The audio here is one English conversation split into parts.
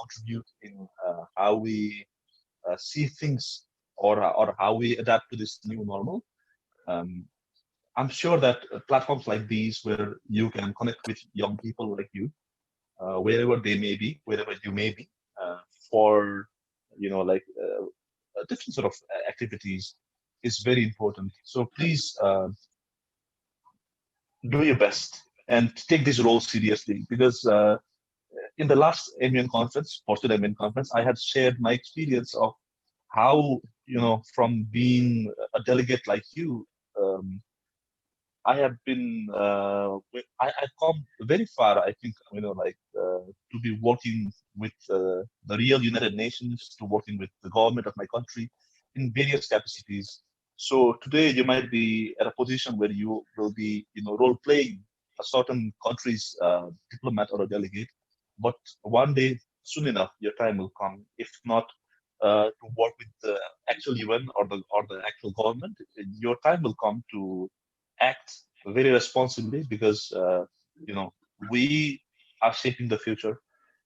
contribute in how we see things, or how we adapt to this new normal. Um, I'm sure that platforms like these, where you can connect with young people like you, wherever they may be, wherever you may be, for like different sort of activities, is very important. So please do your best and take this role seriously, because in the last MUN conference, Portugal MUN conference, I had shared my experience of how, from being a delegate like you, I have been, I've come very far, I think, to be working with the real United Nations, to working with the government of my country in various capacities. So today you might be at a position where you will be, role playing a certain country's diplomat or a delegate. But one day, soon enough, your time will come. If not to work with the actual UN or the actual government, your time will come to act very responsibly, because we are shaping the future,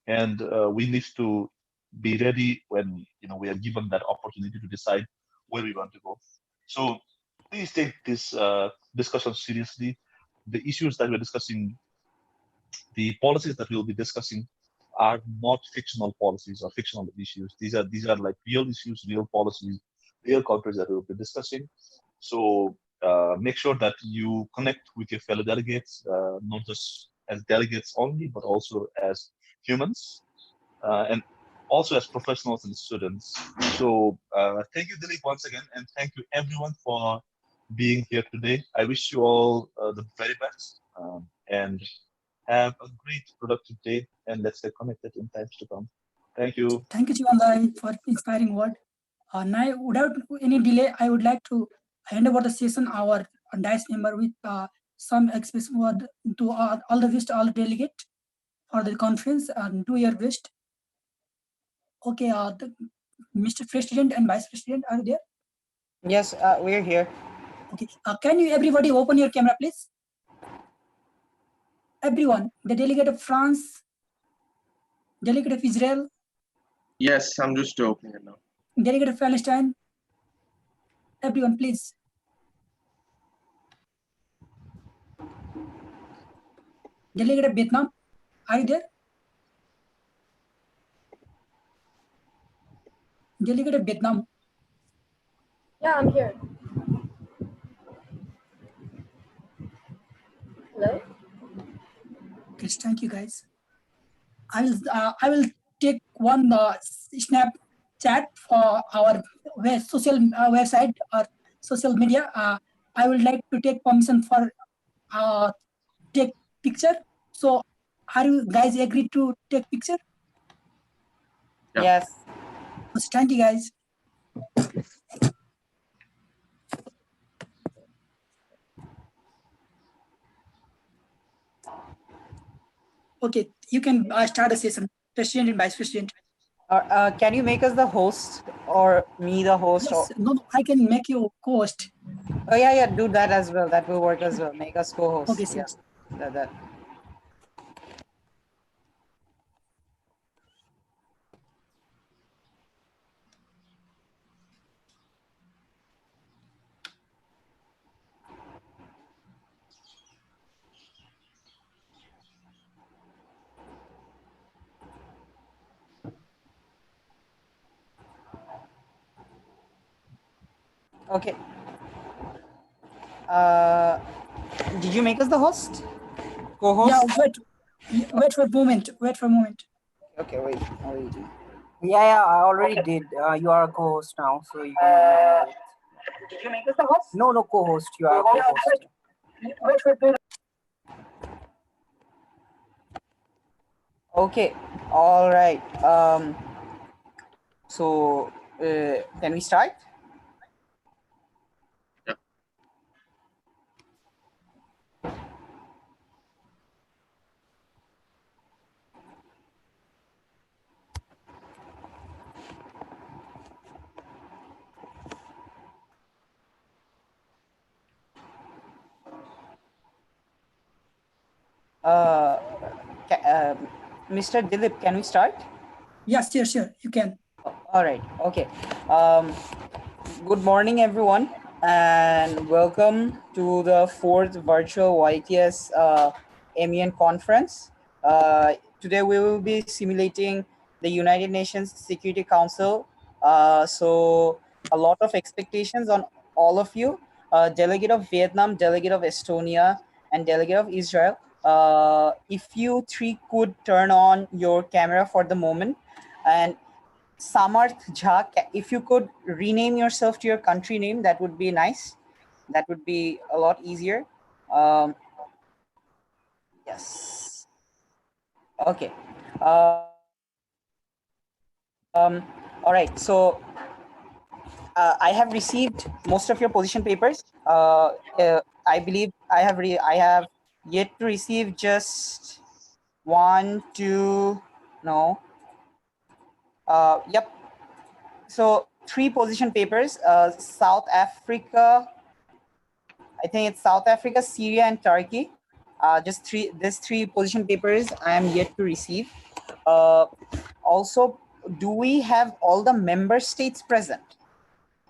and we need to be ready when we are given that opportunity to decide where we want to go. So please take this discussion seriously. The issues that we're discussing, the policies that we'll be discussing, are not fictional policies or fictional issues. These are like real issues, real policies, real countries that we'll be discussing. So make sure that you connect with your fellow delegates, not just as delegates only, but also as humans, and also as professionals and students. So thank you, Dilip, once again, and thank you everyone for being here today. I wish you all the very best, and have a great productive day, and let's stay connected in times to come. Thank you. Thank you, Chivandai, for inspiring word. Now, without any delay, I would like to hand over the session our DICE member with some express word to all the best, all delegates for the conference, and do your best. Okay, Mr. President and Vice President, are you there? Yes, we're here. Okay, can you everybody open your camera, please? Everyone, the delegate of France, delegate of Israel. Yes, I'm just opening it now. Delegate of Palestine. Everyone, please. Delegate of Vietnam, are you there? Delegate of Vietnam. Yeah, I'm here. Hello? Okay, thank you, guys. I will take one snap chat for our social website or social media. I would like to take permission for take picture. So, are you guys agree to take picture? Yeah. Yes. Thank you, guys. Okay, you can start a session, President and Vice President. Can you make us the host, or me the host? Yes, or... no, I can make you co-host. Oh yeah, do that as well. That will work as well. Make us co-host. Okay, sir. Yeah, that. Okay. Did you make us the host? Co-host? Yeah, wait for a moment. Wait for a moment. Okay, wait. Yeah, I already did. You are a co-host now, so you can. Did you make us the host? No, co-host. You are a co-host. Wait for a Okay. All right. So can we start? Mr. Dilip, can we start? Yes, sure. You can. All right. Okay. Um, good morning, everyone, and welcome to the 4th virtual YTS MUN conference. Today we will be simulating the United Nations Security Council. So a lot of expectations on all of you. Delegate of Vietnam, delegate of Estonia, and delegate of Israel. If you three could turn on your camera for the moment, and Samarth Jha, if you could rename yourself to your country name, that would be nice. That would be a lot easier. Yes. Okay. All right. So I have received most of your position papers. I believe I have yet to receive just one, two, no. Yep. So 3 position papers, South Africa, I think it's South Africa, Syria, and Turkey. These three position papers I am yet to receive. Also, do we have all the member states present?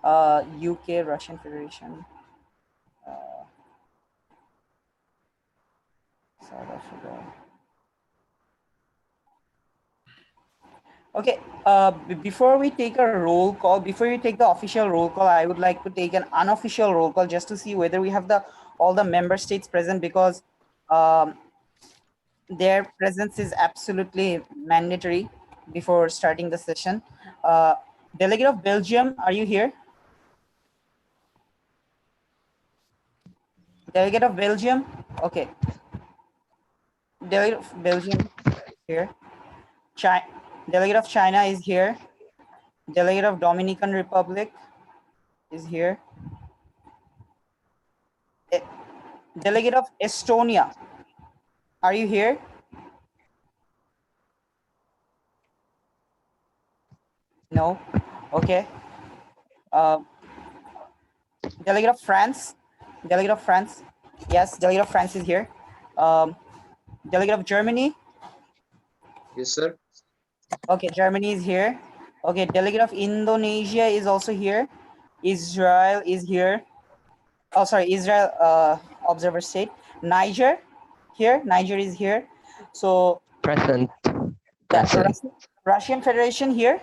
UK, Russian Federation, South Africa. Okay, before we take a roll call, before you take the official roll call, I would like to take an unofficial roll call just to see whether we have all the member states present, because their presence is absolutely mandatory before starting the session. Delegate of Belgium, are you here? Delegate of Belgium, okay. Delegate of Belgium here. Delegate of China is here. Delegate of Dominican Republic is here. Delegate of Estonia, are you here? No, okay. Delegate of France, yes, delegate of France is here. Delegate of Germany, Yes, sir. okay, Germany is here. Okay, delegate of Indonesia is also here. Israel is here. Oh, sorry, Israel observer state. Niger here. Niger is here. So Present. Russian Federation here.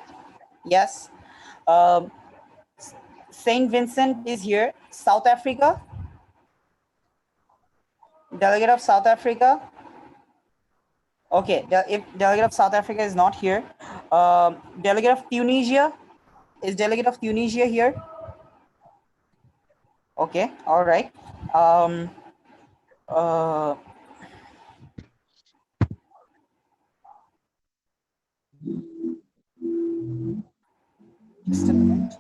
Yes. Saint Vincent is here. South Africa. Delegate of South Africa. Okay, if delegate of South Africa is not here, delegate of Tunisia, is delegate of Tunisia here? Okay, all right. Just a minute.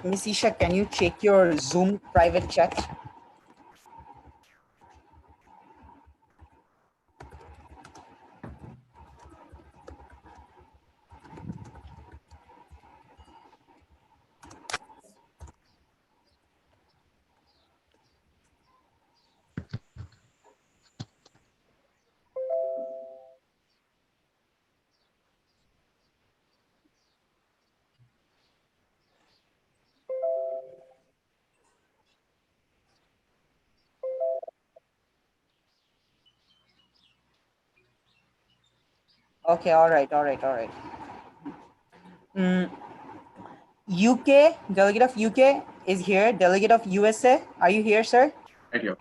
Miss Isha, can you check your Zoom private chat? Okay, all right. UK, delegate of UK is here. Delegate of USA, are you here, sir? Right here.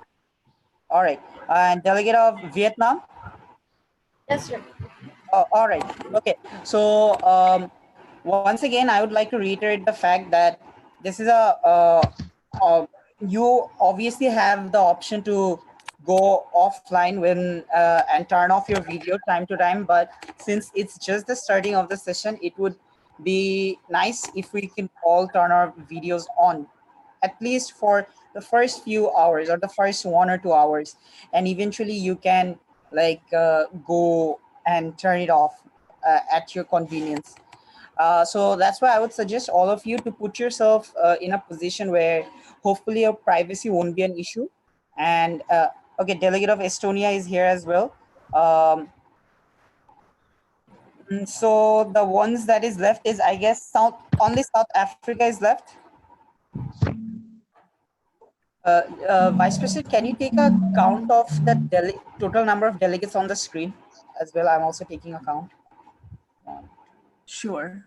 All right. And delegate of Vietnam? Yes, sir. All right. Okay. So once again, I would like to reiterate the fact that this is you obviously have the option to go offline when and turn off your video time to time. But since it's just the starting of the session, it would be nice if we can all turn our videos on, at least for the first few hours or the first 1 or 2 hours, and eventually you can like go and turn it off at your convenience. So that's why I would suggest all of you to put yourself in a position where hopefully your privacy won't be an issue. And okay, delegate of Estonia is here as well. So the ones that is left is, I guess, only South Africa is left. Vice President, can you take a count of the total number of delegates on the screen as well? I'm also taking a count. Sure.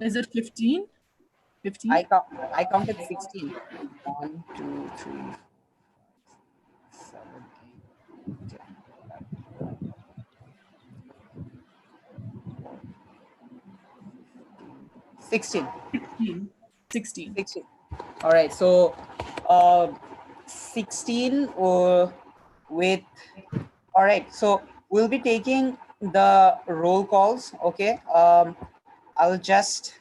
Is it 15? 15? I counted 16. 1, 2, 3, 7, 8, 10, 16. 16. 16. All right. So 16 with, all right. So we'll be taking the roll calls. Okay. I'll just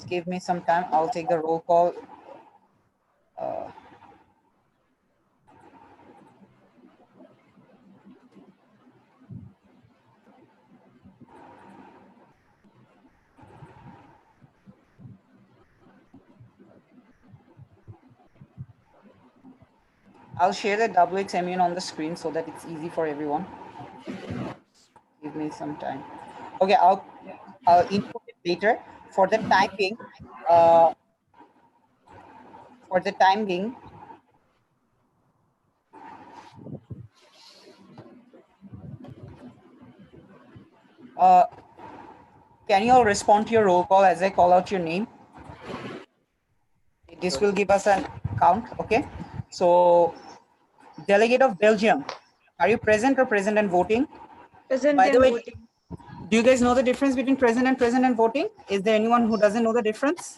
give me some time. I'll take the roll call. I'll share the WXMUN on the screen so that it's easy for everyone. Give me some time. Okay, I'll input it later. For the time being, can you all respond to your roll call as I call out your name? This will give us a count. Okay. So, delegate of Belgium, are you present or present and voting? Present By the and way, voting. do you guys know the difference between present and voting? Is there anyone who doesn't know the difference?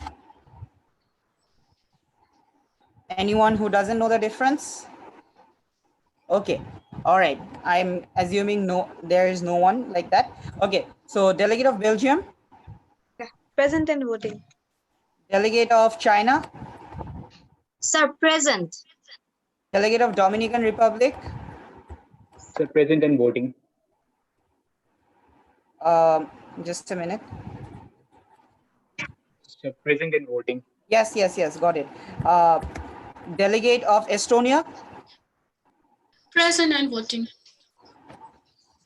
Anyone who doesn't know the difference? Okay. All right. I'm assuming no, there is no one like that. Okay. So delegate of Belgium. Yeah. Present and voting. Delegate of China. Sir, present. Delegate of Dominican Republic. Sir, present and voting. Just a minute. Sir, present and voting. Yes. Got it. Delegate of Estonia. Present and voting.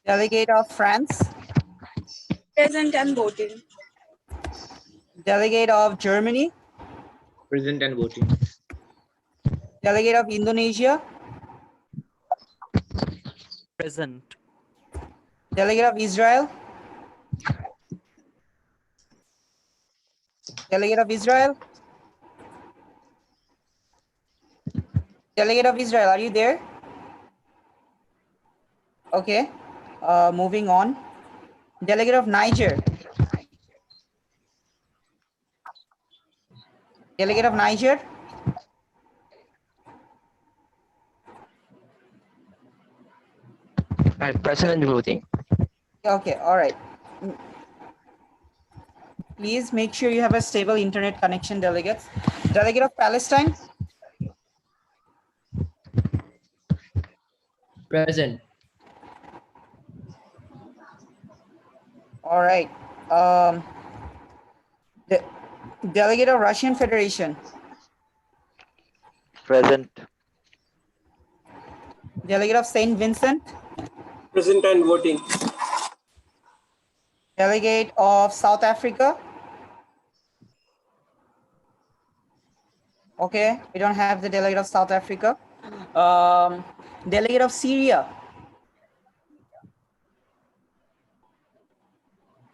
Delegate of France. Present and voting. Delegate of Germany. Present and voting. Delegate of Indonesia. Present. Delegate of Israel. Delegate of Israel. Delegate of Israel, are you there? Okay. Moving on. Delegate of Niger. Delegate of Niger. Present and voting. Okay, all right. Please make sure you have a stable internet connection, delegates. Delegate of Palestine. Present. All right. The delegate of Russian Federation. Present. Delegate of St. Vincent. Present and voting. Delegate of South Africa. Okay, we don't have the delegate of South Africa. Delegate of Syria.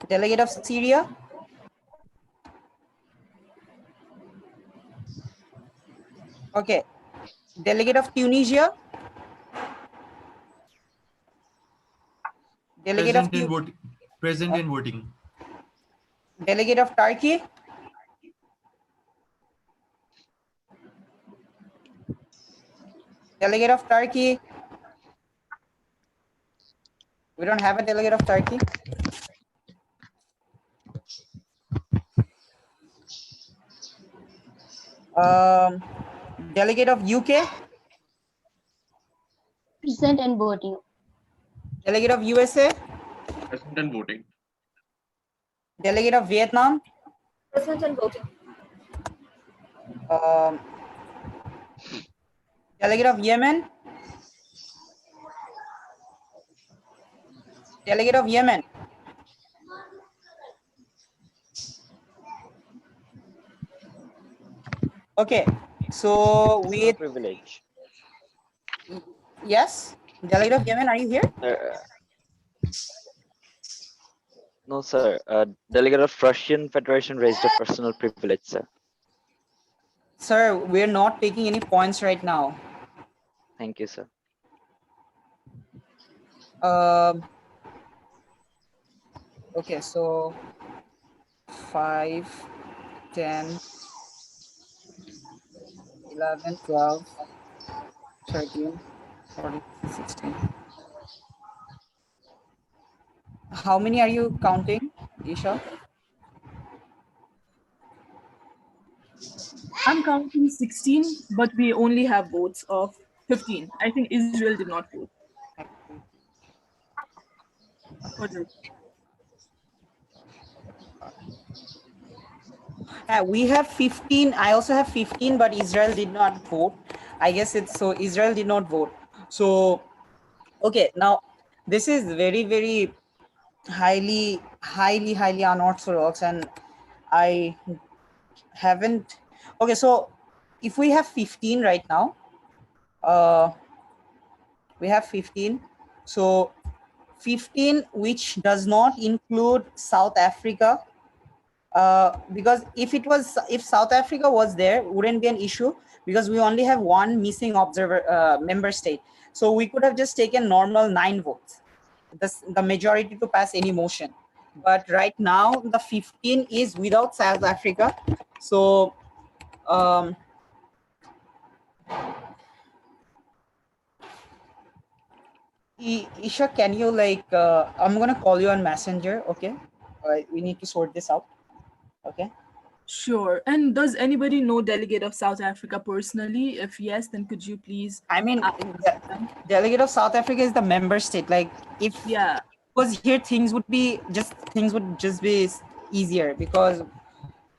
Delegate of Syria. Okay. Delegate of Tunisia. Delegate Present of and voting. Present and voting. Delegate of Turkey. Delegate of Turkey. We don't have a delegate of Turkey. Delegate of UK. Present and voting. Delegate of USA. Present and voting. Delegate of Vietnam. Present and voting. Delegate of Yemen. Delegate of Yemen. Okay, so with privilege. Yes, Delegate of Yemen, are you here? No, sir. Delegate of Russian Federation raised a personal privilege, sir. Sir, we're not taking any points right now. Thank you, sir. Okay, so 5, 10, 11, 12, 13, 14, 16. How many are you counting, Isha? I'm counting 16, but we only have votes of 15. I think Israel did not vote. We have 15. I also have 15, but Israel did not vote. I guess it's so Israel did not vote. So, okay, now this is very, very highly unorthodox, and I haven't. Okay, so if we have 15 right now, we have 15. So 15, which does not include South Africa, because if South Africa was there, wouldn't be an issue because we only have one missing observer member state. So we could have just taken normal 9 votes, the majority to pass any motion. But right now the 15 is without South Africa. So Isha, can you I'm gonna call you on Messenger, okay? We need to sort this out, okay? Sure. And does anybody know Delegate of South Africa personally? If yes, then could you please? I mean, Delegate of South Africa is the member state. Like, if it was here, things would just be easier, because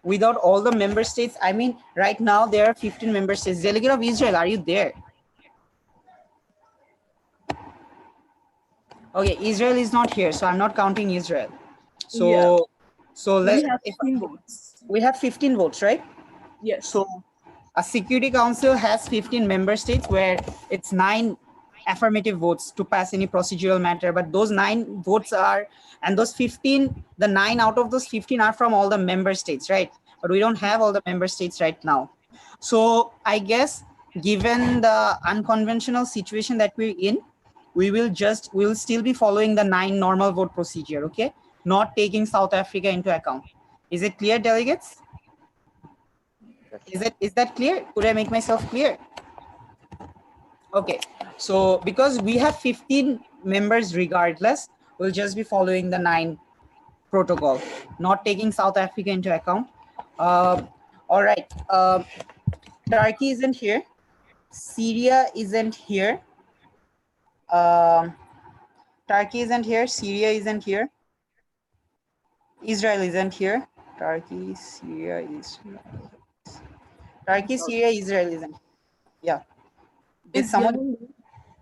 without all the member states, I mean, right now there are 15 member states. Delegate of Israel, are you there? Okay, Israel is not here, so I'm not counting Israel. So, we have 15 votes. We have 15 votes, right? Yes. So a Security Council has 15 member states where it's 9 affirmative votes to pass any procedural matter, but those 9 votes are, and those 15, the 9 out of those 15 are from all the member states, right? But we don't have all the member states right now. So I guess given the unconventional situation that we're in, we'll still be following the 9 normal vote procedure, okay? Not taking South Africa into account. Is it clear, delegates? Is that clear? Could I make myself clear? Okay, so because we have 15 members regardless, we'll just be following the 9 protocol, not taking South Africa into account. All right, Turkey isn't here. Syria isn't here. Turkey isn't here. Syria isn't here. Israel isn't here. Turkey, Syria, Israel. Turkey, Syria, Israel isn't. Yeah. Did someone?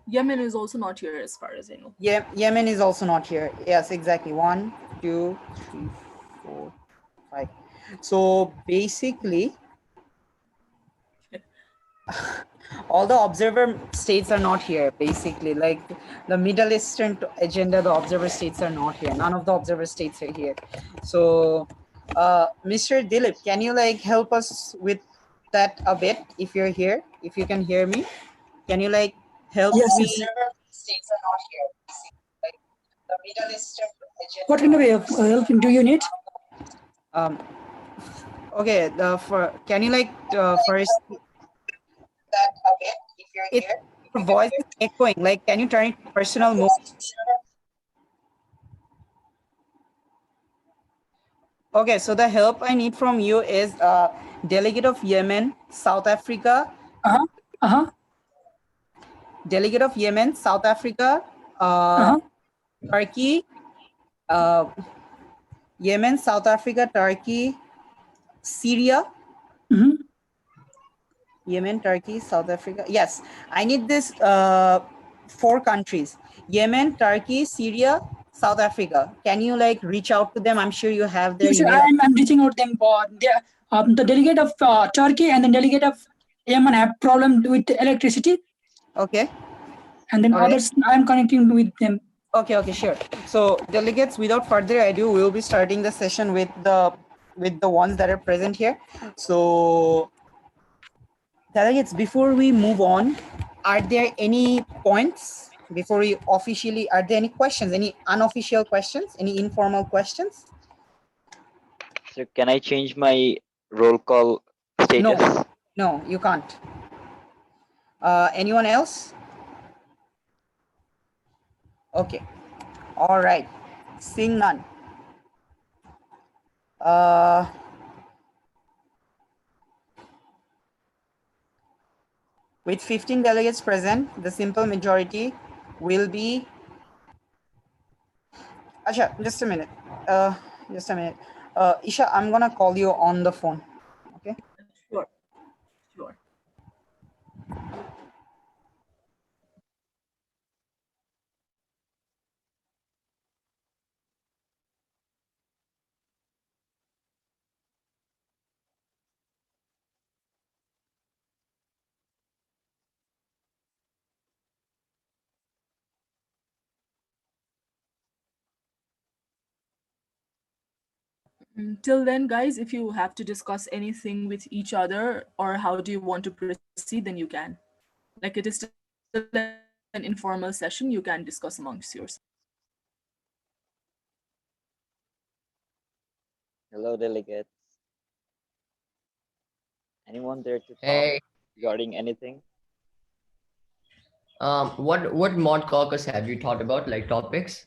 Yemen is also not here, as far as I know. Yeah, Yemen is also not here. Yes, exactly. 1, 2, 3, 4, 5. So basically, all the observer states are not here. Basically, like the Middle Eastern agenda, the observer states are not here. None of the observer states are here. So, Mr. Dilip, can you help us with that a bit if you're here? If you can hear me, can you help me? Observer states are not here. Like the Middle Eastern agenda. What kind of help do you need? Okay, can you first that a bit if you're here? Your voice is echoing. Can you turn it to personal mode? Okay, so the help I need from you is Delegate of Yemen, South Africa. Delegate of Yemen, South Africa, Turkey, Yemen, South Africa, Turkey, Syria. Yemen, Turkey, South Africa. Yes, I need this 4 countries: Yemen, Turkey, Syria, South Africa. Can you like reach out to them? I'm sure you have their Yes, sir, email. I'm reaching out them. The delegate of Turkey and the delegate of Yemen have problem with electricity. Okay. And then All right. others, I'm connecting with them. Okay, okay, sure. So delegates, without further ado, we'll be starting the session with the ones that are present here. So delegates, before we move on, are there any points before we officially, are there any questions, any unofficial questions, any informal questions? So can I change my roll call status? No, no, you can't. Anyone else? Okay. All right. Seeing none. With 15 delegates present, the simple majority will be. Asha, just a minute. Just a minute. Isha, I'm gonna call you on the phone. Okay. Sure. Sure. Till then, guys, if you have to discuss anything with each other or how do you want to proceed, then you can. Like it is still an informal session, you can discuss amongst yourselves. Hello, delegates. Anyone there to talk Hey. regarding anything? What mod caucus have you thought about, like topics?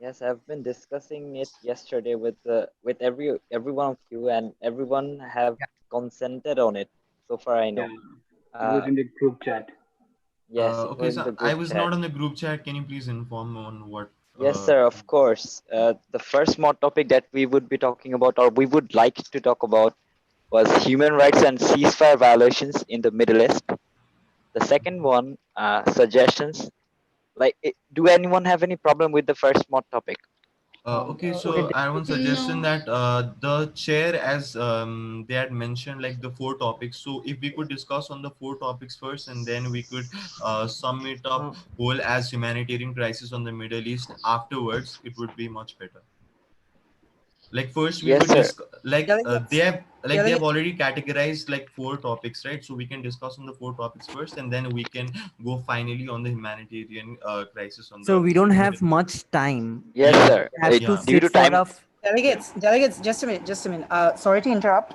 Yes, I've been discussing it yesterday with every one of you, and everyone have consented on it. So far, I know. Yeah, it was in the group chat. Yes, it Okay, was in so the group I was chat. not on the group chat. Can you please inform on what? Yes, sir, of course. The first mod topic that we would be talking about, or we would like to talk about, was human rights and ceasefire violations in the Middle East. The second one, suggestions. Like, do anyone have any problem with the first mod topic? Okay, so I have one suggestion that the chair, as they had mentioned, like the 4 topics. So if we could discuss on the 4 topics first, and then we could sum it up whole as humanitarian crisis on the Middle East afterwards, it would be much better. Like first we Yes, could sir. discuss, like they have already categorized like 4 topics, right? So we can discuss on the 4 topics first, and then we can go finally on the humanitarian crisis on So the. we don't have much time. Yes, sir. We have to Due sit to for time. Delegates, just a minute. Sorry to interrupt.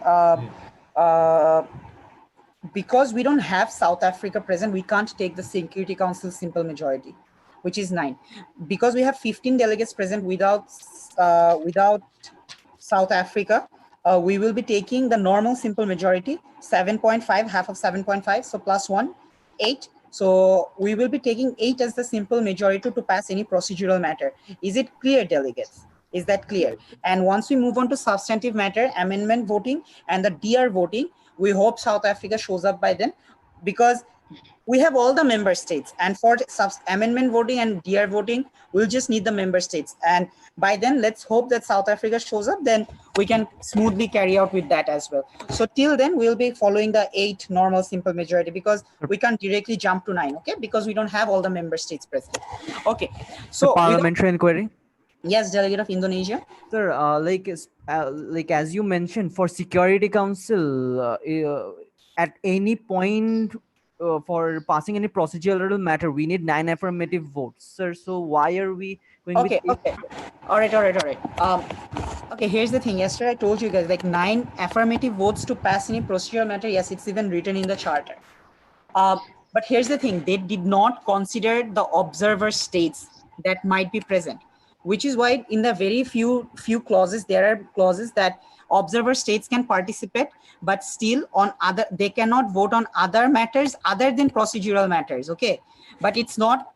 Because we don't have South Africa present, we can't take the Security Council simple majority, which is 9. Because we have 15 delegates present without South Africa, we will be taking the normal simple majority, 7.5, half of 7.5, so plus 1, 8. So we will be taking 8 as the simple majority to pass any procedural matter. Is it clear, delegates? Is that clear? And once we move on to substantive matter, amendment voting and the DR voting, we hope South Africa shows up by then, because we have all the member states, and for amendment voting and DR voting, we'll just need the member states. And by then, let's hope that South Africa shows up, then we can smoothly carry out with that as well. So till then, we'll be following the 8 normal simple majority, because we can't directly jump to 9, okay? Because we don't have all the member states present. Okay, so parliamentary inquiry. Yes, delegate of Indonesia. Sir, like as you mentioned, for Security Council, at any point for passing any procedural matter, we need 9 affirmative votes, sir. So why are we going okay, with okay. All right. Okay, here's the thing. Yesterday I told you guys, like 9 affirmative votes to pass any procedural matter. Yes, it's even written in the charter. But here's the thing. They did not consider the observer states that might be present, which is why in the very few clauses, there are clauses that observer states can participate, but still on other, they cannot vote on other matters other than procedural matters. Okay, but it's not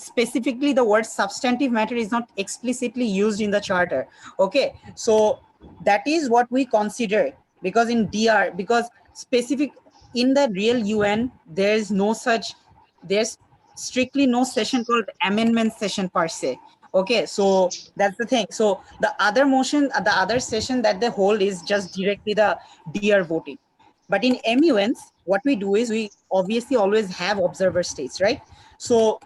specifically the word substantive matter is not explicitly used in the charter. Okay, so that is what we consider, because in DR, because specific in the real UN, there's strictly no session called amendment session per se. Okay, so that's the thing. So the other motion, the other session that they hold is just directly the DR voting. But in MUNs, what we do is we obviously always have observer states, right? So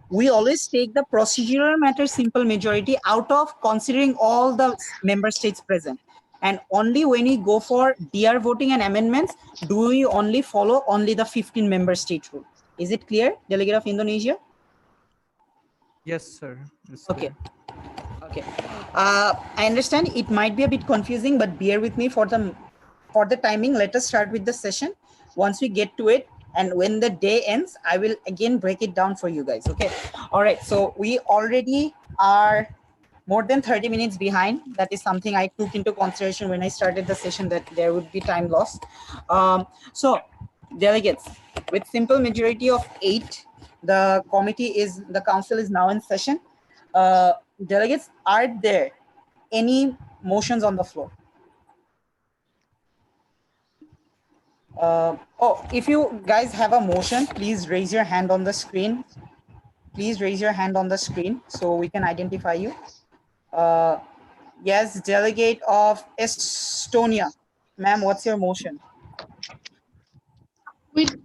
we always take the procedural matter simple majority out of considering all the member states present. And only when we go for DR voting and amendments, do we only follow only the 15 member state rule. Is it clear, Delegate of Indonesia? Yes, sir. It's Okay. clear. Okay. I understand it might be a bit confusing, but bear with me for the timing. Let us start with the session. Once we get to it, and when the day ends, I will again break it down for you guys. Okay. All right. So we already are more than 30 minutes behind. That is something I took into consideration when I started the session, that there would be time loss. So delegates, with simple majority of 8, the council is now in session. Delegates, are there any motions on the floor? If you guys have a motion, please raise your hand on the screen. Please raise your hand on the screen so we can identify you. Yes, Delegate of Estonia. Ma'am, what's your motion? With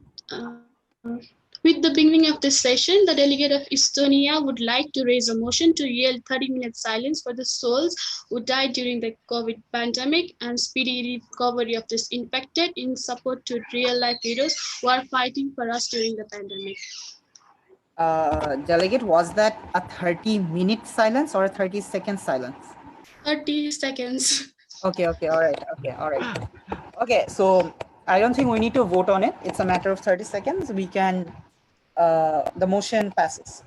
the beginning of this session, the delegate of Estonia would like to raise a motion to yield 30-minute silence for the souls who died during the COVID pandemic and speedy recovery of this infected, in support to real-life heroes who are fighting for us during the pandemic. Delegate, was that a 30-minute silence or a 30-second silence? 30 seconds. Okay, all right. Okay, so I don't think we need to vote on it. It's a matter of 30 seconds. We can, the motion passes.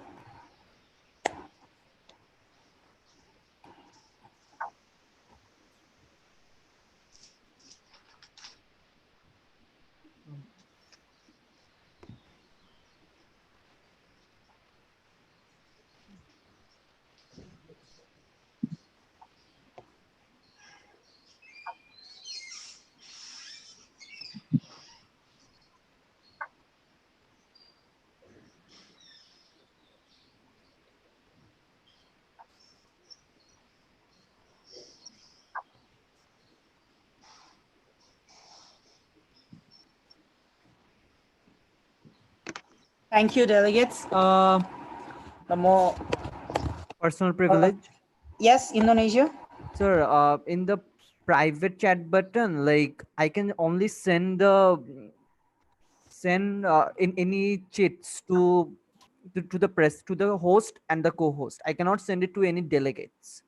Thank you, delegates. The more Personal privilege. Yes, Indonesia. Sir, in the private chat button, like I can only send in any chats to the host and the co-host. I cannot send it to any delegates.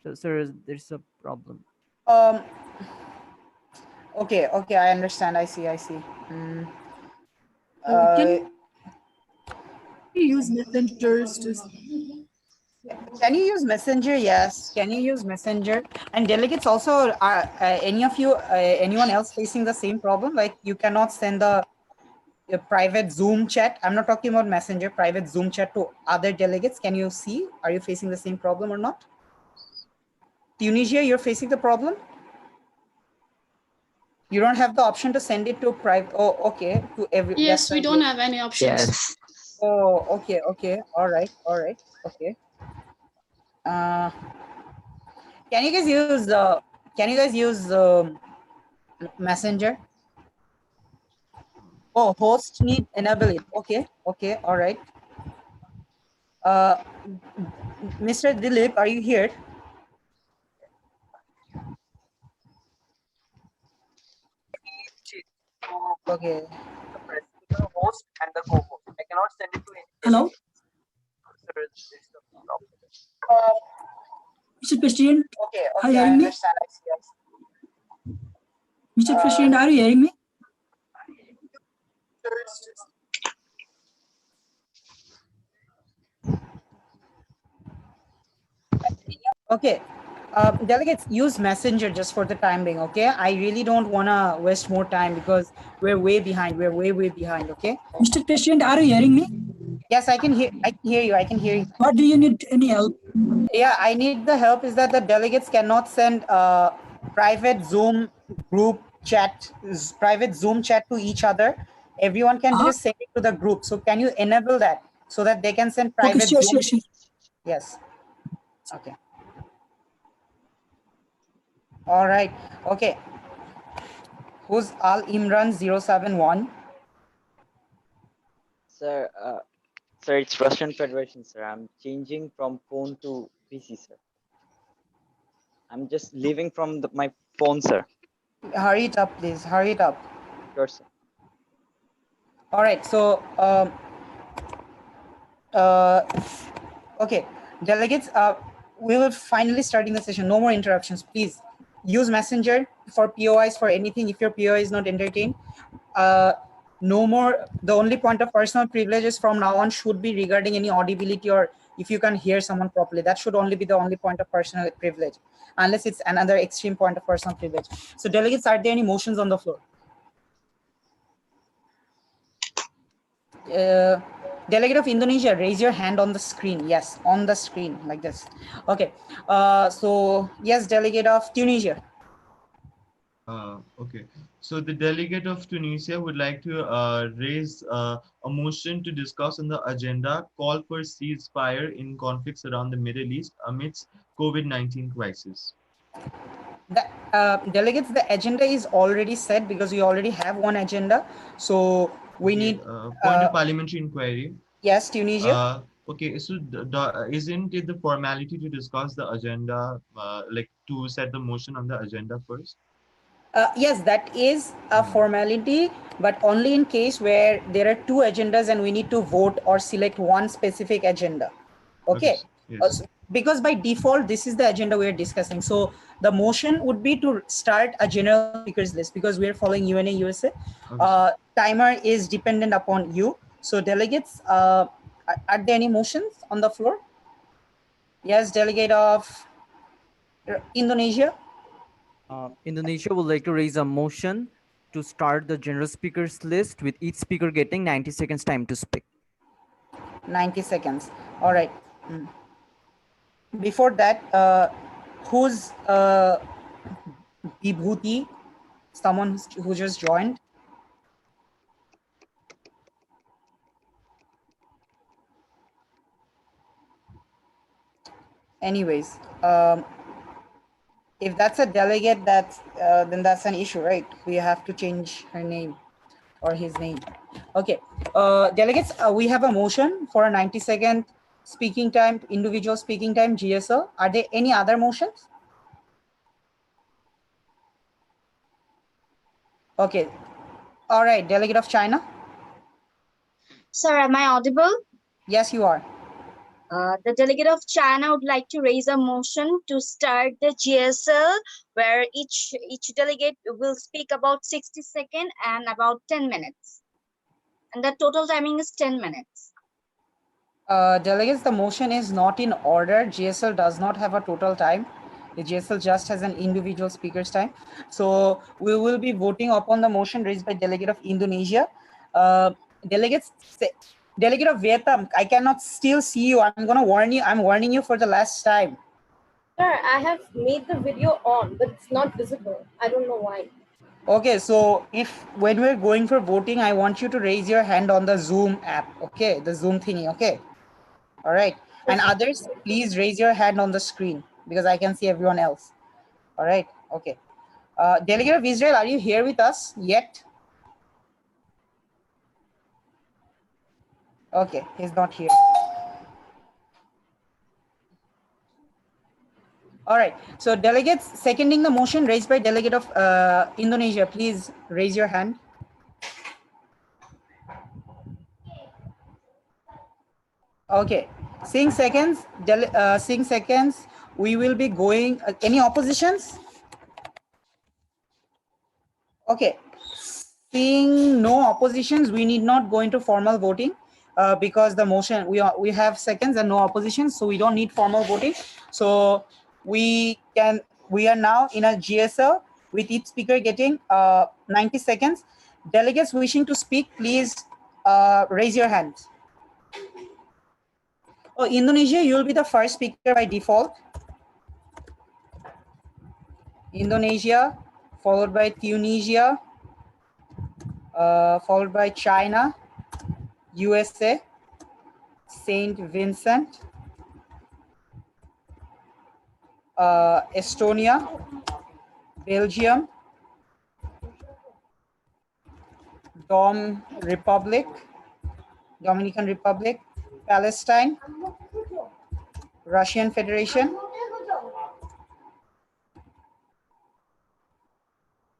So, sir, there's a problem. Okay, I understand. I see. Can we use messengers to? Can you use Messenger? Yes. Can you use Messenger? And delegates also, are anyone else facing the same problem? Like you cannot send a private Zoom chat. I'm not talking about Messenger, private Zoom chat to other delegates. Can you see? Are you facing the same problem or not? Tunisia, you're facing the problem? You don't have the option to send it to private. Oh, okay. To every. Yes, we don't have any options. Yes. Oh, okay. All right. Okay. Can you guys use Messenger? Oh, host need enable it. Okay. All right. Mr. Dilip, are you here? Okay. The host and the co-host. I cannot send it to any. Hello. Mr. President, Okay, are you hearing me? I see. Mr. President, are you hearing me? Okay. Delegates, use Messenger just for the time being, okay? I really don't want to waste more time because we're way behind. We're way behind, okay? Mr. President, are you hearing me? Yes, I can hear you. I can hear you. What do you need any help? Yeah, I need the help is that the delegates cannot send private Zoom group chat, private Zoom chat to each other. Everyone can just send it to the group. So can you enable that so that they can send Okay, private sure, Zoom? sure. Yes. Okay. All right. Okay. Who's Al Imran 071? Sir, sir, it's Russian Federation, sir. I'm changing from phone to PC, sir. I'm just leaving from my phone, sir. Hurry it up, please. Hurry it up. Sure, sir. All right. So, okay, delegates, we will finally starting the session. No more interruptions, please. Use Messenger for POIs for anything if your POI is not entertained. No more, the only point of personal privileges from now on should be regarding any audibility or if you can hear someone properly. That should only be the only point of personal privilege, unless it's another extreme point of personal privilege. So delegates, are there any motions on the floor? Delegate of Indonesia, raise your hand on the screen. Yes, on the screen like this. Okay. So yes, delegate of Tunisia. Okay, so the delegate of Tunisia would like to raise a motion to discuss on the agenda call for ceasefire in conflicts around the Middle East amidst COVID-19 crisis. The delegates, the agenda is already set because we already have one agenda. So we need point of parliamentary inquiry. Yes, Tunisia. Okay, so isn't it the formality to discuss the agenda, like to set the motion on the agenda first? Yes, that is a formality, but only in case where there are two agendas and we need to vote or select one specific agenda. Okay. Yes. Because by default, this is the agenda we are discussing. So the motion would be to start a general speakers list because we are following UNA USA. Timer is dependent upon you. So delegates, are there any motions on the floor? Yes, delegate of Indonesia. Indonesia would like to raise a motion to start the general speakers list with each speaker getting 90 seconds time to speak. 90 seconds. All right. Before that, who's Vibhuti? Someone who just joined. Anyways, if that's a delegate, then that's an issue, right? We have to change her name or his name. Okay, delegates, we have a motion for a 90-second speaking time, individual speaking time, GSL. Are there any other motions? Okay, all right, delegate of China. Sir, am I audible? Yes, you are. The delegate of China would like to raise a motion to start the GSL where each delegate will speak about 60 seconds and about 10 minutes. And the total timing is 10 minutes. Delegates, the motion is not in order. GSL does not have a total time. The GSL just has an individual speaker's time. So we will be voting upon the motion raised by delegate of Indonesia. Delegates, delegate of Vietnam, I cannot still see you. I'm going to warn you. I'm warning you for the last time. Sir, I have made the video on, but it's not visible. I don't know why. Okay, so when we're going for voting, I want you to raise your hand on the Zoom app. Okay, the Zoom thingy. Okay. All right. And others, please raise your hand on the screen because I can see everyone else. All right. Okay. Delegate of Israel, are you here with us yet? Okay, he's not here. All right. So delegates seconding the motion raised by delegate of Indonesia, please raise your hand. Okay. Seeing seconds, we will be going. Any oppositions? Okay. Seeing no oppositions, we need not go into formal voting because the motion we have seconds and no oppositions, so we don't need formal voting. So we are now in a GSL with each speaker getting 90 seconds. Delegates wishing to speak, please raise your hands. Oh, Indonesia, you'll be the first speaker by default. Indonesia, followed by Tunisia, followed by China, USA, Saint Vincent, Estonia, Belgium, Dominican Republic, Palestine, Russian Federation,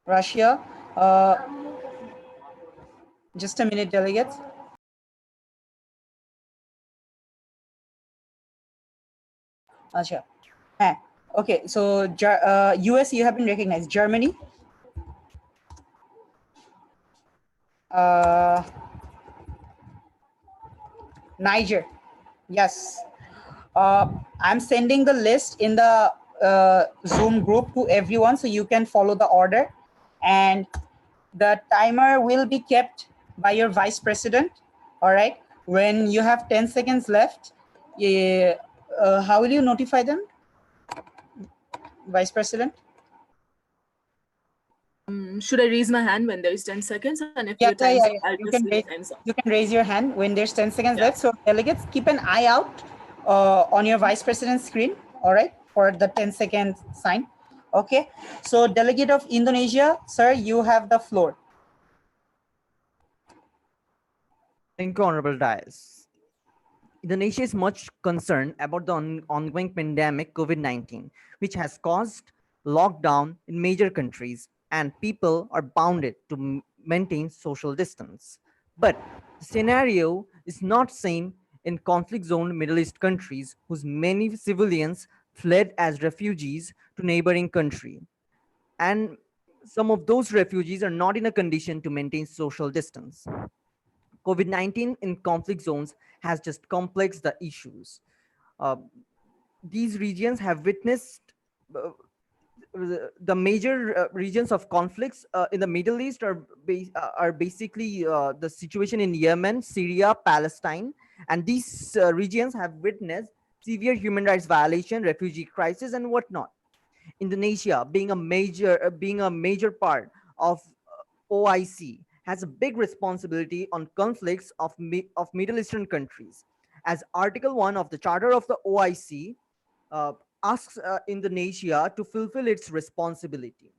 Russia. Just a minute, delegates. Acha. Okay, so US, you have been recognized. Germany, Niger, yes. I'm sending the list in the Zoom group to everyone so you can follow the order, and the timer will be kept by your vice president. All right, when you have 10 seconds left, how will you notify them, vice president? Should I raise my hand when there is 10 seconds? And if Yeah, your time's up, I'll you just can say raise, time's up. you can raise your hand when there's 10 seconds left. So delegates, keep an eye out on your vice president's screen, all right, for the 10-second sign. Okay, so delegate of Indonesia, sir, you have the floor. Thank you, Honorable Dias. Indonesia is much concerned about the ongoing pandemic COVID-19, which has caused lockdown in major countries, and people are bounded to maintain social distance. But the scenario is not same in conflict-zone Middle East countries, whose many civilians fled as refugees to neighboring country, and some of those refugees are not in a condition to maintain social distance. COVID-19 in conflict zones has just complexed the issues. Uh, these regions have witnessed the major regions of conflicts in the Middle East are basically the situation in Yemen, Syria, Palestine, and these regions have witnessed severe human rights violation, refugee crisis, and whatnot. Indonesia, being a major part of OIC, has a big responsibility on conflicts of Middle Eastern countries. As Article 1 of the Charter of the OIC uh, asks Indonesia to fulfill its responsibility.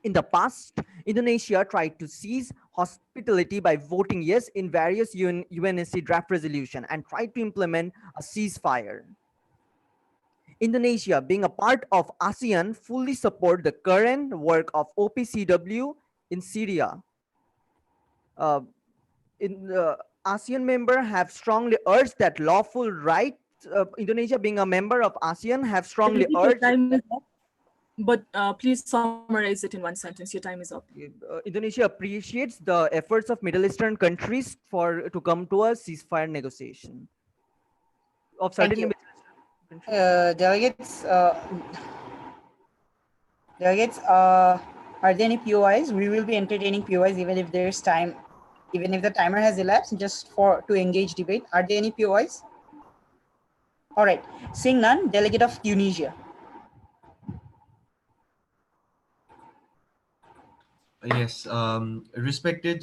In the past, Indonesia tried to seize hospitality by voting yes in various UNSC draft resolution and tried to implement a ceasefire. Indonesia, being a part of ASEAN, fully support the current work of OPCW in Syria. In the ASEAN member have strongly urged that lawful right. Indonesia, being a member of ASEAN, have strongly urged. Time is up, but please summarize it in one sentence. Your time is up. Indonesia appreciates the efforts of Middle Eastern countries to come to a ceasefire negotiation. Of certainly, delegates, are there any POIs? We will be entertaining POIs even if there's time, even if the timer has elapsed, just to engage debate. Are there any POIs? All right, seeing none, delegate of Tunisia. Yes, respected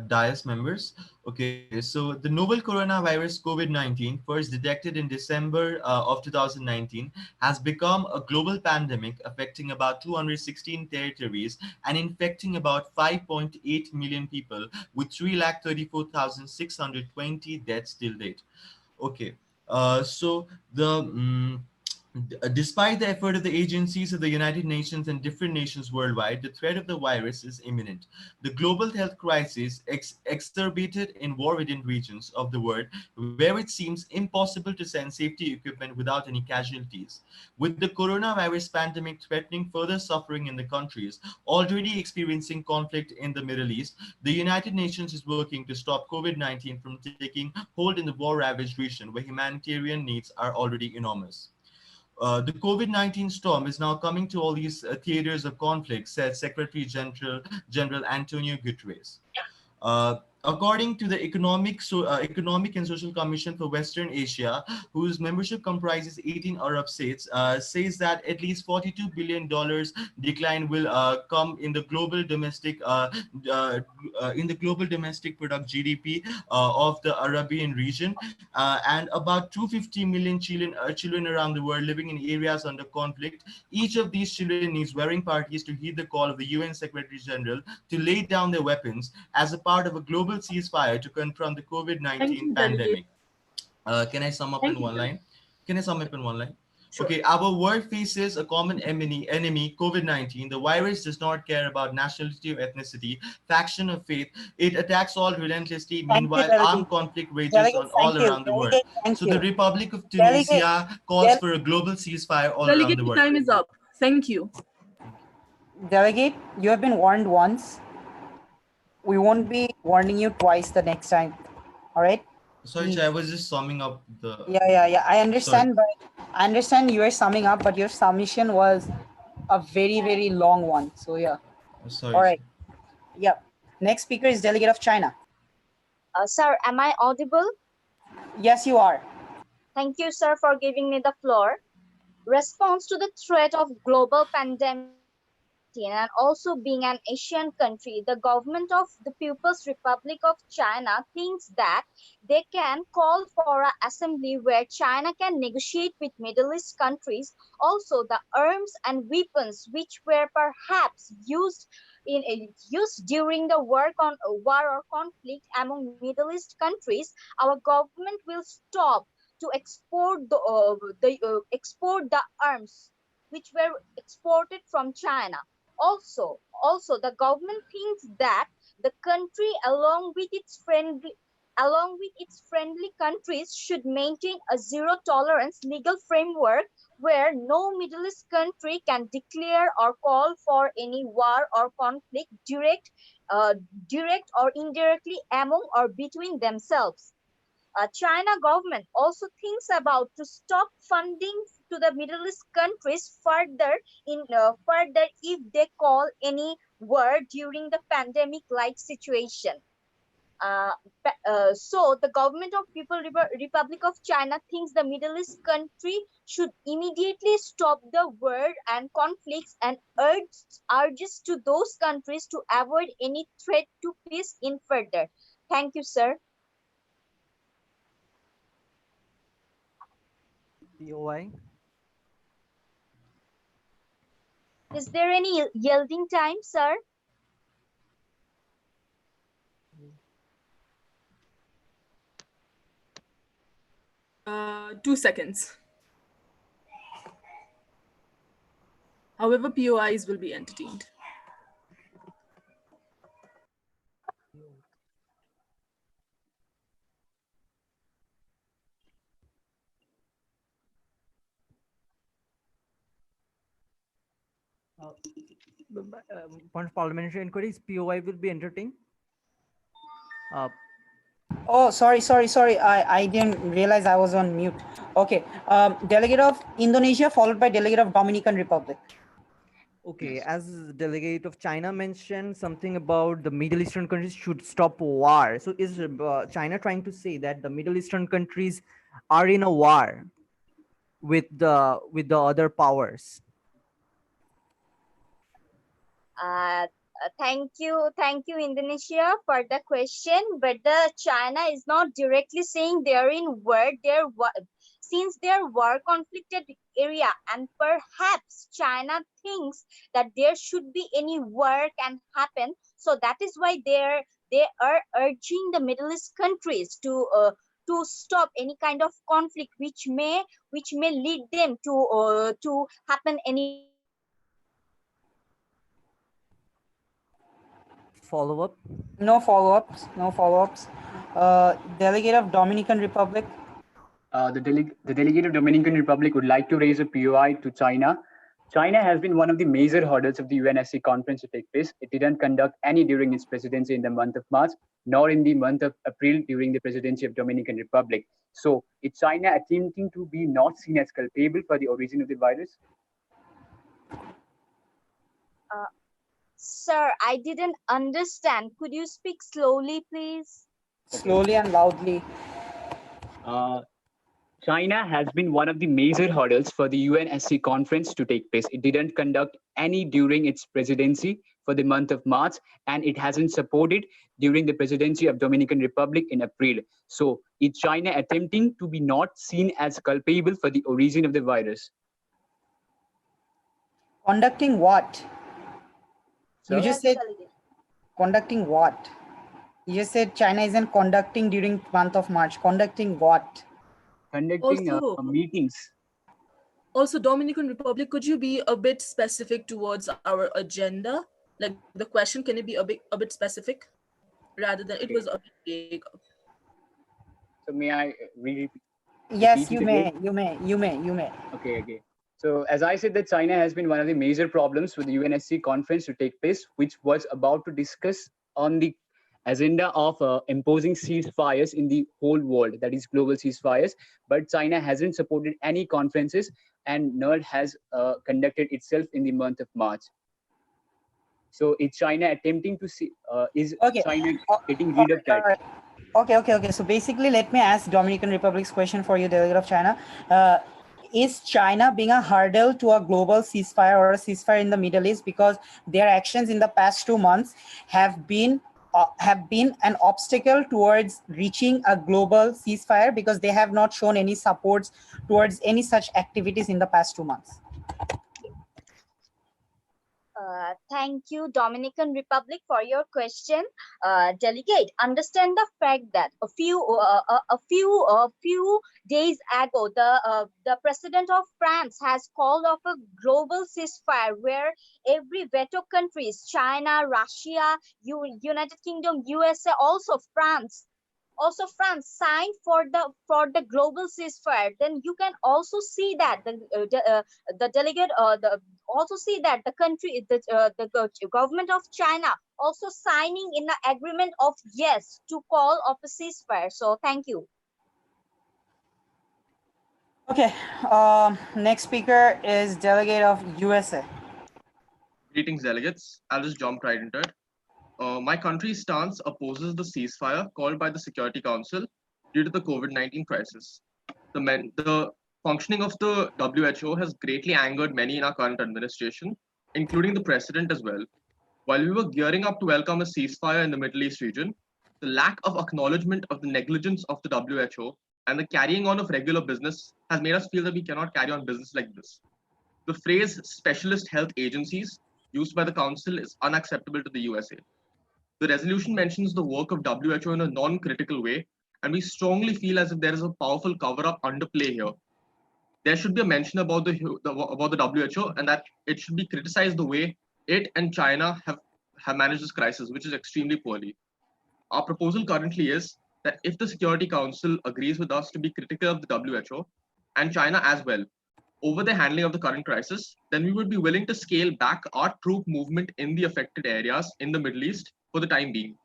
Dias members. Okay, so the novel coronavirus COVID-19, first detected in December of 2019, has become a global pandemic affecting about 216 territories and infecting about 5.8 million people with 334,620 deaths till date. Okay, so despite the effort of the agencies of the United Nations and different nations worldwide, the threat of the virus is imminent. The global health crisis exacerbated in war-ridden regions of the world where it seems impossible to send safety equipment without any casualties. With the coronavirus pandemic threatening further suffering in the countries already experiencing conflict in the Middle East, the United Nations is working to stop COVID-19 from taking hold in the war-ravaged region where humanitarian needs are already enormous. The COVID-19 storm is now coming to all these theaters of conflict, said Secretary General Antonio Guterres. According to the Economic and Social Commission for Western Asia, whose membership comprises 18 Arab states, says that at least $42 billion decline will come in the global domestic product (GDP) of the Arabian region, and about 250 million children around the world living in areas under conflict. Each of these children needs warring parties to heed the call of the UN Secretary General to lay down their weapons as a part of a global ceasefire to confront the Thank COVID-19 you, Delegate. pandemic. Can I sum up Thank in you, one line? Can I sum up in one line? Sure. Okay, our world faces a common enemy, COVID-19. The virus does not care about nationality or ethnicity, faction or faith. It attacks all relentlessly. Thank you, Meanwhile, Delegate. armed conflict rages Delegate, on thank all you. around the world. Delegate, thank So you. the Republic of Delegate, Tunisia calls for a global ceasefire all around Delegate, the your world. time is up. Thank you. Delegate, you have been warned once. We won't be warning you twice the next time. All right? Sorry, Chair, I was just summing up the. Yeah. I Sorry. understand, but I understand you are summing up, but your submission was a very, very long one. So yeah. Sorry. All right. Yeah. Next speaker is Delegate of China. Sir, am I audible? Yes, you are. Thank you, sir, for giving me the floor. Response to the threat of global pandemic and also being an Asian country, the government of the People's Republic of China thinks that they can call for an assembly where China can negotiate with Middle East countries. Also, the arms and weapons which were perhaps used during the war or conflict among Middle East countries, our government will stop to export export the arms which were exported from China. Also, the government thinks that the country, along with its friendly countries, should maintain a zero tolerance legal framework where no Middle East country can declare or call for any war or conflict direct or indirectly among or between themselves. China government also thinks about to stop funding to the Middle East countries further if they call any war during the pandemic-like situation. So the government of Republic of China thinks the Middle East country should immediately stop the war and conflicts and urges to those countries to avoid any threat to peace in further. Thank you, sir. POI. Is there any yielding time, sir? Uh, 2 seconds. However, POIs will be entertained. Point of parliamentary inquiries, POI will be entertained. Oh, sorry. I didn't realize I was on mute. Okay. Delegate of Indonesia followed by Delegate of Dominican Republic. Okay, as delegate of China mentioned something about the Middle Eastern countries should stop war. So is China trying to say that the Middle Eastern countries are in a war with the other powers? Thank you, Indonesia, for the question. But the China is not directly saying they're in war. Since they're war conflicted area, and perhaps China thinks that there should be any war can happen. So that is why they are urging the Middle East countries to stop any kind of conflict which may lead them to happen any Follow-up? No follow-ups. Delegate of Dominican Republic. The delegate of Dominican Republic would like to raise a POI to China. China has been one of the major hurdles of the UNSC conference to take place. It didn't conduct any during its presidency in the month of March, nor in the month of April during the presidency of Dominican Republic. So is China attempting to be not seen as culpable for the origin of the virus? Sir, I didn't understand. Could you speak slowly, please? Slowly and loudly. China has been one of the major hurdles for the UNSC conference to take place. It didn't conduct any during its presidency for the month of March, and it hasn't supported during the presidency of Dominican Republic in April. So is China attempting to be not seen as culpable for the origin of the virus? Conducting what? You Sir? just said conducting what? You just said China isn't conducting during month of March. Conducting what? Conducting Also, meetings. Also, Dominican Republic, could you be a bit specific towards our agenda? Like the question, can it be a bit specific rather than it was a bit vague? So may I repeat? Yes, you it may, again? you may. Okay. So as I said, that China has been one of the major problems with the UNSC conference to take place, which was about to discuss on the agenda of imposing ceasefires in the whole world, that is global ceasefires. But China hasn't supported any conferences, and nor has conducted itself in the month of March. So is China attempting to see, China getting rid of that? Okay. So basically, let me ask Dominican Republic's question for you, Delegate of China. Is China being a hurdle to a global ceasefire or a ceasefire in the Middle East, because their actions in the past 2 months have been an obstacle towards reaching a global ceasefire, because they have not shown any supports towards any such activities in the past 2 months? Thank you, Dominican Republic, for your question. Delegate, understand the fact that a few days ago, the president of France has called off a global ceasefire where every veto countries, China, Russia, United Kingdom, USA, also France signed for the global ceasefire. Then you can also see that the delegate also see that the country the government of China also signing in the agreement of yes to call of a ceasefire. So thank you. Okay, next speaker is delegate of USA. Greetings, delegates. I'll just jump right into it. My country's stance opposes the ceasefire called by the Security Council due to the COVID-19 crisis. The functioning of the WHO has greatly angered many in our current administration, including the president as well. While we were gearing up to welcome a ceasefire in the Middle East region, the lack of acknowledgement of the negligence of the WHO and the carrying on of regular business has made us feel that we cannot carry on business like this. The phrase specialist health agencies used by the Council is unacceptable to the USA. The resolution mentions the work of WHO in a non-critical way, and we strongly feel as if there is a powerful cover-up underplay here. There should be a mention about the WHO, and that it should be criticized the way it and China have managed this crisis, which is extremely poorly. Our proposal currently is that if the Security Council agrees with us to be critical of the WHO and China as well over the handling of the current crisis, then we would be willing to scale back our troop movement in the affected areas in the Middle East for the time being.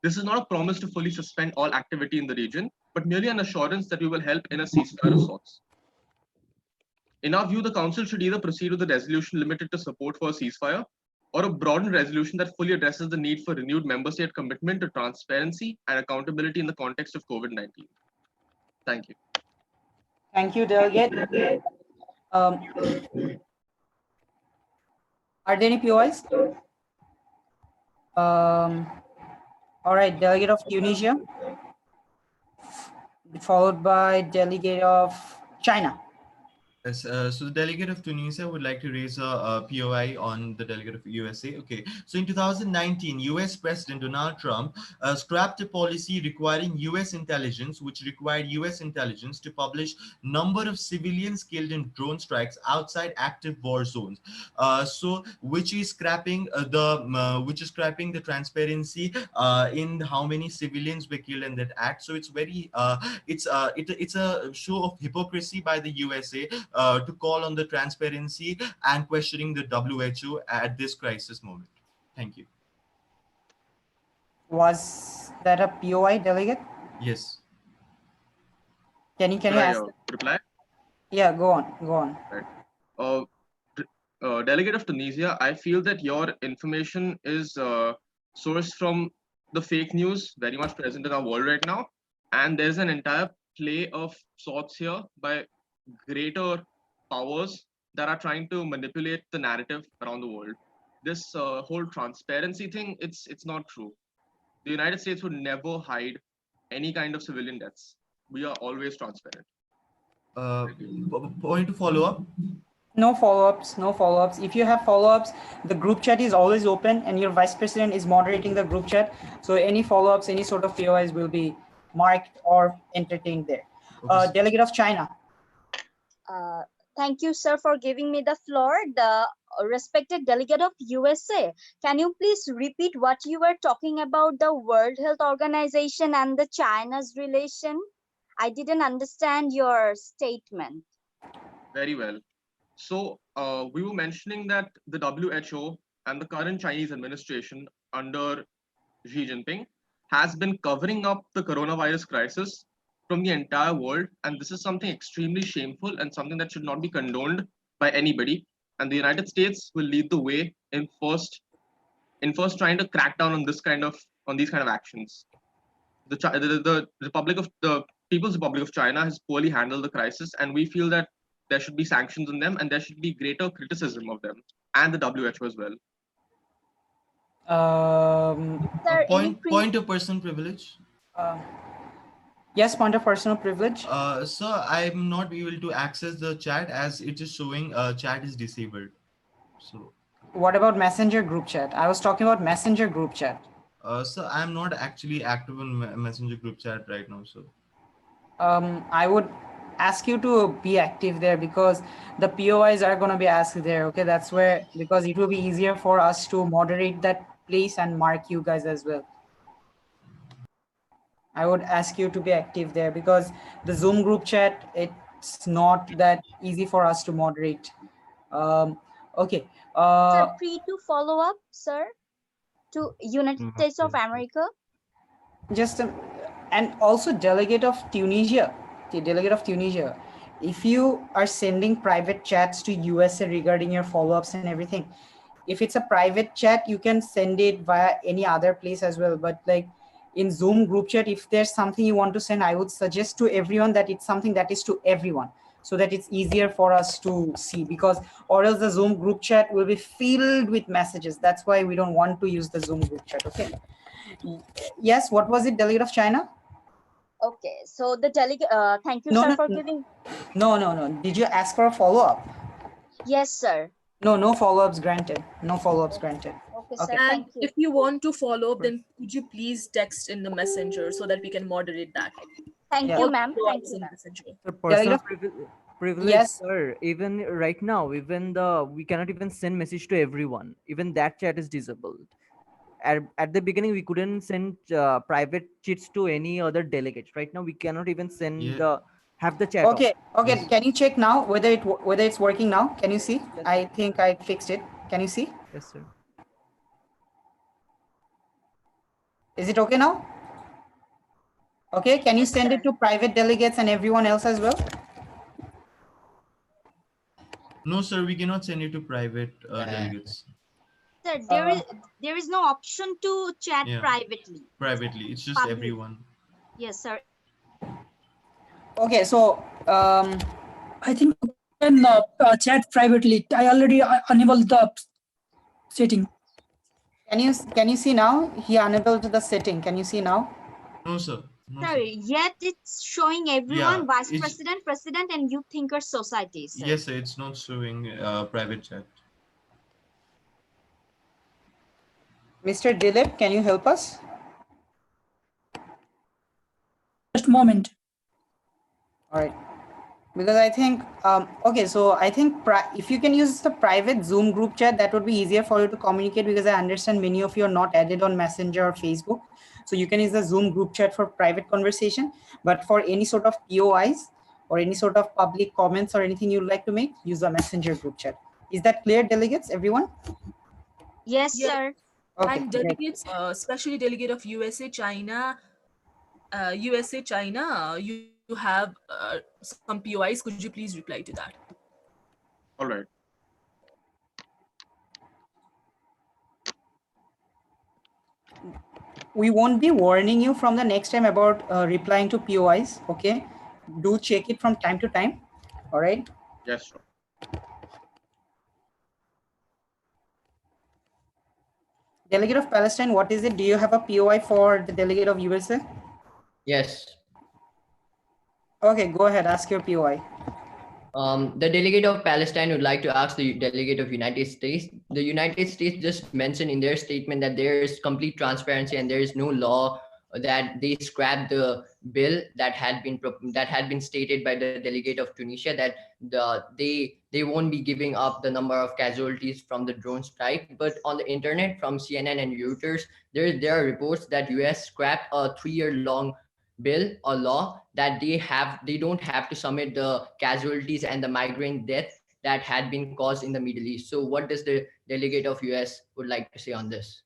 This is not a promise to fully suspend all activity in the region, but merely an assurance that we will help in a ceasefire of sorts. In our view, the Council should either proceed with a resolution limited to support for a ceasefire, or a broadened resolution that fully addresses the need for renewed member state commitment to transparency and accountability in the context of COVID-19. Thank you. Thank you, delegate. Are there any POIs? All right, delegate of Tunisia, followed by delegate of China. Yes, so the delegate of Tunisia would like to raise a POI on the delegate of USA. Okay, so in 2019, US President Donald Trump scrapped a policy requiring US intelligence, which required US intelligence to publish number of civilians killed in drone strikes outside active war zones. Which is scrapping the transparency in how many civilians were killed in that act. So it's very it's a show of hypocrisy by the USA. To call on the transparency and questioning the WHO at this crisis moment. Thank you. Was that a POI, delegate? Yes. Can you ask? Reply? Yeah, go on. Right. delegate of Tunisia, I feel that your information is sourced from the fake news very much present in our world right now. And there's an entire play of sorts here by greater powers that are trying to manipulate the narrative around the world. This whole transparency thing, it's not true. The United States would never hide any kind of civilian deaths. We are always transparent. Point to follow up. No follow-ups, no follow-ups. If you have follow-ups, the group chat is always open and your vice president is moderating the group chat. So any follow-ups, any sort of POIs will be marked or entertained there. Delegate of China. Thank you, sir, for giving me the floor. The respected delegate of USA, can you please repeat what you were talking about the World Health Organization and the China's relation? I didn't understand your statement. Very well. So we were mentioning that the WHO and the current Chinese administration under Xi Jinping has been covering up the coronavirus crisis from the entire world. And this is something extremely shameful and something that should not be condoned by anybody. And the United States will lead the way in first trying to crack down on these kind of actions. The People's Republic of China has poorly handled the crisis, and we feel that there should be sanctions on them and there should be greater criticism of them and the WHO as well. Point of personal privilege. Yes, point of personal privilege. So I'm not able to access the chat as it is showing chat is disabled. So what about Messenger group chat? I was talking about Messenger group chat. So I'm not actually active in Messenger group chat right now. So I would ask you to be active there because the POIs are going to be asked there. Okay, that's where, because it will be easier for us to moderate that place and mark you guys as well. I would ask you to be active there because the Zoom group chat, it's not that easy for us to moderate. Okay. Sir, free to follow up, sir, to United States of America. Just and also delegate of Tunisia, the delegate of Tunisia. If you are sending private chats to USA regarding your follow-ups and everything, if it's a private chat, you can send it via any other place as well. But like in Zoom group chat, if there's something you want to send, I would suggest to everyone that it's something that is to everyone, so that it's easier for us to see, because or else the Zoom group chat will be filled with messages. That's why we don't want to use the Zoom group chat. Okay. Yes, what was it, delegate of China? Okay, so the delegate, thank you, sir, for giving. No. Did you ask for a follow-up? Yes, sir. No follow-ups granted. No follow-ups granted. Okay, sir, And thank you. if you want to follow up, then could you please text in the messenger so that we can moderate that? Thank you, ma'am. Thank you, ma'am. So personal privilege, yes, sir. Even right now, even we cannot even send message to everyone. Even that chat is disabled. At the beginning, we couldn't send private chats to any other delegates. Right now, we cannot even send have the chat. Okay. off. Yes. Can you check now whether it's working now? Can you see? Yes. I think I fixed it. Can you see? Yes, sir. Is it okay now? Okay. Can you send it to private delegates and everyone else as well? no, sir, we cannot send it to private delegates. Sir, there is no option to chat privately. Privately, it's just Public. everyone. Yes, sir. Okay, so I think you can chat privately. I already enabled the setting. Can you see now? He enabled the setting. Can you see now? No, sir. No, Sir, yet it's showing everyone, vice president, president, and youth thinker society. Sir. Yes, sir, it's not showing private chat. Mr. Dilip, can you help us? Just a moment. All right. Because I think, okay, so I think if you can use the private Zoom group chat, that would be easier for you to communicate, because I understand many of you are not added on Messenger or Facebook. So you can use the Zoom group chat for private conversation, but for any sort of POIs or any sort of public comments or anything you'd like to make, use the Messenger group chat. Is that clear, delegates, everyone? Yes, sir. Okay, And delegates, especially delegate of USA, China, you have some POIs. Could you please reply to that? All right. we won't be warning you from the next time about replying to POIs, okay? Do check it from time to time, all right? Yes, sure. Delegate of Palestine, what is it? Do you have a POI for the delegate of USA? Yes. Okay, go ahead, ask your POI. The delegate of Palestine would like to ask the delegate of United States. The United States just mentioned in their statement that there is complete transparency and there is no law that they scrapped the bill that had been stated by the delegate of Tunisia that they won't be giving up the number of casualties from the drone strike. But on the internet from CNN and Reuters, there are reports that US scrapped a 3-year long bill or law that they don't have to submit the casualties and the migrant death that had been caused in the Middle East. So what does the delegate of US would like to say on this?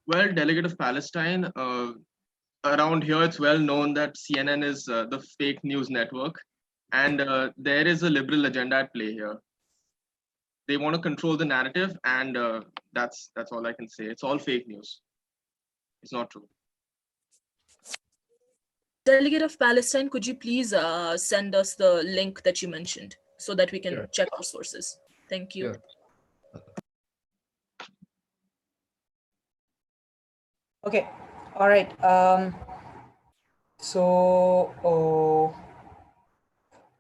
Well, delegate of Palestine, around here it's well known that CNN is the fake news network, and there is a liberal agenda at play here. They want to control the narrative, and that's all I can say. It's all fake news. It's not true. Delegate of Palestine, could you please send us the link that you mentioned so that we can check our sources? Thank you. Sure. Okay, all right.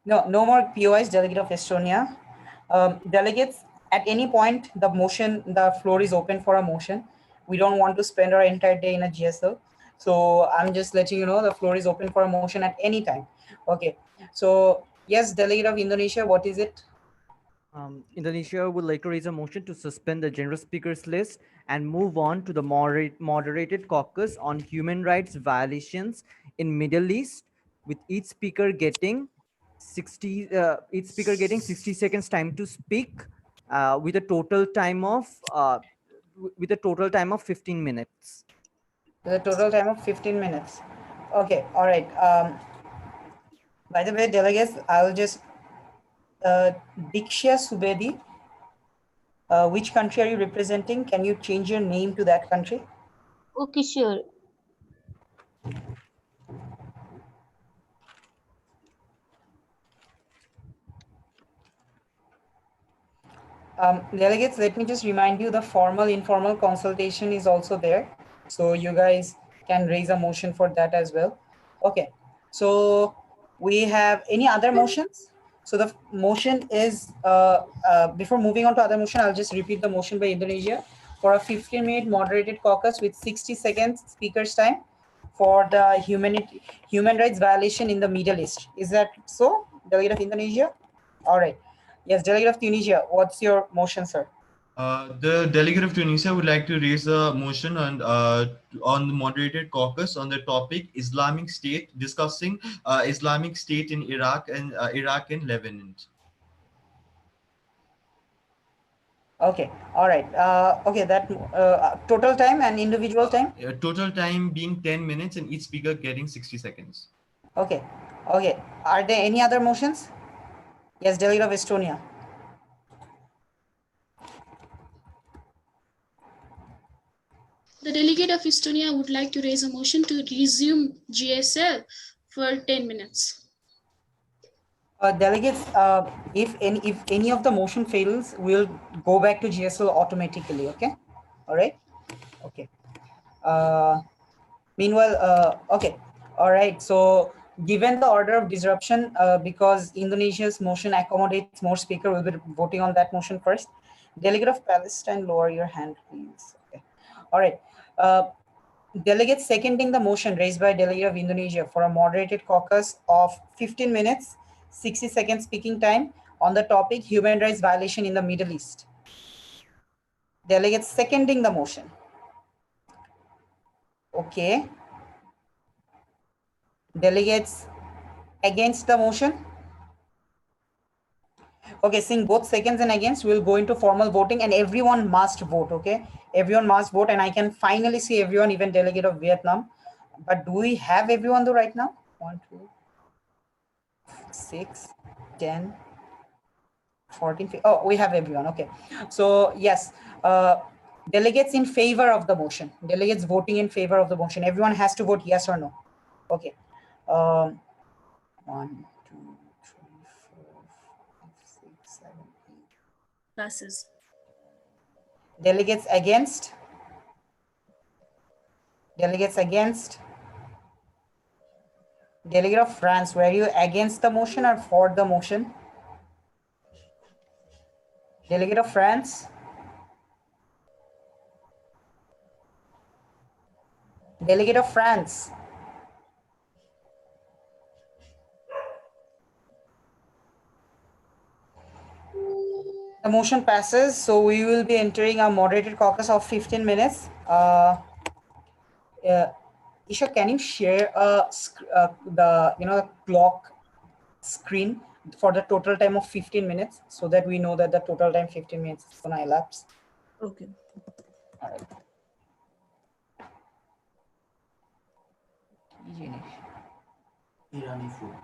No more POIs, delegate of Estonia. Delegates, at any point, the floor is open for a motion. We don't want to spend our entire day in a GSL. So I'm just letting you know the floor is open for a motion at any time. Okay, so yes, delegate of Indonesia, what is it? Indonesia would like to raise a motion to suspend the general speakers list and move on to the moderated caucus on human rights violations in Middle East, with each speaker getting 60 seconds time to speak, with a total time of 15 minutes. With a total time of 15 minutes. Okay, all right. By the way, delegates, I'll just Diksha Subedi, which country are you representing? Can you change your name to that country? Okay, sure. Delegates, let me just remind you the formal informal consultation is also there. So you guys can raise a motion for that as well. Okay, so we have any other motions? So the motion is, before moving on to other motion, I'll just repeat the motion by Indonesia for a 15-minute moderated caucus with 60 seconds speaker's time for the human rights violation in the Middle East. Is that so, delegate of Indonesia? All right. Yes, delegate of Tunisia, what's your motion, sir? The delegate of Tunisia would like to raise a motion on the moderated caucus on the topic Islamic State, discussing Islamic State in Iraq and Lebanon. Okay, all right. Okay, that total time and individual time? Total time being 10 minutes and each speaker getting 60 seconds. Okay, okay. Are there any other motions? Yes, delegate of Estonia. The delegate of Estonia would like to raise a motion to resume GSL for 10 minutes. Delegates, if any of the motion fails, we'll go back to GSL automatically, okay? All right, okay. Meanwhile, okay, all right. So given the order of disruption, because Indonesia's motion accommodates more speaker, we'll be voting on that motion first. Delegate of Palestine, lower your hand, please. Okay. All right. Delegate seconding the motion raised by delegate of Indonesia for a moderated caucus of 15 minutes, 60 seconds speaking time on the topic human rights violation in the Middle East. Delegate seconding the motion. Okay. Delegates against the motion. Okay, seeing both seconds and against, we'll go into formal voting and everyone must vote, okay? Everyone must vote, and I can finally see everyone, even delegate of Vietnam. But do we have everyone though right now? 1, 2, 6, 10, 14, 15. Oh, we have everyone, okay. So yes, Delegates in favor of the motion. Delegates voting in favor of the motion. Everyone has to vote yes or no. Okay. 1, 2, 3, 4, 5, 6, 7, 8. Passes. Delegates against. Delegates against. Delegate of France, were you against the motion or for the motion? Delegate of France. Delegate of France. The motion passes, so we will be entering a moderated caucus of 15 minutes. Isha, can you share the clock screen for the total time of 15 minutes so that we know that the total time 15 minutes is gonna elapse? Okay. All right. Irani food.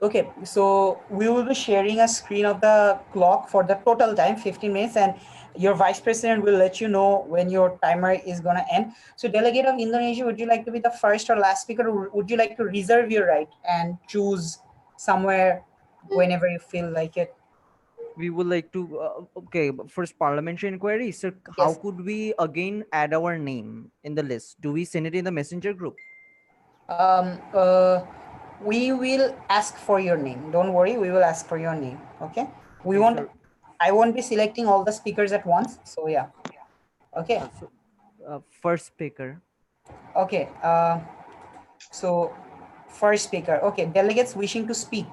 Okay, so we will be sharing a screen of the clock for the total time, 15 minutes, and your vice president will let you know when your timer is going to end. So delegate of Indonesia, would you like to be the first or last speaker, or would you like to reserve your right and choose somewhere whenever you feel like it? We would like to, okay, first parliamentary inquiry. So how could we again add our name in the list? Do we send it in the messenger group? We will ask for your name. Don't worry, we will ask for your name. Okay. We won't. Sure. I won't be selecting all the speakers at once. So yeah. Okay. First speaker. Okay. So first speaker. Okay. Delegates wishing to speak.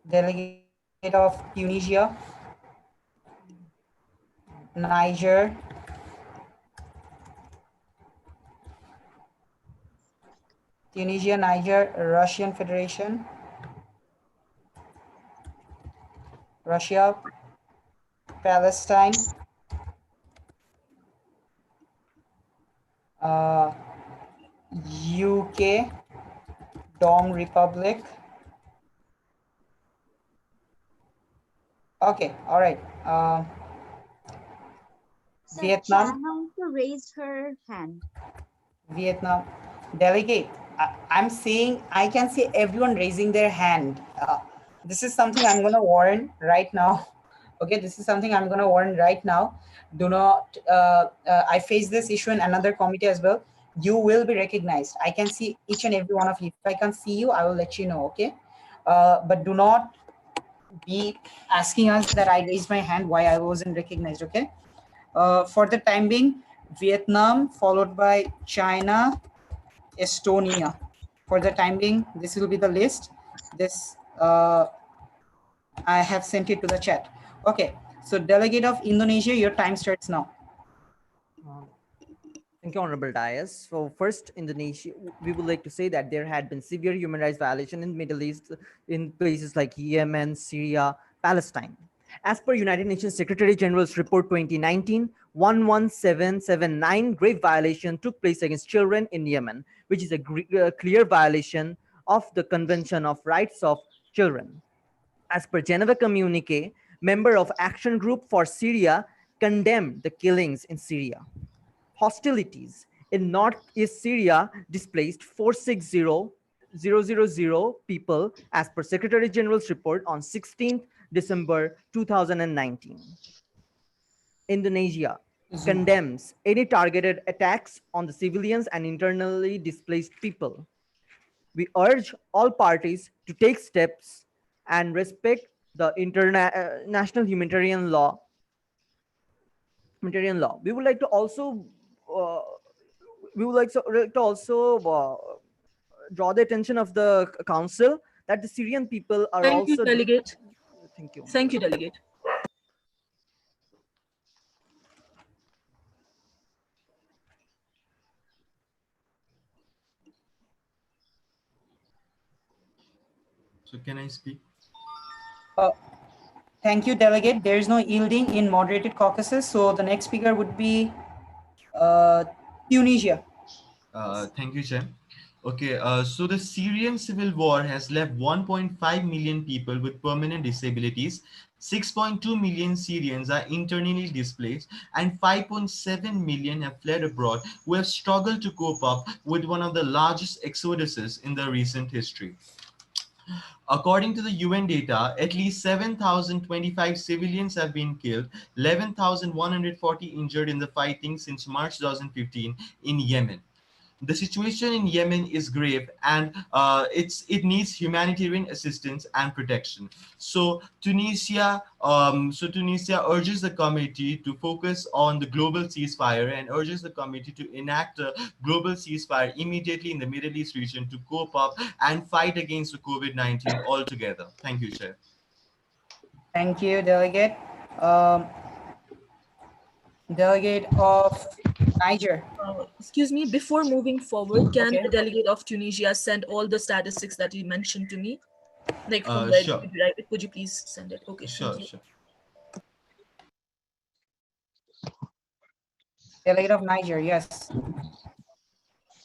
Delegate of Tunisia, Niger, Tunisia, Niger, Russian Federation, Russia, Palestine, UK, Dom Republic. Okay, all right. Vietnam. China also raised her hand. Vietnam. Delegate. I'm seeing, I can see everyone raising their hand. This is something I'm going to warn right now. Okay, this is something I'm going to warn right now. Do not, I face this issue in another committee as well. You will be recognized. I can see each and every one of you. If I can see you, I will let you know, okay? But do not be asking us that I raised my hand, why I wasn't recognized, okay? For the time being, Vietnam, followed by China, Estonia. For the time being, this will be the list. This, I have sent it to the chat. Okay, so delegate of Indonesia, your time starts now. Thank you, Honorable Dias. So first, Indonesia, we would like to say that there had been severe human rights violation in Middle East in places like Yemen, Syria, Palestine. As per United Nations Secretary General's report 2019, 11779 grave violation took place against children in Yemen, which is a clear violation of the Convention of Rights of Children. As per Geneva Communique, member of Action Group for Syria condemned the killings in Syria. Hostilities in Northeast Syria displaced 460,000 people as per Secretary General's report on 16th December 2019. Indonesia condemns any targeted attacks on the civilians and internally displaced people. We urge all parties to take steps and respect the international humanitarian law. We would like to also draw the attention of the council that the Syrian people are Thank also. You, delegate. Thank you. Thank you, delegate. So can I speak? Thank you, delegate. There is no yielding in moderated caucuses. So the next speaker would be Tunisia. Thank you, Chair. Okay, so the Syrian civil war has left 1.5 million people with permanent disabilities, 6.2 million Syrians are internally displaced, and 5.7 million have fled abroad who have struggled to cope up with one of the largest exoduses in the recent history. According to the UN data, at least 7,025 civilians have been killed, 11,140 injured in the fighting since March 2015 in Yemen. The situation in Yemen is grave, and it needs humanitarian assistance and protection. So Tunisia urges the committee to focus on the global ceasefire and urges the committee to enact a global ceasefire immediately in the Middle East region to cope up and fight against the COVID-19 altogether. Thank you, Chair. Thank you, Delegate. Um, Delegate of Niger. Excuse me, before moving forward, can Okay. the delegate of Tunisia send all the statistics that you mentioned to me? Like from where Sure. could you please send it? Okay, Sure, thank you. sure. Delegate of Niger, yes.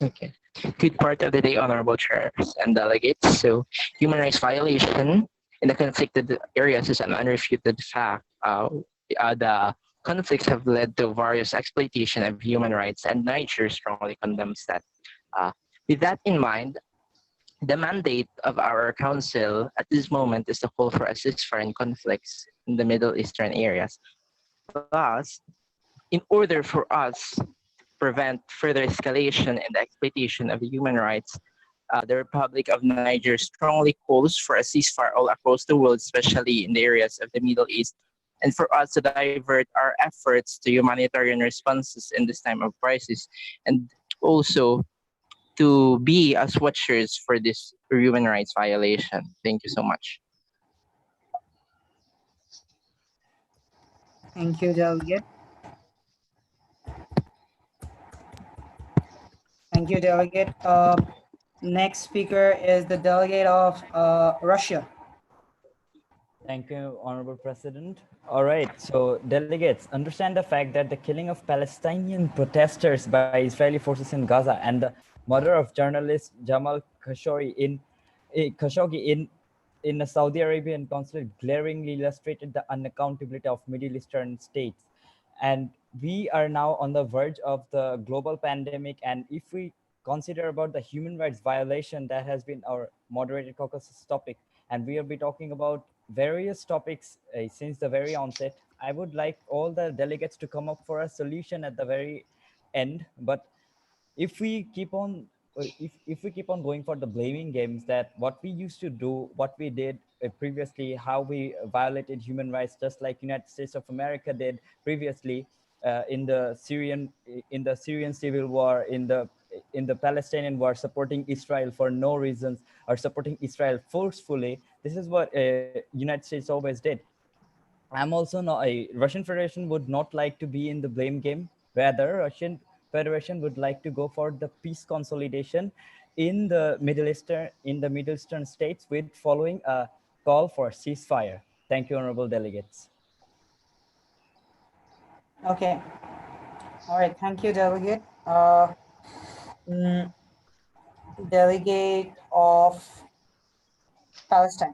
Okay. Good part of the day, honorable chairs and delegates. So, human rights violation in the conflicted areas is an unrefuted fact. The conflicts have led to various exploitation of human rights, and Niger strongly condemns that. With that in mind, the mandate of our council at this moment is to call for a ceasefire in conflicts in the Middle Eastern areas. Thus, in order for us to prevent further escalation and the exploitation of human rights, the Republic of Niger strongly calls for a ceasefire all across the world, especially in the areas of the Middle East, and for us to divert our efforts to humanitarian responses in this time of crisis, and also to be as watchers for this human rights violation. Thank you so much. Thank you, Delegate. Thank you, Delegate. Next speaker is the delegate of Russia. Thank you, Honorable President. All right, so delegates, understand the fact that the killing of Palestinian protesters by Israeli forces in Gaza and the murder of journalist Jamal Khashoggi in a Saudi Arabian consulate glaringly illustrated the unaccountability of Middle Eastern states. And we are now on the verge of the global pandemic. And if we consider about the human rights violation, that has been our moderated caucus topic, and we will be talking about various topics since the very onset. I would like all the delegates to come up for a solution at the very end. But if we keep on if we keep on going for the blaming games, that what we used to do, what we did previously, how we violated human rights, just like United States of America did previously in the Syrian civil war, in the Palestinian war, supporting Israel for no reasons or supporting Israel forcefully. This is what United States always did. I'm also not a Russian Federation would not like to be in the blame game. Rather, Russian Federation would like to go for the peace consolidation in the Middle Eastern states, with following a call for ceasefire. Thank you, honorable delegates. Okay. All right. Thank you, delegate. Delegate of Palestine.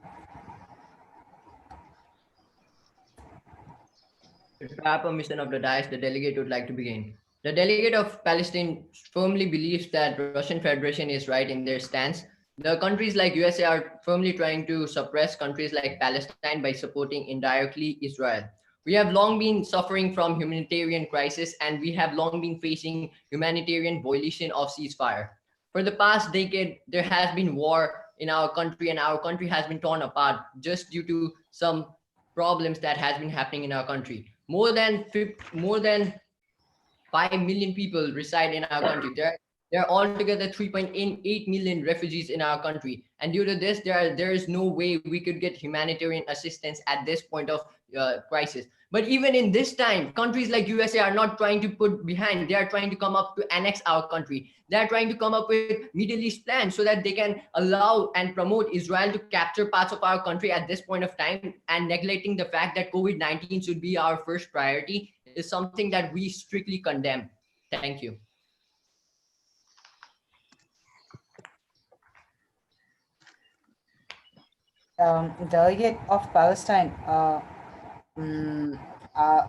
With prior permission of the dais, the delegate would like to begin. The delegate of Palestine firmly believes that Russian Federation is right in their stance. The countries like USA are firmly trying to suppress countries like Palestine by supporting indirectly Israel. We have long been suffering from humanitarian crisis, and we have long been facing humanitarian violation of ceasefire. For the past decade, there has been war in our country, and our country has been torn apart just due to some problems that has been happening in our country. More than 5 million people reside in our country. There are altogether 3.8 million refugees in our country. And due to this, there is no way we could get humanitarian assistance at this point of crisis. But even in this time, countries like USA are not trying to put behind. They are trying to come up to annex our country. They are trying to come up with Middle East plans so that they can allow and promote Israel to capture parts of our country at this point of time, and neglecting the fact that COVID-19 should be our first priority is something that we strictly condemn. Thank you. Delegate of Palestine, mm, uh,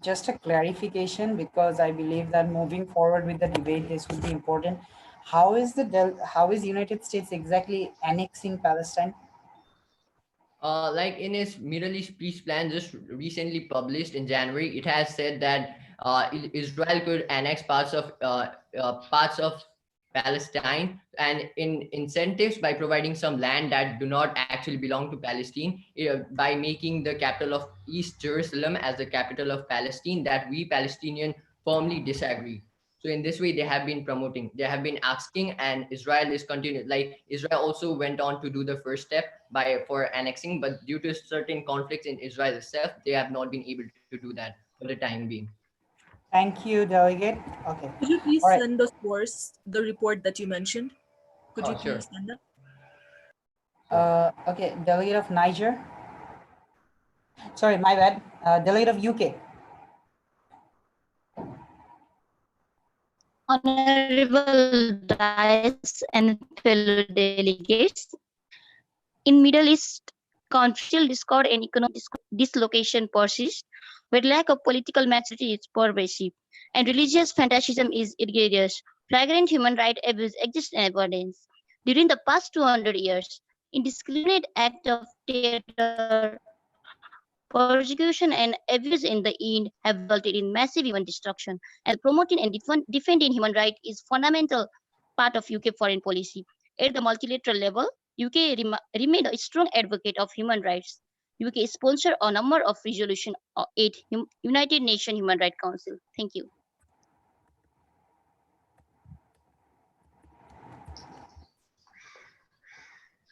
just a clarification, because I believe that moving forward with the debate, this would be important. How is United States exactly annexing Palestine? Like in his Middle East peace plan just recently published in January, it has said that Israel could annex parts of Palestine and in incentives by providing some land that do not actually belong to Palestine, by making the capital of East Jerusalem as the capital of Palestine, that we Palestinian firmly disagree. So in this way, they have been promoting, they have been asking, and Israel is continued. Like Israel also went on to do the first step for annexing, but due to certain conflicts in Israel itself, they have not been able to do that for the time being. Thank you, Delegate. Okay. Could you please All right. send us first the report that you mentioned? Could you Sure. please send that? Okay, Delegate of Niger. Sorry, my bad. Delegate of UK. Honorable Dice and fellow delegates, in Middle East, conflict, discord, and economic dislocation persist, where lack of political maturity is pervasive, and religious fanaticism is egregious. Flagrant human rights abuse exists in abundance. During the past 200 years, indiscriminate acts of terror, persecution, and abuse in the end have resulted in massive human destruction, and promoting and defending human rights is fundamental part of UK foreign policy. At the multilateral level, UK remained a strong advocate of human rights. UK sponsored a number of resolutions at United Nations Human Rights Council. Thank you.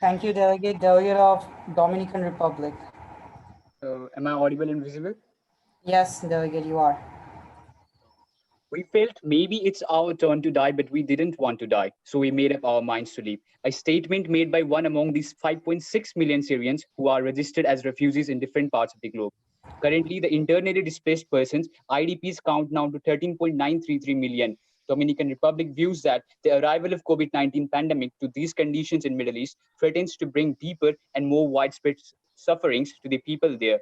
Thank you, Delegate. Delegate of Dominican Republic. Am I audible and visible? Yes, Delegate, you are. We felt maybe it's our turn to die, but we didn't want to die. So we made up our minds to leave. A statement made by one among these 5.6 million Syrians who are registered as refugees in different parts of the globe. Currently, the internally displaced persons, IDPs, count now to 13.933 million. Dominican Republic views that the arrival of COVID-19 pandemic to these conditions in Middle East threatens to bring deeper and more widespread sufferings to the people there.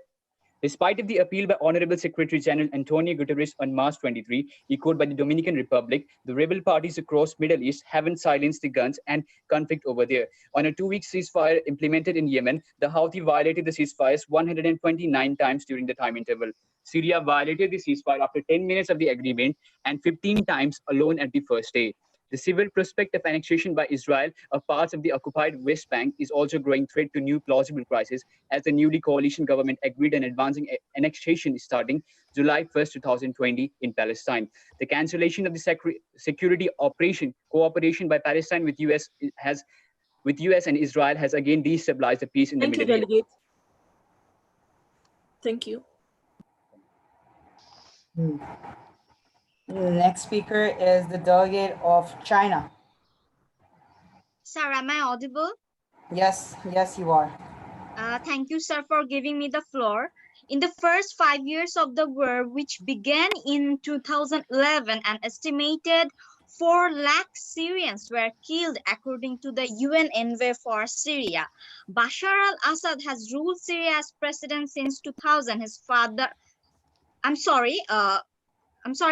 Despite of the appeal by Honorable Secretary General Antonio Guterres on March 23, echoed by the Dominican Republic, the rebel parties across Middle East haven't silenced the guns and conflict over there. On a 2-week ceasefire implemented in Yemen, the Houthi violated the ceasefires 129 times during the time interval. Syria violated the ceasefire after 10 minutes of the agreement and 15 times alone at the first day. The civil prospect of annexation by Israel of parts of the occupied West Bank is also a growing threat to new plausible crisis, as the newly coalition government agreed on advancing annexation starting July 1st, 2020 in Palestine. The cancellation of the security operation cooperation by Palestine with US and Israel has again destabilized the peace in the Middle East. Thank you, Delegate. Thank you. The next speaker is the Delegate of China. Sir, am I audible? Yes, you are. Thank you, sir, for giving me the floor. In the first 5 years of the war, which began in 2011, an estimated 4 lakh Syrians were killed according to the UN envoy for Syria. Bashar al-Assad has ruled Syria as president since 2000. His father, I'm sorry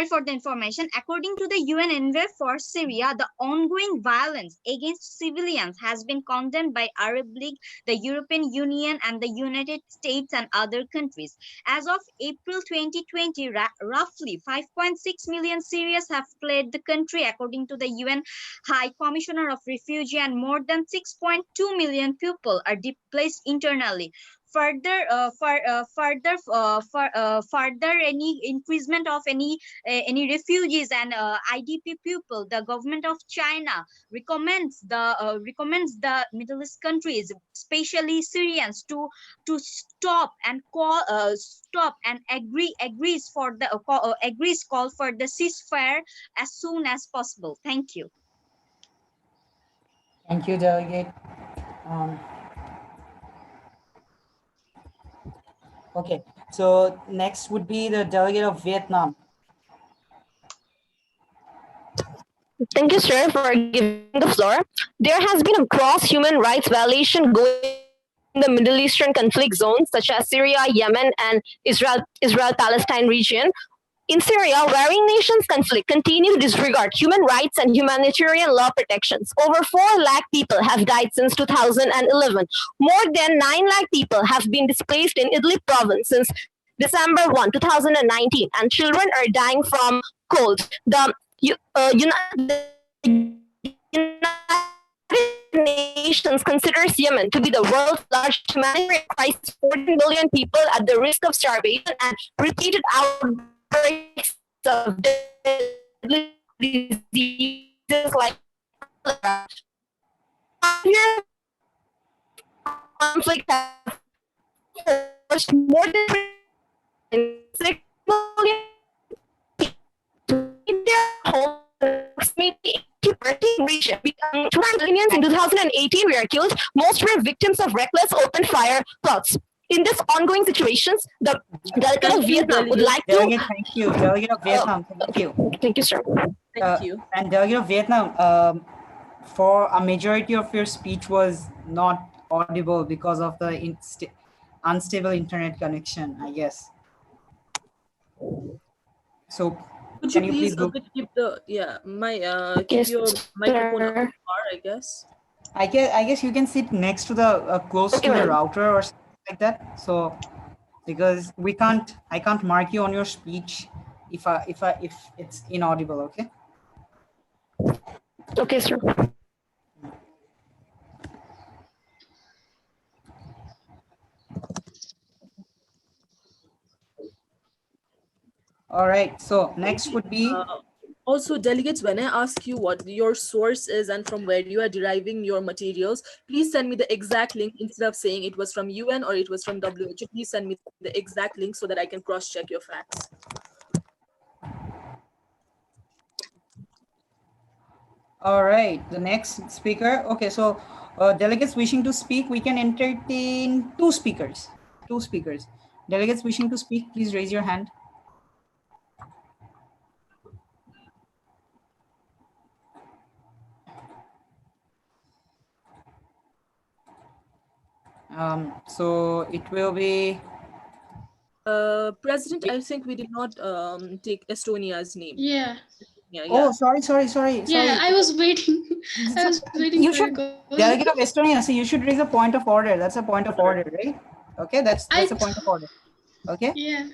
for the information. According to the UN envoy for Syria, the ongoing violence against civilians has been condemned by Arab League, the European Union, and the United States and other countries. As of April 2020, roughly 5.6 million Syrians have fled the country, according to the UN High Commissioner of Refugee, and more than 6.2 million people are displaced internally. Further any increasement of any refugees and IDP people, the government of China recommends the Middle East countries, especially Syrians, to stop and agrees call for the ceasefire as soon as possible. Thank you. Thank you, Delegate. Okay, so next would be the Delegate of Vietnam. Thank you, sir, for giving the floor. There has been a gross human rights violation going on in Vietnam the Middle Eastern conflict zones such as Syria, Yemen, and Israel-Palestine region. In Syria, varying nations' conflict continue to disregard human rights and humanitarian law protections. Over 4 lakh people have died since 2011. More than 9 lakh people have been displaced in Idlib province since December 1, 2019, and children are dying from cold. The United Nations considers Yemen to be the world's largest humanitarian crisis, 14 million people at the risk of starvation and repeated outbreaks of deadly diseases like cholera. Conflict has forced more than 6 million in their home, approximately 80% region. 200 million in 2018 were killed. Most were victims of reckless open fire plots. In this ongoing situations, the delegate of Vietnam would like to. Thank you, delegate of Vietnam. Thank you. Thank you, sir. Thank you. And delegate of Vietnam, for a majority of your speech was not audible because of the unstable internet connection, I guess. So Could can you you please go? keep the keep your microphone a bit far, I guess. I guess you can sit next to the close to the router or something like that. So because I can't mark you on your speech if it's inaudible. Okay. Okay, sir. All right. So next would be. Also, delegates, when I ask you what your source is and from where you are deriving your materials, please send me the exact link instead of saying it was from UN or it was from WHO. Please send me the exact link so that I can cross-check your facts. All right, the next speaker. Okay, so delegates wishing to speak, we can entertain 2 speakers. 2 speakers. Delegates wishing to speak, please raise your hand. So it will be. President, I think we did not take Estonia's name. Yeah. Oh, sorry. Yeah, I was waiting. I was waiting You for should, delegate of Estonia, so you should raise a point of order. That's a point of order, right? Okay, that's a point of order. Okay? Yeah.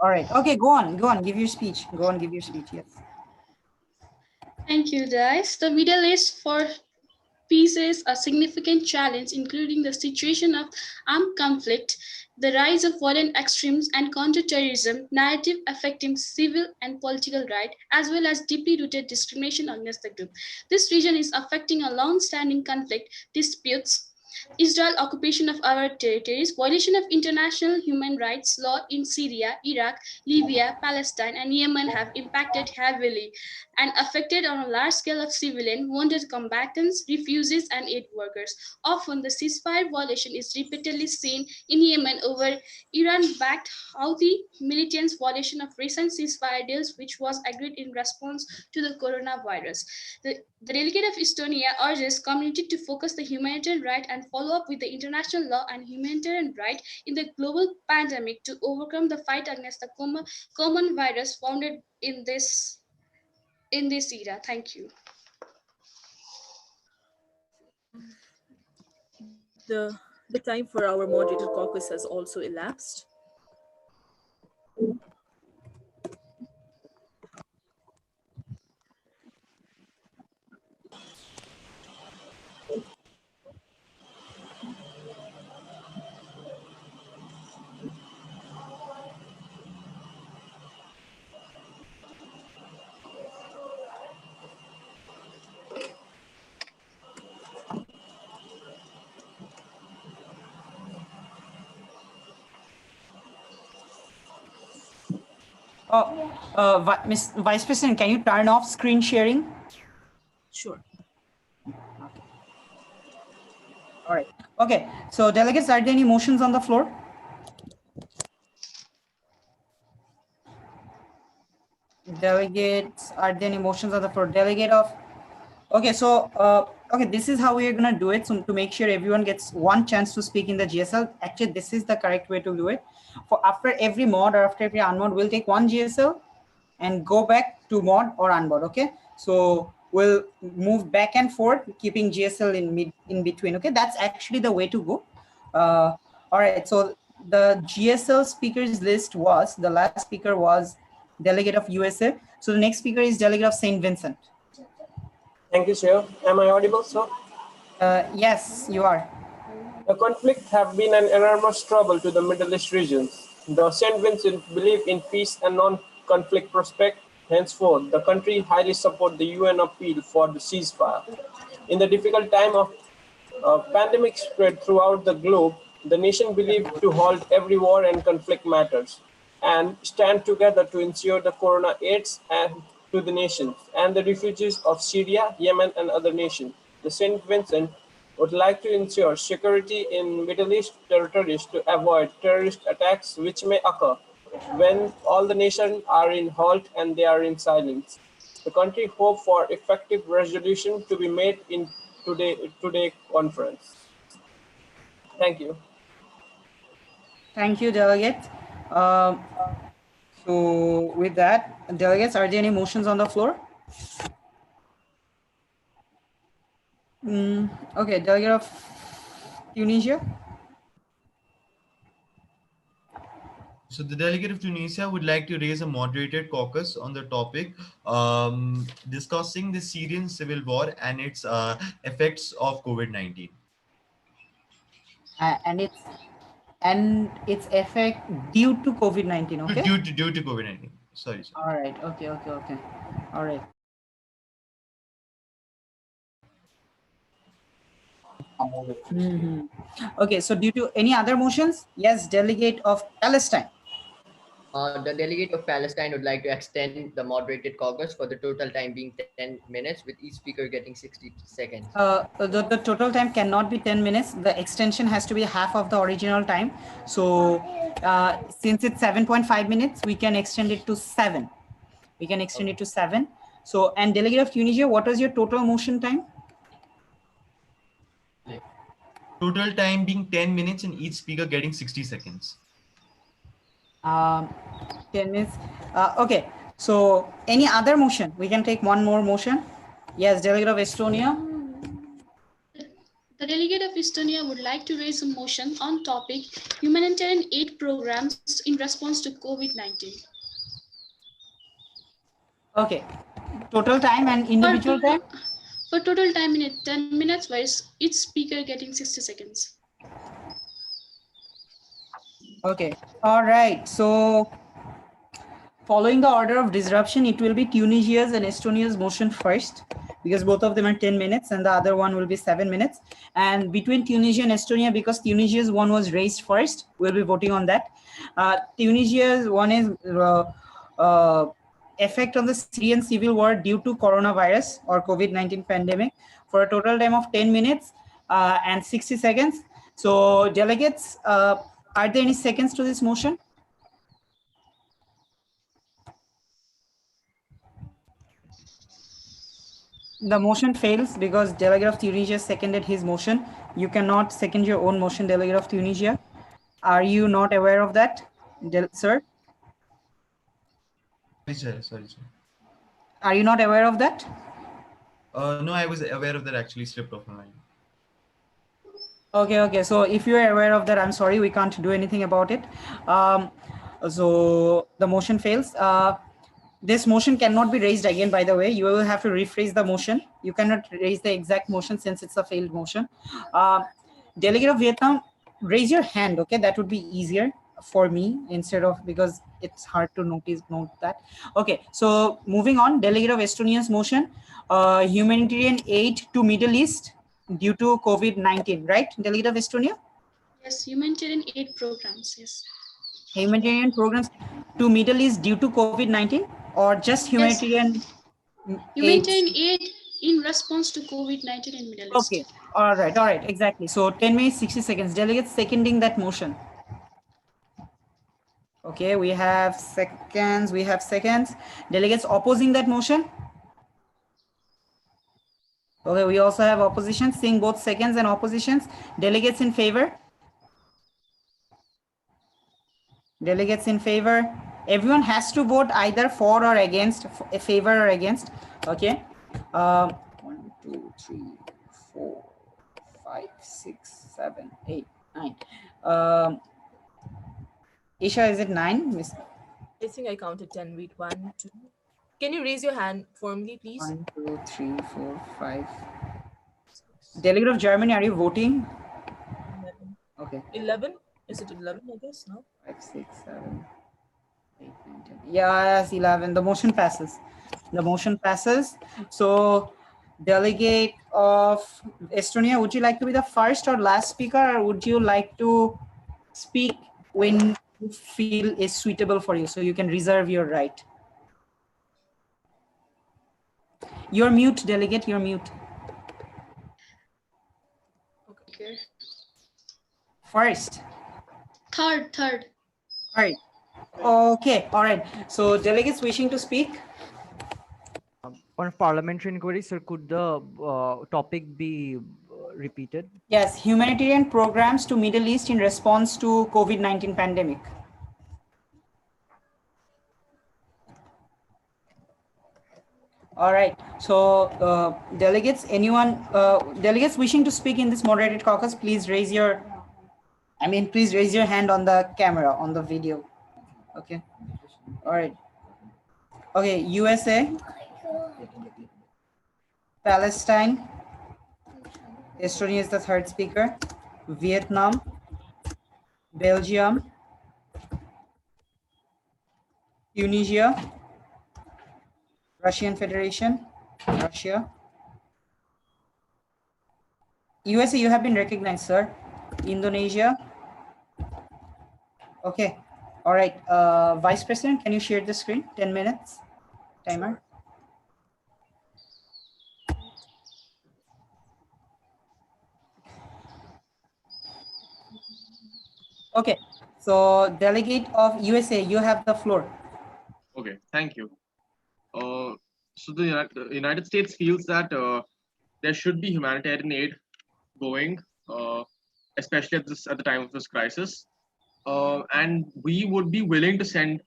All right. Okay, go on, give your speech. Go on, give your speech, yes. Thank you, guys. The Middle East for peace is a significant challenge, including the situation of armed conflict, the rise of violent extremes and counterterrorism, narrative affecting civil and political rights, as well as deeply rooted discrimination against the group. This region is affecting a long-standing conflict, disputes, Israel occupation of our territories, violation of international human rights law in Syria, Iraq, Libya, Palestine, and Yemen have impacted heavily and affected on a large scale of civilian, wounded combatants, refugees, and aid workers. Often, the ceasefire violation is repeatedly seen in Yemen over Iran-backed Houthi militants' violation of recent ceasefire deals, which was agreed in response to the coronavirus. The delegate of Estonia urges community to focus the humanitarian right and follow up with the international law and humanitarian right in the global pandemic to overcome the fight against the common virus founded in this era. Thank you. The time for our moderated caucus has also elapsed. Miss Vice President, can you turn off screen sharing? Sure. All right. Okay. So delegates, are there any motions on the floor? Delegates, are there any motions on the floor? Delegate of. Okay. So Okay, this is how we are going to do it. So to make sure everyone gets one chance to speak in the GSL, actually, this is the correct way to do it. For after every mod or after every unmod, we'll take one GSL and go back to mod or unmod. Okay, so we'll move back and forth, keeping GSL in between. Okay, that's actually the way to go. All right, so the GSL speakers list was, the last speaker was delegate of USA. So the next speaker is delegate of St. Vincent. Thank you, sir. Am I audible, sir? Yes, you are. The conflict have been an enormous trouble to the Middle East regions. The St. Vincent believe in peace and non-conflict prospect. Henceforth, the country highly support the UN appeal for the ceasefire. In the difficult time of pandemic spread throughout the globe, the nation believed to halt every war and conflict matters and stand together to ensure the corona aids and to the nations and the refugees of Syria, Yemen, and other nations. The St. Vincent would like to ensure security in Middle East territories to avoid terrorist attacks which may occur when all the nations are in halt and they are in silence. The country hope for effective resolution to be made in today conference. Thank you. Thank you, delegate. So with that, delegates, are there any motions on the floor? Okay, delegate of Tunisia. So the delegate of Tunisia would like to raise a moderated caucus on the topic discussing the Syrian civil war and its effects of COVID-19. And its effect due to COVID-19, okay? Due to COVID-19. Sorry. All right, okay. All right. Okay, so due to any other motions? Yes, delegate of Palestine. The delegate of Palestine would like to extend the moderated caucus for the total time being 10 minutes, with each speaker getting 60 seconds. The total time cannot be 10 minutes. The extension has to be half of the original time. So since it's 7.5 minutes, we can extend it to 7. We can extend it to 7. So, and delegate of Tunisia, what was your total motion time? Total time being 10 minutes and each speaker getting 60 seconds. 10 minutes. Okay, so any other motion? We can take one more motion. Yes, delegate of Estonia. The delegate of Estonia would like to raise a motion on topic humanitarian aid programs in response to COVID-19. Okay, total time and individual time? For total time in 10 minutes, whereas each speaker getting 60 seconds. Okay, all right. So following the order of disruption, it will be Tunisia's and Estonia's motion first, because both of them are 10 minutes and the other one will be 7 minutes. And between Tunisia and Estonia, because Tunisia's one was raised first, we'll be voting on that. Tunisia's one is effect on the Syrian civil war due to coronavirus or COVID-19 pandemic, for a total time of 10 minutes and 60 seconds. So delegates, are there any seconds to this motion? The motion fails because delegate of Tunisia seconded his motion. You cannot second your own motion, delegate of Tunisia. Are you not aware of that, sir? Sorry. Are you not aware of that? No, I was aware of that, actually slipped off my mind. Okay. So if you are aware of that, I'm sorry, we can't do anything about it. So the motion fails. This motion cannot be raised again, by the way. You will have to rephrase the motion. You cannot raise the exact motion since it's a failed motion. Delegate of Vietnam, raise your hand, okay? That would be easier for me instead of, because it's hard to note that. Okay, so moving on, delegate of Estonia's motion, humanitarian aid to Middle East due to COVID-19, right? Delegate of Estonia? Yes, humanitarian aid programs, yes. Humanitarian programs to Middle East due to COVID-19, or just humanitarian humanitarian aid in response to COVID-19 in Middle East. Okay, all right, exactly. So 10 minutes, 60 seconds. Delegates seconding that motion. Okay, we have seconds. Delegates opposing that motion? Okay, we also have oppositions, seeing both seconds and oppositions. Delegates in favor? Delegates in favor? Everyone has to vote either for or against, a favor or against. Okay. 1, 2, 3, 4, 5, 6, 7, 8, 9. Isha, is it 9? Miss? I think I counted 10. Wait, 1, 2. Can you raise your hand formally, please? 1, 2, 3, 4, 5. Delegate of Germany, are you voting? 11. Okay. 11? Is it 11, I guess? No? 5, 6, 7, 8, 9, 10. Yes, 11. The motion passes. The motion passes. So, delegate of Estonia, would you like to be the first or last speaker, or would you like to speak when you feel is suitable for you, so you can reserve your right? You're mute, delegate, you're mute. Okay. First. Third. All right. Okay, all right. So delegates wishing to speak? On parliamentary inquiry, sir, could the topic be repeated? Yes, humanitarian programs to Middle East in response to COVID-19 pandemic. All right. So delegates, delegates wishing to speak in this moderated caucus, please raise your, please raise your hand on the camera, on the video. Okay. All right. Okay, USA, Palestine, Estonia is the third speaker, Vietnam, Belgium, Tunisia, Russian Federation, Russia. USA, you have been recognized, sir. Indonesia. Okay. All right. Vice President, can you share the screen? 10 minutes. Timer. Okay. So delegate of USA, you have the floor. Okay, thank you. So the United States feels that there should be humanitarian aid going, especially at the time of this crisis, and we would be willing to send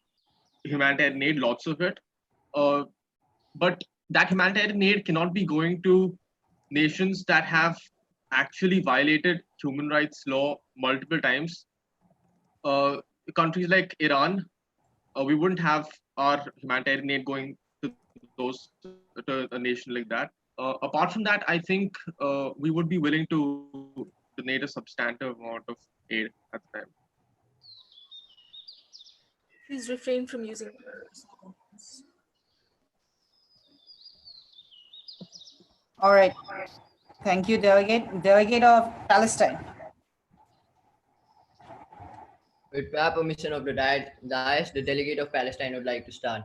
humanitarian aid, lots of it, but that humanitarian aid cannot be going to nations that have actually violated human rights law multiple times. Countries like Iran, we wouldn't have our humanitarian aid going to a nation like that. Apart from that, I think we would be willing to donate a substantive amount of aid at the time. Please refrain from using. All right. Thank you, delegate. Delegate of Palestine. With prior permission of the dais, the delegate of Palestine would like to start.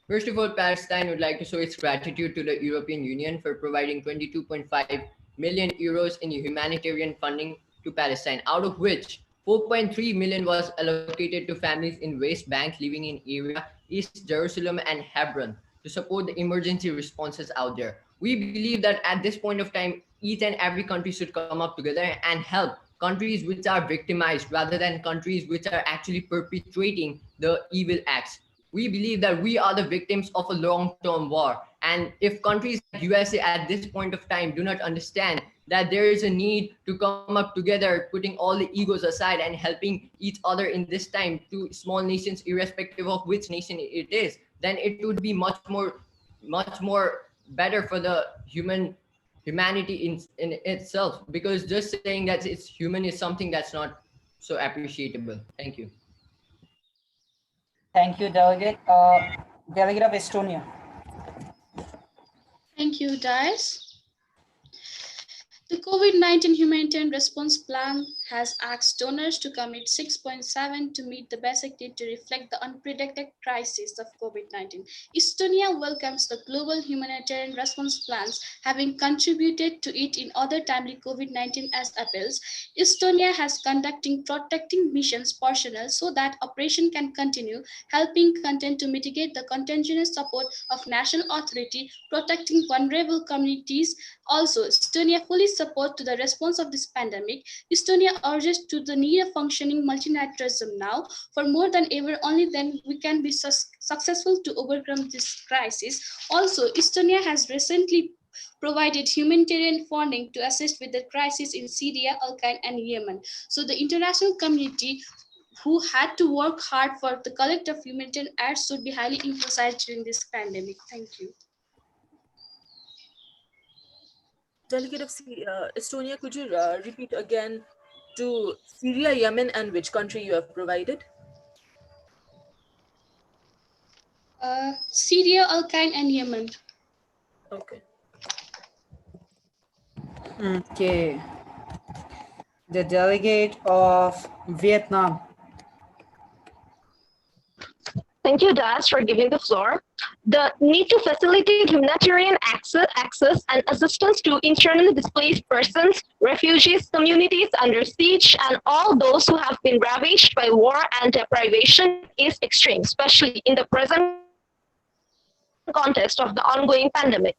First of all, Palestine would like to show its gratitude to the European Union for providing 22.5 million euros in humanitarian funding to Palestine, out of which 4.3 million was allocated to families in West Bank living in area East Jerusalem and Hebron to support the emergency responses out there. We believe that at this point of time, each and every country should come up together and help countries which are victimized rather than countries which are actually perpetrating the evil acts. We believe that we are the victims of a long-term war. And if countries like USA at this point of time do not understand that there is a need to come up together, putting all the egos aside and helping each other in this time to small nations, irrespective of which nation it is, then it would be much more better for the humanity in itself, because just saying that it's human is something that's not so appreciable. Thank you. Thank you, delegate. Delegate of Estonia. Thank you, Dice. The COVID-19 Humanitarian Response Plan has asked donors to commit 6.7 to meet the basic need to reflect the unpredicted crisis of COVID-19. Estonia welcomes the global humanitarian response plans, having contributed to it in other timely COVID-19 as appeals. Estonia has conducting protecting missions personnel so that operation can continue, helping content to mitigate the contingent support of national authority, protecting vulnerable communities. Also, Estonia fully supports to the response of this pandemic. Estonia urges to the need of functioning multilateralism now. For more than ever, only then we can be successful to overcome this crisis. Also, Estonia has recently provided humanitarian funding to assist with the crisis in Syria, Al-Qaeda, and Yemen. So the international community who had to work hard for the collective humanitarian aid should be highly emphasized during this pandemic. Thank you. Delegate of Estonia, could you repeat again to Syria, Yemen, and which country you have provided? Syria, Al-Qaeda, and Yemen. Okay. Okay. The delegate of Vietnam. Thank you, Das, for giving the floor. The need to facilitate humanitarian access and assistance to internally displaced persons, refugees, communities under siege, and all those who have been ravaged by war and deprivation is extreme, especially in the present context of the ongoing pandemic.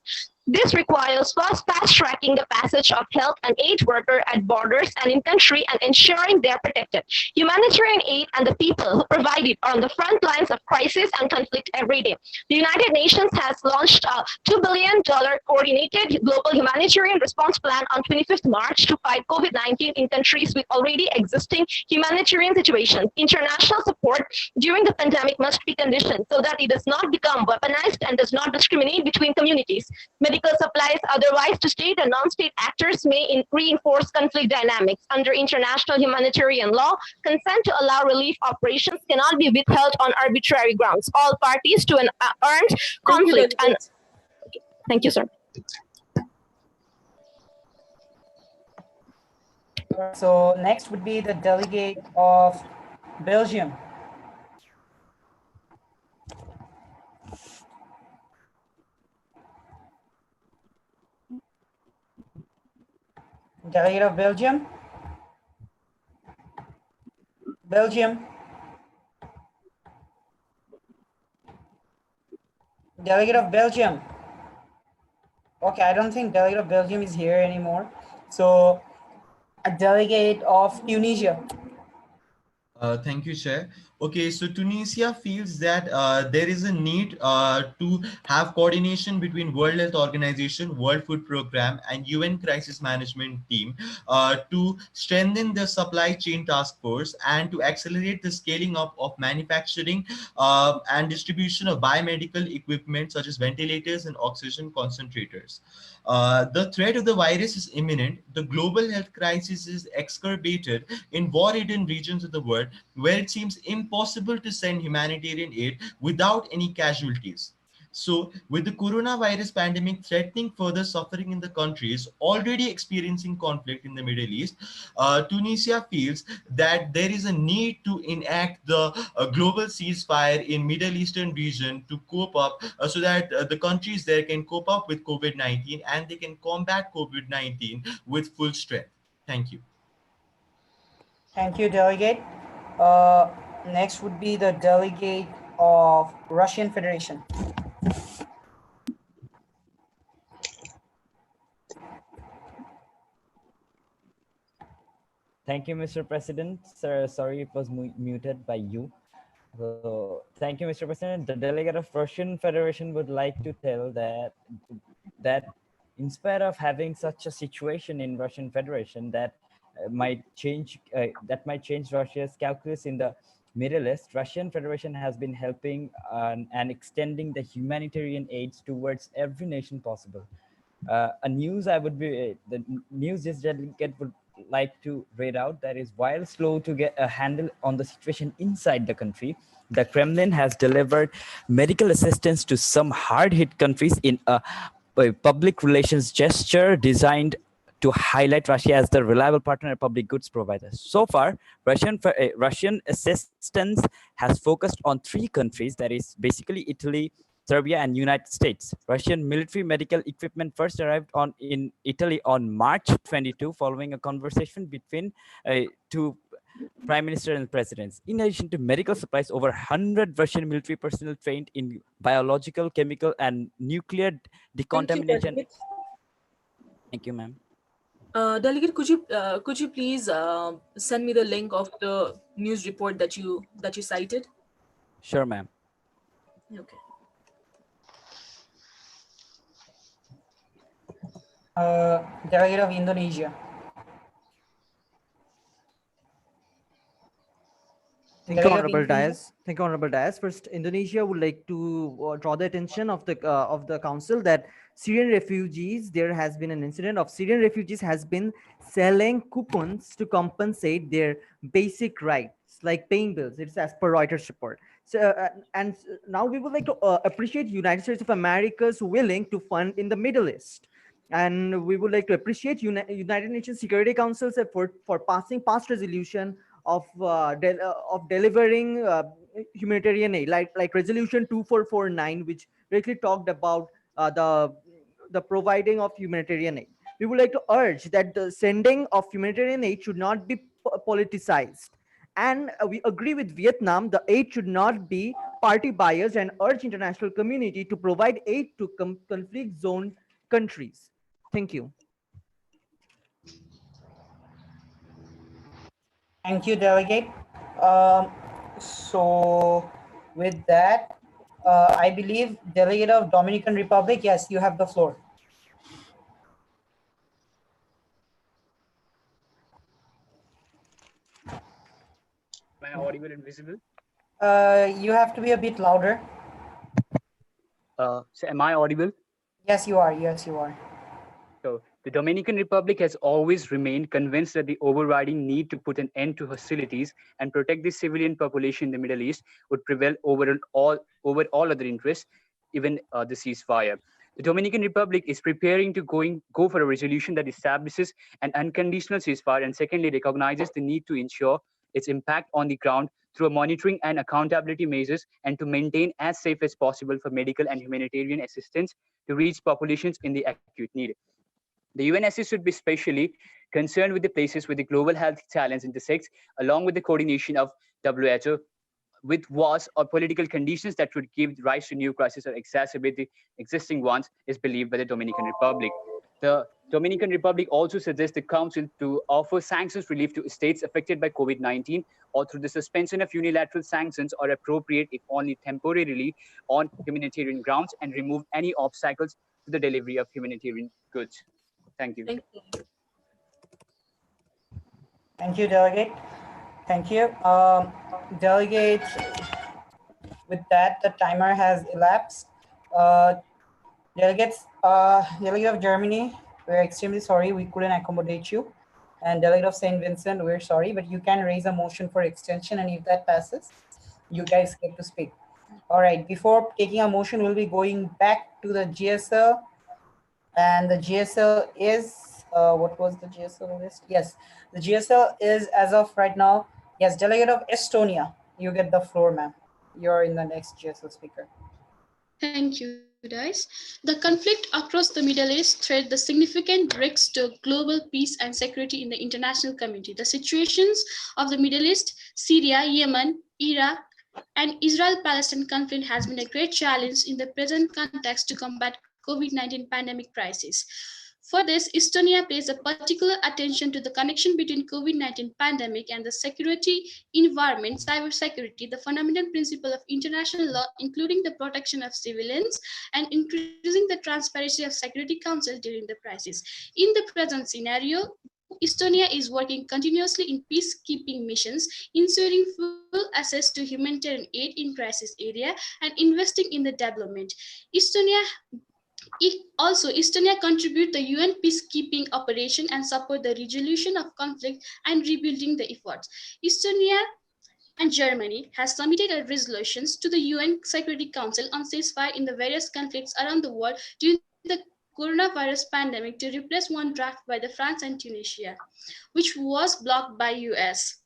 This requires first fast-tracking the passage of health and aid workers at borders and in country and ensuring they are protected. Humanitarian aid and the people who provide it are on the front lines of crisis and conflict every day. The United Nations has launched a $2 billion coordinated global humanitarian response plan on 25th March to fight COVID-19 in countries with already existing humanitarian situations. International support during the pandemic must be conditioned so that it does not become weaponized and does not discriminate between communities. Medical supplies otherwise to state and non-state actors may reinforce conflict dynamics. Under international humanitarian law, consent to allow relief operations cannot be withheld on arbitrary grounds. All parties to an armed conflict and thank you, sir. So next would be the delegate of Belgium. Delegate of Belgium. Belgium. Delegate of Belgium. Okay, I don't think delegate of Belgium is here anymore. So a delegate of Tunisia. Thank you, Chair. Okay, so Tunisia feels that there is a need to have coordination between World Health Organization, World Food Program, and UN Crisis Management Team to strengthen the supply chain task force and to accelerate the scaling up of manufacturing and distribution of biomedical equipment such as ventilators and oxygen concentrators. The threat of the virus is imminent. The global health crisis is exacerbated in war-ridden regions of the world where it seems impossible to send humanitarian aid without any casualties. So with the coronavirus pandemic threatening further suffering in the countries already experiencing conflict in the Middle East, Tunisia feels that there is a need to enact the global ceasefire in Middle Eastern region to cope up so that the countries there can cope up with COVID-19 and they can combat COVID-19 with full strength. Thank you. Thank you, delegate. Next would be the delegate of Russian Federation. Thank you, Mr. President. Sir, sorry it was muted by you. So, thank you, Mr. President. The delegate of Russian Federation would like to tell that in spite of having such a situation in Russian Federation that might change Russia's calculus in the Middle East, Russian Federation has been helping and extending the humanitarian aids towards every nation possible. The news this delegate would like to read out, that is, while slow to get a handle on the situation inside the country, the Kremlin has delivered medical assistance to some hard-hit countries in a public relations gesture designed to highlight Russia as the reliable partner and public goods provider. So far, Russian assistance has focused on 3 countries, that is basically Italy, Serbia, and United States. Russian military medical equipment first arrived in Italy on March 22, following a conversation between 2 prime minister and presidents. In addition to medical supplies, over 100 Russian military personnel trained in biological, chemical, and nuclear decontamination. Thank you, ma'am. Delegate, could you please send me the link of the news report that you cited? Sure, ma'am. Okay. Delegate of Indonesia. Thank you, Honorable Dias. Thank you, Honorable Dias. First, Indonesia would like to draw the attention of the council that Syrian refugees, there has been an incident of Syrian refugees has been selling coupons to compensate their basic rights, like paying bills. It's as per Reuters report. So, and now we would like to appreciate United States of America's willing to fund in the Middle East. And we would like to appreciate United Nations Security Council's effort for passing past resolution of delivering humanitarian aid, like Resolution 2449, which directly talked about the providing of humanitarian aid. We would like to urge that the sending of humanitarian aid should not be politicized. And we agree with Vietnam, the aid should not be party biased, and urge international community to provide aid to conflict zone countries. Thank you. Thank you, Delegate. So with that, I believe Delegate of Dominican Republic, yes, you have the floor. Am I audible and visible? You have to be a bit louder. So am I audible? Yes, you are. Yes, you are. So the Dominican Republic has always remained convinced that the overriding need to put an end to hostilities and protect the civilian population in the Middle East would prevail over all other interests, even the ceasefire. The Dominican Republic is preparing to go for a resolution that establishes an unconditional ceasefire, and secondly, recognizes the need to ensure its impact on the ground through monitoring and accountability measures, and to maintain as safe as possible for medical and humanitarian assistance to reach populations in the acute need. The UNSC should be specially concerned with the places where the global health challenge intersects, along with the coordination of WHO with wars or political conditions that would give rise to new crises or exacerbate the existing ones, is believed by the Dominican Republic. The Dominican Republic also suggests the Council to offer sanctions relief to states affected by COVID-19, or through the suspension of unilateral sanctions, or appropriate, if only temporarily, on humanitarian grounds, and remove any obstacles to the delivery of humanitarian goods. Thank you. Thank you, Delegate. Thank you. Delegates, with that, the timer has elapsed. Delegates, Delegate of Germany, we're extremely sorry we couldn't accommodate you. And Delegate of St. Vincent, we're sorry, but you can raise a motion for extension, and if that passes, you guys get to speak. All right, before taking a motion, we'll be going back to the GSL. And the GSL is, what was the GSL list? Yes, the GSL is, as of right now, yes, Delegate of Estonia, you get the floor, ma'am. You're in the next GSL speaker. Thank you, guys. The conflict across the Middle East threat the significant risks to global peace and security in the international community. The situations of the Middle East, Syria, Yemen, Iraq, and Israel-Palestine conflict has been a great challenge in the present context to combat COVID-19 pandemic crisis. For this, Estonia pays a particular attention to the connection between COVID-19 pandemic and the security environment, cybersecurity, the fundamental principle of international law, including the protection of civilians, and increasing the transparency of Security Council during the crisis. In the present scenario, Estonia is working continuously in peacekeeping missions, ensuring full access to humanitarian aid in crisis area, and investing in the development. Estonia contribute the UN peacekeeping operation and support the resolution of conflict and rebuilding the efforts. Estonia and Germany has submitted a resolutions to the UN Security Council on ceasefire in the various conflicts around the world during the coronavirus pandemic to replace one draft by the France and Tunisia, which was blocked by US.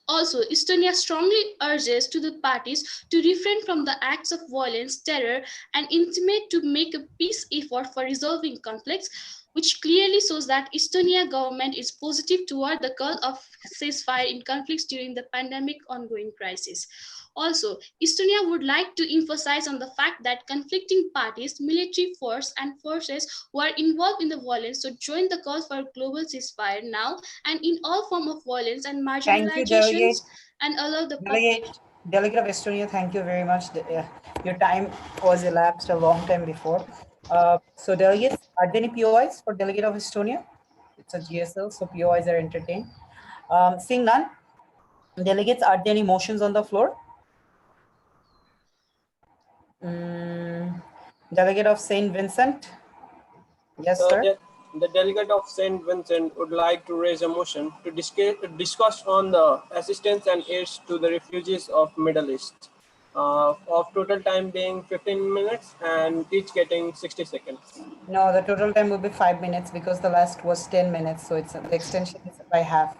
Also, Estonia strongly urges to the parties to refrain from the acts of violence, terror, and intimate to make a peace effort for resolving conflicts, which clearly shows that Estonia government is positive toward the call of ceasefire in conflicts during the pandemic ongoing crisis. Also, Estonia would like to emphasize on the fact that conflicting parties, military force, and forces who are involved in the violence should join the call for global ceasefire now and in all form of violence and Thank you, marginalizations, Delegate. and allow the public. Delegate of Estonia, thank you very much. Your time was elapsed a long time before. So delegates, are there any POIs for Delegate of Estonia? It's a GSL, so POIs are entertained. Seeing none, delegates, are there any motions on the floor? Delegate of St. Vincent? Yes, sir. The delegate of St. Vincent would like to raise a motion to discuss on the assistance and aids to the refugees of Middle East, of total time being 15 minutes and each getting 60 seconds. No, the total time will be 5 minutes because the last was 10 minutes, so it's the extension is by half.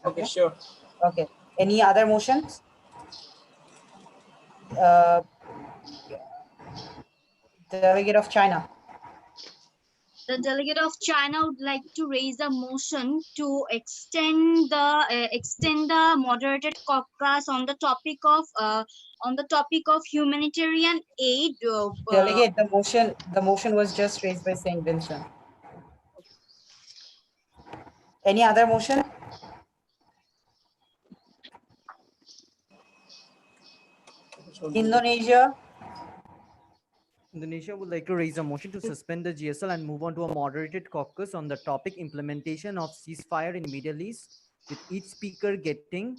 Okay, sure. Okay. Any other motions? Delegate of China. The delegate of China would like to raise a motion to extend the moderated caucus on the topic of humanitarian aid. Delegate, the motion was just raised by St. Vincent. Any other motion? Indonesia. Indonesia would like to raise a motion to suspend the GSL and move on to a moderated caucus on the topic implementation of ceasefire in Middle East, with each speaker getting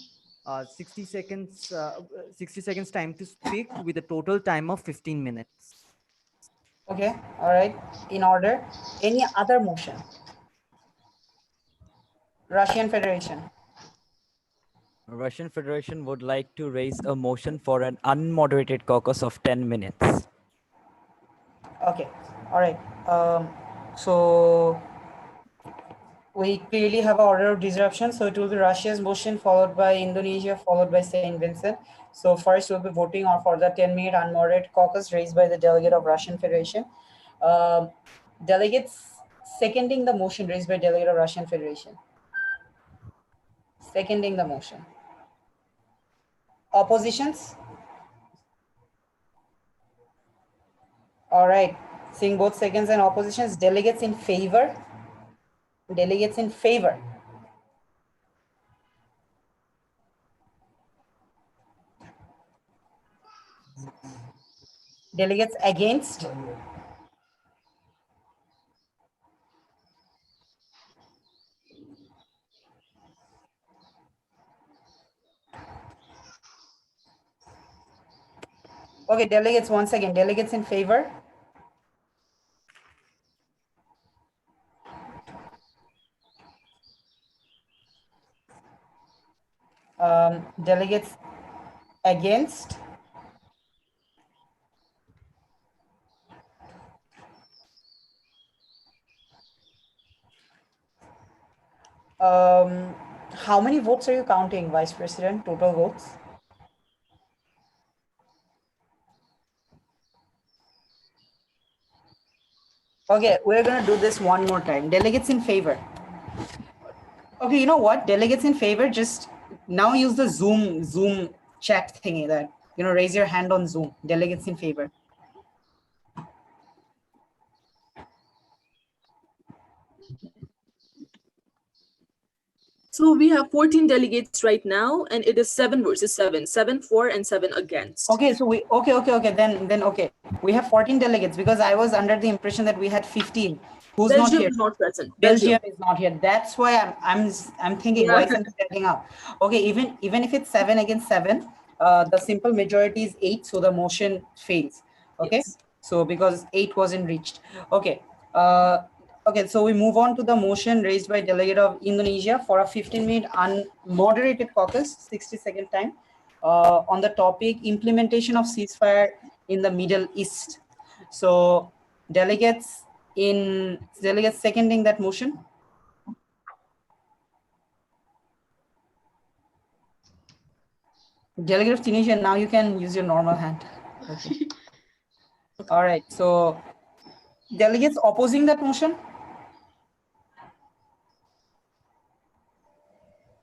60 seconds time to speak with a total time of 15 minutes. Okay, all right. In order. Any other motion? Russian Federation. Russian Federation would like to raise a motion for an unmoderated caucus of 10 minutes. Okay, all right. So we clearly have an order of disruption. So it will be Russia's motion followed by Indonesia, followed by St. Vincent. So first we'll be voting on for the 10-minute unmoderated caucus raised by the delegate of Russian Federation. Delegates seconding the motion raised by delegate of Russian Federation. Seconding the motion. Oppositions? All right, seeing both seconds and oppositions, delegates in favor? Delegates in favor? Delegates against? Okay, delegates once again, delegates in favor? Delegates against? How many votes are you counting, Vice President, total votes? Okay, we're gonna do this one more time. Delegates in favor. Okay, you know what? Delegates in favor, just now use the Zoom chat thingy that, raise your hand on Zoom. Delegates in favor. So we have 14 delegates right now, and it is 7 versus 7, 7 for and 7 against. Okay, so then okay. We have 14 delegates because I was under the impression that we had 15. Who's Belgium not here? is not present. Belgium is not here. That's why I'm thinking why something standing out. Okay, even if it's 7 against 7, the simple majority is 8, so the motion fails. Okay, yes. So because 8 wasn't reached. Okay. Okay, so we move on to the motion raised by delegate of Indonesia for a 15-minute unmoderated caucus, 60-second time, on the topic implementation of ceasefire in the Middle East. So Delegates seconding that motion. Delegate of Tunisia, now you can use your normal hand. Okay. All right, so delegates opposing that motion?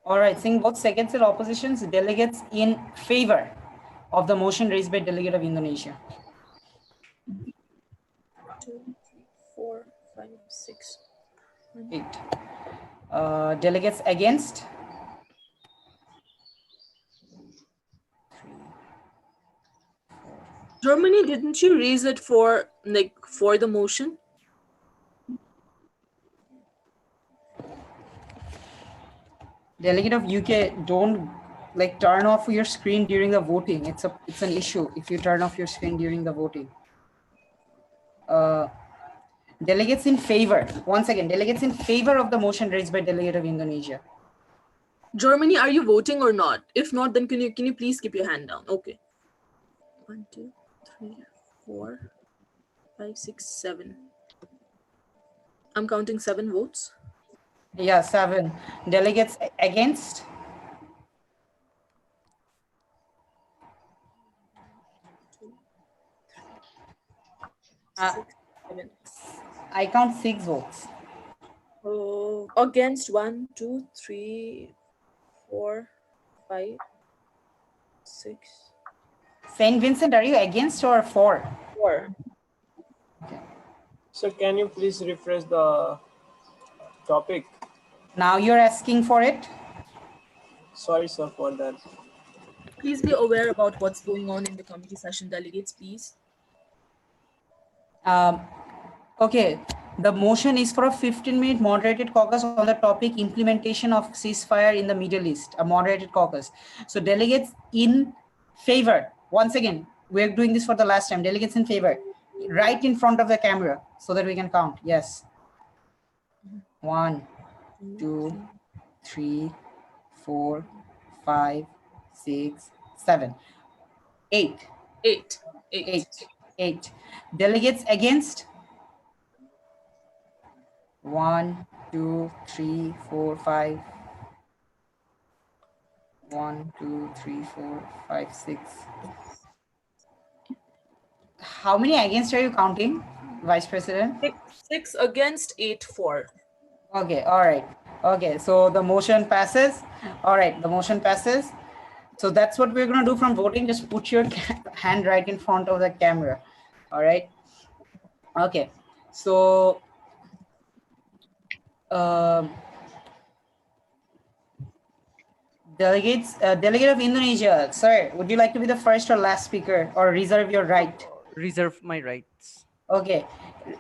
All right, seeing both seconds and oppositions, delegates in favor of the motion raised by delegate of Indonesia. 2, 3, 4, 5, 6, 8. Delegates against? 3. Germany, didn't you raise it for the motion? Delegate of UK, don't turn off your screen during the voting. It's an issue if you turn off your screen during the voting. Delegates in favor. Once again, delegates in favor of the motion raised by delegate of Indonesia. Germany, are you voting or not? If not, then can you please keep your hand down? Okay. 1, 2, 3, 4, 5, 6, 7. I'm counting 7 votes. Yeah, 7. Delegates against? I count 6 votes. Against 1, 2, 3, 4, 5, 6. Saint Vincent, are you against or for? 4. Okay. So can you please refresh the topic? Now you're asking for it? Sorry, sir, for that. Please be aware about what's going on in the committee session, delegates, please. Okay, the motion is for a 15-minute moderated caucus on the topic implementation of ceasefire in the Middle East, a moderated caucus. So delegates in favor, once again, we're doing this for the last time, delegates in favor, right in front of the camera so that we can count. Yes. 1, 2, 3, 4, 5, 6, 7, 8. 8. Delegates against? 1, 2, 3, 4, 5. 1, 2, 3, 4, 5, 6. How many against are you counting, Vice President? 6 against, 8 for. Okay, all right. Okay, so the motion passes. All right, the motion passes. So that's what we're going to do from voting. Just put your hand right in front of the camera. All right. Okay, so delegate of Indonesia, sir, would you like to be the first or last speaker, or reserve your right? Reserve my rights. Okay,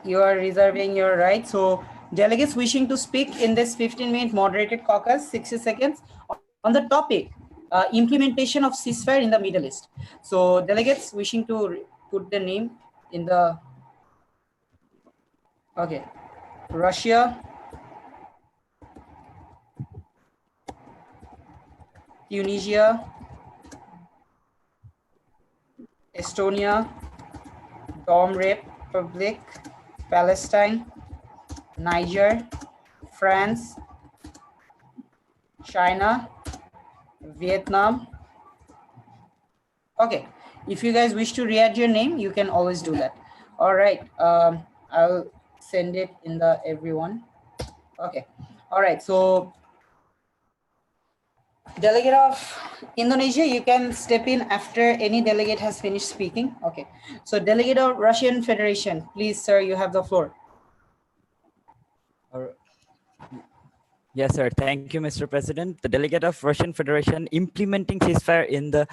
you are reserving your right. So delegates wishing to speak in this 15-minute moderated caucus, 60 seconds, on the topic implementation of ceasefire in the Middle East. So delegates wishing to put the name in the, okay, Russia, Tunisia, Estonia, Dom Republic, Palestine, Niger, France, China, Vietnam. Okay, if you guys wish to re-add your name, you can always do that. All right, I'll send it in the everyone. Okay, all right, so delegate of Indonesia, you can step in after any delegate has finished speaking. Okay, so delegate of Russian Federation, please, sir, you have the floor. Yes, sir. Thank you, Mr. President. The delegate of Russian Federation implementing ceasefire in the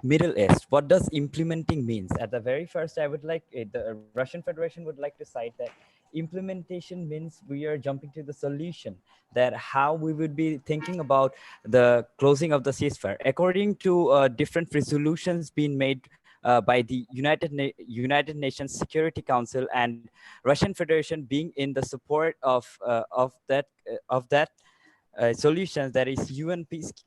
Middle East. What does implementing means? At the very first, I would like, the Russian Federation would like to cite that implementation means we are jumping to the solution, that how we would be thinking about the closing of the ceasefire. According to different resolutions being made by the United Nations Security Council, and Russian Federation being in the support of that solutions, that is UN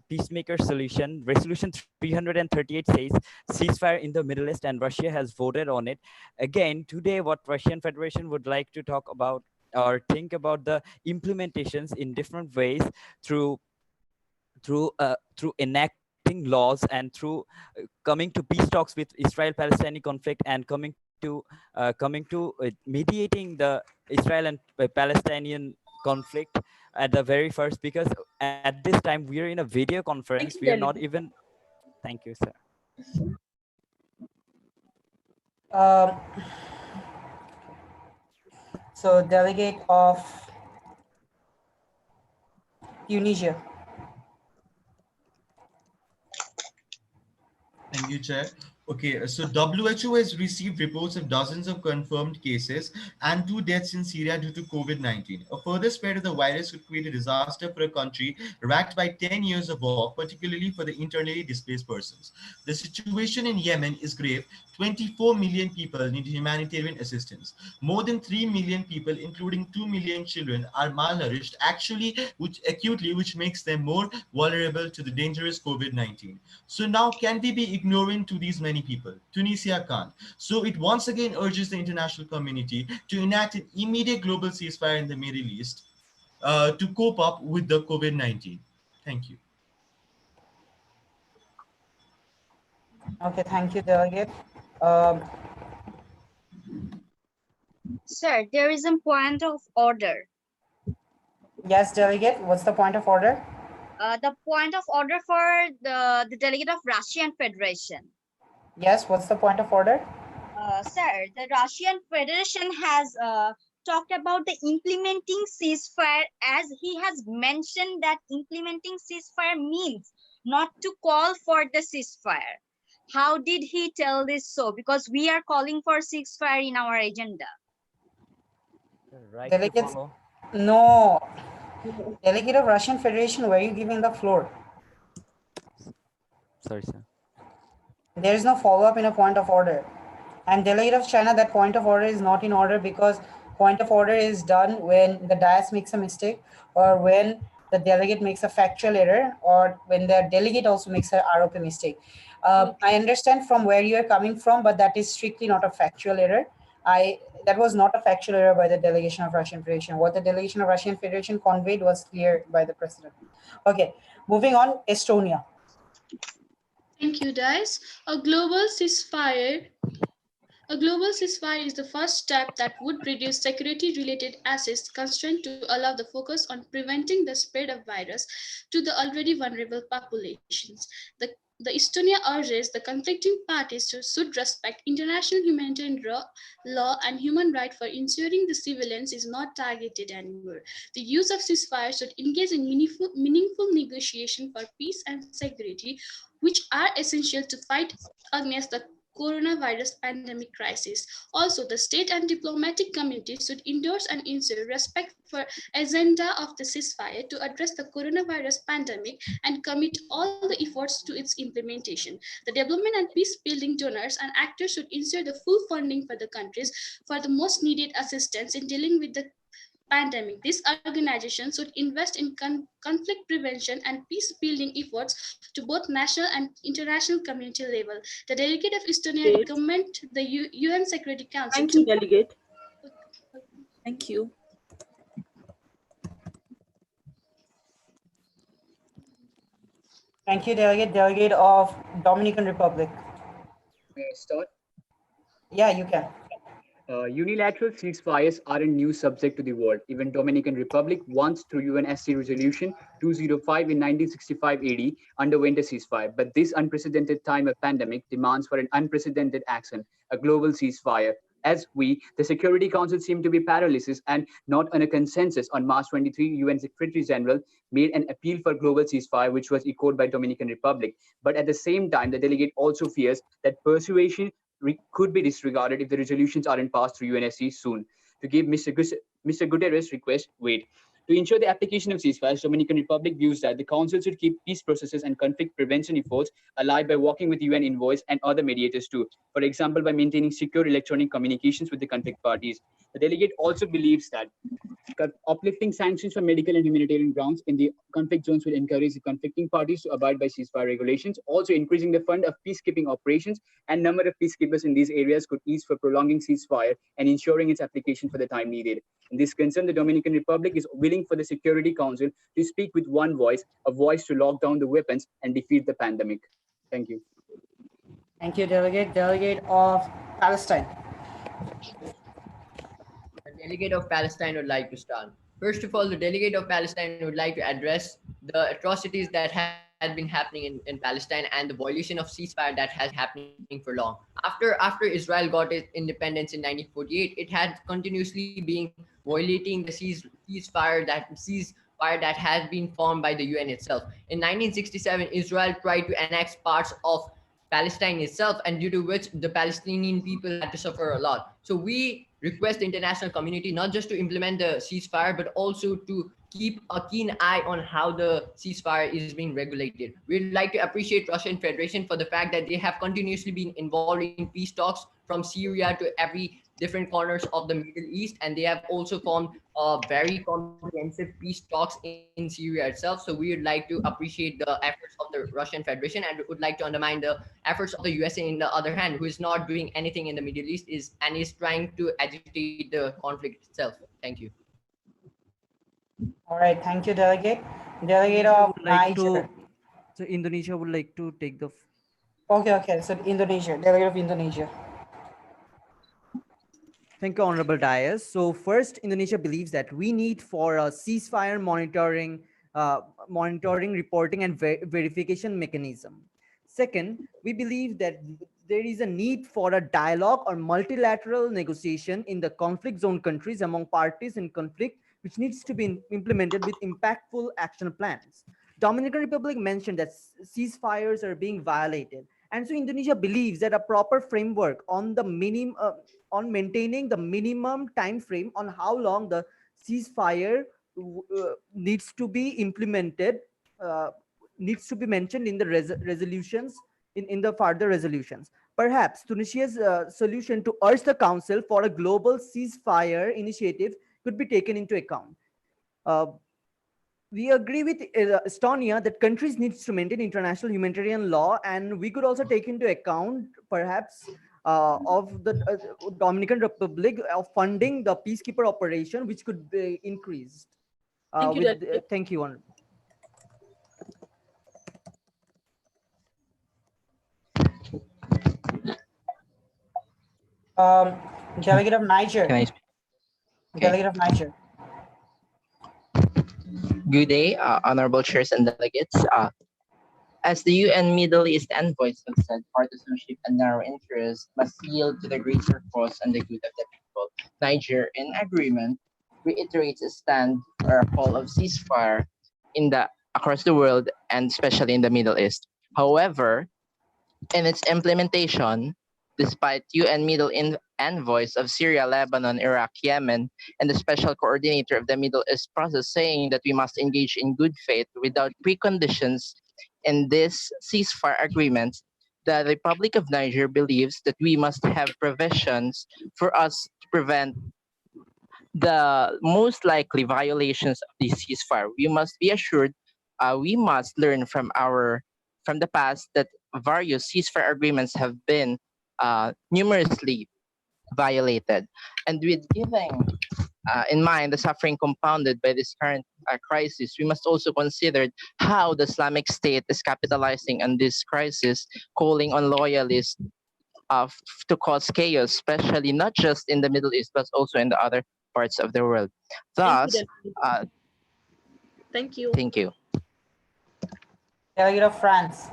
peacemaker solution. Resolution 338 says ceasefire in the Middle East, and Russia has voted on it. Again, today what Russian Federation would like to talk about or think about the implementations in different ways through enacting laws and through coming to peace talks with Israel-Palestinian conflict and coming to mediating the Israel and Palestinian conflict at the very first, because at this time we are in a video conference. We are not even. Thank you, sir. So delegate of Tunisia. Thank you, Chair. Okay, so WHO has received reports of dozens of confirmed cases and 2 deaths in Syria due to COVID-19. A further spread of the virus could create a disaster for a country racked by 10 years of war, particularly for the internally displaced persons. The situation in Yemen is grave. 24 million people need humanitarian assistance. More than 3 million people, including 2 million children, are malnourished acutely, which makes them more vulnerable to the dangerous COVID-19. So now, can we be ignorant to these many people? Tunisia can't. So it once again urges the international community to enact an immediate global ceasefire in the Middle East to cope up with the COVID-19. Thank you. Okay, thank you, Delegate. Sir, there is a point of order. Yes, Delegate, what's the point of order? The point of order for the delegate of Russian Federation. Yes, what's the point of order? Sir, the Russian Federation has talked about the implementing ceasefire, as he has mentioned that implementing ceasefire means not to call for the ceasefire. How did he tell this so? Because we are calling for ceasefire in our agenda. Right. Delegates, no. Delegate of Russian Federation, were you giving the floor? Sorry, sir. There is no follow-up in a point of order. And delegate of China, that point of order is not in order, because point of order is done when the dais makes a mistake, or when the delegate makes a factual error, or when the delegate also makes a ROP mistake. I understand from where you are coming from, but that is strictly not a factual error. That was not a factual error by the delegation of Russian Federation. What the delegation of Russian Federation conveyed was clear by the president. Okay, moving on, Estonia. Thank you, Dice. A global ceasefire is the first step that would reduce security-related access constraints to allow the focus on preventing the spread of virus to the already vulnerable populations. The Estonia urges the conflicting parties should respect international humanitarian law and human rights for ensuring the civilians is not targeted anymore. The use of ceasefire should engage in meaningful negotiation for peace and security, which are essential to fight against the coronavirus pandemic crisis. Also, the state and diplomatic community should endorse and ensure respect for agenda of the ceasefire to address the coronavirus pandemic and commit all the efforts to its implementation. The development and peace-building donors and actors should ensure the full funding for the countries for the most needed assistance in dealing with the pandemic. These organizations should invest in conflict prevention and peace-building efforts to both national and international community level. The delegate of Estonia recommend the UN Security Council. Thank you, delegate. Thank you. Thank you, delegate. Delegate of Dominican Republic. May I start? Yeah, you can. Unilateral ceasefires are a new subject to the world. Even Dominican Republic, once through UNSC Resolution 205 in 1965 AD, underwent a ceasefire. But this unprecedented time of pandemic demands for an unprecedented action, a global ceasefire. As the Security Council seemed to be paralysis and not on a consensus, on March 23, UN Secretary General made an appeal for global ceasefire, which was echoed by Dominican Republic. But at the same time, the delegate also fears that persuasion could be disregarded if the resolutions aren't passed through UNSC soon. To give Mr. Guterres' request weight, To ensure the application of ceasefire, Dominican Republic views that the Council should keep peace processes and conflict prevention efforts alive by working with UN envoys and other mediators too. For example, by maintaining secure electronic communications with the conflict parties. The delegate also believes that uplifting sanctions for medical and humanitarian grounds in the conflict zones will encourage the conflicting parties to abide by ceasefire regulations. Also, increasing the fund of peacekeeping operations and number of peacekeepers in these areas could ease for prolonging ceasefire and ensuring its application for the time needed. In this concern, the Dominican Republic is willing for the Security Council to speak with one voice, a voice to lock down the weapons and defeat the pandemic. Thank you. Thank you, Delegate. Delegate of Palestine. The delegate of Palestine would like to start. First of all, the delegate of Palestine would like to address the atrocities that had been happening in Palestine and the violation of ceasefire that has been happening for long. After Israel got its independence in 1948, it had continuously been violating the ceasefire that has been formed by the UN itself. In 1967, Israel tried to annex parts of Palestine itself, and due to which the Palestinian people had to suffer a lot. So we request the international community not just to implement the ceasefire, but also to keep a keen eye on how the ceasefire is being regulated. We'd like to appreciate Russian Federation for the fact that they have continuously been involved in peace talks from Syria to every different corners of the Middle East, and they have also formed very comprehensive peace talks in Syria itself. So we would like to appreciate the efforts of the Russian Federation, and would like to undermine the efforts of the USA in the other hand, who is not doing anything in the Middle East and is trying to agitate the conflict itself. Thank you. All right, thank you, Delegate. Delegate of Niger. So Indonesia would like to take the. Okay. So Indonesia, Delegate of Indonesia. Thank you, Honorable Dias. So first, Indonesia believes that we need for a ceasefire monitoring, reporting, and verification mechanism. Second, we believe that there is a need for a dialogue or multilateral negotiation in the conflict zone countries among parties in conflict, which needs to be implemented with impactful action plans. Dominican Republic mentioned that ceasefires are being violated. And so Indonesia believes that a proper framework on the on maintaining the minimum time frame on how long the ceasefire needs to be implemented needs to be mentioned in the resolutions, in the further resolutions. Perhaps Tunisia's solution to urge the Council for a global ceasefire initiative could be taken into account. We agree with Estonia that countries need to maintain international humanitarian law, and we could also take into account perhaps of the Dominican Republic of funding the peacekeeper operation, which could be increased. Thank you. Thank you, Honorable. Delegate of Niger. Can I speak? Okay. Delegate of Niger. Good day, honorable chairs and delegates. As the UN Middle East envoys have said, partisanship and narrow interest must yield to the greater cause and the good of the people. Niger, in agreement, reiterates a stand or a call of ceasefire across the world and especially in the Middle East. However, in its implementation, despite UN Middle envoys of Syria, Lebanon, Iraq, Yemen, and the special coordinator of the Middle East process saying that we must engage in good faith without preconditions in this ceasefire agreement, the Republic of Niger believes that we must have provisions for us to prevent the most likely violations of the ceasefire. We must be assured, we must learn from the past that various ceasefire agreements have been numerously violated. And with giving in mind the suffering compounded by this current crisis, we must also consider how the Islamic State is capitalizing on this crisis, calling on loyalists to cause chaos, especially not just in the Middle East, but also in the other parts of the world. Thus, thank you. Thank you. Delegate of France.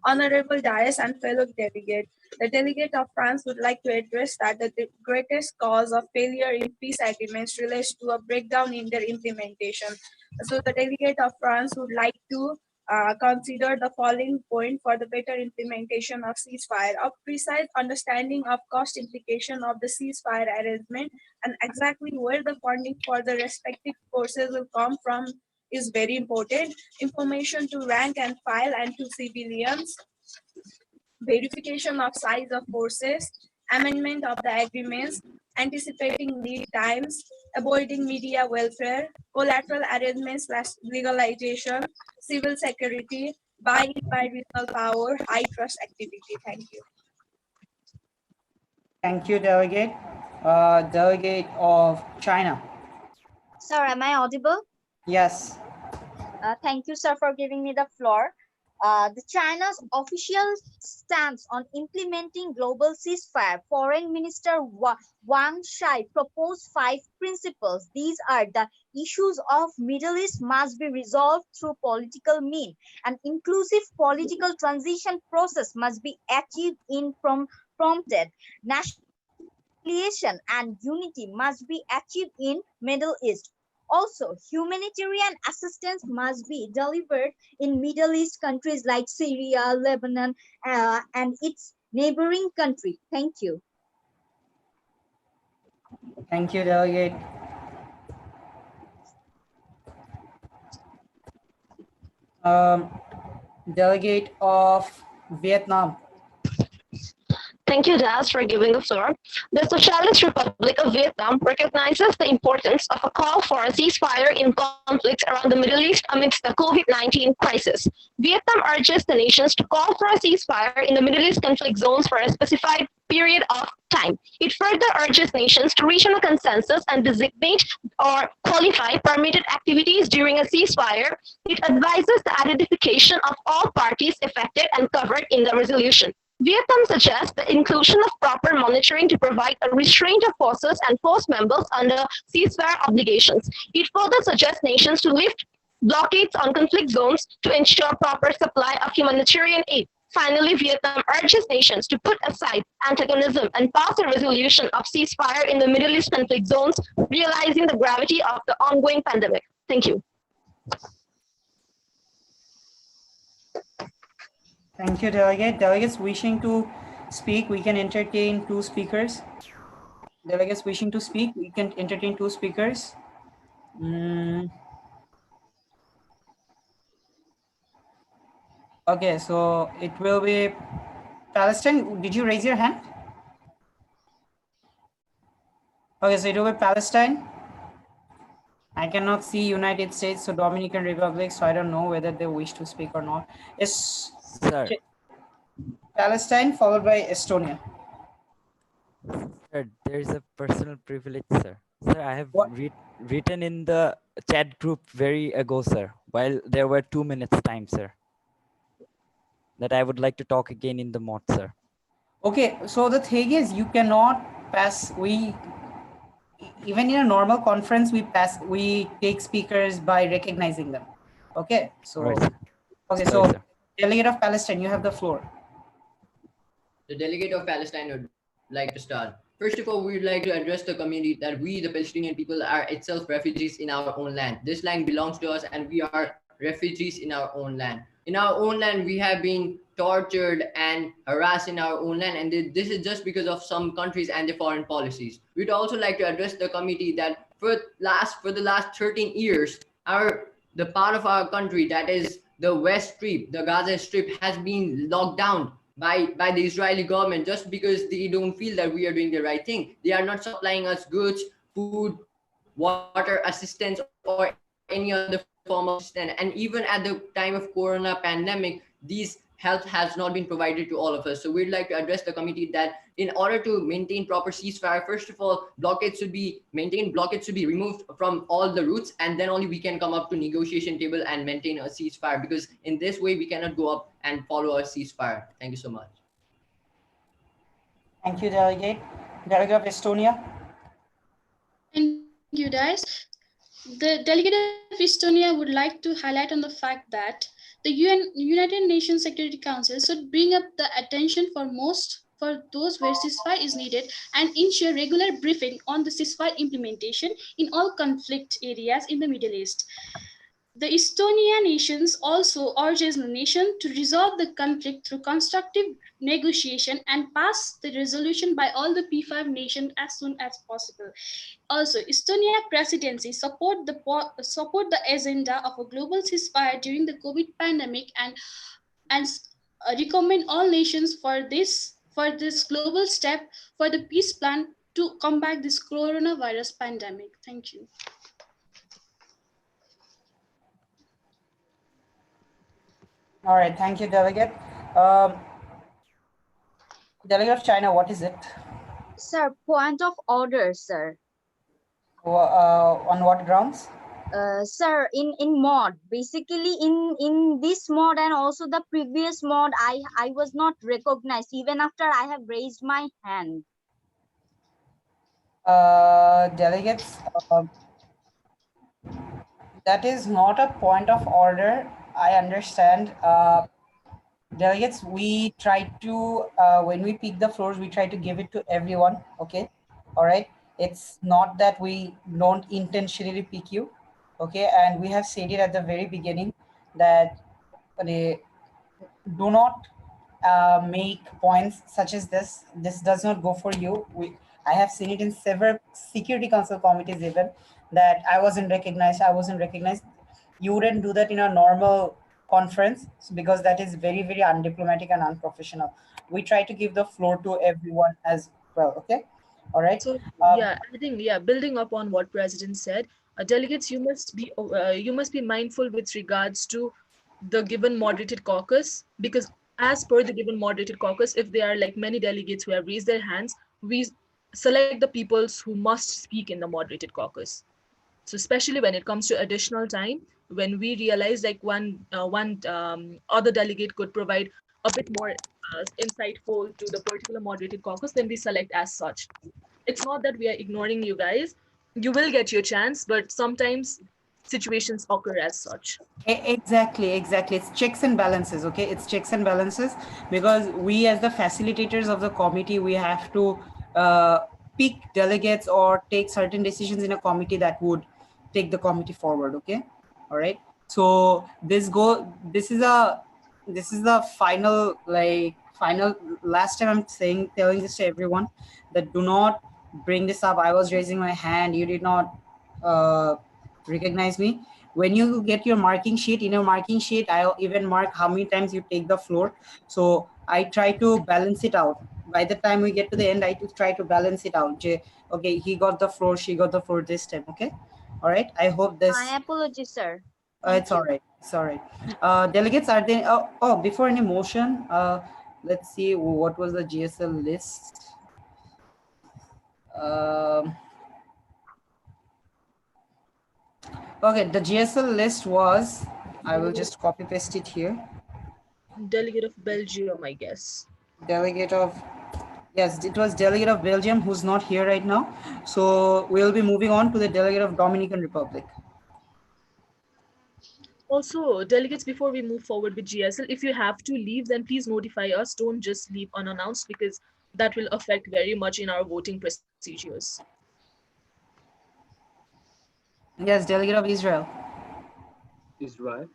Honorable Dias and fellow delegate, the delegate of France would like to address that the greatest cause of failure in peace agreements relates to a breakdown in their implementation. So the delegate of France would like to consider the following point for the better implementation of ceasefire. A precise understanding of cost implication of the ceasefire arrangement and exactly where the funding for the respective forces will come from is very important. Information to rank and file and to civilians, verification of size of forces, amendment of the agreements, anticipating lead times, avoiding media welfare, collateral arrangements / legalization, civil security, buy-in by regional power, high trust activity. Thank you. Thank you, Delegate. Delegate of China. Sir, am I audible? Yes. Thank you, sir, for giving me the floor. The China's official stance on implementing global ceasefire, Foreign Minister Wang Shai proposed 5 principles. These are: the issues of Middle East must be resolved through political means. An inclusive political transition process must be achieved in prompted. National reconciliation and unity must be achieved in Middle East. Also, humanitarian assistance must be delivered in Middle East countries like Syria, Lebanon, and its neighboring country. Thank you. Thank you, Delegate. Delegate of Vietnam. Thank you, Das, for giving the floor. The Socialist Republic of Vietnam recognizes the importance of a call for a ceasefire in conflicts around the Middle East amidst the COVID-19 crisis. Vietnam urges the nations to call for a ceasefire in the Middle East conflict zones for a specified period of time. It further urges nations to reach a consensus and designate or qualify permitted activities during a ceasefire. It advises the identification of all parties affected and covered in the resolution. Vietnam suggests the inclusion of proper monitoring to provide a restraint of forces and force members under ceasefire obligations. It further suggests nations to lift blockades on conflict zones to ensure proper supply of humanitarian aid. Finally, Vietnam urges nations to put aside antagonism and pass a resolution of ceasefire in the Middle East conflict zones, realizing the gravity of the ongoing pandemic. Thank you. Thank you, Delegate. Delegates wishing to speak, we can entertain 2 speakers. Delegates wishing to speak, we can entertain 2 speakers. Okay, so it will be Palestine. Did you raise your hand? Okay, so it will be Palestine. I cannot see United States, so Dominican Republic, so I don't know whether they wish to speak or not. Yes, sir. Palestine followed by Estonia. Sir, there is a personal privilege, sir. Sir, I have written in the chat group very ago, sir, while there were 2 minutes time, sir, that I would like to talk again in the mod, sir. Okay, so the thing is, you cannot pass, even in a normal conference, we take speakers by recognizing them. Okay, so, right, okay, sorry, so sir. Delegate of Palestine, you have the floor. The delegate of Palestine would like to start. First of all, we would like to address the community that we, the Palestinian people, are itself refugees in our own land. This land belongs to us and we are refugees in our own land. In our own land, we have been tortured and harassed in our own land, and this is just because of some countries and their foreign policies. We'd also like to address the committee that for the last 13 years, the part of our country that is the West Strip, the Gaza Strip, has been locked down by the Israeli government just because they don't feel that we are doing the right thing. They are not supplying us goods, food, water assistance, or any other form of assistance. And even at the time of Corona pandemic, these help has not been provided to all of us. So we'd like to address the committee that in order to maintain proper ceasefire, first of all, blockades should be maintained, blockades should be removed from all the routes, and then only we can come up to negotiation table and maintain a ceasefire, because in this way we cannot go up and follow a ceasefire. Thank you so much. Thank you, Delegate. Delegate of Estonia. Thank you, guys. The delegate of Estonia would like to highlight on the fact that the United Nations Security Council should bring up the attention for those where ceasefire is needed and ensure regular briefing on the ceasefire implementation in all conflict areas in the Middle East. The Estonia nations also urges the nation to resolve the conflict through constructive negotiation and pass the resolution by all the P5 nations as soon as possible. Also, Estonia presidency support the agenda of a global ceasefire during the COVID pandemic and recommend all nations for this global step for the peace plan to combat this coronavirus pandemic. Thank you. All right, thank you, Delegate. Delegate of China, what is it? Sir, point of order, sir. On what grounds? Sir, in mod, basically in this mod and also the previous mod, I was not recognized even after I have raised my hand. Delegates, that is not a point of order. I understand. Delegates, we try to, when we pick the floors, we try to give it to everyone, okay? All right, it's not that we don't intentionally pick you, okay? And we have said it at the very beginning that do not make points such as this. This does not go for you. I have seen it in several Security Council committees even, that I wasn't recognized. You wouldn't do that in a normal conference because that is very, very undiplomatic and unprofessional. We try to give the floor to everyone as well, okay? All right. So yeah, I think building upon what President said, delegates, you must be mindful with regards to the given moderated caucus, because as per the given moderated caucus, if there are like many delegates who have raised their hands, we select the peoples who must speak in the moderated caucus. So especially when it comes to additional time, when we realize like one other delegate could provide a bit more insightful to the particular moderated caucus, then we select as such. It's not that we are ignoring you guys. You will get your chance, but sometimes situations occur as such. Exactly. It's checks and balances, okay? It's checks and balances, because we as the facilitators of the committee, we have to pick delegates or take certain decisions in a committee that would take the committee forward, okay? All right. So this is the final last time I'm telling this to everyone, that do not bring this up. I was raising my hand, you did not recognize me. When you get your marking sheet, in your marking sheet, I'll even mark how many times you take the floor. So I try to balance it out. By the time we get to the end, I try to balance it out. Okay, he got the floor, she got the floor this time, okay? All right, I hope this... My apologies, sir. It's all right. It's all right. Delegates, are there... Oh, before any motion, let's see, what was the GSL list? Okay, the GSL list was, I will just copy paste it here. Delegate of Belgium, I guess. Delegate of, yes, it was delegate of Belgium, who's not here right now. So we'll be moving on to the delegate of Dominican Republic. Also, delegates, before we move forward with GSL, if you have to leave, then please notify us. Don't just leave unannounced, because that will affect very much in our voting procedures. Yes, delegate of Israel. Israel.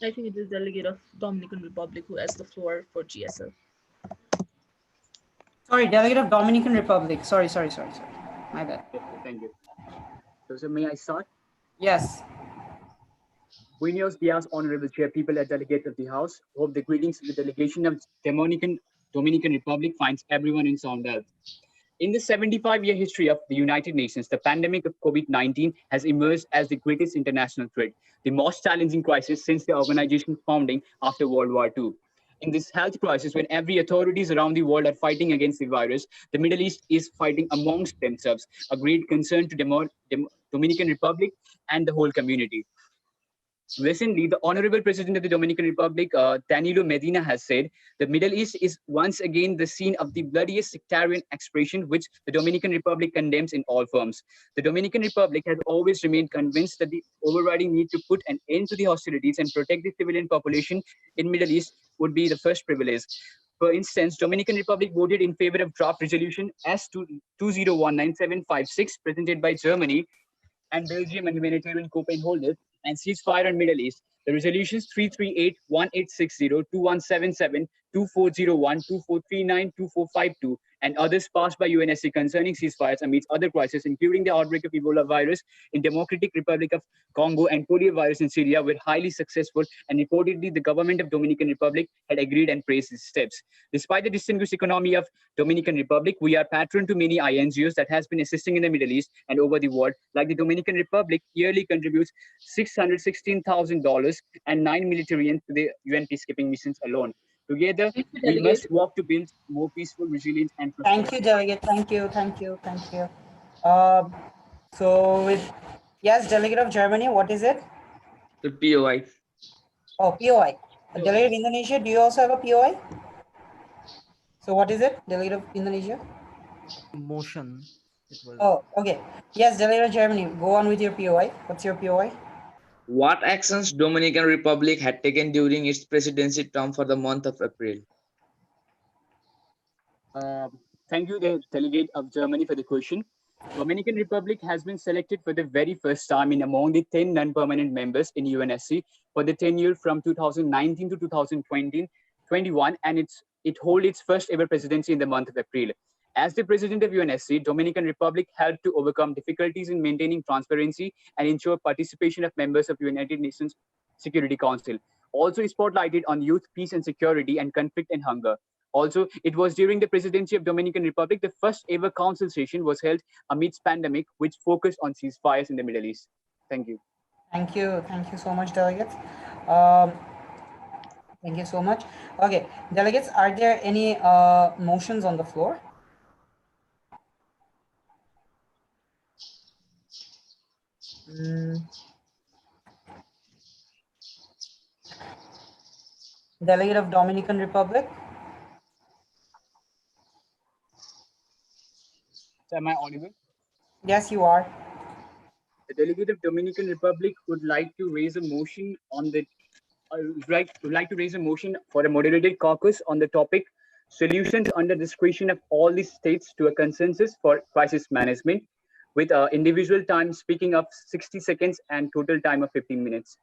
I think it is delegate of Dominican Republic who has the floor for GSL. Sorry, delegate of Dominican Republic. Sorry. My bad. Thank you. So may I start? Yes. Buenos dias, honorable chair, people and delegates of the House. Hope the greetings of the delegation of Dominican Republic finds everyone in sound health. In the 75-year history of the United Nations, the pandemic of COVID-19 has emerged as the greatest international threat, the most challenging crisis since the organization's founding after World War II. In this health crisis, when every authorities around the world are fighting against the virus, the Middle East is fighting amongst themselves, a great concern to Dominican Republic and the whole community. Recently, the Honorable President of the Dominican Republic, Danilo Medina, has said the Middle East is once again the scene of the bloodiest sectarian expression, which the Dominican Republic condemns in all forms. The Dominican Republic has always remained convinced that the overriding need to put an end to the hostilities and protect the civilian population in Middle East would be the first privilege. For instance, Dominican Republic voted in favor of draft resolution S2019-756 presented by Germany and Belgium and Humanitarian co-pen holders and ceasefire on Middle East. The resolutions 338, 1860, 2177, 2401, 2439, 2452, and others passed by UNSC concerning ceasefires amidst other crises, including the outbreak of Ebola virus in Democratic Republic of Congo and polio virus in Syria, were highly successful, and reportedly the government of Dominican Republic had agreed and praised these steps. Despite the distinguished economy of Dominican Republic, we are patron to many INGOs that has been assisting in the Middle East and over the world. Like the Dominican Republic yearly contributes $616,000 and 9 militarians to the UN peacekeeping missions alone. Together, we must work to build more peaceful, resilient, and Thank you, Delegate. Thank you. So with, yes, Delegate of Germany, what is it? The POI. Oh, POI. Delegate of Indonesia, do you also have a POI? So what is it, Delegate of Indonesia? Motion. It was. Oh, okay. Yes, Delegate of Germany, go on with your POI. What's your POI? What actions Dominican Republic had taken during its presidency term for the month of April? Thank you, the delegate of Germany, for the question. Dominican Republic has been selected for the very first time in among the 10 non-permanent members in UNSC for the tenure from 2019 to 2021, and it holds its first ever presidency in the month of April. As the president of UNSC, Dominican Republic helped to overcome difficulties in maintaining transparency and ensure participation of members of United Nations Security Council. Also spotlighted on youth, peace and security, and conflict and hunger. Also, it was during the presidency of Dominican Republic, the first ever council session was held amidst pandemic, which focused on ceasefires in the Middle East. Thank you. Thank you so much, delegates. Thank you so much. Okay, delegates, are there any motions on the floor? Delegate of Dominican Republic. Am I audible? Yes, you are. The delegate of Dominican Republic would like to raise a motion on the would like to raise a motion for a moderated caucus on the topic solutions under discretion of all the states to a consensus for crisis management, with individual time speaking of 60 seconds and total time of 15 minutes.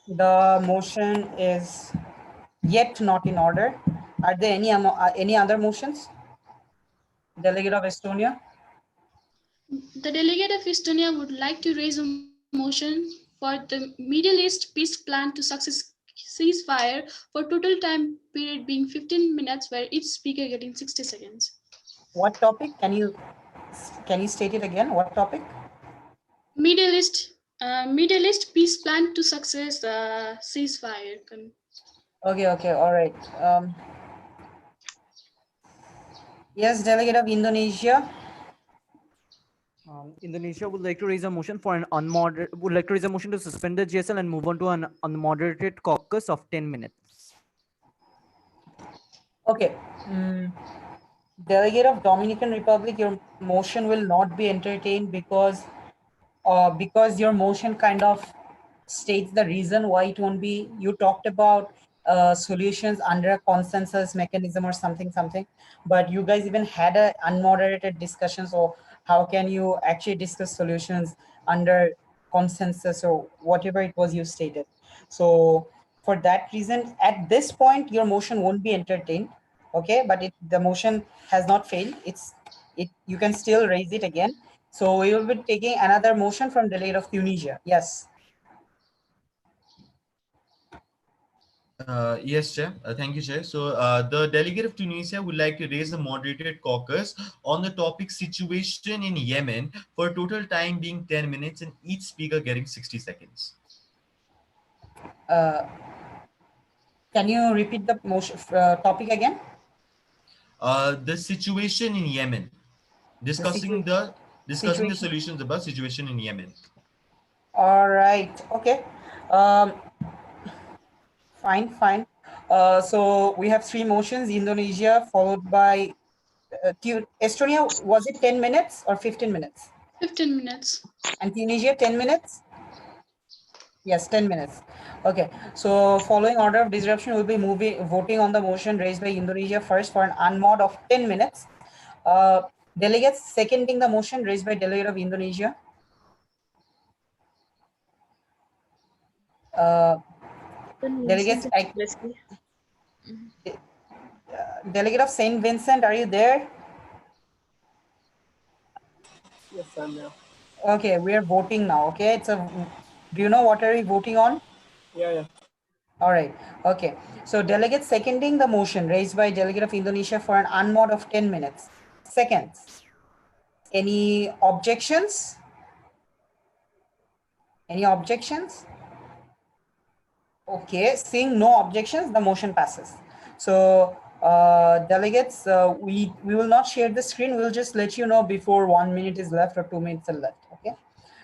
The motion is yet not in order. Are there any other motions? Delegate of Estonia. The delegate of Estonia would like to raise a motion for the Middle East peace plan to success ceasefire for total time period being 15 minutes, where each speaker getting 60 seconds. What topic? Can you state it again? What topic? Middle East peace plan to success ceasefire. Okay, all right. Yes, delegate of Indonesia. Indonesia would like to raise a motion for to suspend the GSL and move on to an unmoderated caucus of 10 minutes. Okay. Delegate of Dominican Republic, your motion will not be entertained because your motion kind of states the reason why it won't be. You talked about solutions under a consensus mechanism or something, but you guys even had an unmoderated discussion. So how can you actually discuss solutions under consensus or whatever it was you stated? So for that reason, at this point, your motion won't be entertained. Okay, but the motion has not failed. You can still raise it again. So we will be taking another motion from delegate of Tunisia. Yes. Yes, Chair. Thank you, Chair. So the delegate of Tunisia would like to raise a moderated caucus on the topic situation in Yemen for total time being 10 minutes and each speaker getting 60 seconds. Can you repeat the motion topic again? The situation in Yemen, discussing the solutions about situation in Yemen. All right. Okay. Fine. So we have three motions: Indonesia, followed by Estonia. Was it 10 minutes or 15 minutes? 15 minutes. And Tunisia, 10 minutes? Yes, 10 minutes. Okay, so following order of disruption, will be voting on the motion raised by Indonesia first for an unmod of 10 minutes. Delegates seconding the motion raised by delegate of Indonesia. Delegates, delegate of Saint Vincent, are you there? Yes, I'm there. Okay, we are voting now. Okay, do you know what are we voting on? Yeah. All right. Okay. So delegate seconding the motion raised by delegate of Indonesia for an unmod of 10 minutes. Seconds. Any objections? Any objections? Okay. Seeing no objections, the motion passes. So delegates, we will not share the screen. We'll just let you know before 1 minute is left or 2 minutes are left. Okay.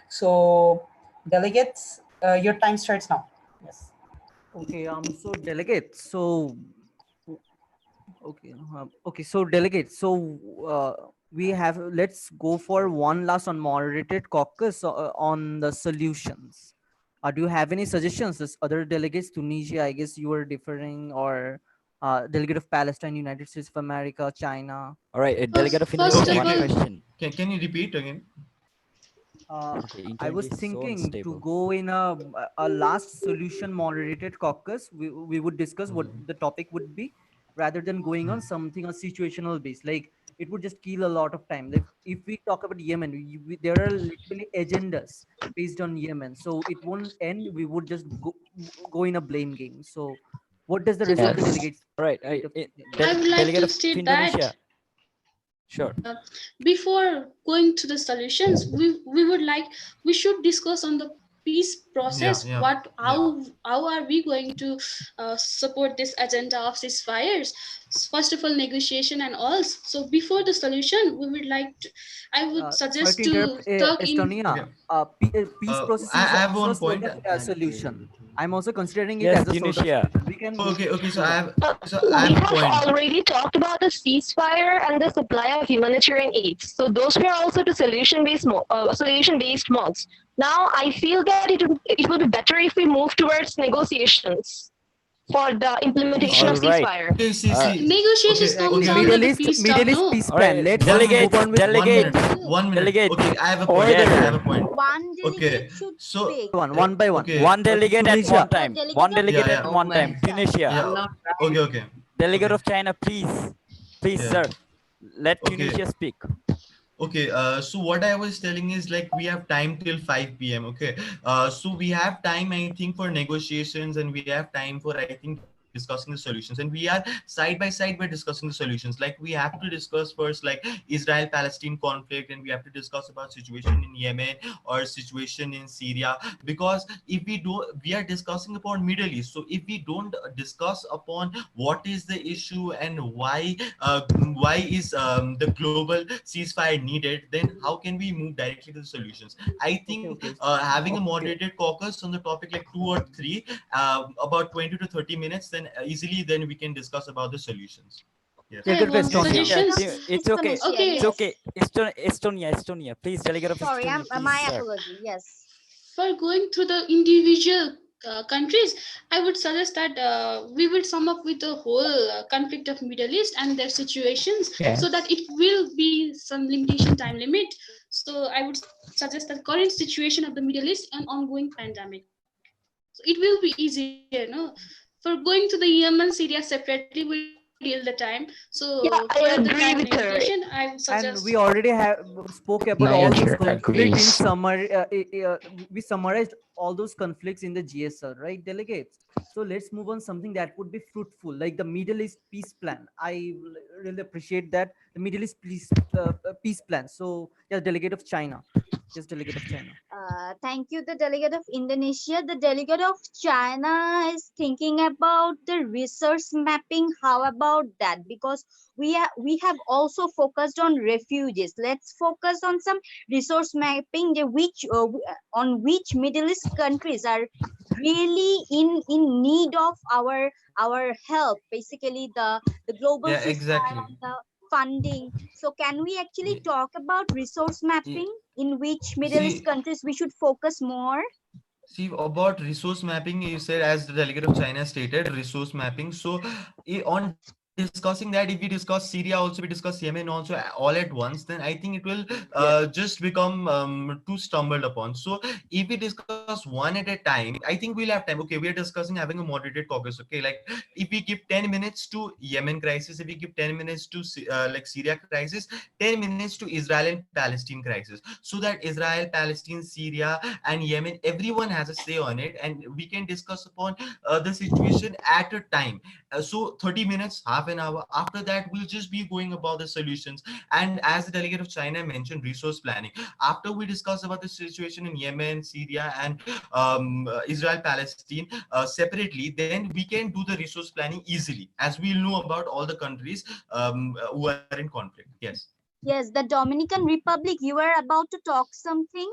So delegates, your time starts now. Yes. Okay. So delegates. So okay. So delegates. So we have. Let's go for one last unmoderated caucus on the solutions. Do you have any suggestions? As other delegates, Tunisia, I guess you were differing, or delegate of Palestine, United States of America, China. All right, delegate of First Indonesia, of one all, question. Can you repeat again? I was thinking to go in a last solution moderated caucus. We would discuss what the topic would be rather than going on something on situational base. Like it would just kill a lot of time. Like if we talk about Yemen, there are literally agendas based on Yemen, so it won't end. We would just go in a blame game. So what does the rest of the delegates? All right, I would like delegate to of state Indonesia. that Sure. before going to the solutions, we should discuss on the peace process. How are we going to support this agenda of ceasefires? First of all, negotiation and all. So before the solution, I would Sorry suggest to to interrupt, talk in. Estonia. Peace process I is have also a one sort point. of a solution. I'm also considering it Yes, as a sort of Tunisia. solution. We can. Okay. So do I that. have We a have point. already talked about the ceasefire and the supply of humanitarian aid. So those were also the solution-based modes. Now I feel that it will be better if we move towards negotiations for the implementation of ceasefire. Okay, see. Negotiations comes under the peace talk, Middle East no? peace All plan. right, Let's delegate, move on with delegate, 1 minute. delegate. Okay, I have a point. Order. I have a point. One Okay, delegate should so speak. one by one. Okay. One delegate at Tunisia. one time. Delegate One of delegate Yeah. at one time. Tunisia. Yeah. Okay. Delegate of China, please, Yeah. sir. Let Okay. Tunisia speak. Okay, so what I was telling is like we have time till 5 p.m. Okay, so we have time, I think, for negotiations, and we have time for, I think, discussing the solutions, and we are side by side by discussing the solutions. Like we have to discuss first like Israel-Palestine conflict, and we have to discuss about situation in Yemen or situation in Syria, because if we are discussing upon Middle East. So if we don't discuss upon what is the issue and why is the global ceasefire needed, then how can we move directly to the solutions? I think having a moderated caucus on the topic like 2 or 3 about 20 to 30 minutes, then easily then we can discuss about the solutions. Yes. I have one suggestions. It's okay. Okay. It's okay. Estonia. Please, delegate of Sorry, Estonia, please, my sir. apology. Yes. For going through the individual countries, I would suggest that we will sum up with the whole conflict of Middle East and their situations, so that it will be some limitation time limit. So I would suggest that current situation of the Middle East and ongoing pandemic. So it will be easier, no? For going to the Yemen, Syria separately will deal the time. So for the I time agree with her. limitation, I would suggest. And we already spoke about all those conflicts in summary. We summarized all those conflicts in the GSL, right, delegates? So let's move on something that would be fruitful, like the Middle East peace plan. I really appreciate that, the Middle East peace plan. So yeah, delegate of China. Yes, delegate of China. Thank you, the delegate of Indonesia. The delegate of China is thinking about the resource mapping. How about that? Because we have also focused on refugees. Let's focus on some resource mapping, on which Middle East countries are really in need of our help. Basically, the global Yeah, ceasefire exactly. and the funding. So can we actually talk about resource mapping, in which Middle East countries we should focus more? See, about resource mapping, you said, as the delegate of China stated, resource mapping. So on discussing that, if we discuss Syria also, we discuss Yemen also all at once, then I think it will just become too stumbled upon. So if we discuss one at a time, I think we'll have time. Okay, we are discussing having a moderated caucus. Okay, like if we give 10 minutes to Yemen crisis, if we give 10 minutes to like Syria crisis, 10 minutes to Israel and Palestine crisis, so that Israel, Palestine, Syria, and Yemen, everyone has a say on it, and we can discuss upon the situation at a time. So 30 minutes, half an hour. After that, we'll just be going about the solutions. And as the delegate of China mentioned, resource planning. After we discuss about the situation in Yemen, Syria, and Israel, Palestine separately, then we can do the resource planning easily, as we'll know about all the countries who are in conflict. Yes. Yes, the Dominican Republic, you were about to talk something?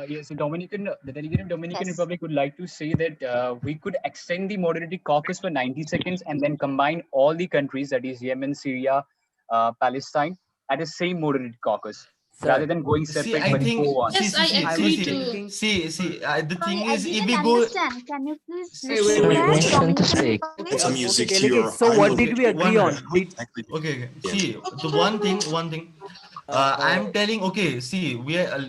Yes, the delegate of Dominican Yes. Republic would like to say that we could extend the moderated caucus for 90 seconds and then combine all the countries, that is Yemen, Syria, Palestine, at the same moderated caucus, rather than going See, separate I but think, go on. see, Yes, I see, agree see, too. the Sorry, thing I is, if didn't we go, understand. Can you please Wait, repeat wait, that? permission to Dominican speak. Republic? Okay, music delegate. here. So I what know. did we agree on? Okay. Yeah. See, the one thing. I'm telling. Okay, see,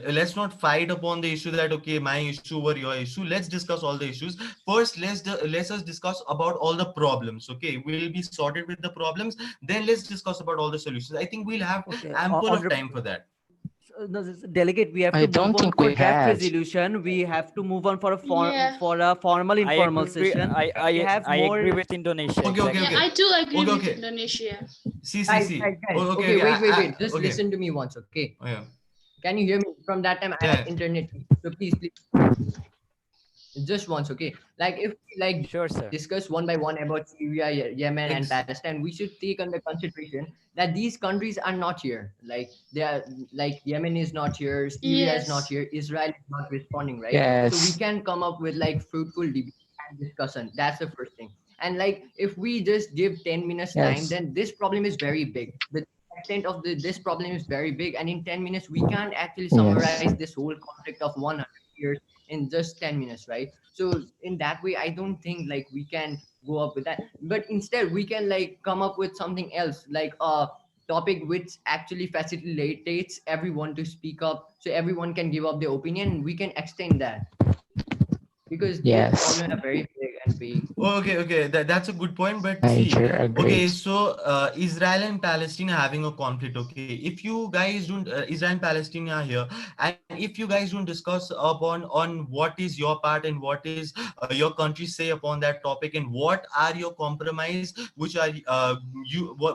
let's not fight upon the issue that okay, my issue or your issue. Let's discuss all the issues first. Let's us discuss about all the problems. Okay, we'll be sorted with the problems. Then let's discuss about all the solutions. I think we'll have Okay, ample of time for that. No, delegate, we have I to move don't on think for we draft have. resolution. We have to move on for a Yeah. formal I informal agree. session. We have I more. agree with Indonesia. Okay, okay, Yeah, okay. I do agree with Okay. Indonesia. See. Guys. Oh, Okay, wait. Just okay. listen to me once, okay? Oh, yeah. Can you hear me? From that time, I had internet. So please. Just once, okay? Like if we Sure, sir. discuss one by one about Syria, Yemen, and Palestine, we should take under consideration that these countries are not here. Like they are, like Yemen is not here, Syria is not Yes. here, Israel is not responding, right? So we Yes. can come up with like fruitful debate and discussion. That's the first thing. And like if we just give 10 minutes time, Yes. then this problem is very big. The extent of this problem is very big, and in 10 minutes we can't actually summarize Yes. this whole conflict of 100 years in just 10 minutes, right? So in that way, I don't think like we can go up with that, but instead we can like come up with something else, like a topic which actually facilitates everyone to speak up, so everyone can give up their opinion. We can extend that, because these Yes. problems are very big and big. Okay. That's a good point. But I see, sure agree. okay, so Israel and Palestine are having a conflict. Okay, if you guys don't, Israel and Palestine are here, and if you guys don't discuss on what is your part and what is your country say upon that topic, and what are your compromise, which are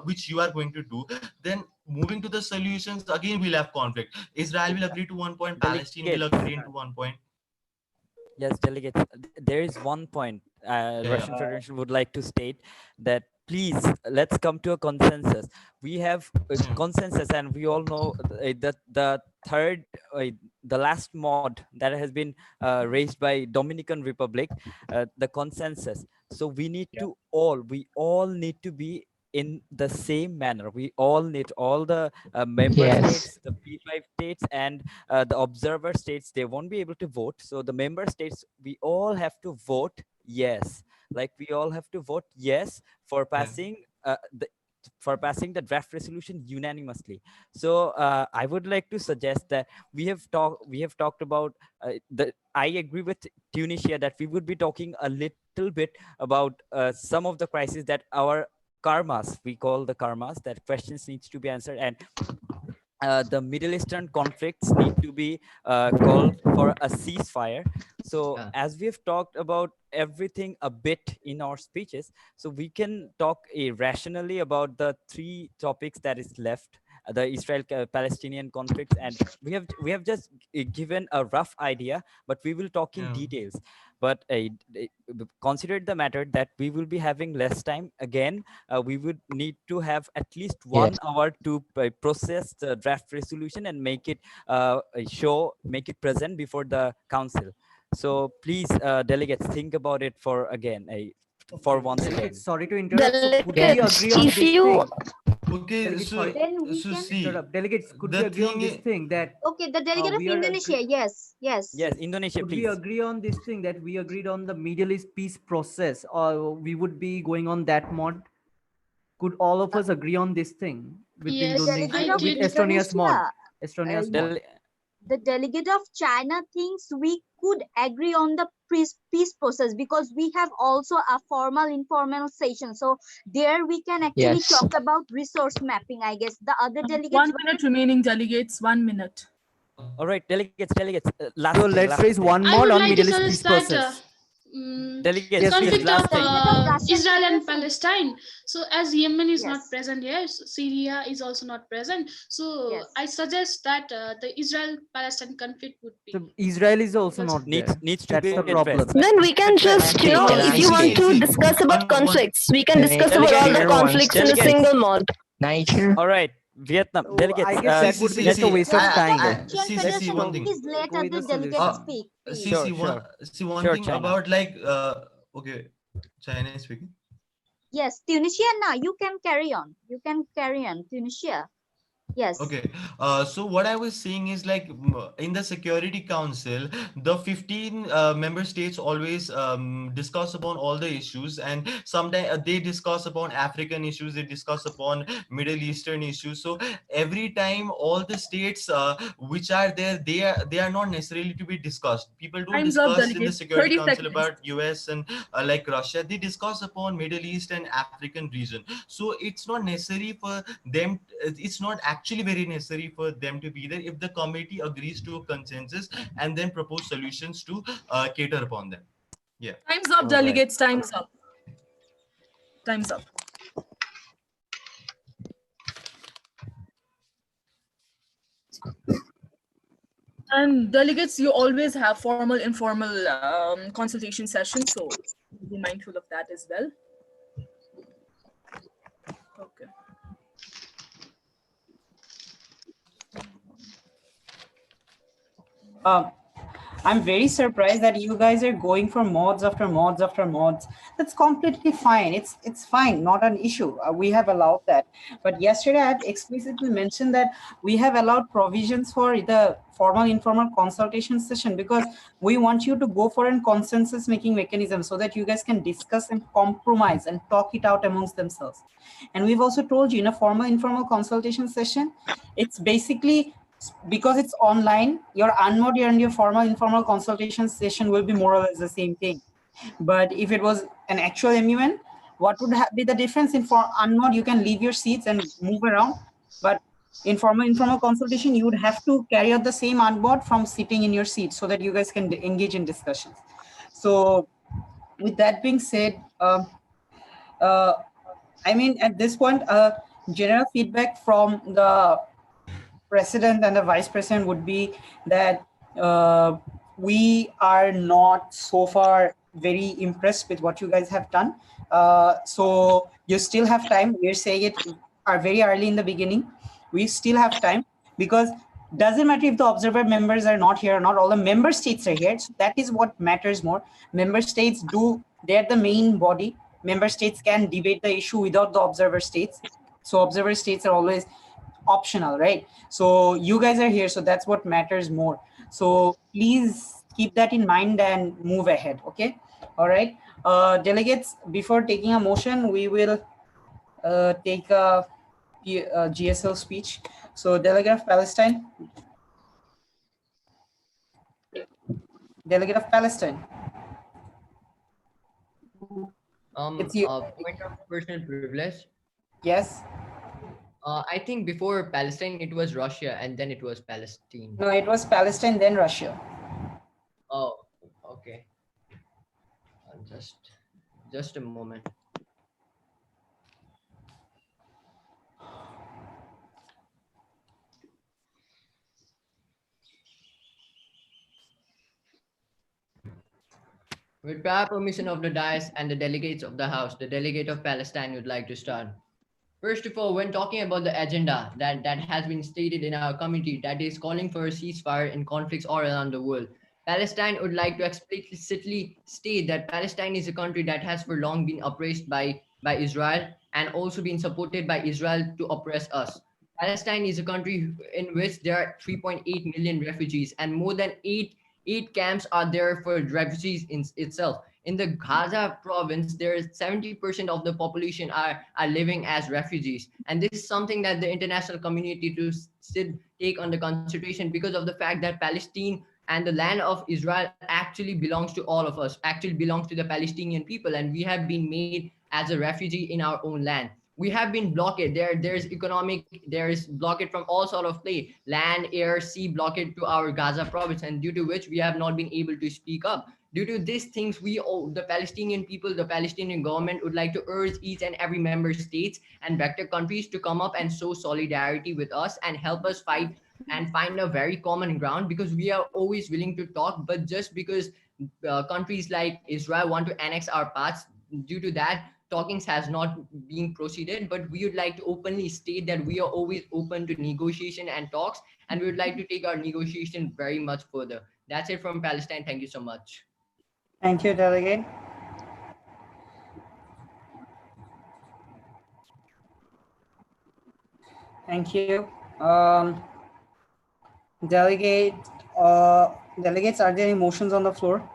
which you are going to do, then moving to the solutions again, we'll have conflict. Israel will agree to one point, Palestine will Delegates. agree into one point. Yes, delegates. There is one point Russian Federation would like to state, that please let's come to a consensus. We have a consensus, and we all know that the third, the last mod that has been raised by Dominican Republic, the consensus. So we need to we all need to be in the same manner. We all need all the member Yes. states, the P5 states, and the observer states. They won't be able to vote. So the member states, we all have to vote yes. Like we all have to vote yes for passing the draft resolution unanimously. So I would like to suggest that we have talked about I agree with Tunisia that we would be talking a little bit about some of the crises that our karmas, we call the karmas, that questions needs to be answered, and the Middle Eastern conflicts need to be called for a ceasefire. So as we have talked about everything a bit in our speeches, so we can talk rationally about the three topics that is left, the Israel-Palestinian conflicts, and we have just given a rough idea, but we will talk in details. But consider the matter that we will be having less time. Again, we would need to have at least 1 hour to process the draft resolution and make it present before the council. So please, delegates, think about it for once again. Sorry to interrupt. So could we agree on this thing? Okay, Delegate, so sorry, Then we can. see, delegates, could we the agree on thing this is, thing that Okay, the delegate of we are Indonesia. Yes, yes. Yes, Indonesia, could we please. agree on this thing that we agreed on the Middle East peace process, or we would be going on that mod? Could all of us agree on this thing with Yes, Delegate I of with did. Estonia's mod? Indonesia. Estonia's Uh, mod. the delegate of China thinks we could agree on the peace process because we have also a formal informal session. So there we can actually Yes. talk about resource mapping, I guess. The other delegates. 1 minute remaining, delegates. 1 minute. All right, delegates. Last So thing, let's last raise thing. one I mod would on like to Middle East peace suggest that process. the Yes, please, conflict last of thing. Israel and Palestine. So as Yemen is not Yes. present here, Syria is also not present. So Yes. I suggest that the Israel-Palestine conflict would be. So Israel is also not there. Needs to That's be the problem. Then we can just, Can if I you want speak? to discuss about conflicts, we can discuss about all the Share one conflicts in a single mod. Niger. All right, Vietnam So delegates. I guess that would be just a waste of time. see one thing. Please let Go with other the delegates solution. speak. Please. See, see one Sure, thing China. about like okay, China is speaking. Yes, Tunisia now. You can carry on. You can carry on. Tunisia. Yes. Okay, so what I was saying is like in the Security Council, the 15 member states always discuss upon all the issues, and sometimes they discuss upon African issues, they discuss upon Middle Eastern issues. So every time all the states which are there, they are not necessarily to be discussed. People don't Time's up, discuss in the delegates. Security 30 Council seconds. about US and like Russia. They discuss upon Middle East and African region. So it's not necessary for them. It's not actually very necessary for them to be there if the committee agrees to a consensus and then propose solutions to cater upon them. Yeah. Time's up, delegates. Time's up. Time's up. And delegates, you always have formal, informal consultation sessions, so be mindful of that as well. Okay. I'm very surprised that you guys are going for mods after mods after mods. That's completely fine. It's fine, not an issue. We have allowed that. But yesterday I had explicitly mentioned that we have allowed provisions for the formal informal consultation session because we want you to go for a consensus making mechanism so that you guys can discuss and compromise and talk it out amongst themselves. And we've also told you in a formal informal consultation session, it's basically because it's online, your unmod and your formal informal consultation session will be more or less the same thing. But if it was an actual MUN, what would be the difference? In for unmod, you can leave your seats and move around. But in formal informal consultation, you would have to carry out the same unmod from sitting in your seat so that you guys can engage in discussions. So with that being said, I mean, at this point, general feedback from the president and the vice president would be that we are not so far very impressed with what you guys have done. So you still have time. We're saying it are very early in the beginning. We still have time because doesn't matter if the observer members are not here or not, all the member states are here. So that is what matters more. Member states they're the main body. Member states can debate the issue without the observer states. So observer states are always optional, right? So you guys are here, so that's what matters more. So please keep that in mind and move ahead. Okay. All right. Delegates, before taking a motion, we will take a GSL speech. So delegate of Palestine. Delegate of Palestine. It's you. Point of personal privilege. Yes. I think before Palestine, it was Russia and then it was Palestine. No, it was Palestine, then Russia. Oh, okay. Just a moment. With prior permission of the dais and the delegates of the House, the delegate of Palestine would like to start. First of all, when talking about the agenda that has been stated in our committee that is calling for a ceasefire in conflicts all around the world, Palestine would like to explicitly state that Palestine is a country that has for long been oppressed by Israel, and also been supported by Israel to oppress us. Palestine is a country in which there are 3.8 million refugees, and more than eight camps are there for refugees in itself. In the Gaza province, there is 70% of the population are living as refugees. And this is something that the international community to still take under consideration, because of the fact that Palestine and the land of Israel actually belongs to all of us, actually belongs to the Palestinian people, and we have been made as a refugee in our own land. We have been blocked. There is blockade from all sort of play, land, air, sea blockade to our Gaza province, and due to which we have not been able to speak up. Due to these things, the Palestinian people, the Palestinian government would like to urge each and every member states and vector countries to come up and show solidarity with us and help us fight and find a very common ground, because we are always willing to talk, but just because countries like Israel want to annex our parts, due to that talkings has not been proceeded. But we would like to openly state that we are always open to negotiation and talks, and we would like to take our negotiation very much further. That's it from Palestine. Thank you so much. Thank you, Delegate. Thank you. Delegates, are there any motions on the floor?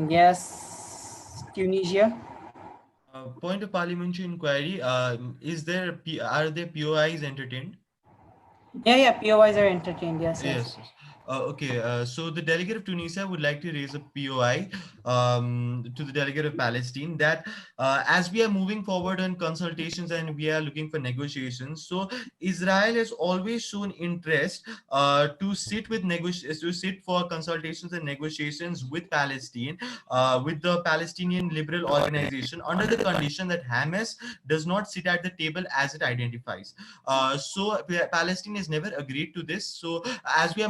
Yes, Tunisia. Point of parliamentary inquiry. Are there POIs entertained? Yeah, POIs are entertained. Yes. Okay, so the delegate of Tunisia would like to raise a POI to the delegate of Palestine that as we are moving forward on consultations and we are looking for negotiations, so Israel has always shown interest to sit for consultations and negotiations with Palestine, with the Palestinian Liberal Organization, under the condition that Hamas does not sit at the table as it identifies. So Palestine has never agreed to this. So as we are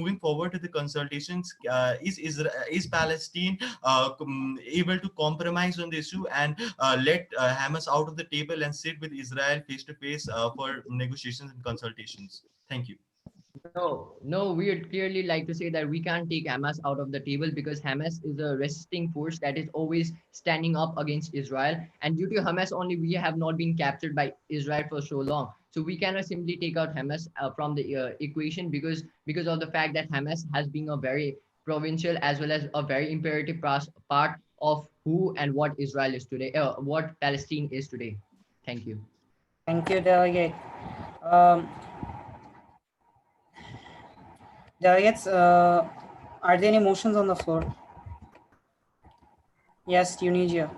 moving forward to the consultations, is Palestine able to compromise on the issue and let Hamas out of the table and sit with Israel face to face for negotiations and consultations? Thank you. No, we would clearly like to say that we can't take Hamas out of the table, because Hamas is a resisting force that is always standing up against Israel. And due to Hamas only, we have not been captured by Israel for so long. So we cannot simply take out Hamas from the equation, because of the fact that Hamas has been a very provincial as well as a very imperative part of who and what Israel is today, what Palestine is today. Thank you. Thank you, Delegate. Delegates, are there any motions on the floor? Yes, Tunisia.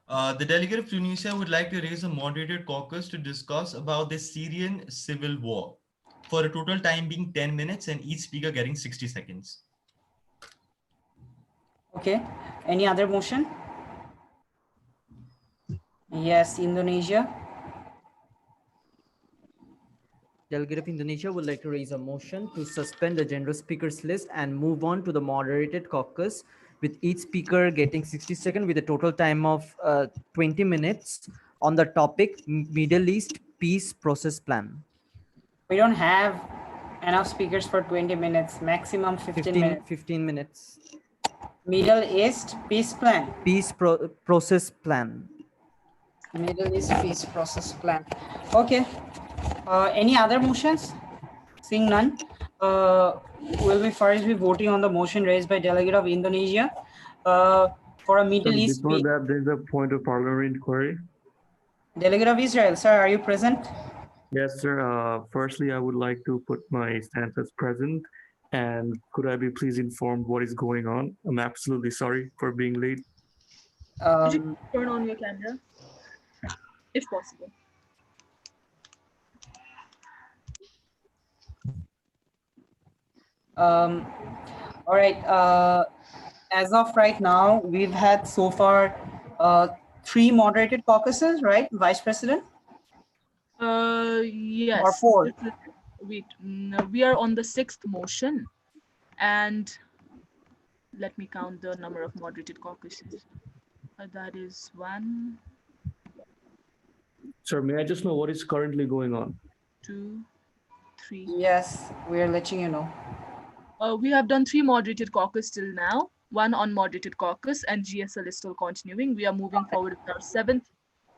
The delegate of Tunisia would like to raise a moderated caucus to discuss about the Syrian civil war, for a total time being 10 minutes and each speaker getting 60 seconds. Okay, any other motion? Yes, Indonesia. Delegate of Indonesia would like to raise a motion to suspend the general speakers list and move on to the moderated caucus, with each speaker getting 60 seconds with a total time of 20 minutes on the topic Middle East Peace Process Plan. We don't have enough speakers for 20 minutes, maximum 15 minutes. 15 minutes. Middle East Peace Plan. Process Plan. Middle East Peace Process Plan. Okay. Any other motions? Seeing none, we'll be first voting on the motion raised by delegate of Indonesia for a Middle East. Before that, there's a point of parliamentary inquiry. Delegate of Israel, sir, are you present? Yes, sir. Firstly, I would like to put my stance as present. And could I be please informed what is going on? I'm absolutely sorry for being late. Could you turn on your camera, if possible? All right. As of right now, we've had so far 3 moderated caucuses, right, Vice President? Yes. Or 4? Wait, no, we are on the 6th motion, and let me count the number of moderated caucuses. That is 1. Sir, may I just know what is currently going on? 2, 3. Yes, we are letting you know. We have done 3 moderated caucus till now, one unmoderated caucus, and GSL is still continuing. We are moving forward with our seventh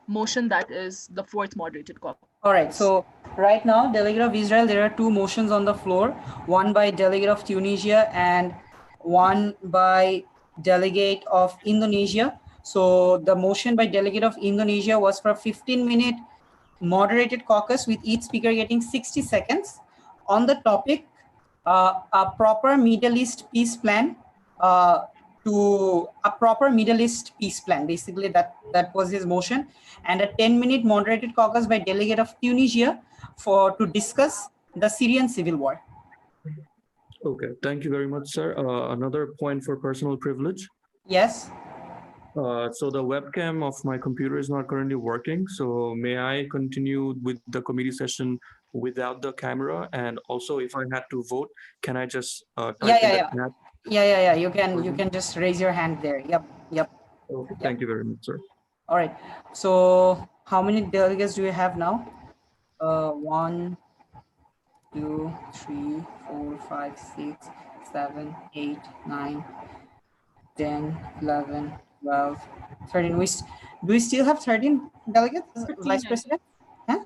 motion, that is the fourth moderated caucus. All right, so right now, delegate of Israel, there are two motions on the floor, one by delegate of Tunisia and one by delegate of Indonesia. So the motion by delegate of Indonesia was for a 15-minute moderated caucus with each speaker getting 60 seconds on the topic, a proper Middle East peace plan, basically that was his motion, and a 10-minute moderated caucus by delegate of Tunisia to discuss the Syrian civil war. Okay, thank you very much, sir. Another point for personal privilege. Yes. So the webcam of my computer is not currently working. So may I continue with the committee session without the camera? And also, if I had to vote, can I just type in the chat? Yeah. You can just raise your hand there. Yep. Okay, thank you very much, sir. All right. So how many delegates do we have now? 1, 2, 3, 4, 5, 6, 7, 8, 9, 10, 11, 12, 13. Do we still have 13 delegates, 13, Vice President? Huh?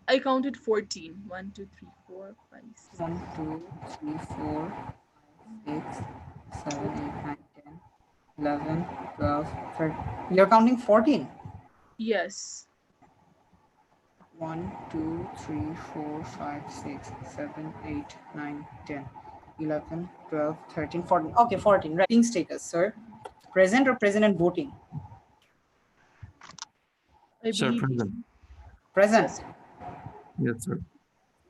I counted 14. 1, 2, 3, 4, 5, 6. 1, 2, 3, 4, 5, 6, 7, 8, 9, 10, 11, 12, 13. You're counting 14? Yes. 1, 2, 3, 4, 5, 6, 7, 8, 9, 10, 11, 12, 13, 14. Okay, 14. Right. Voting status, sir. Present or present and voting? Sir, present. Present. Yes, sir.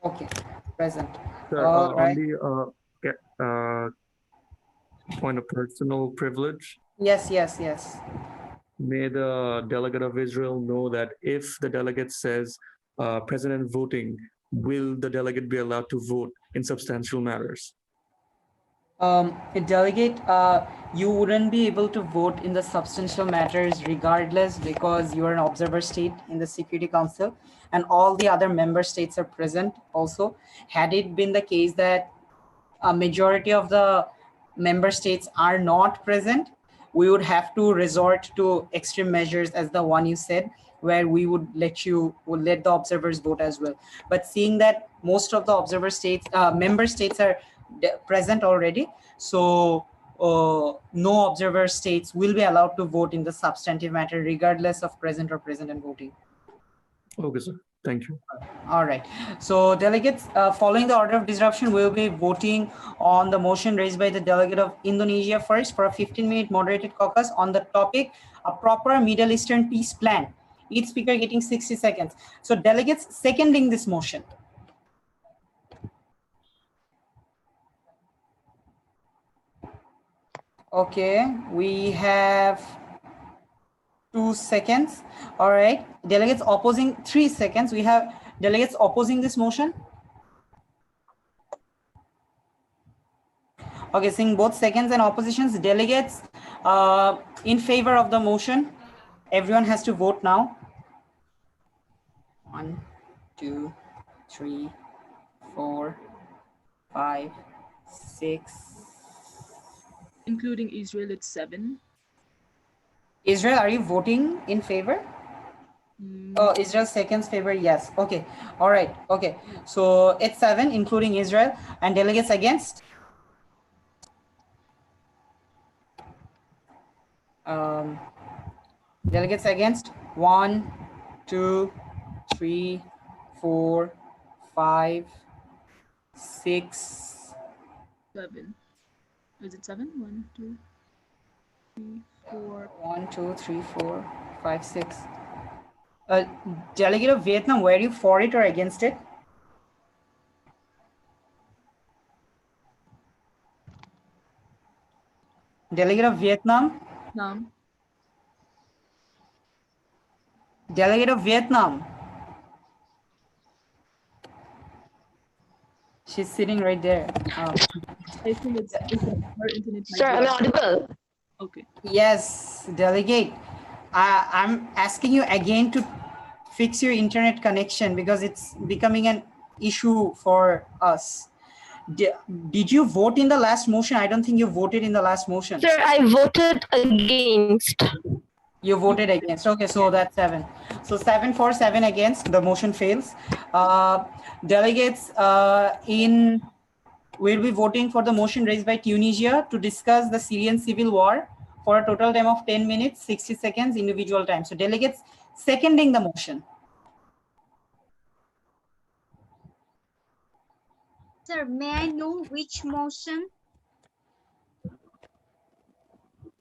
Okay, present. Sir, right. on the point of personal privilege. Yes. May the delegate of Israel know that if the delegate says president voting, will the delegate be allowed to vote in substantial matters? A delegate, you wouldn't be able to vote in the substantial matters regardless, because you are an observer state in the Security Council and all the other member states are present also. Had it been the case that a majority of the member states are not present, we would have to resort to extreme measures as the one you said, where we would let the observers vote as well. But seeing that most of the observer states, member states are present already, so no observer states will be allowed to vote in the substantive matter regardless of present or present and voting. Okay, sir. Thank you. All right. So delegates, following the order of disruption, we'll be voting on the motion raised by the delegate of Indonesia first for a 15-minute moderated caucus on the topic, a proper Middle Eastern peace plan. Each speaker getting 60 seconds. So delegates seconding this motion. Okay, we have 2 seconds. All right, delegates opposing 3 seconds. We have delegates opposing this motion. Okay, seeing both seconds and oppositions, delegates in favor of the motion. Everyone has to vote now. 1, 2, 3, 4, 5, 6. Including Israel, it's 7. Israel, are you voting in favor? Oh, Israel seconds favor, yes. Okay, all right, okay. So it's 7, including Israel, and delegates against? Delegates against? 1, 2, 3, 4, 5, 6. 7. Is it 7? 1, 2, 3, 4. 1, 2, 3, 4, 5, 6. Delegate of Vietnam, were you for it or against it? Delegate of Vietnam? No. Delegate of Vietnam. She's sitting right there. I think it's her internet. Sir, I'm audible. Okay. Yes, delegate. I'm asking you again to fix your internet connection because it's becoming an issue for us. Did you vote in the last motion? I don't think you voted in the last motion. Sir, I voted against. You voted against. Okay, so that's 7. So 7 for, 7 against. The motion fails. Delegates will be voting for the motion raised by Tunisia to discuss the Syrian civil war for a total time of 10 minutes, 60 seconds individual time. So delegates seconding the motion. Sir, may I know which motion?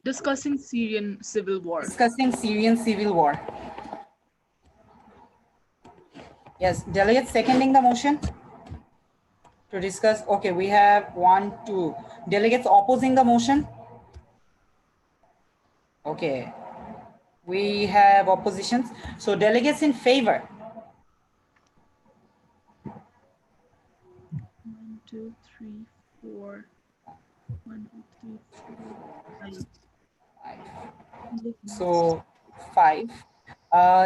Discussing Syrian civil war. Discussing Syrian civil war. Yes, delegates seconding the motion to discuss. Okay, we have 1, 2. Delegates opposing the motion. Okay, we have oppositions. So delegates in favor. 1, 2, 3, 4. 1, 2, 3, 4, 5. So 5.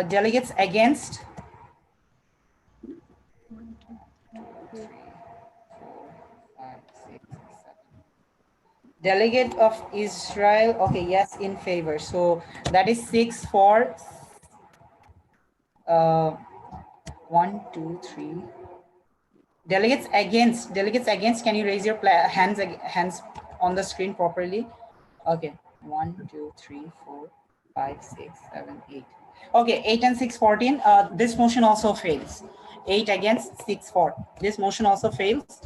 Delegates against. 1, 2, 3, 4. 5, 6, 7. Delegate of Israel. Okay, yes, in favor. So that is 6 for 1, 2, 3. Delegates against. Delegates against. Can you raise your hands on the screen properly? Okay. 1, 2, 3, 4, 5, 6, 7, 8. Okay, 8 and 6, 14. This motion also fails. 8 against, 6 for. This motion also fails.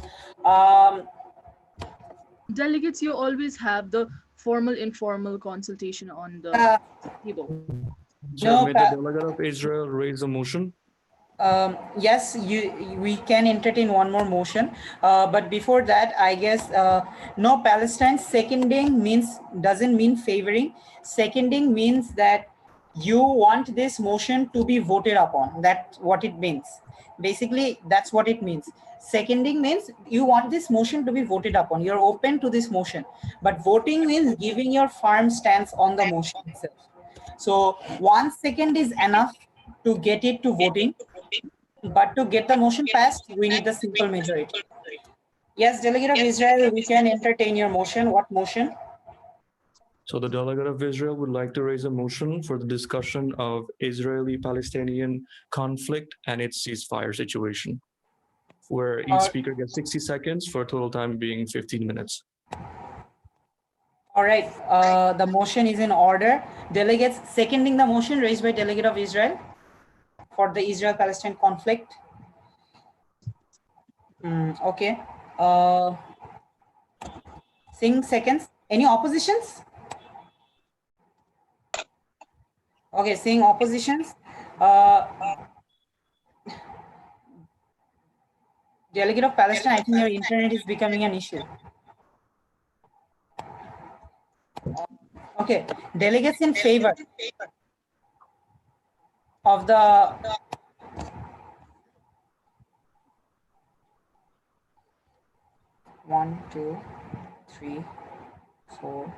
Delegates, you always have the formal informal consultation on the table. So may the delegate of Israel raise a motion? Yes, we can entertain one more motion, but before that, I guess no Palestine. Seconding doesn't mean favoring. Seconding means that you want this motion to be voted upon. That's what it means. Basically, that's what it means. Seconding means you want this motion to be voted upon. You're open to this motion, but voting means giving your firm stance on the motion itself. So 1 second is enough to get it to voting. But to get the motion passed, we need the simple majority. Yes, delegate of Israel, we can entertain your motion. What motion? So the delegate of Israel would like to raise a motion for the discussion of Israeli-Palestinian conflict and its ceasefire situation, where each speaker gets 60 seconds for a total time being 15 minutes. All right, the motion is in order. Delegates seconding the motion raised by delegate of Israel for the Israel-Palestine conflict. Okay. Seeing seconds. Any oppositions? Okay, seeing oppositions. Delegate of Palestine, I think your internet is becoming an issue. Okay, delegates in favor of the one, 2, 3, 4,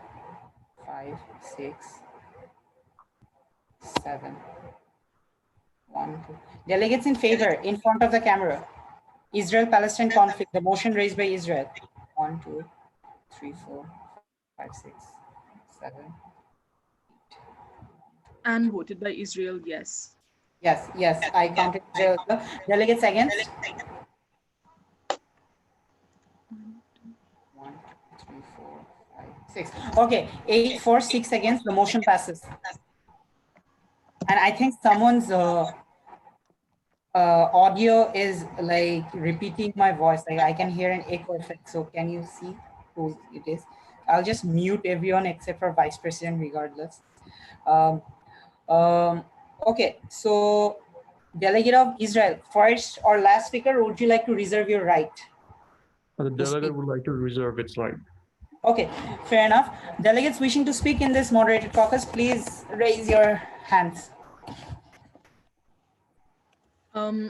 5, 6, 7. 1, 2. Delegates in favor in front of the camera. Israel-Palestine conflict, the motion raised by Israel. 1, 2, 3, 4, 5, 6, 7. And voted by Israel, yes. Yes, yes, I counted Israel. Delegates against? 1, 2, 3, 4, 5, 6. Okay, 8 for, 6 against, the motion passes. And I think someone's audio is like repeating my voice. Like I can hear an echo effect. So can you see who it is? I'll just mute everyone except for Vice President regardless. Okay, so delegate of Israel, first or last speaker, would you like to reserve your right? The delegate would like to reserve its right. Okay, fair enough. Delegates wishing to speak in this moderated caucus, please raise your hands.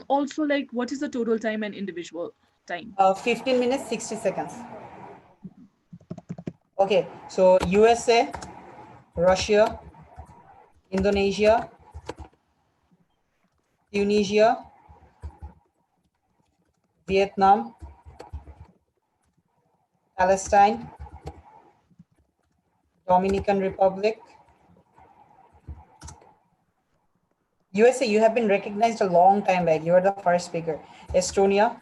Also, like, what is the total time and individual time? 15 minutes, 60 seconds. Okay, so USA, Russia, Indonesia, Tunisia, Vietnam, Palestine, Dominican Republic, USA. You have been recognized a long time back. You are the first speaker. Estonia,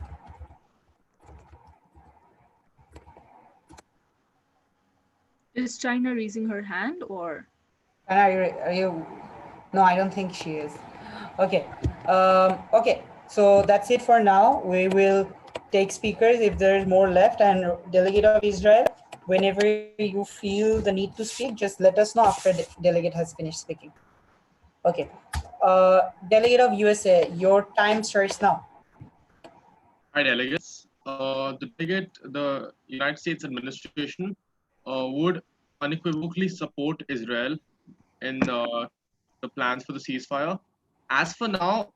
Is China raising her hand or? and are you? No, I don't think she is. Okay. Okay. So that's it for now. We will take speakers if there is more left. And Delegate of Israel, whenever you feel the need to speak, just let us know after the delegate has finished speaking. Okay. Delegate of USA, your time starts now. Hi, delegates. The United States administration would unequivocally support Israel in the plans for the ceasefire. As for now,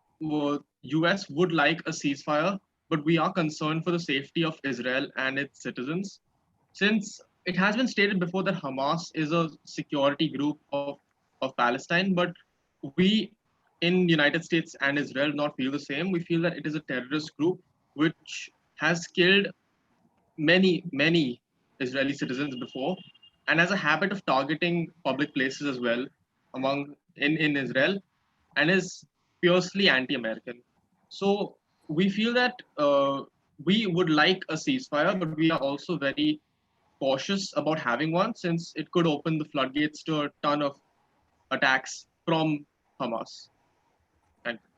US would like a ceasefire, but we are concerned for the safety of Israel and its citizens, since it has been stated before that Hamas is a security group of Palestine, but we in United States and Israel not feel the same. We feel that it is a terrorist group which has killed many Israeli citizens before, and has a habit of targeting public places as well in Israel, and is fiercely anti-American. So we feel that we would like a ceasefire, but we are also very cautious about having one, since it could open the floodgates to a ton of attacks from Hamas. Thank you.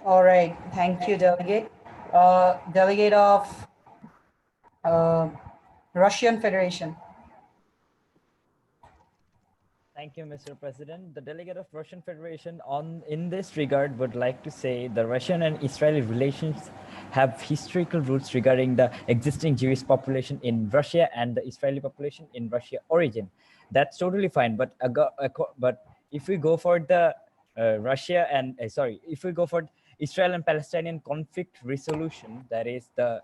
All right. Thank you, Delegate. Delegate of Russian Federation. Thank you, Mr. President. The delegate of Russian Federation in this regard would like to say the Russian and Israeli relations have historical roots regarding the existing Jewish population in Russia and the Israeli population in Russia origin. That's totally fine. But if we go for the if we go for Israel and Palestinian conflict resolution, that is a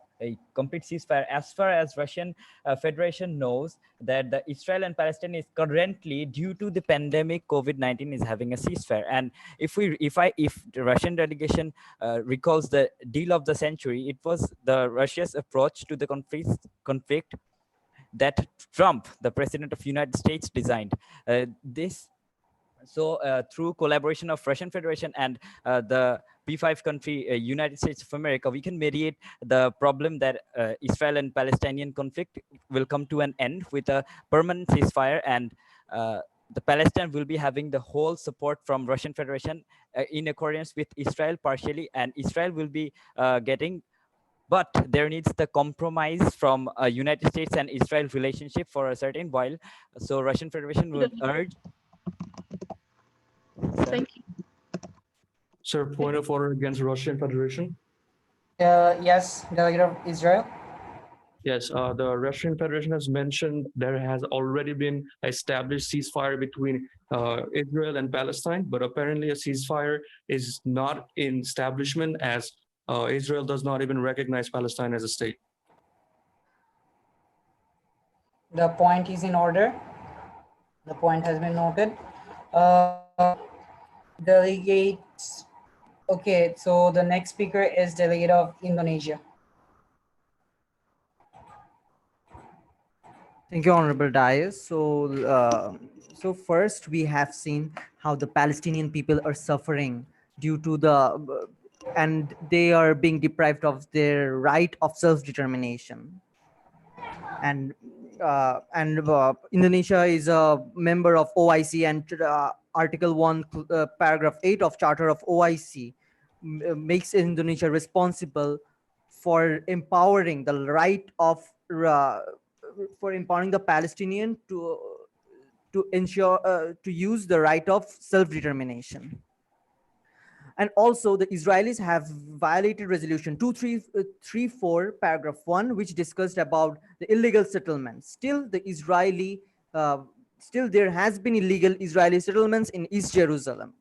complete ceasefire. As far as Russian Federation knows, that the Israel and Palestine is currently, due to the pandemic COVID-19, is having a ceasefire. And if the Russian delegation recalls the deal of the century, it was the Russia's approach to the conflict that Trump, the president of United States, designed. Through collaboration of Russian Federation and the P5 country, United States of America, we can mediate the problem that Israel and Palestinian conflict will come to an end with a permanent ceasefire, and the Palestine will be having the whole support from Russian Federation in accordance with Israel partially, and Israel will be getting, but there needs the compromise from United States and Israel relationship for a certain while. So Russian Federation will urge. Thank you. Sir, point of order against Russian Federation. Yes, Delegate of Israel. Yes, the Russian Federation has mentioned there has already been established ceasefire between Israel and Palestine, but apparently a ceasefire is not in establishment, as Israel does not even recognize Palestine as a state. The point is in order. The point has been noted. Delegates. Okay, so the next speaker is Delegate of Indonesia. Thank you, Honorable Dias. So first we have seen how the Palestinian people are suffering due to and they are being deprived of their right of self-determination. And Indonesia is a member of OIC, and Article 1, Paragraph 8 of Charter of OIC makes Indonesia responsible for empowering the right of for empowering the Palestinian to ensure to use the right of self-determination. And also the Israelis have violated resolution 2334 paragraph 1, which discussed about the illegal settlements. Still there has been illegal Israeli settlements in East Jerusalem.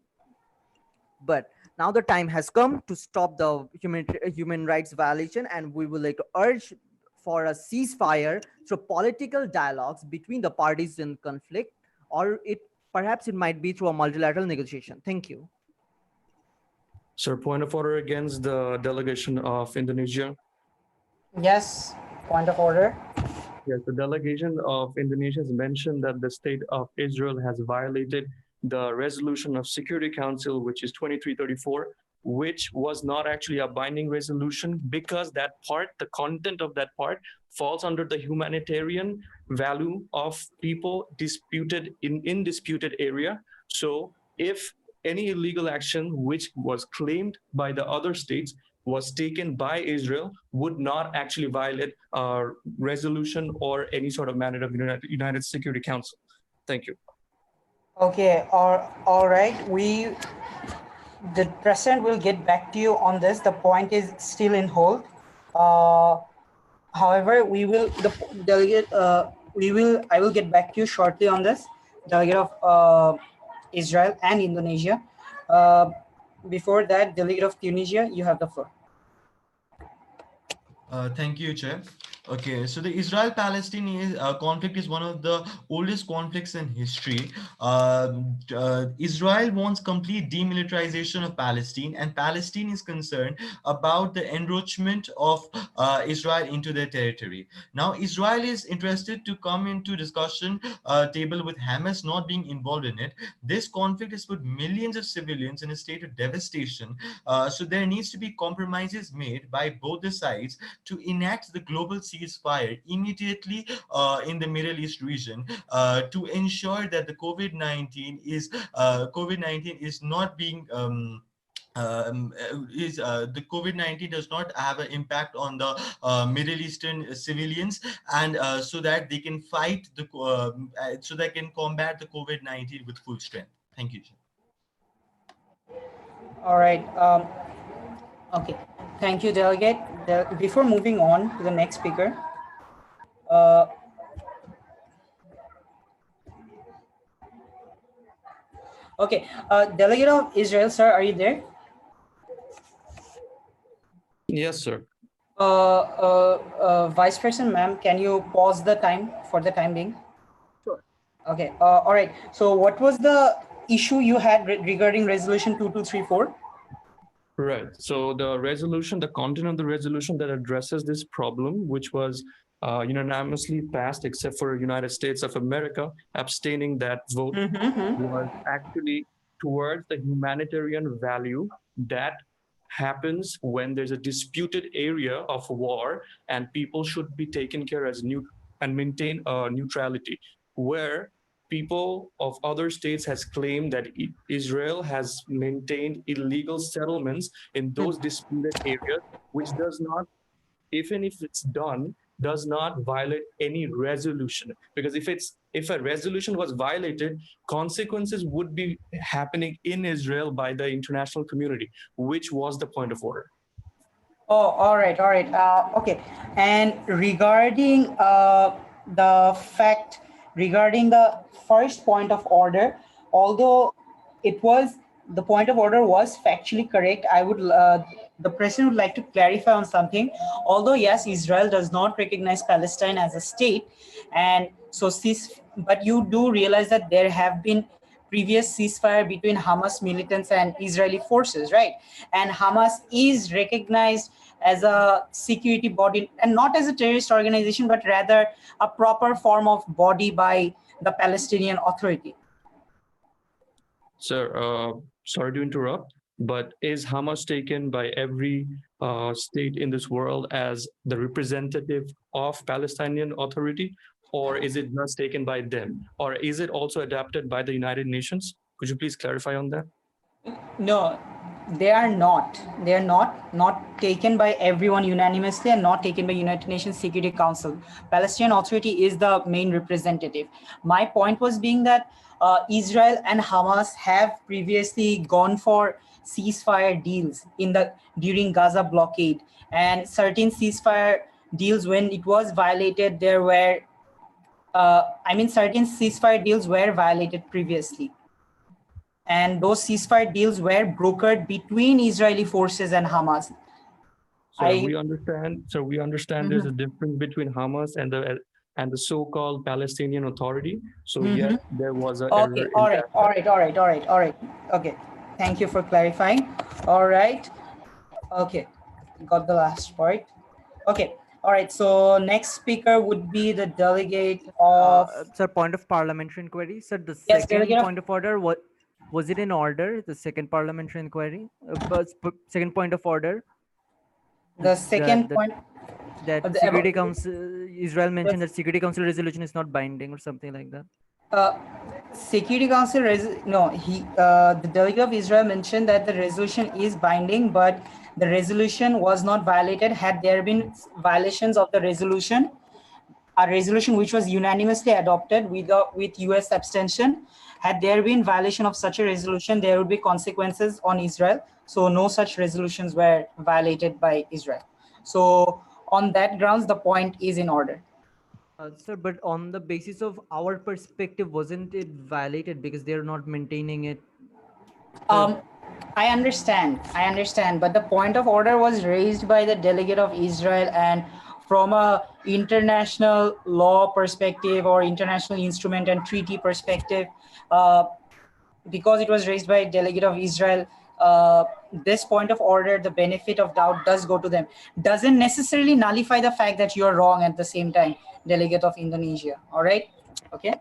But now the time has come to stop the human rights violation, and we would like to urge for a ceasefire through political dialogues between the parties in conflict, or perhaps it might be through a multilateral negotiation. Thank you. Sir, point of order against the delegation of Indonesia. Yes, Point of order. Yes, the delegation of Indonesia has mentioned that the state of Israel has violated the resolution of Security Council, which is 2334, which was not actually a binding resolution because that part, the content of that part, falls under the humanitarian value of people disputed in disputed area. So if any illegal action which was claimed by the other states was taken by Israel would not actually violate our resolution or any sort of mandate of the United Security Council. Thank you. Okay, all right. The president will get back to you on this. The point is still in hold. However, we will, the delegate, I will get back to you shortly on this. Delegate of Israel and Indonesia. Before that, delegate of Tunisia, you have the floor. Thank you, Chair. Okay, so the Israel-Palestine conflict is one of the oldest conflicts in history. Israel wants complete demilitarization of Palestine, and Palestine is concerned about the encroachment of Israel into their territory. Now, Israel is interested to come into discussion table with Hamas not being involved in it. This conflict has put millions of civilians in a state of devastation. So there needs to be compromises made by both the sides to enact the global ceasefire immediately in the Middle East region to ensure that the COVID-19 is not being the COVID-19 does not have an impact on the Middle Eastern civilians, and so that they can fight so they can combat the COVID-19 with full strength. Thank you. All right. Okay. Thank you, delegate. Before moving on to the next speaker, okay, delegate of Israel, sir, are you there? Yes, sir. Vice President, ma'am, can you pause the time for the time being? Sure. Okay. All right. So what was the issue you had regarding resolution 2234? Right. So the resolution, the content of the resolution that addresses this problem, which was unanimously passed, except for United States of America abstaining that vote, was actually towards the humanitarian value that happens when there's a disputed area of war and people should be taken care as and maintain neutrality, where people of other states has claimed that Israel has maintained illegal settlements in those disputed areas, which does not, even if it's done, does not violate any resolution. Because if a resolution was violated, consequences would be happening in Israel by the international community, which was the point of order. Oh, all right. Okay. And regarding regarding the first point of order, although the point of order was factually correct, I would the president would like to clarify on something. Although yes, Israel does not recognize Palestine as a state, and so but you do realize that there have been previous ceasefire between Hamas militants and Israeli forces, right? And Hamas is recognized as a security body and not as a terrorist organization, but rather a proper form of body by the Palestinian Authority. Sir, sorry to interrupt, but is Hamas taken by every state in this world as the representative of Palestinian Authority, or is it just taken by them, or is it also adopted by the United Nations? Could you please clarify on that? No, they are not. They are not taken by everyone unanimously and not taken by United Nations Security Council. Palestinian Authority is the main representative. My point was being that Israel and Hamas have previously gone for ceasefire deals during Gaza blockade, and certain ceasefire deals, when it was violated, there were certain ceasefire deals were violated previously. And those ceasefire deals were brokered between Israeli forces and Hamas. We understand. So we understand there's a difference between Hamas and the so-called Palestinian Authority. So yes, there was an error. All right. Okay, thank you for clarifying. All right. Okay, got the last part. Okay, All right, so next speaker would be the delegate of... Sir, point of parliamentary inquiry. Sir, the Yes, second delegate of... point of order, was it in order? The second parliamentary inquiry? Second point of order? The second point... That Security Council, Israel mentioned that Security Council resolution is not binding or something like that. Security Council, the delegate of Israel mentioned that the resolution is binding, but the resolution was not violated. Had there been violations of the resolution, a resolution which was unanimously adopted with US abstention, had there been violation of such a resolution, there would be consequences on Israel. So no such resolutions were violated by Israel. So on that grounds, the point is in order. Sir, but on the basis of our perspective, wasn't it violated because they're not maintaining it? I understand, but the point of order was raised by the delegate of Israel, and from a international law perspective or international instrument and treaty perspective, because it was raised by delegate of Israel, this point of order, the benefit of doubt does go to them. Doesn't necessarily nullify the fact that you're wrong at the same time, delegate of Indonesia. All right. Okay.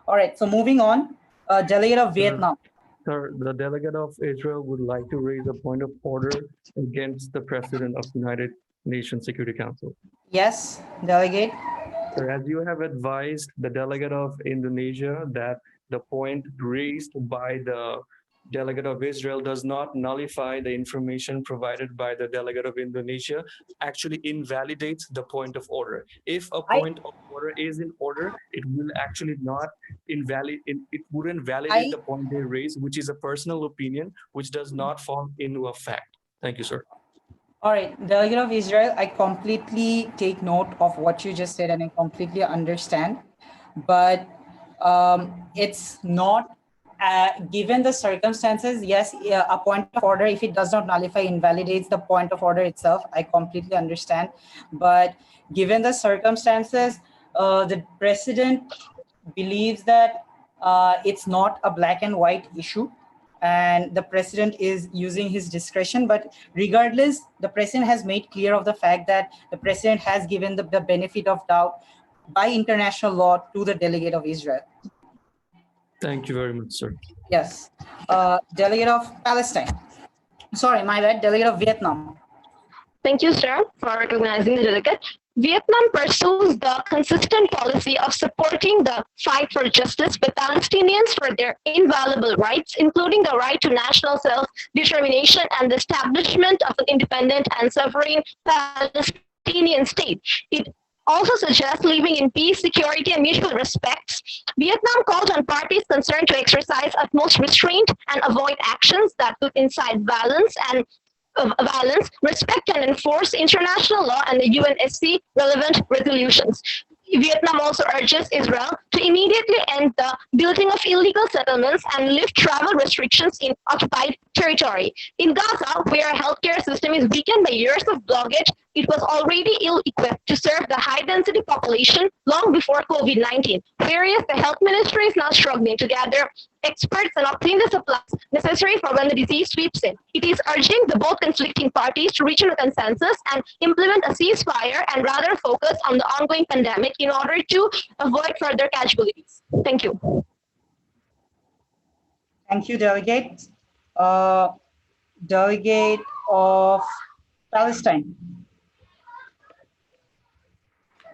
All right. So moving on, delegate of Vietnam. Sir, the delegate of Israel would like to raise a point of order against the president of United Nations Security Council. Yes, delegate. Sir, as you have advised the delegate of Indonesia that the point raised by the delegate of Israel does not nullify the information provided by the delegate of Indonesia, actually invalidates the point of order. If a point of order is in order, it will actually not it wouldn't validate the point they raised, which is a personal opinion, which does not fall into a fact. Thank you, sir. All right, delegate of Israel, I completely take note of what you just said and I completely understand, but it's not, given the circumstances, yes, a point of order, if it does not nullify, invalidates the point of order itself. I completely understand. But given the circumstances, the president believes that it's not a black and white issue, and the president is using his discretion. But regardless, the president has made clear of the fact that the president has given the benefit of doubt by international law to the delegate of Israel. Thank you very much, sir. Yes. Delegate of Palestine. Sorry, my bad. Delegate of Vietnam. Thank you, sir, for recognizing the delegate. Vietnam pursues the consistent policy of supporting the fight for justice with Palestinians for their inviolable rights, including the right to national self-determination and the establishment of an independent and sovereign Palestinian state. It also suggests living in peace, security, and mutual respect. Vietnam calls on parties concerned to exercise utmost restraint and avoid actions that could incite violence, respect and enforce international law and the UNSC relevant resolutions. Vietnam also urges Israel to immediately end the building of illegal settlements and lift travel restrictions in occupied territory. In Gaza, where a healthcare system is weakened by years of blockage, it was already ill-equipped to serve the high-density population long before COVID-19, whereas the health ministry is now struggling to gather experts and obtain the supplies necessary for when the disease sweeps in. It is urging the both conflicting parties to reach a consensus and implement a ceasefire and rather focus on the ongoing pandemic in order to avoid further casualties. Thank you. Thank you, delegate. Delegate of Palestine.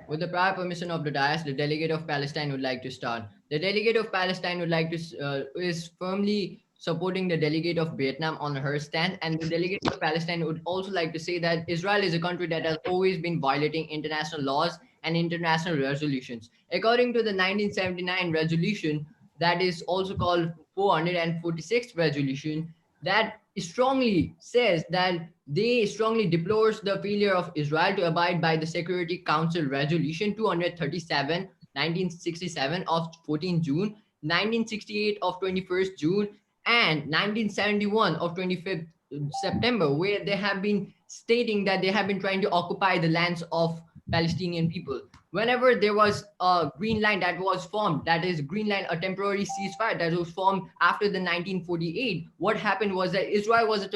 With the prior permission of the dais, the delegate of Palestine would like to start. The delegate of Palestine would like to is firmly supporting the delegate of Vietnam on her stand, and the delegate of Palestine would also like to say that Israel is a country that has always been violating international laws and international resolutions. According to the 1979 resolution, that is also called 446th resolution, that strongly says that they strongly deplores the failure of Israel to abide by the Security Council Resolution 237, 1967 of 14 June, 1968 of 21st June, and 1971 of 25th September, where they have been stating that they have been trying to occupy the lands of Palestinian people. whenever there was a green line that was formed, that is green line, a temporary ceasefire that was formed after the 1948, what happened was that Israel was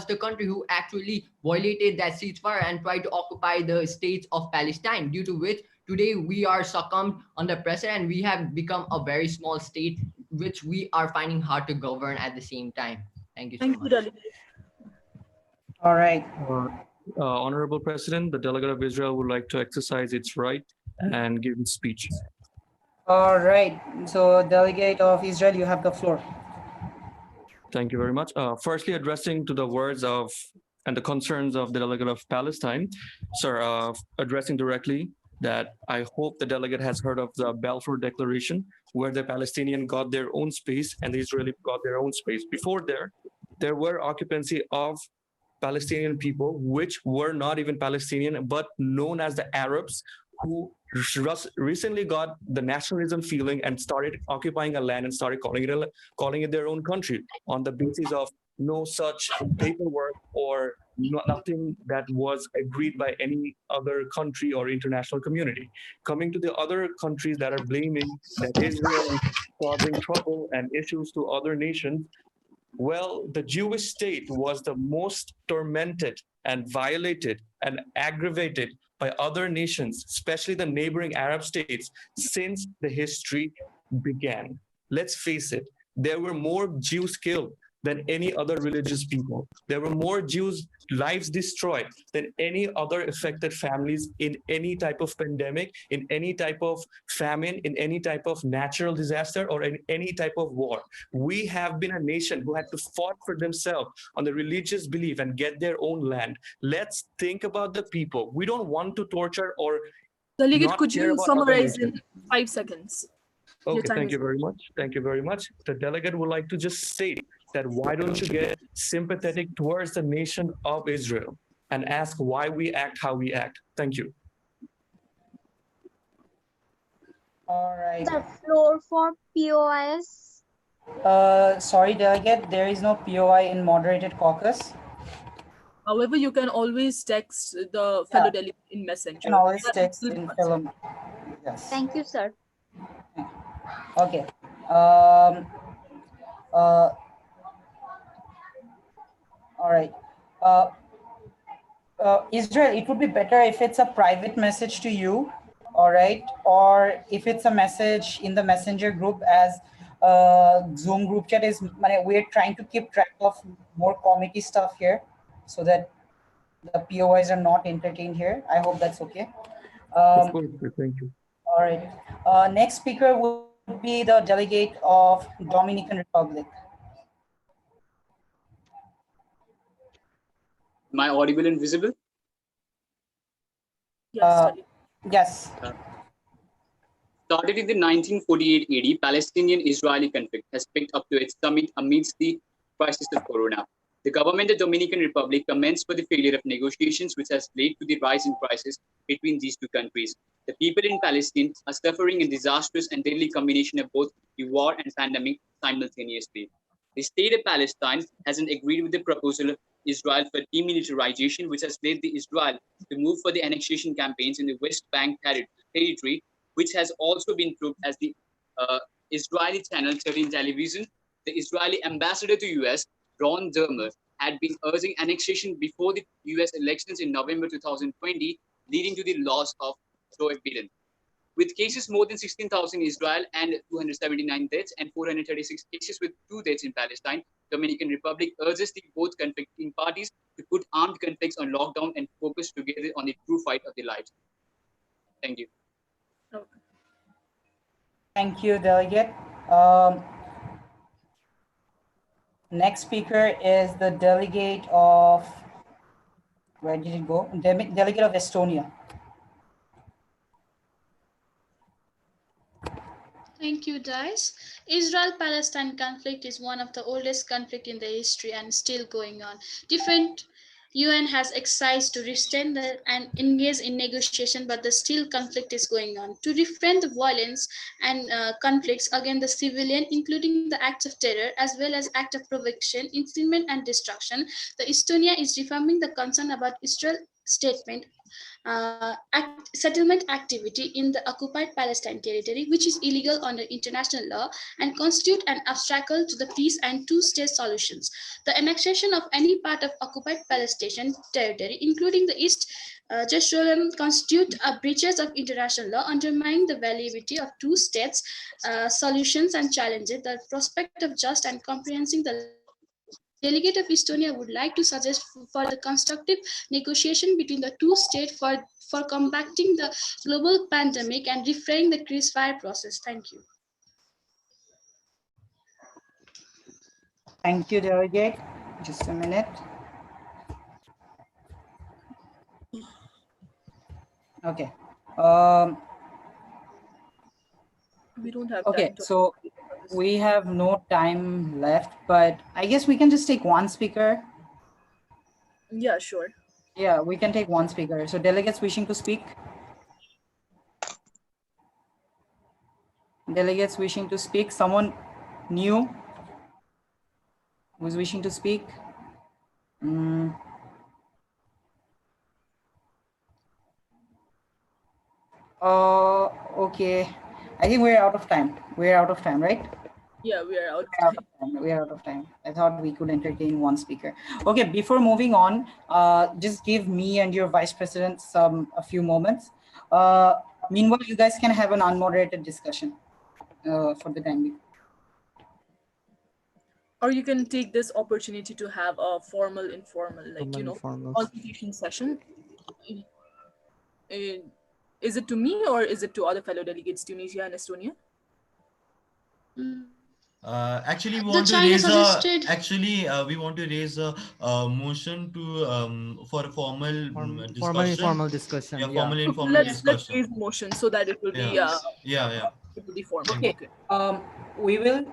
the country who actually violated that ceasefire and tried to occupy the states of Palestine, due to which today we are succumbed under pressure and we have become a very small state, which we are finding hard to govern at the same time. Thank you so much. All right. Honorable President, the delegate of Israel would like to exercise its right and give its speech. All right. So, delegate of Israel, you have the floor. Thank you very much. Firstly, addressing to the words of and the concerns of the delegate of Palestine, sir, addressing directly that I hope the delegate has heard of the Balfour Declaration, where the Palestinian got their own space and the Israeli got their own space. Before there were occupancy of Palestinian people, which were not even Palestinian, but known as the Arabs, who recently got the nationalism feeling and started occupying a land and started calling it their own country on the basis of no such paperwork or nothing that was agreed by any other country or international community. Coming to the other countries that are blaming that Israel is causing trouble and issues to other nations, well, the Jewish state was the most tormented and violated and aggravated by other nations, especially the neighboring Arab states, since the history began. Let's face it, there were more Jews killed than any other religious people. There were more Jews' lives destroyed than any other affected families in any type of pandemic, in any type of famine, in any type of natural disaster, or in any type of war. We have been a nation who had to fight for themselves on the religious belief and get their own land. Let's think about the people. We don't want to torture or Delegate, not could care you about other summarize in nations. 5 seconds? Your Okay, time thank is you up. very much. Thank you very much. The delegate would like to just state that why don't you get sympathetic towards the nation of Israel and ask why we act how we act. Thank you. All right. The floor for POIS. Sorry, delegate, there is no POI in moderated caucus. However, you can always text the fellow delegate in Messenger. You can always That text will in be film. Yes. Thank you, sir. Okay. All right. Israel, it would be better if it's a private message to you, all right? Or if it's a message in the Messenger group, as Zoom group chat is, we're trying to keep track of more committee stuff here so that the POIs are not entertained here. I hope that's okay. Of course, thank you. All right. Next speaker would be the delegate of Dominican Republic. Am I audible and visible? Yes. Started in the 1948 AD, Palestinian-Israeli conflict has picked up to its summit amidst the crisis of Corona. The government of the Dominican Republic commenced for the failure of negotiations, which has led to the rise in prices between these two countries. The people in Palestine are suffering a disastrous and deadly combination of both the war and pandemic simultaneously. The state of Palestine hasn't agreed with the proposal of Israel for demilitarization, which has led the Israel to move for the annexation campaigns in the West Bank territory, which has also been proved as the Israeli channel 13 television. The Israeli ambassador to US, Ron Dermer, had been urging annexation before the US elections in November 2020, leading to the loss of Joe Biden. With cases more than 16,000 in Israel and 279 deaths and 436 cases with 2 deaths in Palestine, Dominican Republic urges the both conflicting parties to put armed conflicts on lockdown and focus together on the true fight of their lives. Thank you. Thank you, delegate. Next speaker is the delegate of, where did it go? Delegate of Estonia. Thank you, Dice. Israel-Palestine conflict is one of the oldest conflicts in the history and still going on. Different UN has exercised to restrain and engage in negotiation, but the still conflict is going on. To refrain the violence and conflicts against the civilian, including the acts of terror, as well as acts of provocation, incitement, and destruction, the Estonia is reaffirming the concern about Israel statement settlement activity in the occupied Palestine territory, which is illegal under international law and constitute an obstacle to the peace and two-state solutions. The annexation of any part of occupied Palestinian territory, including the East Jerusalem, constitute breaches of international law, undermining the validity of two states solutions and challenges the prospect of just and comprehensive the delegate of Estonia would like to suggest for the constructive negotiation between the two states for combating the global pandemic and refraining the ceasefire process. Thank you. Thank you, delegate. Just a minute. Okay. We don't have Okay, time to. so we have no time left, but I guess we can just take one speaker. Yeah, sure. Yeah, we can take one speaker. So delegates wishing to speak. Delegates wishing to speak. Someone new who's wishing to speak. Okay. I think we're out of time. We're out of time, right? Yeah, we are out of time. We are out of time. I thought we could entertain one speaker. Okay, before moving on, just give me and your vice president a few moments. Meanwhile, you guys can have an unmoderated discussion for the time being. Or you can take this opportunity to have a formal, informal, like, consultation session. Is it to me or is it to other fellow delegates, Tunisia and Estonia? Actually, we want to raise a motion to for a formal discussion. Formal informal discussion. Yeah, formal informal let's discussion. raise motion so that it will be it will be formal. Okay. We will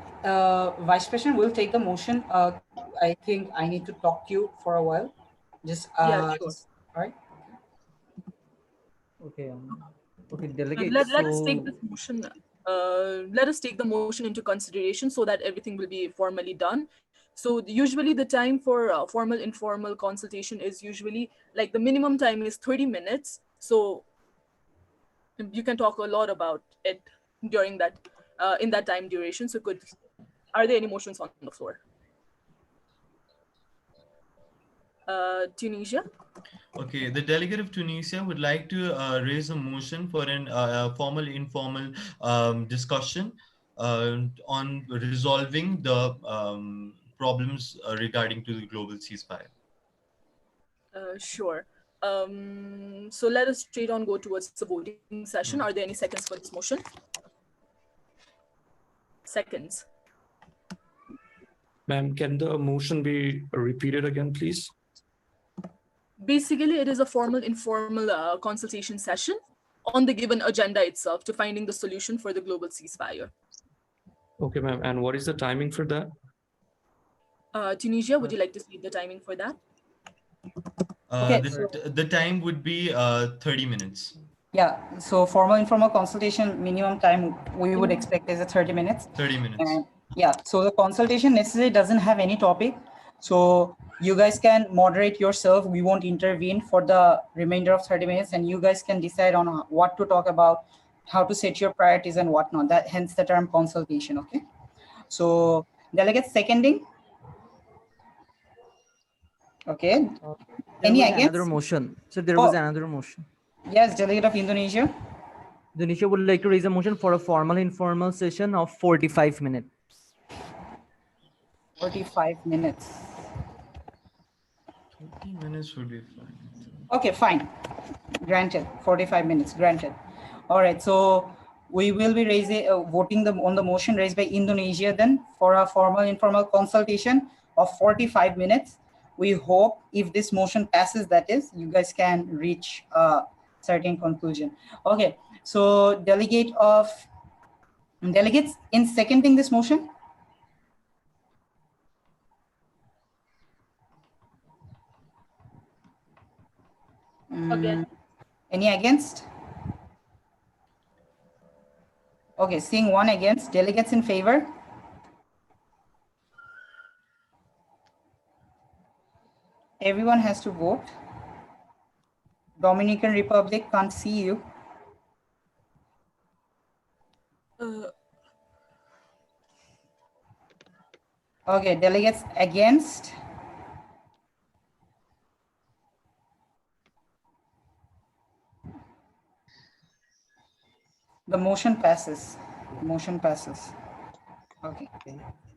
vice president will take the motion. I think I need to talk to you for a while. Just sure. all right. Okay. Okay, delegate. Let us take this motion. Let us take the motion into consideration so that everything will be formally done. So usually the time for formal informal consultation is usually like the minimum time is 30 minutes. So you can talk a lot about it during that in that time duration. So are there any motions on the floor? Tunisia. Okay, the delegate of Tunisia would like to raise a motion for an formal informal discussion on resolving the problems regarding to the global ceasefire. Sure. So let us straight on go towards the voting session. Are there any seconds for this motion? Seconds. Ma'am, can the motion be repeated again, please? Basically, it is a formal, informal consultation session on the given agenda itself to finding the solution for the global ceasefire. Okay, ma'am. And what is the timing for that? Tunisia, would you like to see the timing for that? The time would be 30 minutes. Yeah, so formal informal consultation minimum time we would expect is 30 minutes. 30 minutes. Yeah, so the consultation necessarily doesn't have any topic. So you guys can moderate yourself. We won't intervene for the remainder of 30 minutes and you guys can decide on what to talk about, how to set your priorities and whatnot. That hence the term consultation, okay? So delegates seconding. Okay. Any against? Another motion. So there was another motion. Yes, delegate of Indonesia. Indonesia would like to raise a motion for a formal informal session of 45 minutes. 45 minutes. 30 minutes would be fine. Okay, fine. Granted. 45 minutes. Granted. All right. So we will be raising voting on the motion raised by Indonesia then for a formal informal consultation of 45 minutes. We hope if this motion passes, that is, you guys can reach a certain conclusion. Okay. So delegates in seconding this motion. Any against? Okay, seeing one against. Delegates in favor? Everyone has to vote. Dominican Republic, can't see you. Okay, delegates against. The motion passes. Motion passes. Okay.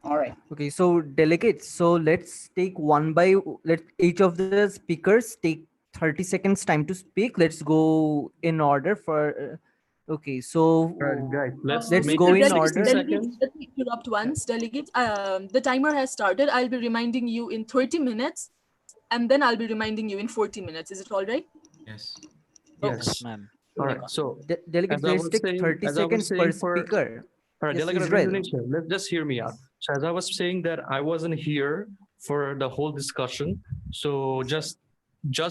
All right. Okay, so delegates, so let's take let each of the speakers take 30 seconds time to speak. Let's go in order for okay, so guys, let's go in Delegates, order. delegates, let me interrupt once. Delegates, the timer has started. I'll be reminding you in 30 minutes, and then I'll be reminding you in 40 minutes. Is it all right? Yes. Yes, ma'am. all right. So Delegates, as I let's was take saying, 30 as I was seconds per saying for speaker. all right, Yes, delegate of Israel. Indonesia, let's just hear me out. So as I was saying that I wasn't here for the whole discussion, so just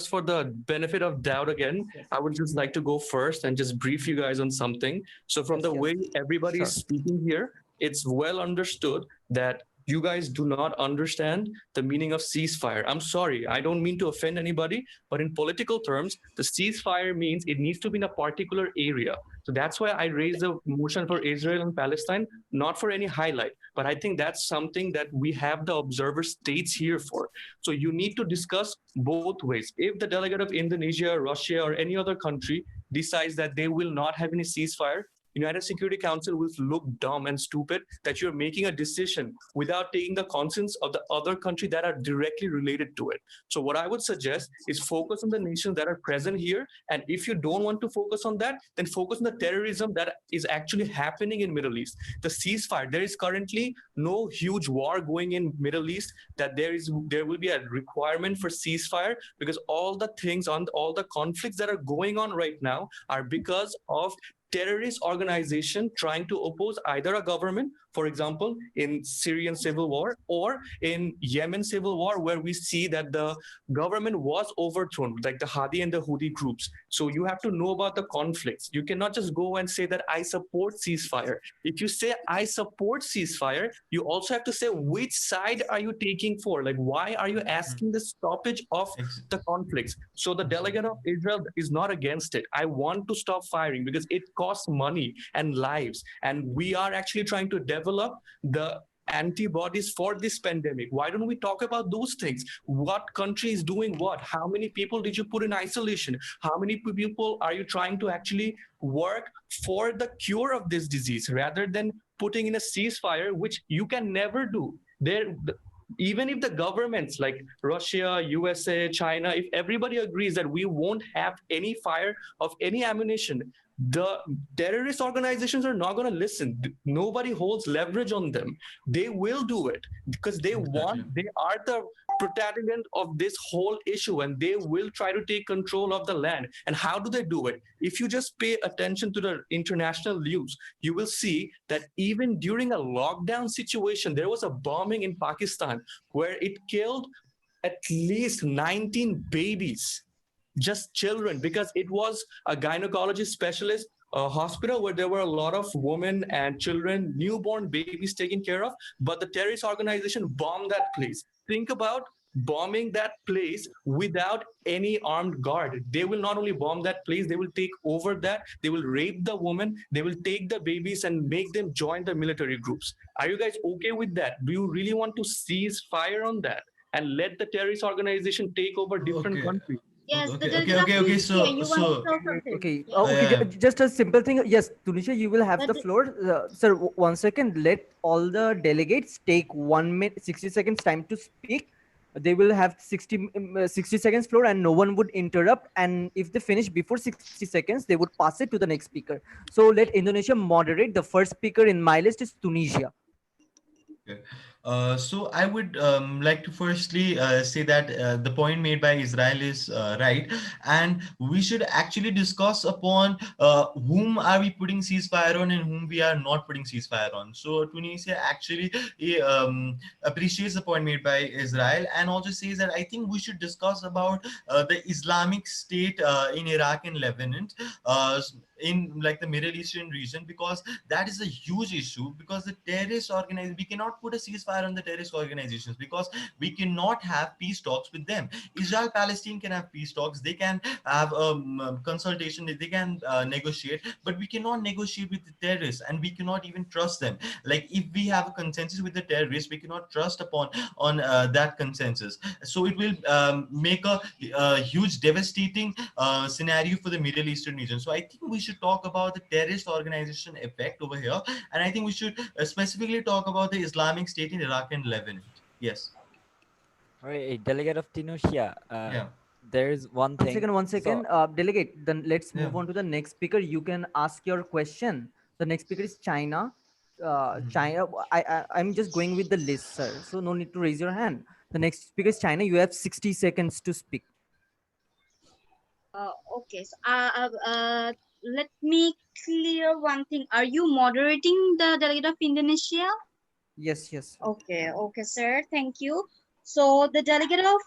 for the benefit of doubt again, I would just like to go first and just brief you guys on something. So from the way everybody is speaking here, it's well understood that you guys do not understand the meaning of ceasefire. I'm sorry, I don't mean to offend anybody, but in political terms, the ceasefire means it needs to be in a particular area. So that's why I raised a motion for Israel and Palestine, not for any highlight, but I think that's something that we have the observer states here for. So you need to discuss both ways. If the delegate of Indonesia, Russia, or any other country decides that they will not have any ceasefire, United Security Council will look dumb and stupid that you're making a decision without taking the conscience of the other country that are directly related to it. So what I would suggest is focus on the nations that are present here. And if you don't want to focus on that, then focus on the terrorism that is actually happening in Middle East. The ceasefire, there is currently no huge war going in Middle East that there will be a requirement for ceasefire, because all the things on all the conflicts that are going on right now are because of terrorist organization trying to oppose either a government, for example, in Syrian civil war or in Yemen civil war, where we see that the government was overthrown, like the Hadi and the Houthi groups. So you have to know about the conflicts. You cannot just go and say that I support ceasefire. If you say I support ceasefire, you also have to say which side are you taking for? Like, why are you asking the stoppage of the conflicts? So the delegate of Israel is not against it. I want to stop firing because it costs money and lives. And we are actually trying to develop the antibodies for this pandemic. Why don't we talk about those things? What country is doing what? How many people did you put in isolation? How many people are you trying to actually work for the cure of this disease, rather than putting in a ceasefire, which you can never do? Even if the governments like Russia, USA, China, if everybody agrees that we won't have any fire of any ammunition, the terrorist organizations are not going to listen. Nobody holds leverage on them. They will do it because they are the protagonist of this whole issue, and they will try to take control of the land. And how do they do it? If you just pay attention to the international news, you will see that even during a lockdown situation, there was a bombing in Pakistan where it killed at least 19 babies, just children, because it was a gynecologist specialist hospital where there were a lot of women and children, newborn babies taken care of, but the terrorist organization bombed that place. Think about bombing that place without any armed guard. They will not only bomb that place, they will take over that, they will rape the woman, they will take the babies and make them join the military groups. Are you guys okay with that? Do you really want to cease fire on that and let the terrorist organization take over different countries? Yes, the Okay. delegate of Tunisia, So, you want to tell something? Okay. Yes. Just a simple thing. Yes, Tunisia, you will have But the floor. Sir, 1 second. Let all the delegates take 1 minute, 60 seconds time to speak. They will have 60 seconds floor, and no one would interrupt. And if they finish before 60 seconds, they would pass it to the next speaker. So let Indonesia moderate. The first speaker in my list is Tunisia. Okay. So I would like to firstly say that the point made by Israel is right, and we should actually discuss upon whom are we putting ceasefire on and whom we are not putting ceasefire on. So Tunisia actually appreciates the point made by Israel, and also says that I think we should discuss about the Islamic State in Iraq and Lebanon. in like the Middle Eastern region, because that is a huge issue. Because the terrorist organization, we cannot put a ceasefire on the terrorist organizations, because we cannot have peace talks with them. Israel Palestine can have peace talks, they can have consultation, they can negotiate, but we cannot negotiate with the terrorists, and we cannot even trust them. Like if we have a consensus with the terrorists, we cannot trust upon on that consensus. So it will make a huge devastating scenario for the Middle Eastern region. So I think we should talk about the terrorist organization effect over here, and I think we should specifically talk about the Islamic State in Iraq and Lebanon. Yes. All right, Delegate of Tunisia. Yeah. There is one thing. One second. Delegate, then let's move Yeah. on to the next speaker. You can ask your question. The next speaker is China. China, I'm just going with the list, sir. So no need to raise your hand. The next speaker is China. You have 60 seconds to speak. Okay, so let me clear one thing. Are you moderating the delegate of Indonesia? Yes, yes. Okay, okay, sir. Thank you. So the delegate of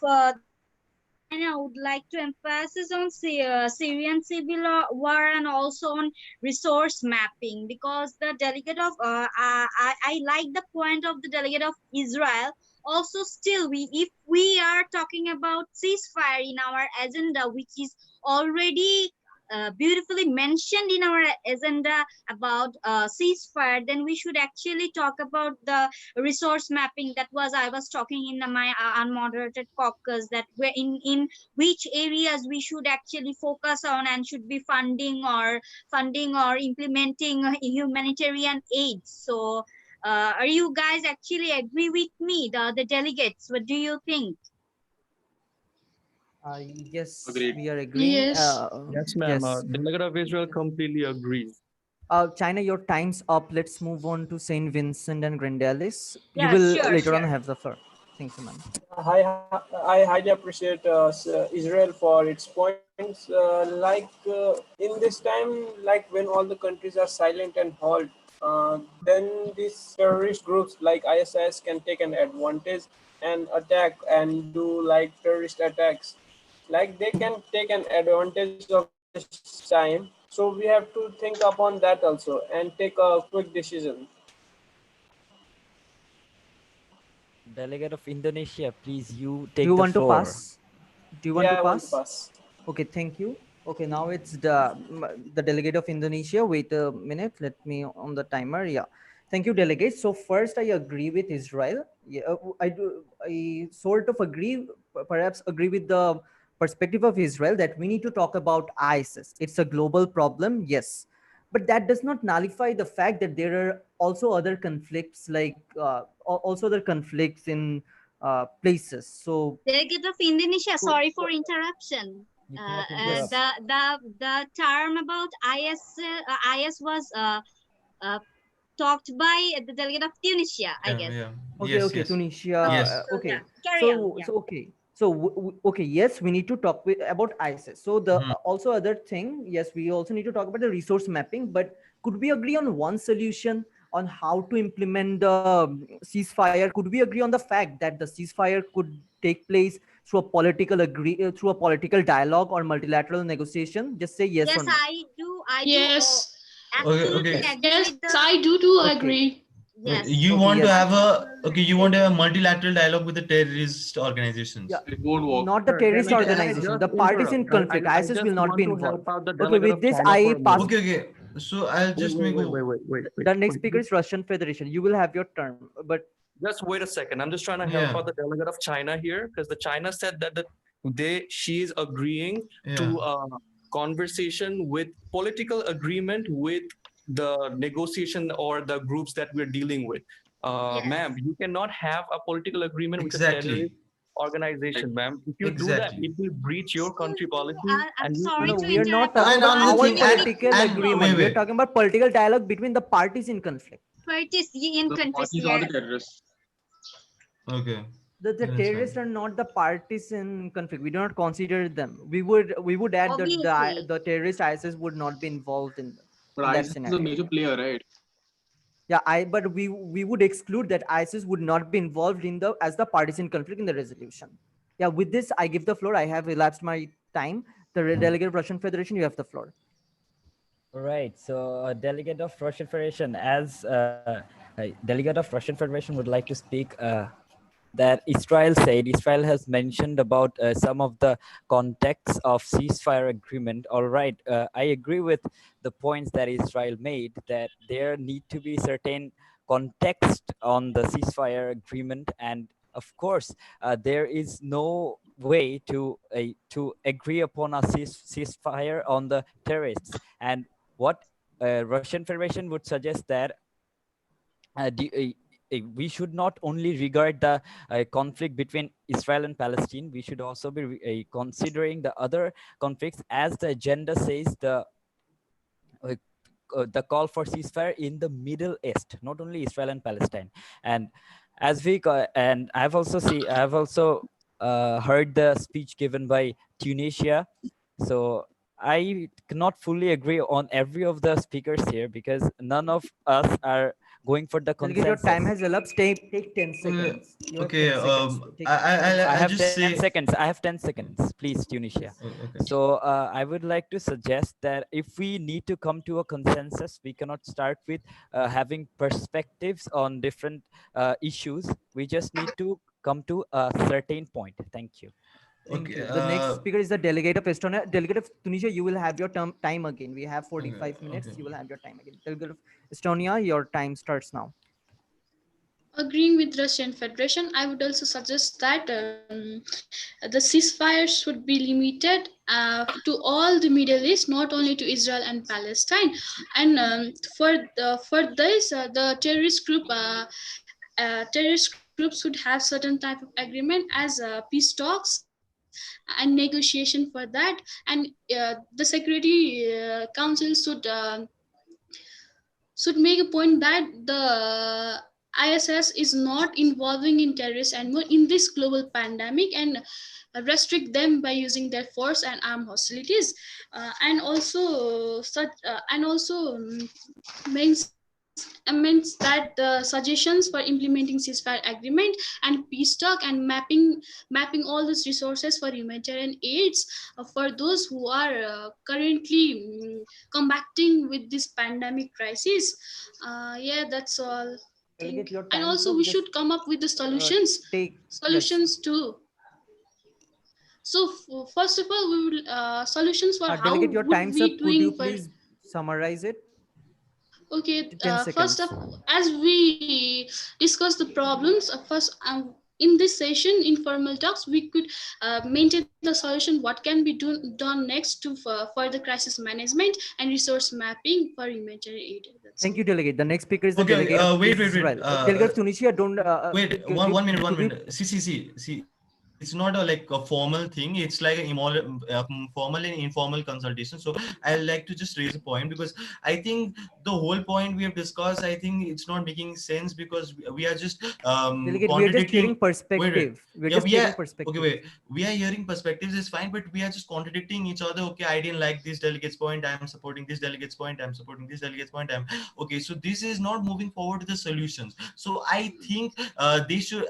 China would like to emphasize on Syrian civil war and also on resource mapping, because the delegate of I like the point of the delegate of Israel. Also, still, if we are talking about ceasefire in our agenda, which is already beautifully mentioned in our agenda about ceasefire, then we should actually talk about the resource mapping. That was I was talking in my unmoderated caucus, that we're in which areas we should actually focus on and should be funding or implementing humanitarian aid. So are you guys actually agree with me, the delegates? What do you think? Yes, Agreed. we are agreeing. Yes. Yes, ma'am. Delegate of Israel completely agrees. China, your time's up. Let's move on to Saint Vincent and Grenadines. You Yeah, will sure, later on sure. have the floor. Thank you, ma'am. I highly appreciate Israel for its points. In this time, like when all the countries are silent and halt, then these terrorist groups like ISIS can take an advantage and attack and do like terrorist attacks. Like they can take an advantage of this time. So we have to think upon that also and take a quick decision. Delegate of Indonesia, please, you Do take you the want to floor. pass? Do you want to I want to pass? pass. Okay, thank you. Okay, now it's the delegate of Indonesia. Wait a minute. Let me on the timer. Yeah. Thank you, delegate. So first, I agree with Israel. Yeah, I do. I sort of agree, perhaps agree with the perspective of Israel that we need to talk about ISIS. It's a global problem, yes, but that does not nullify the fact that there are also other conflicts, like also other conflicts in places. So Delegate of Indonesia, sorry for interruption. You cannot interrupt. The term about IS was talked by the delegate of Tunisia, I Yeah. guess. Yeah. okay, Yes. okay, Yes. Tunisia. Yes. So, Okay, yeah, carry on. Yeah. okay. So okay, yes, we need to talk about ISIS. So the also other thing, yes, we also need to talk about the resource mapping. But could we agree on one solution on how to implement the ceasefire? Could we agree on the fact that the ceasefire could take place through a through a political dialogue or multilateral negotiation? Just say yes or Yes, no. I do. Yes. Absolutely Okay. agree Yes, with the. I do Okay. agree. Yes. You Okay, want to yes. have you want to have a multilateral dialogue with the terrorist organizations. Yeah, It won't work. not the Sir, terrorist can I organization, just the parties in interrupt? conflict. I ISIS will just not want be to help involved. out the Okay, delegate with of this, China I for a pass. minute. Okay. So I'll just make The next speaker is Russian Federation. You will have your turn, but Just wait a second. I'm just trying to help Yeah. out the delegate of China here, because the China said that she is agreeing to Yeah. a conversation with political agreement with the negotiation or the groups that we're dealing with. Yes. Ma'am, you cannot have a political agreement with a Exactly. terrorist organization, ma'am. If you do that, Exactly. it will breach your country policy, I'm and you sorry no, to we are not interrupt you. talking And about another our thing, political and agreement. We are wait. talking about political dialogue between the parties in conflict. Parties in The countries. parties are the terrorists. Okay. The That's terrorists fine. are not the parties in conflict. We do not consider them. We would add that Obviously. the terrorist ISIS would not be involved But in that ISIS is a scenario. major player, right? Yeah, but we would exclude that ISIS would not be involved in the as the parties in conflict in the resolution. Yeah, with this, I give the floor. I have elapsed my time. The delegate of Russian Federation, you have the floor. Right. So, delegate of Russian Federation, as delegate of Russian Federation would like to speak. That Israel has mentioned about some of the context of ceasefire agreement. All right, I agree with the points that Israel made, that there need to be certain context on the ceasefire agreement, and of course there is no way to agree upon a ceasefire on the terrorists. And what Russian Federation would suggest that we should not only regard the conflict between Israel and Palestine, we should also be considering the other conflicts, as the agenda says, uh, the call for ceasefire in the Middle East, not only Israel and Palestine. And and I've also heard the speech given by Tunisia. So I cannot fully agree on every of the speakers here, because none of us are going for the Delegate, your time consensus. has elapsed. Take 10 seconds. You have Okay, 10 seconds. Take I I'll have just 10 say. seconds. I have 10 seconds, please, Tunisia. Okay. So I would like to suggest that if we need to come to a consensus, we cannot start with having perspectives on different issues. We just need to come to a certain point. Thank you. Thank Okay. you. The next speaker is the delegate of Estonia. Delegate of Tunisia, you will have your time again. We have 45 minutes. Okay. You will have your time again. Delegate of Estonia, your time starts now. Agreeing with Russian Federation, I would also suggest that the ceasefire should be limited to all the Middle East, not only to Israel and Palestine. And for this, the terrorist groups should have certain type of agreement as peace talks and negotiation for that. And the Security Council should make a point that the ISS is not involving in terrorists anymore in this global pandemic, and restrict them by using their force and armed hostilities, and also means that the suggestions for implementing ceasefire agreement and peace talk and mapping all these resources for humanitarian aids for those who are currently combating with this pandemic crisis. Yeah, that's all. Delegate, your And time's also up. we Just should come up with the solutions yes. too. So first of all, we will solutions for how Delegate, your would time's up. we Could you doing for. please summarize it? Okay, 10 first seconds. up, as we discuss the problems, first in this session, informal talks, we could maintain the solution. What can be done next to for the crisis management and resource mapping for humanitarian aid. Thank you, delegate. The next speaker is the Okay. delegate of Wait. Israel. Delegate of Tunisia, don't. Wait. One minute. 1 minute. See. It's not a formal thing. It's like a formal and informal consultation. So I like to just raise a point, because I think the whole point we have discussed, I think it's not making sense, because we are just Delegate, we are just contradicting. hearing perspective. We're just hearing perspective. Okay, wait. We are hearing perspectives is fine, but we are just contradicting each other. Okay, I didn't like this delegate's point. I'm supporting this delegate's point. I'm supporting this delegate's point. Okay. So this is not moving forward to the solutions. So I think they should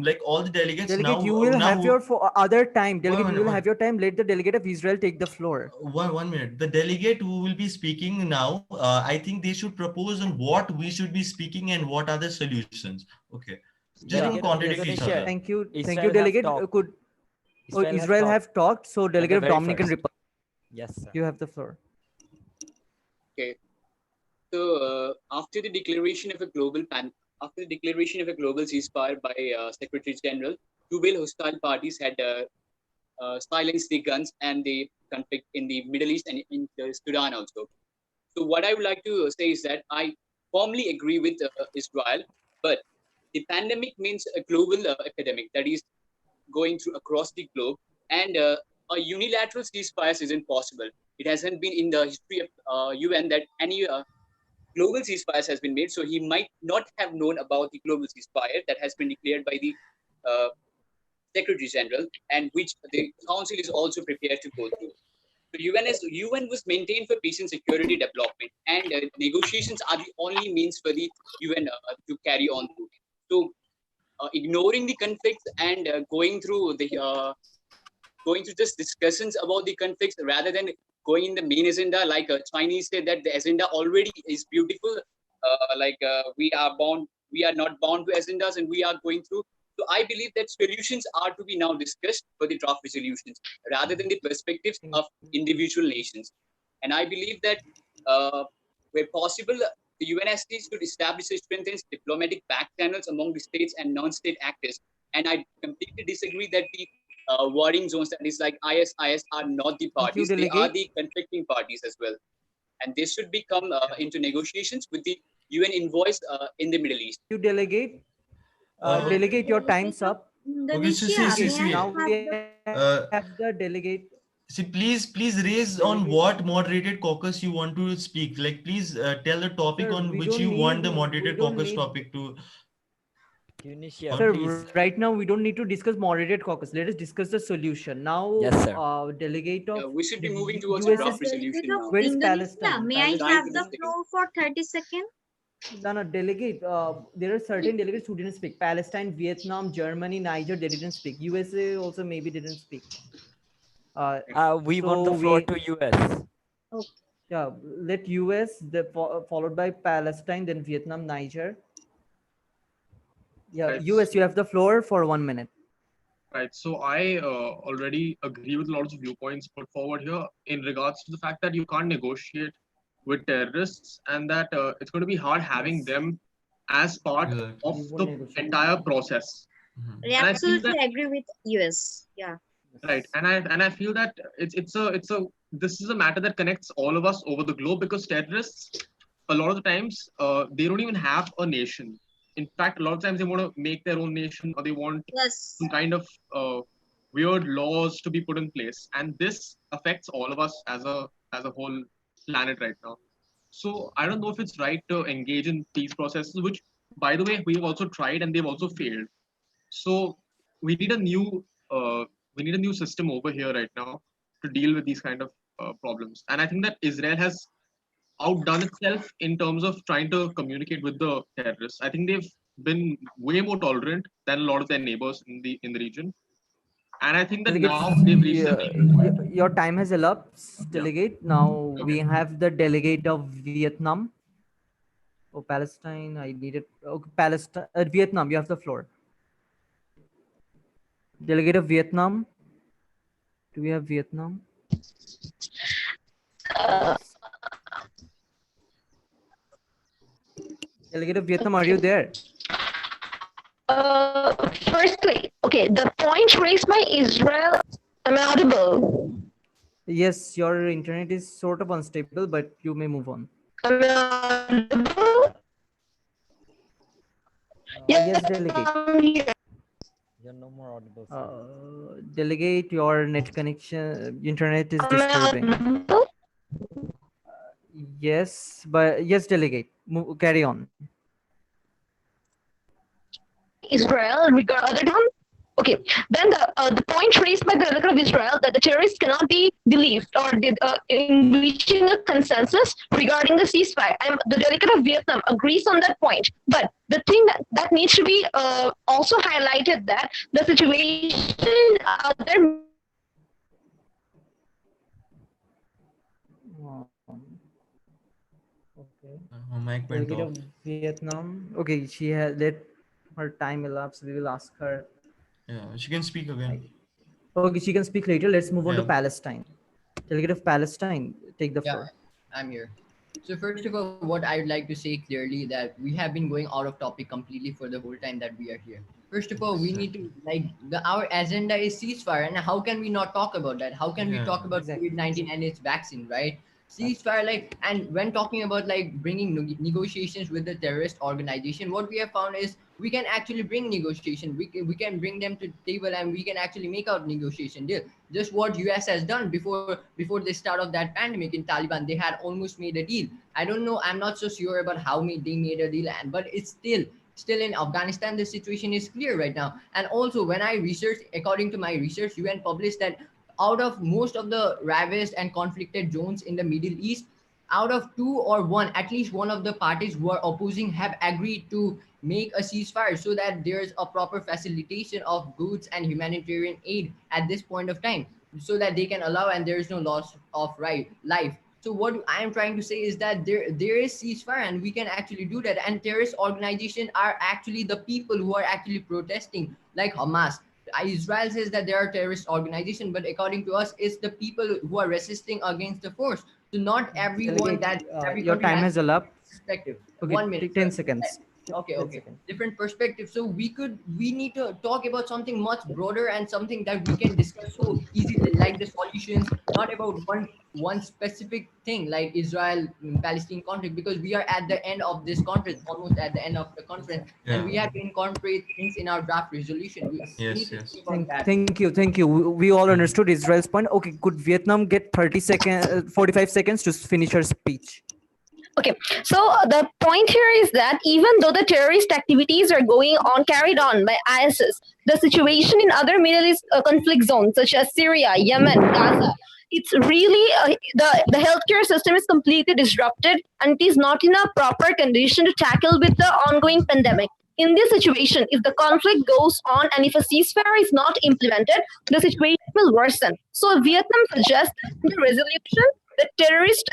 like all the delegates Delegate, now. you will have your other time. Delegate, you will One. have your time. Let the delegate of Israel take the floor. 1 minute. The delegate who will be speaking now, I think they should propose on what we should be speaking and what are the solutions. Okay. Just don't contradict each other. Thank you. Thank Israel you, have delegate. talked. Could Israel have have talked? So, at the delegate of very Dominican first. Republic. Yes, sir. You have the floor. Okay. So after the declaration of a global ceasefire by Secretary General, two hostile parties had silenced the guns and the conflict in the Middle East and in Sudan also. So what I would like to say is that I firmly agree with Israel, but the pandemic means a global epidemic that is going through across the globe, and a unilateral ceasefire isn't possible. It hasn't been in the history of UN that any global ceasefires has been made. So he might not have known about the global ceasefire that has been declared by the uh, Secretary General, and which the Council is also prepared to go through. So UN was maintained for peace and security development, and negotiations are the only means for the UN to carry on through. So ignoring the conflicts and going through just discussions about the conflicts rather than going in the main agenda, like Chinese say that the agenda already is beautiful. We are not bound to agendas, and we are going through. So I believe that solutions are to be now discussed for the draft resolutions rather than the perspectives of individual nations. And I believe that where possible, the UNSC should establish and strengthen diplomatic back channels among the states and non-state actors. And I completely disagree that the warring zones, that is like ISIS, are not the Thank you, parties. They are delegate. the conflicting parties as well. And they should become into negotiations with the UN envoys in the Middle East. You delegate. Delegate, your time's up. Okay, see, Now we have the delegate. See, please raise on what moderated caucus you want to speak. Like, please tell the topic Sir, on we which don't you want need- the we moderated don't caucus need- topic to. Tunisia, Sir, please. right now we don't need to discuss moderated caucus. Let us discuss the solution. Now, Yes, sir. Delegate of We should be moving towards US a draft is- resolution now. Where is Indonesia, Palestine? may I Palestine have the is- floor for 30 seconds? No, delegate. There are certain delegates who didn't speak. Palestine, Vietnam, Germany, Niger, they didn't speak. USA also maybe didn't speak. We want the floor to US. Yeah, let US, followed by Palestine, then Vietnam, Niger. Yeah, Right. US, you have the floor for 1 minute. Right. So I already agree with a lot of viewpoints put forward here in regards to the fact that you can't negotiate with terrorists, and that it's going to be hard having them as part of the entire process. I And I feel absolutely that, agree with US. Yeah. right, and I feel that this is a matter that connects all of us over the globe, because terrorists, a lot of the times, they don't even have a nation. In fact, a lot of times they want to make their own nation, or they want some kind of weird laws to be put in place, and this affects all of us as a whole planet right now. So I don't know if it's right to engage in peace processes, which, by the way, we've also tried and they've also failed. So we need a new system over here right now to deal with these kind of problems. And I think that Israel has outdone itself in terms of trying to communicate with the terrorists. I think they've been way more tolerant than a lot of their neighbors in the region. And I think that Delegate, now they've reached a tipping point. your time has elapsed, delegate. Now we have the delegate of Vietnam. Oh, Palestine, I need it. Okay, Palestine, Vietnam, you have the floor. Delegate of Vietnam. Do we have Vietnam? Delegate of Vietnam, are you there? Firstly, okay, the point raised by Israel, am I audible? Yes, your internet is sort of unstable, but you may move on. Am I audible? Yes, delegate. You're no more audible. Sir. Delegate, your net connection, internet is disturbing. Yes, but yes, delegate. Carry on. Israel regard other than okay. Then the point raised by the delegate of Israel that the terrorists cannot be believed or in reaching a consensus regarding the ceasefire. And the delegate of Vietnam agrees on that point. But the thing that needs to be also highlighted that the situation other Mic went Delegate off. of Vietnam. Okay, she has let her time elapse. We will ask her. Yeah, she can speak again. Okay, she can speak later. Let's move on to Yeah. Palestine. Delegate of Palestine, take the floor. I'm here. So first of all, what I would like to say clearly that we have been going out of topic completely for the whole time that we are here. First of all, we need to our agenda is ceasefire, and how can we not talk about that? How can we talk about COVID-19 and its vaccine, right? Ceasefire, and when talking about bringing negotiations with the terrorist organization, what we have found is we can actually bring negotiation. We can bring them to the table, and we can actually make out negotiation deal. Just what US has done before the start of that pandemic in Taliban, they had almost made a deal. I don't know. I'm not so sure about how they made a deal, but it's still in Afghanistan, the situation is clear right now. And also, when I researched, according to my research, UN published that out of most of the ravaged and conflicted zones in the Middle East, out of two or one, at least one of the parties who are opposing have agreed to make a ceasefire so that there's a proper facilitation of goods and humanitarian aid at this point of time. so that they can allow and there is no loss of life. So what I am trying to say is that there is ceasefire and we can actually do that. And terrorist organizations are actually the people who are actually protesting, like Hamas. Israel says that there are terrorist organizations, but according to us, it's the people who are resisting against the force. So not everyone Delegate, every your country time has has elapsed. perspective. Okay, 1 minute. 10 Sir. seconds. Okay, 10 okay. seconds. Different perspective. So we need to talk about something much broader and something that we can discuss so easily, like the solutions, not about one specific thing like Israel Palestine conflict, because we are at the end of this conference, almost at the end of the conference, and we have to incorporate things in our draft resolution. We need to think about that. Thank you. We all understood Israel's point. Okay, could Vietnam get 45 seconds to finish her speech? Okay, so the point here is that even though the terrorist activities are carried on by ISIS, the situation in other Middle East conflict zones such as Syria, Yemen, Gaza, it's really the healthcare system is completely disrupted and it is not in a proper condition to tackle with the ongoing pandemic. In this situation, if the conflict goes on and if a ceasefire is not implemented, the situation will worsen. So Vietnam suggests in the resolution that terrorist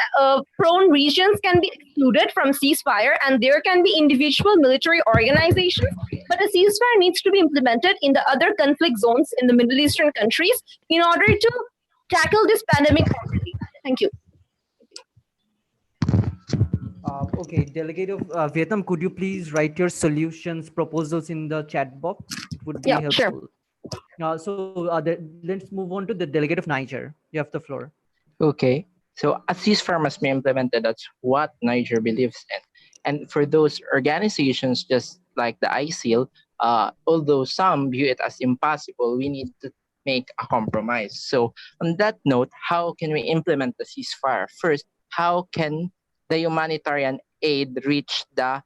prone regions can be excluded from ceasefire and there can be individual military organizations, but a ceasefire needs to be implemented in the other conflict zones in the Middle Eastern countries in order to tackle this pandemic properly. Thank you. Okay, Delegate of Vietnam, could you please write your solutions, proposals in the chat box? It would be helpful. Sure. Let's move on to the Delegate of Niger. You have the floor. Okay. So a ceasefire must be implemented. That's what Niger believes in. And for those organizations, just like the ISIL, although some view it as impossible, we need to make a compromise. So on that note, how can we implement the ceasefire? First, how can the humanitarian aid reach the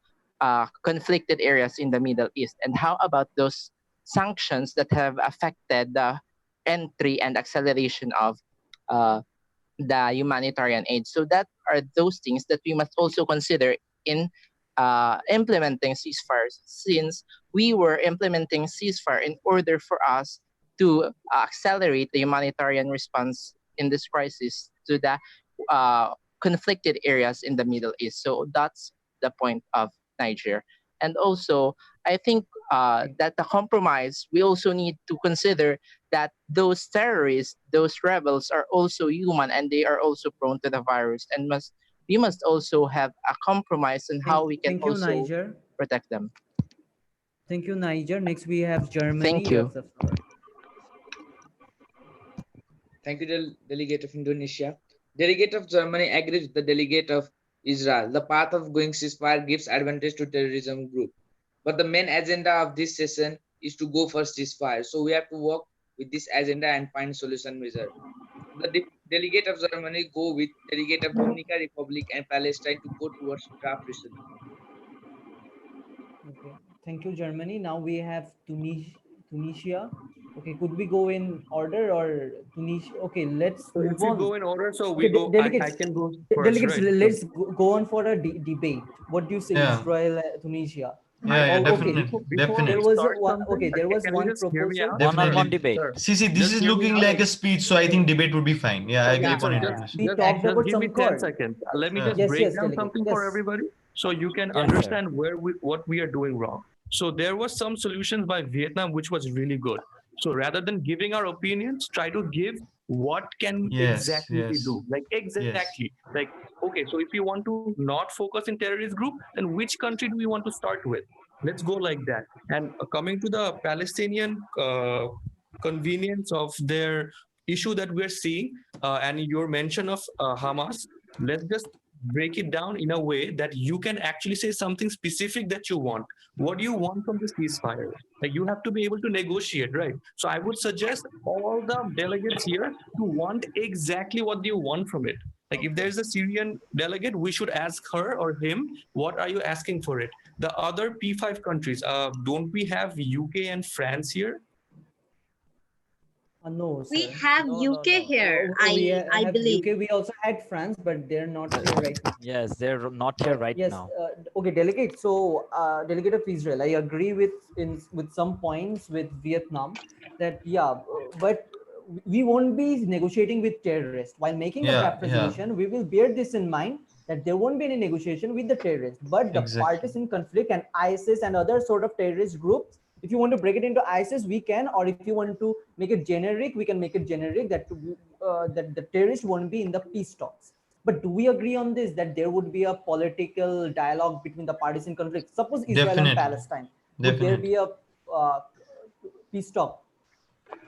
conflicted areas in the Middle East? And how about those sanctions that have affected the entry and acceleration of the humanitarian aid? So that are those things that we must also consider in implementing ceasefires, since we were implementing ceasefire in order for us to accelerate the humanitarian response in this crisis to the conflicted areas in the Middle East. So that's the point of Niger. And also, I think that the compromise, we also need to consider that those terrorists, those rebels are also human and they are also prone to the virus, and we must also have a compromise on how we can also Niger. protect them. Thank you, Niger. Next, we have Germany. Thank you. Thank you, Delegate of Indonesia. Delegate of Germany agrees with the Delegate of Israel. The path of going ceasefire gives advantage to terrorism group. But the main agenda of this session is to go for ceasefire. So we have to work with this agenda and find solution measure. The Delegate of Germany go with Delegate of Dominican Republic and Palestine to go towards draft resolution. Okay. Thank you, Germany. Now we have Tunisia. Okay, could we go in order or Tunisia? Okay, let's So if move you on. go in order, so Okay, we go. delegates, I can go first, delegates. right? Let's go on for a debate. What do you say, Yeah. Israel, Tunisia? Definitely. There was one. Okay, there was one proposal. One-on-one debate. See, this is looking like a speech, so I think debate would be fine. Yeah, I agree upon it. We talked about Give some me 10 seconds. Let me just break down something for everybody so you can understand what we are doing wrong. So there was some solutions by Vietnam which was really good. So rather than giving our opinions, try to give what can exactly we do. Like exactly. Like, okay, so if you want to not focus in terrorist group, then which country do we want to start with? Let's go like that. And coming to the Palestinian convenience of their issue that we're seeing, and your mention of Hamas, let's just break it down in a way that you can actually say something specific that you want. What do you want from this ceasefire? Like, you have to be able to negotiate, right? So I would suggest all the delegates here to want exactly what do you want from it. Like, if there's a Syrian delegate, we should ask her or him, what are you asking for it? The other P5 countries, don't we have UK and France here? No, sir. We have UK here. We I have believe. UK. We also had France, but they're not here right now. Yes, they're not here right now. Okay, delegate. So, delegate of Israel, I agree with some points with Vietnam that but we won't be negotiating with terrorists. While making the draft resolution, we will bear this in mind that there won't be any negotiation with the terrorists, but the parties in conflict and ISIS and other sort of terrorist groups. If you want to break it into ISIS, we can, or if you want to make it generic, we can make it generic that that the terrorists won't be in the peace talks. But do we agree on this, that there would be a political dialogue between the parties in conflict? Suppose Israel and Palestine. Would there be a peace talk?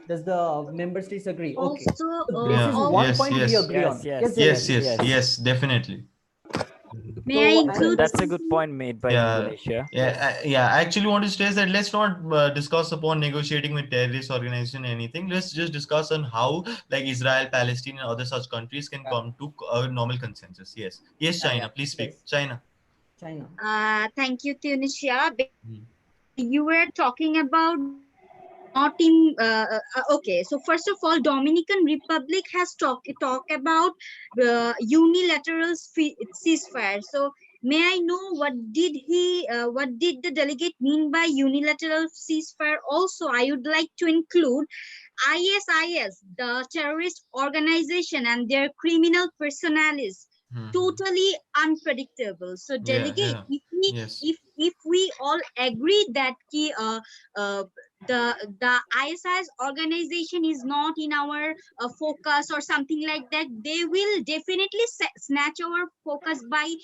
Does the member states agree? Okay. Also, So this is one point we agree on. Yes, definitely. May I include? That's a good point made by Indonesia. I actually want to stress that let's not discuss upon negotiating with terrorist organization or anything. Let's just discuss on how like Israel, Palestine, and other such countries can come to a normal consensus. Yes, China, please speak. China. Thank you, Tunisia. You were talking about not in okay, so first of all, Dominican Republic has talk about unilateral ceasefire. So may I know what did the delegate mean by unilateral ceasefire? Also, I would like to include ISIS, the terrorist organization, and their criminal personnel is totally unpredictable. So delegate, if we all agree that the ISIS organization is not in our focus or something like that, they will definitely snatch our focus by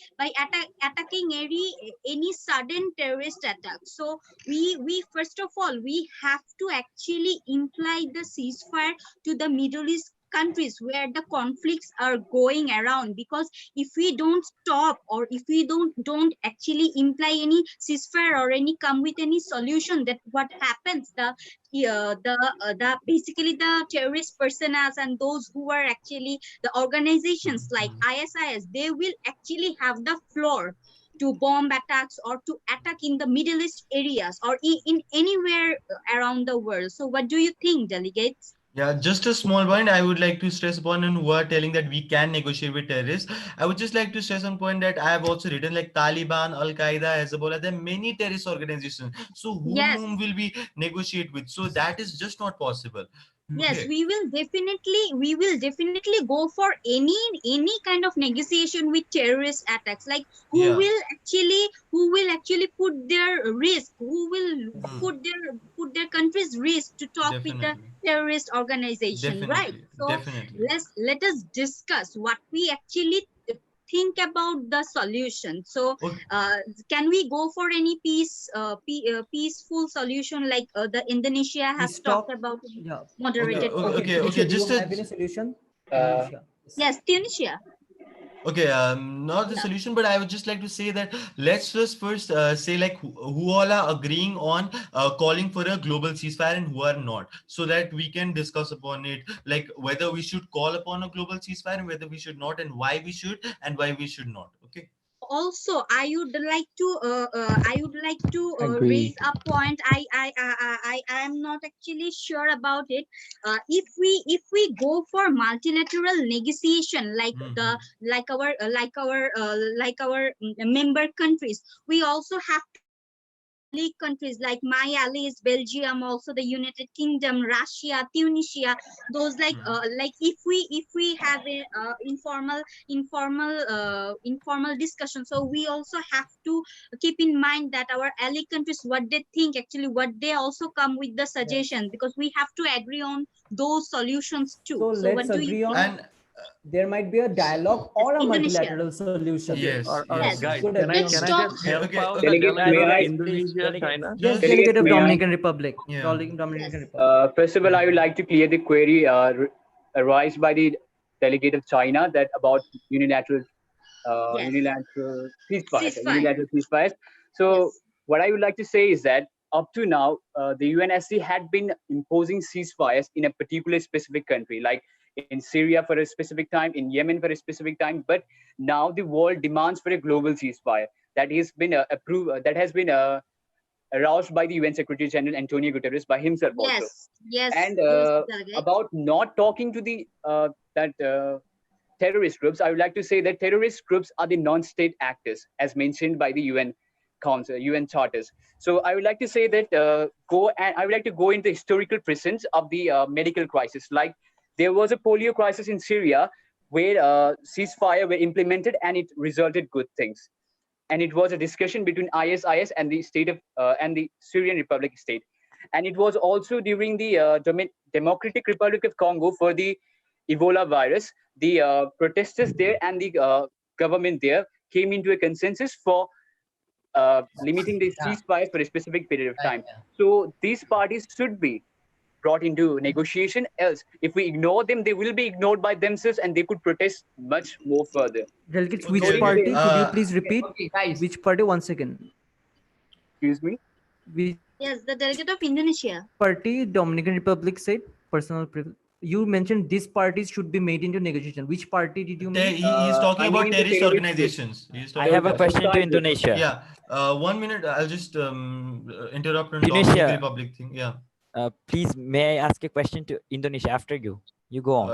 attacking any sudden terrorist attack. So we first of all, we have to actually imply the ceasefire to the Middle East countries where the conflicts are going around, because if we don't stop, or if we don't actually imply any ceasefire or any come with any solution, that what happens, the basically the terrorist personnel and those who are actually the organizations like ISIS, they will actually have the floor to bomb attacks or to attack in the Middle East areas or in anywhere around the world. So what do you think, delegates? Yeah, just a small point I would like to stress upon, and who are telling that we can negotiate with terrorists. I would just like to stress on point that I have also written like Taliban, Al-Qaeda, Hezbollah, there are many terrorist organizations. So whom will we negotiate with? So that is just not possible. Yes, we will definitely go for any kind of negotiation with terrorist attacks. Like who will actually put their risk, who will put their country's risk to talk with the terrorist organization, right? So let us discuss what we actually think about the solution. So can we go for any peaceful solution like the Indonesia has talked about moderated? Okay, just have any solution? Yes, Tunisia. Okay, not the solution, but I would just like to say that let's just first say like who all are agreeing on calling for a global ceasefire and who are not, so that we can discuss upon it, like whether we should call upon a global ceasefire and whether we should not, and why we should and why we should not. Okay. Also, I would like to raise a point. I am not actually sure about it. If we go for multilateral negotiation like our member countries, we also have to league countries like my allies, Belgium, also the United Kingdom, Russia, Tunisia, those like if we have a informal discussion, so we also have to keep in mind that our ally countries, what they think, actually what they also come with the suggestion, because we have to agree on those solutions too. So let's agree on there might be a dialogue or a multilateral solution. Yes. Guys, can I just help out? Indonesia, China. Yes, delegate of Dominican Republic. Dominican Republic. First of all, I would like to clear the query raised by the delegate of China that about unilateral ceasefires. So what I would like to say is that up to now, the UNSC had been imposing ceasefires in a particular specific country, like in Syria for a specific time, in Yemen for a specific time. But now the world demands for a global ceasefire that has been approved, that has been aroused by the UN Secretary General Antonio Guterres by himself also. And about not talking to the terrorist groups, I would like to say that terrorist groups are the non-state actors, as mentioned by the UN Council, UN charters. So I would like to say that I would like to go into the historical presence of the medical crisis. Like there was a polio crisis in Syria where ceasefire were implemented and it resulted good things. And it was a discussion between ISIS and the state of and the Syrian Republic state. And it was also during the Democratic Republic of Congo for the Ebola virus. The protesters there and the government there came into a consensus for limiting the ceasefire for a specific period of time. So these parties should be brought into negotiation. Else, if we ignore them, they will be ignored by themselves and they could protest much more further. Delegates, which party? Could you please repeat? Which party? 1 second. Excuse me? Which Yes, the delegate of Indonesia. party? Dominican Republic said personal privilege. You mentioned these parties should be made into negotiation. Which party did you mean? He's talking about terrorist organizations. I have a question to Indonesia. Yeah. 1 minute. I'll just interrupt on Indonesia. Dominican Republic thing. Yeah. Please, may I ask a question to Indonesia after you? You go on.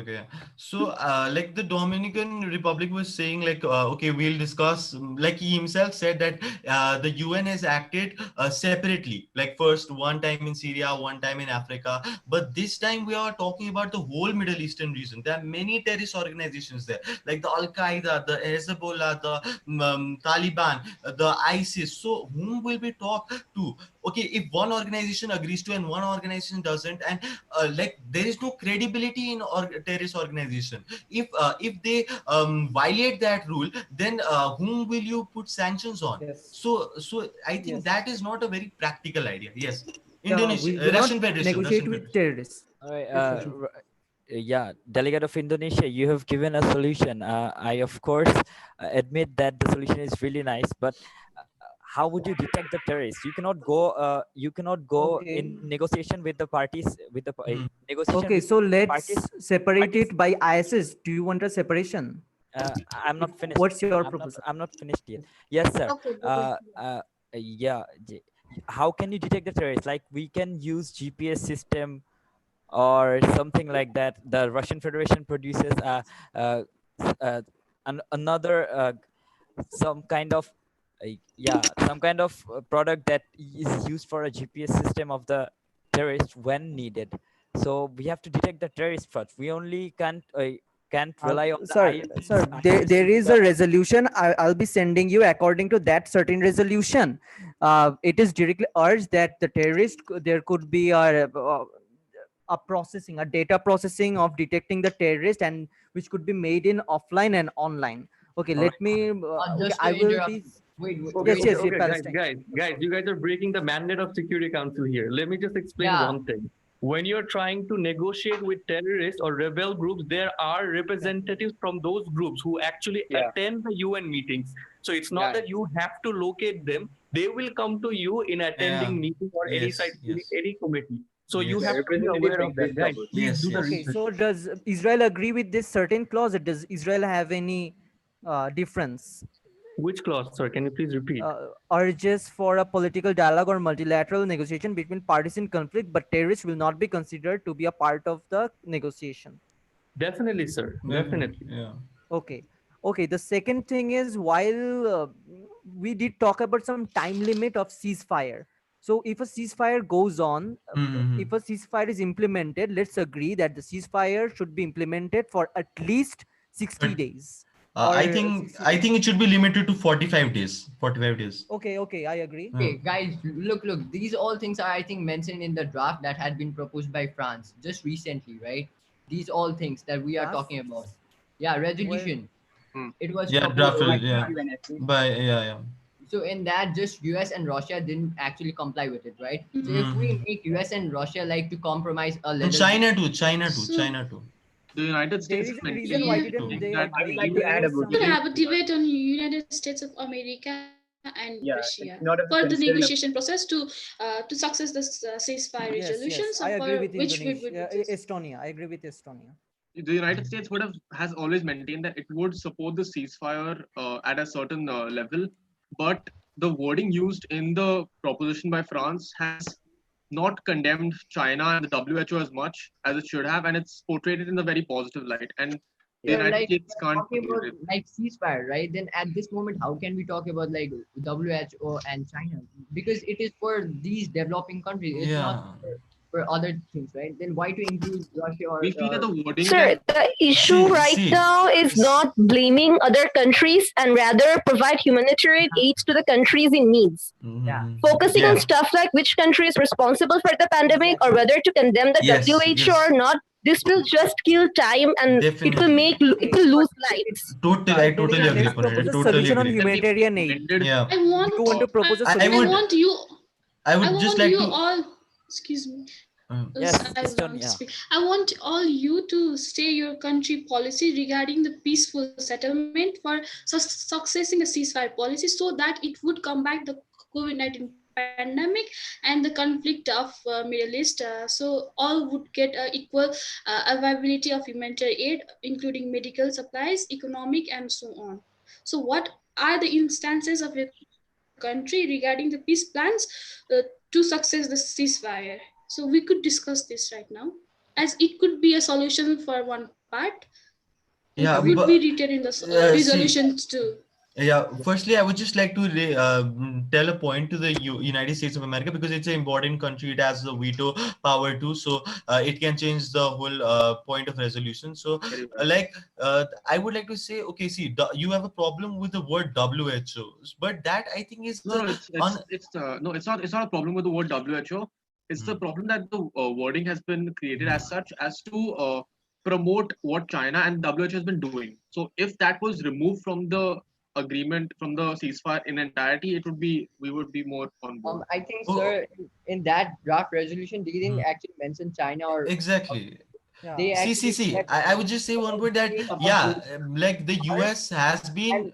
Okay. So, like the Dominican Republic was saying, like, okay, we'll discuss. Like he himself said that the UN has acted separately. Like first, one time in Syria, one time in Africa, but this time we are talking about the whole Middle Eastern region. There are many terrorist organizations there, like the Al Qaeda, the Hezbollah, the Taliban, the ISIS. So, whom will we talk to? Okay, if one organization agrees to and one organization doesn't, and like there is no credibility in terrorist organization. If they violate that rule, then whom will you put sanctions on? Yes. So I think that is not a very practical idea. Yes, we Indonesia, do Russian not Federation, negotiate with terrorists. Yeah, delegate of Indonesia, you have given a solution. I of course admit that the solution is really nice, but how would you detect the terrorists? You cannot go. In negotiation with the parties with the negotiation. Okay, with so let's parties, separate it by ISIS. Do you want a separation? I'm not finished. What's your proposal? I'm not finished yet. Yes, sir. Okay. Yeah. How can you detect the terrorists? Like we can use GPS system or something like that. The Russian Federation produces another some kind of product that is used for a GPS system of the terrorist when needed. So we have to detect the terrorist first. We only can't rely on sir, there is a resolution. I'll be sending you according to that certain resolution. It is directly urged that the terrorist, there could be a data processing of detecting the terrorist, and which could be made in offline and online. Okay, let me. I will be. Yes, guys, you guys are breaking the mandate of Security Council here. Let me just explain one thing. When you're trying to negotiate with terrorists or rebel groups, there are representatives from those groups who actually attend the UN meetings. So it's not that you have to locate them. They will come to you in attending meeting or any committee. So you have to be aware of that, guys. Please do the research. So does Israel agree with this certain clause? Or does Israel have any difference? Which clause, sir? Can you please repeat? Urges for a political dialogue or multilateral negotiation between parties in conflict, but terrorists will not be considered to be a part of the negotiation. Definitely, sir. Definitely. Yeah. Okay. The second thing is, while we did talk about some time limit of ceasefire. So if a ceasefire goes on, if a ceasefire is implemented, let's agree that the ceasefire should be implemented for at least 60 days. I think it should be limited to 45 days. 45 days. Okay, I agree. Okay, guys, look, these all things are, I think, mentioned in the draft that had been proposed by France just recently, right? These all things that we are talking about. Yeah, resolution. It was drafted, So in that, just US and Russia didn't actually comply with it, right? So if we make US and Russia like to compromise a little, China too. The United States. There is a reason why didn't they? I would like to add about We have a debate on United States of America and Russia for the negotiation process to success this ceasefire resolution. I agree with Estonia. I agree with Estonia. The United States has always maintained that it would support the ceasefire at a certain level, but the wording used in the proposition by France has not condemned China and the WHO as much as it should have, and it's portrayed it in a very positive light. And The United like States can't talking about create it. like ceasefire, right? Then at this moment, how can we talk about like WHO and China? Because it is for these developing countries. It's not for other things, right? Then why to include Russia We feel that the wording Sir, the issue right now is not blaming other countries and rather provide humanitarian aid to the countries in needs. Focusing on stuff like which country is responsible for the pandemic or whether to condemn the Yes, WHO or yes. not, this will just kill time and it will lose lives. Totally, I totally agree upon it. I Propose a totally solution on agree. humanitarian aid. Yeah. I want You want to propose a I solution? would. want you I would I just want like you to. all, excuse me. Yes, I want to Estonia. speak. I want all you to say your country policy regarding the peaceful settlement for successing a ceasefire policy so that it would combat the COVID-19 pandemic and the conflict of Middle East. So all would get equal availability of humanitarian aid, including medical supplies, economic, and so on. So what are the instances of your country regarding the peace plans to success the ceasefire? So we could discuss this right now, as it could be a solution for one part. It Yeah, would be but written in the see. resolutions too. Yeah, firstly, I would just like to tell a point to the United States of America because it's an important country. It has the veto power too, so it can change the whole point of resolution. So, I would like to say, okay, see, you have a problem with the word WHO, but that I think is No, it's not a problem with the word WHO. It's the problem that the wording has been created as such as to promote what China and WHO has been doing. So if that was removed from the agreement, from the ceasefire in entirety, we would be more on board. I think, sir, in that draft resolution, they didn't actually mention China or Exactly. they actually See. said I would just say one word that like the US has been.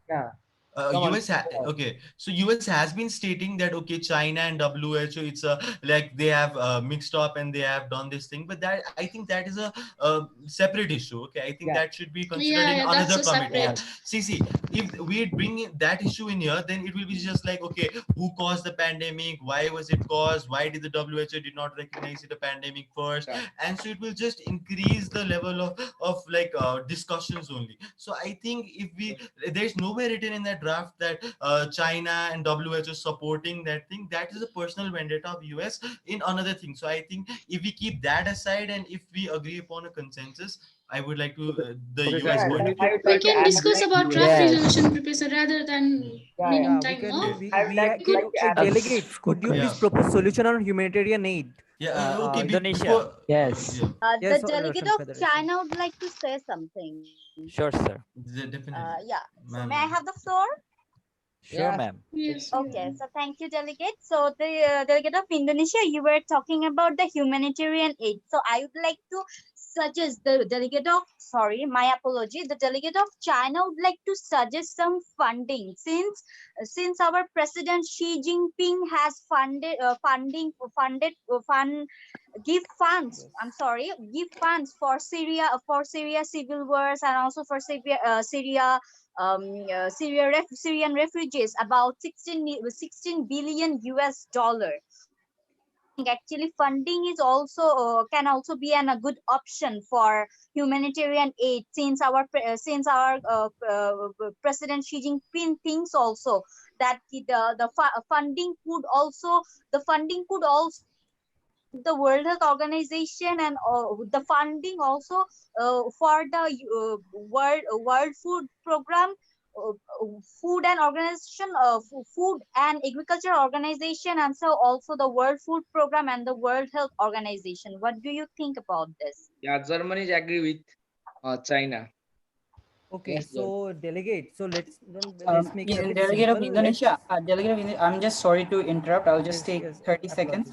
Yeah. Come on, US okay, so US has been stating that okay, China and WHO, it's like they have mixed up and they have done this thing, but that I think that is a separate issue. Okay, I think that should be considered in That's another a committee. separate. See, if we bring that issue in here, then it will be just like okay, who caused the pandemic? Why was it caused? Why did the WHO did not recognize it a pandemic first? And so it will just increase the level of like discussions only. So I think if there's nowhere written in that draft that China and WHO supporting that thing. That is a personal vendetta of US in another thing. So I think if we keep that aside and if we agree upon a consensus, I would like to the US point of view. We can discuss about draft resolution preparation rather than meaning time off. Delegates, could you please propose solution on humanitarian aid? Yeah, okay. Indonesia. Yes. Yes, The delegate Russian of Federation. China would like to say something. Sure, sir. Definitely. Yeah. So Ma'am. may I have the floor? Sure, ma'am. Yes. Okay. So thank you, delegate. So the delegate of Indonesia, you were talking about the humanitarian aid. So I would like to suggest the delegate of, sorry, my apology, the delegate of China would like to suggest some funding since our President Xi Jinping has give funds for Syria civil wars and also for Syrian refugees about 16 billion US dollar. I think actually funding is also can also be a good option for humanitarian aid since our President Xi Jinping thinks also that the funding could also the World Health Organization and the funding also for the World Food Program, Food and Agriculture Organization, and so also the World Food Program and the World Health Organization. What do you think about this? Yeah, Germany is agree with China. Okay, Yes, so delegate. So let's make it a bit Delegate of simple. Indonesia. I'm just sorry to interrupt. I'll just take 30 seconds.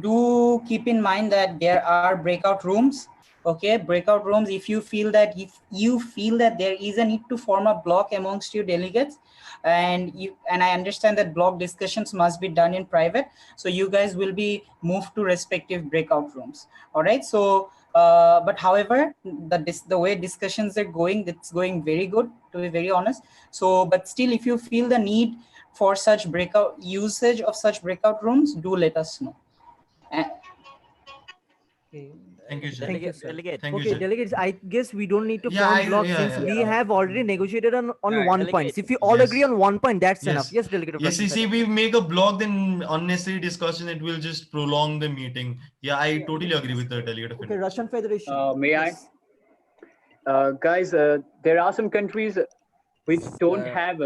Do keep in mind that there are breakout rooms. Okay, breakout rooms. If you feel that there is a need to form a block amongst your delegates, and I understand that block discussions must be done in private, so you guys will be moved to respective breakout rooms. All right. So, but however, the way discussions are going, it's going very good, to be very honest. So, but still, if you feel the need for such usage of such breakout rooms, do let us know. Okay. Thank you, Jay. Thank you, sir. Delegate. Thank you, Okay, Jay. delegates, I guess we don't need to Yeah, form blocks since we have already negotiated on one point. Delegate. If we all agree on one point, that's enough. Yes. Yes, Delegate of Yes, Russian see, we make a block, then unnecessary discussion, it will just prolong the meeting. Yeah, I totally agree with the delegate of Okay, Russian Federation. May Yes. I? Guys, there are some countries which don't have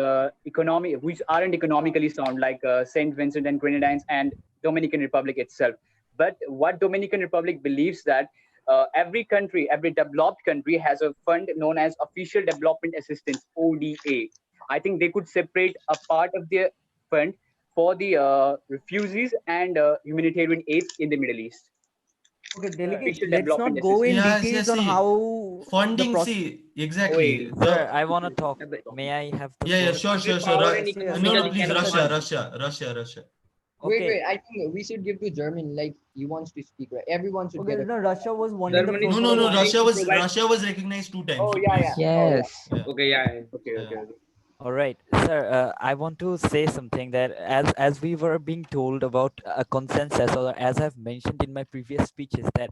economy, which aren't economically sound, like Saint Vincent and Grenadines and Dominican Republic itself. But what Dominican Republic believes that every country, every developed country has a fund known as Official Development Assistance (ODA). I think they could separate a part of their fund for the refugees and humanitarian aid in the Middle East. Okay, delegate, Official let's development not go in assistance. details on how the funding, process. see, exactly. Sir, I want to talk. May I have the Yeah, floor? sure. Power and No, economically please, cannot fund. Russia. Okay. I think we should give to Germany. Like he wants to speak, right? Everyone should Okay, get a. no, Russia was wanting the Germany first. No, provide. Russia was recognized 2 times. Oh So yeah, please. yeah. Yes. Yeah. Okay, yeah. Okay. All right, sir. I want to say something that as we were being told about a consensus, or as I've mentioned in my previous speeches, that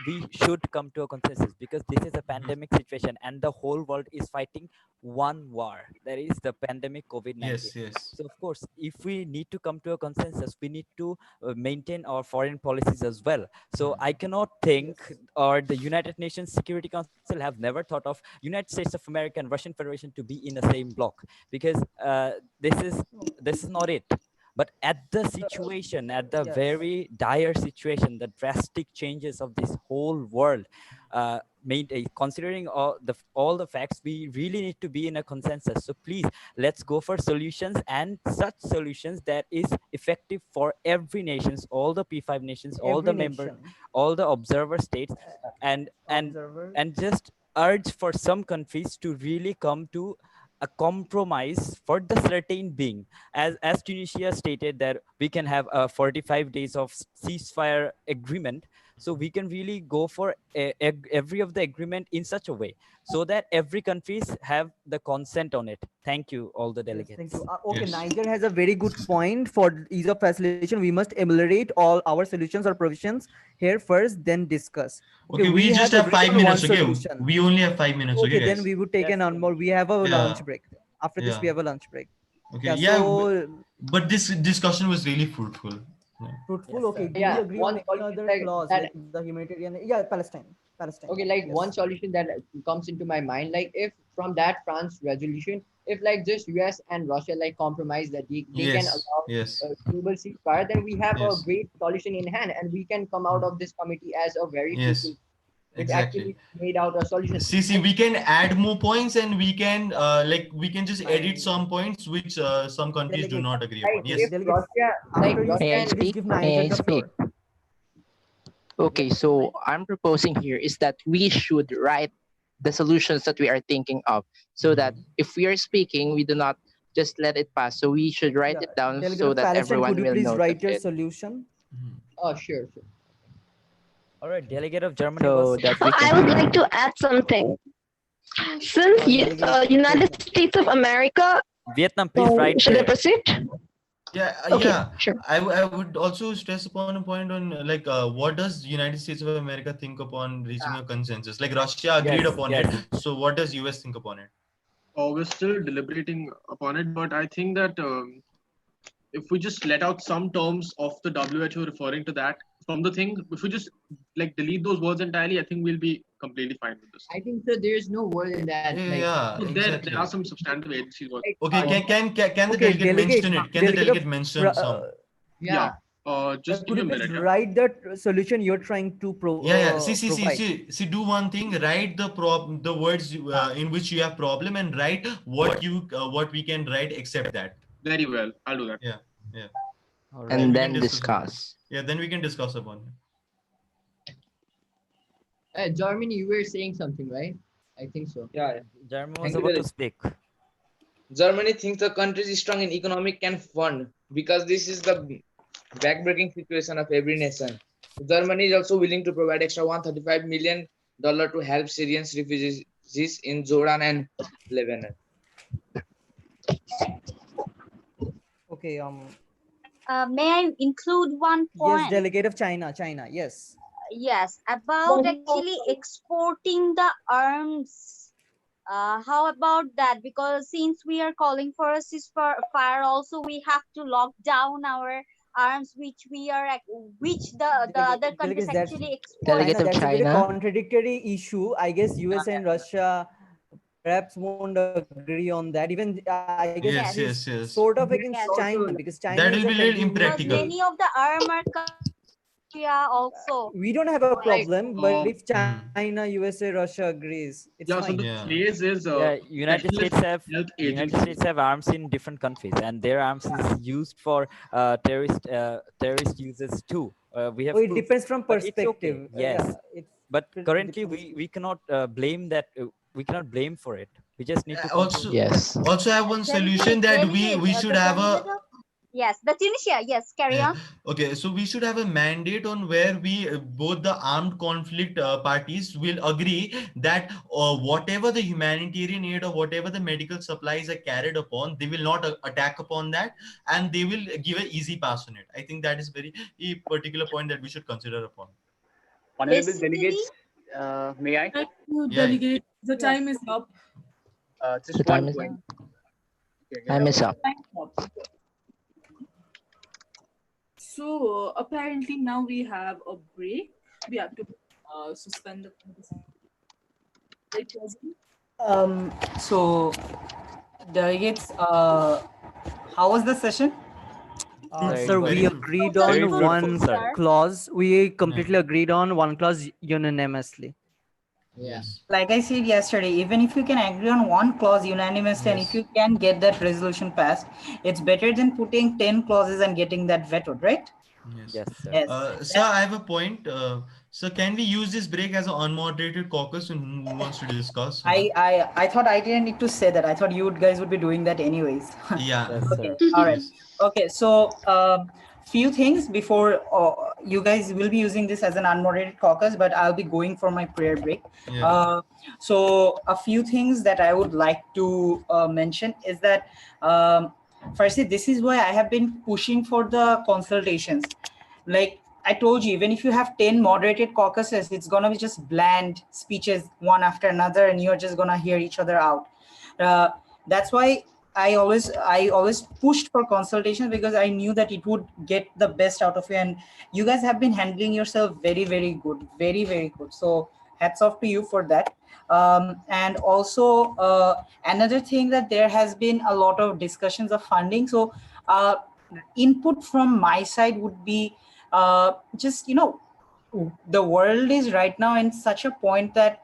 we should come to a consensus because this is a pandemic situation and the whole world is fighting one war. That is the pandemic COVID-19. Yes. So of course, if we need to come to a consensus, we need to maintain our foreign policies as well. So I cannot think, or the United Nations Security Council have never thought of United States of America and Russian Federation to be in the same block, because this is not it. But at the situation, at the very dire situation, the drastic changes of this whole world, considering all the facts, we really need to be in a consensus. So please, let's go for solutions, and such solutions that is effective for every nations, all the P5 nations, all the member, all the observer states, and just urge for some countries to really come to a compromise for the certain being, as Tunisia stated that we can have a 45 days of ceasefire agreement. So we can really go for every of the agreement in such a way so that every countries have the consent on it. Thank you, all the delegates. Thank you. Okay, Niger has a very good point for ease of facilitation. We must emulate all our solutions or provisions here first, then discuss. Okay, we just have 5 minutes. Okay, solution. we only have 5 minutes. Okay, guys. Then we would take an more. We have a lunch break. After this, we have a lunch break. Okay, but this discussion was really fruitful. Fruitful. Okay. Do Yeah, we agree on another clause like the humanitarian? Yeah, Palestine. Okay, like one solution that comes into my mind, like if from that France resolution, if like just US and Russia like compromise that they can allow a global ceasefire, then we have a great solution in hand, and we can come out of this committee as a very fruitful. It actually made out a solution. See, we can add more points, and we can we can just edit some points which some countries do not agree upon. Yes. May I speak? Okay, so I'm proposing here is that we should write the solutions that we are thinking of, so that if we are speaking, we do not just let it pass. So we should write it down so that everyone will know. Could you please write your solution? Oh, sure. All right, delegate of Germany. So I would like to add something. Since United States of America, Vietnam, please write. Should I proceed? Yeah. Sure. I would also stress upon a point on what does United States of America think upon reaching a consensus? Like Russia agreed upon it. So what does US think upon it? We're still deliberating upon it, but I think that if we just let out some terms of the WHO referring to that from the thing, if we just delete those words entirely, I think we'll be completely fine with this. I think so. There is no word in that. There are some substantive agencies. Okay, can the delegate mention it? Can the delegate mention some? Just could you please write the solution you're trying to provide? See, do one thing. Write the words in which you have problem, and write what we can write except that. Very well, I'll do that. Yeah. Right. And then discuss. Yeah, then we can discuss upon it. Germany, you were saying something, right? I think so. Yeah. Germany was about to speak. Germany thinks the country is strong in economic and fund, because this is the backbreaking situation of every nation. Germany is also willing to provide extra $135 million to help Syrian refugees in Jordan and Lebanon. Okay. May I include one point? Yes, delegate of China. Yes. Yes, about actually exporting the arms. How about that? Because since we are calling for a ceasefire, also we have to lock down our arms, which we are, which the other countries Delegates, that's actually export. Delegate China. of That's a very China. contradictory issue. I guess US and Russia perhaps won't agree on that. Even I guess it is Yes, sort Yes, yes, of yes. against China yes. because China is a That country will be who a little Because impractical. many of the arm are coming from Russia also. we don't have a Right. problem, but if Hmm. China, USA, Russia agrees, it's Yeah, fine. so the Yeah. phrase is Yeah, specialist health United agency. States have arms in different countries, and their arms is used for terrorist uses too. We Oh, have it proof, depends from but it's okay. perspective. Yes, Yeah, it's but it currently depends. we cannot blame that. We cannot blame for it. We just need to control. Also, Yes. also I have Yes, one solution delegate, that delegate, we should the have delegate a of, yes, the Tunisia. Yes, carry yeah. on. Okay, so we should have a mandate on where we both the armed conflict parties will agree that whatever the humanitarian aid or whatever the medical supplies are carried upon, they will not attack upon that, and they will give an easy pass on it. I think that is very a particular point that we should consider upon. Honorable Basically, delegates, may I? Thank you, Yeah. delegate. The yes. time is up. The Just time one is point. time is up. Time is up. So apparently now we have a break. We have to suspend the conversation. Right, President? So delegates, how was the session? It Sir, was we Very agreed Totally very on fruitful, fruitful, one sir. sir. clause. We yeah. completely agreed on one clause unanimously. Yeah. Yes. Like I said yesterday, even if you can agree on one clause unanimously and if Yes. you can get that resolution passed, it's better than putting 10 clauses and getting that vetoed, right? Yes. Yes, sir. Yes. Sir, I have a point. So can we use this break as an unmoderated caucus and who wants to discuss on that? I thought I didn't need to say that. I thought you guys would be doing that anyways. Yeah. Yes, Okay. sir. All right. Yes. Okay. So, few things before you guys will be using this as an unmoderated caucus, but I'll be going for my prayer break. Yeah. So a few things that I would like to mention is that firstly, this is why I have been pushing for the consultations. Like I told you, even if you have 10 moderated caucuses, it's gonna be just bland speeches one after another, and you're just gonna hear each other out. Uh, that's why I always pushed for consultation, because I knew that it would get the best out of you, and you guys have been handling yourself very, very good, very, very good. So hats off to you for that. And also another thing, that there has been a lot of discussions of funding. So input from my side would be just, the world is right now in such a point that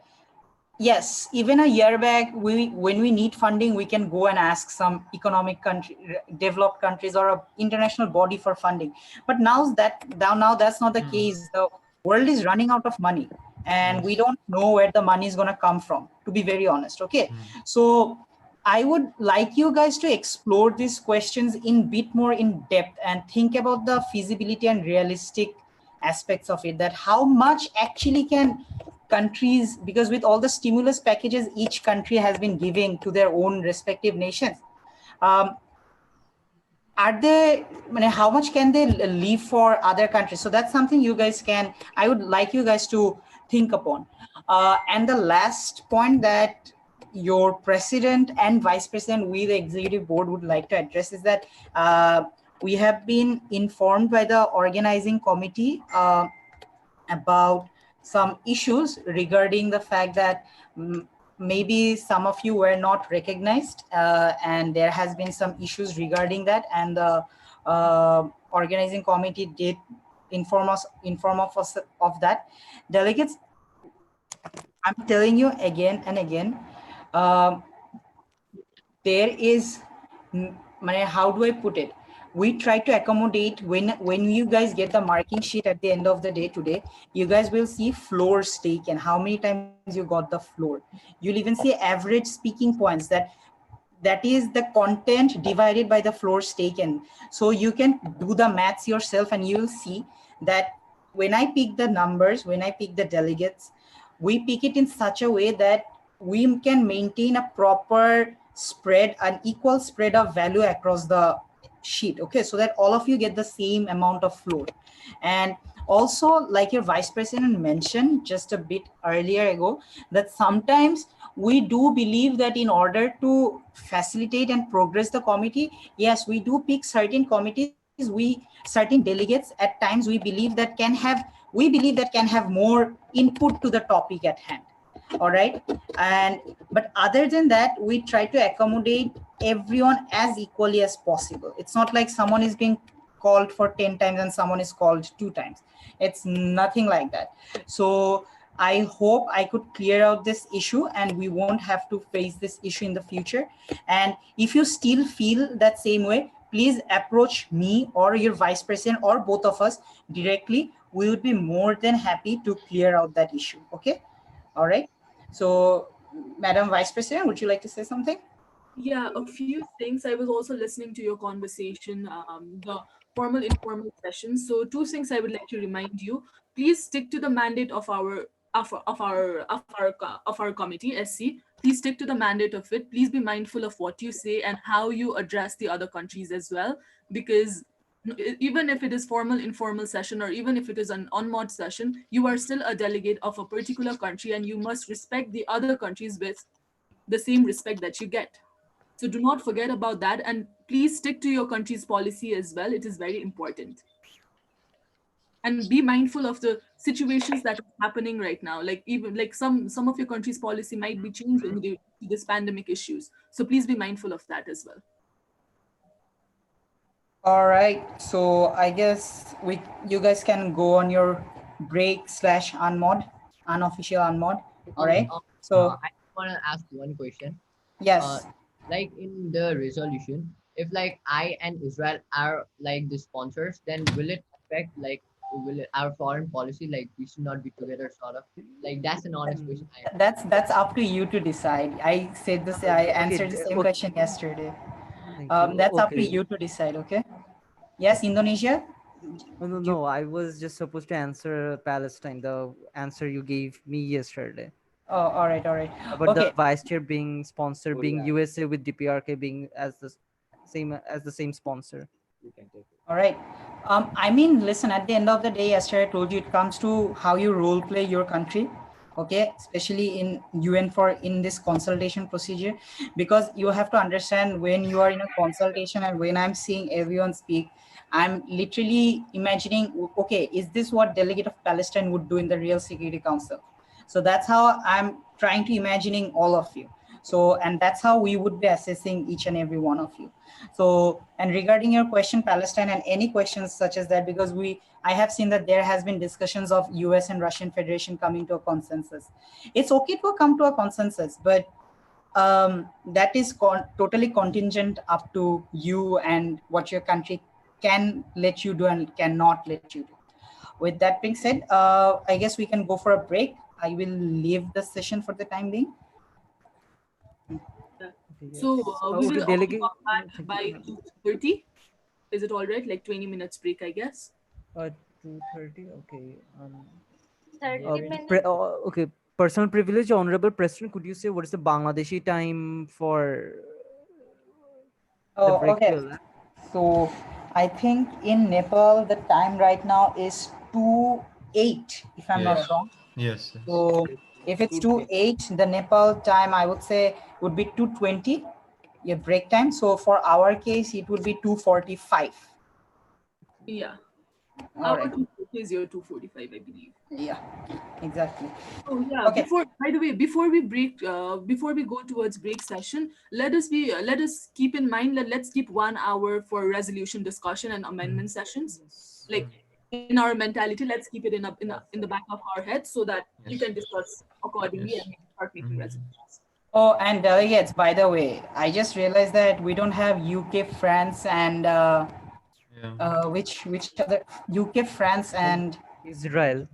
yes, even a year back, when we need funding, we can go and ask some economic country, developed countries, or a international body for funding. But now that's not the case. The world is running out of money, and we Yes. don't know where the money is going to come from, to be very honest. Okay, so I would like you guys to explore these questions in bit more in depth and think about the feasibility and realistic aspects of it, that how much actually can countries, because with all the stimulus packages each country has been giving to their own respective nations, are they, how much can they leave for other countries? So that's something I would like you guys to think upon. And the last point that your president and vice president, we the executive board, would like to address is that we have been informed by the organizing committee about some issues regarding the fact that maybe some of you were not recognized, and there has been some issues regarding that, and the organizing committee did inform us of that. Delegates, I'm telling you again and again, there is, how do I put it? We try to accommodate, when you guys get the marking sheet at the end of the day today, you guys will see floors taken, how many times you got the floor. You'll even see average speaking points, that is the content divided by the floors taken. So you can do the maths yourself, and you'll see that when I pick the numbers, when I pick the delegates, we pick it in such a way that we can maintain a proper spread, an equal spread of value across the sheet. Okay, so that all of you get the same amount of floor. And Also, like your vice president mentioned just a bit earlier ago, that sometimes we do believe that in order to facilitate and progress the committee, yes, we do pick certain committees, certain delegates at times we believe that can have more input to the topic at hand. All right. But other than that, we try to accommodate everyone as equally as possible. It's not like someone is being called for 10 times and someone is called 2 times. It's nothing like that. So I hope I could clear out this issue and we won't have to face this issue in the future. And if you still feel that same way, please approach me or your vice president or both of us directly. We would be more than happy to clear out that issue. Okay. All right. So, Madam Vice President, would you like to say something? Yeah, a few things. I was also listening to your conversation, the formal informal sessions. So two things I would like to remind you. Please stick to the mandate of our committee, SC. Please stick to the mandate of it. Please be mindful of what you say and how you address the other countries as well, because even if it is formal informal session or even if it is an on-mod session, you are still a delegate of a particular country and you must respect the other countries with the same respect that you get. So do not forget about that, and please stick to your country's policy as well. It is very important. And be mindful of the situations that are happening right now. Like even like some of your country's policy might be changing due to this pandemic issues. So please be mindful of that as well. All right. So I guess you guys can go on your break / unofficial unmod. All right. So I want to ask one question. Yes. Like in the resolution, if like I and Israel are like the sponsors, then will it affect like our foreign policy? Like we should not be together, sort of. Like that's an honest question. That's up to you to decide. I said this. I answered the same question yesterday. That's up to you to decide. Okay. Yes, Indonesia. No. I was just supposed to answer Palestine. The answer you gave me yesterday. Oh, all right. But Okay. the vice chair being sponsor, being USA with DPRK being as the same sponsor. All right. I mean, listen, at the end of the day, yesterday I told you it comes to how you role play your country. Okay, especially in UN in this consultation procedure, because you have to understand when you are in a consultation and when I'm seeing everyone speak, I'm literally imagining, okay, is this what delegate of Palestine would do in the real Security Council? So that's how I'm trying to imagining all of you. So, and that's how we would be assessing each and every one of you. So, and regarding your question, Palestine, and any questions such as that, because I have seen that there has been discussions of US and Russian Federation coming to a consensus. It's okay to come to a consensus, but that is totally contingent up to you and what your country can let you do and cannot let you do. With that being said, I guess we can go for a break. I will leave the session for the time being. So we will all come back by 2:30. Is it all right? Like 20 minutes break, I guess. 2:30. Okay. 30 minutes. Okay. Personal privilege, Honorable President. Could you say what is the Bangladeshi time for the break? Okay. So I think in Nepal the time right now is 2:08, if I'm not wrong. Yes. So if it's 2:08, the Nepal time I would say would be 2:20, your break time. So for our case, it would be 2:45. Yeah. All right. 2:40 is your 2:45, I believe. Yeah, exactly. Oh yeah. Okay. By the way, before we go towards break session, let us keep in mind that let's keep 1 hour for resolution discussion and amendment sessions. Like in our mentality, let's keep it in the back of our heads so that you can discuss accordingly and start making resolutions. Oh, and delegates, by the way, I just realized that we don't have UK, France, and which other? UK, France, and Israel.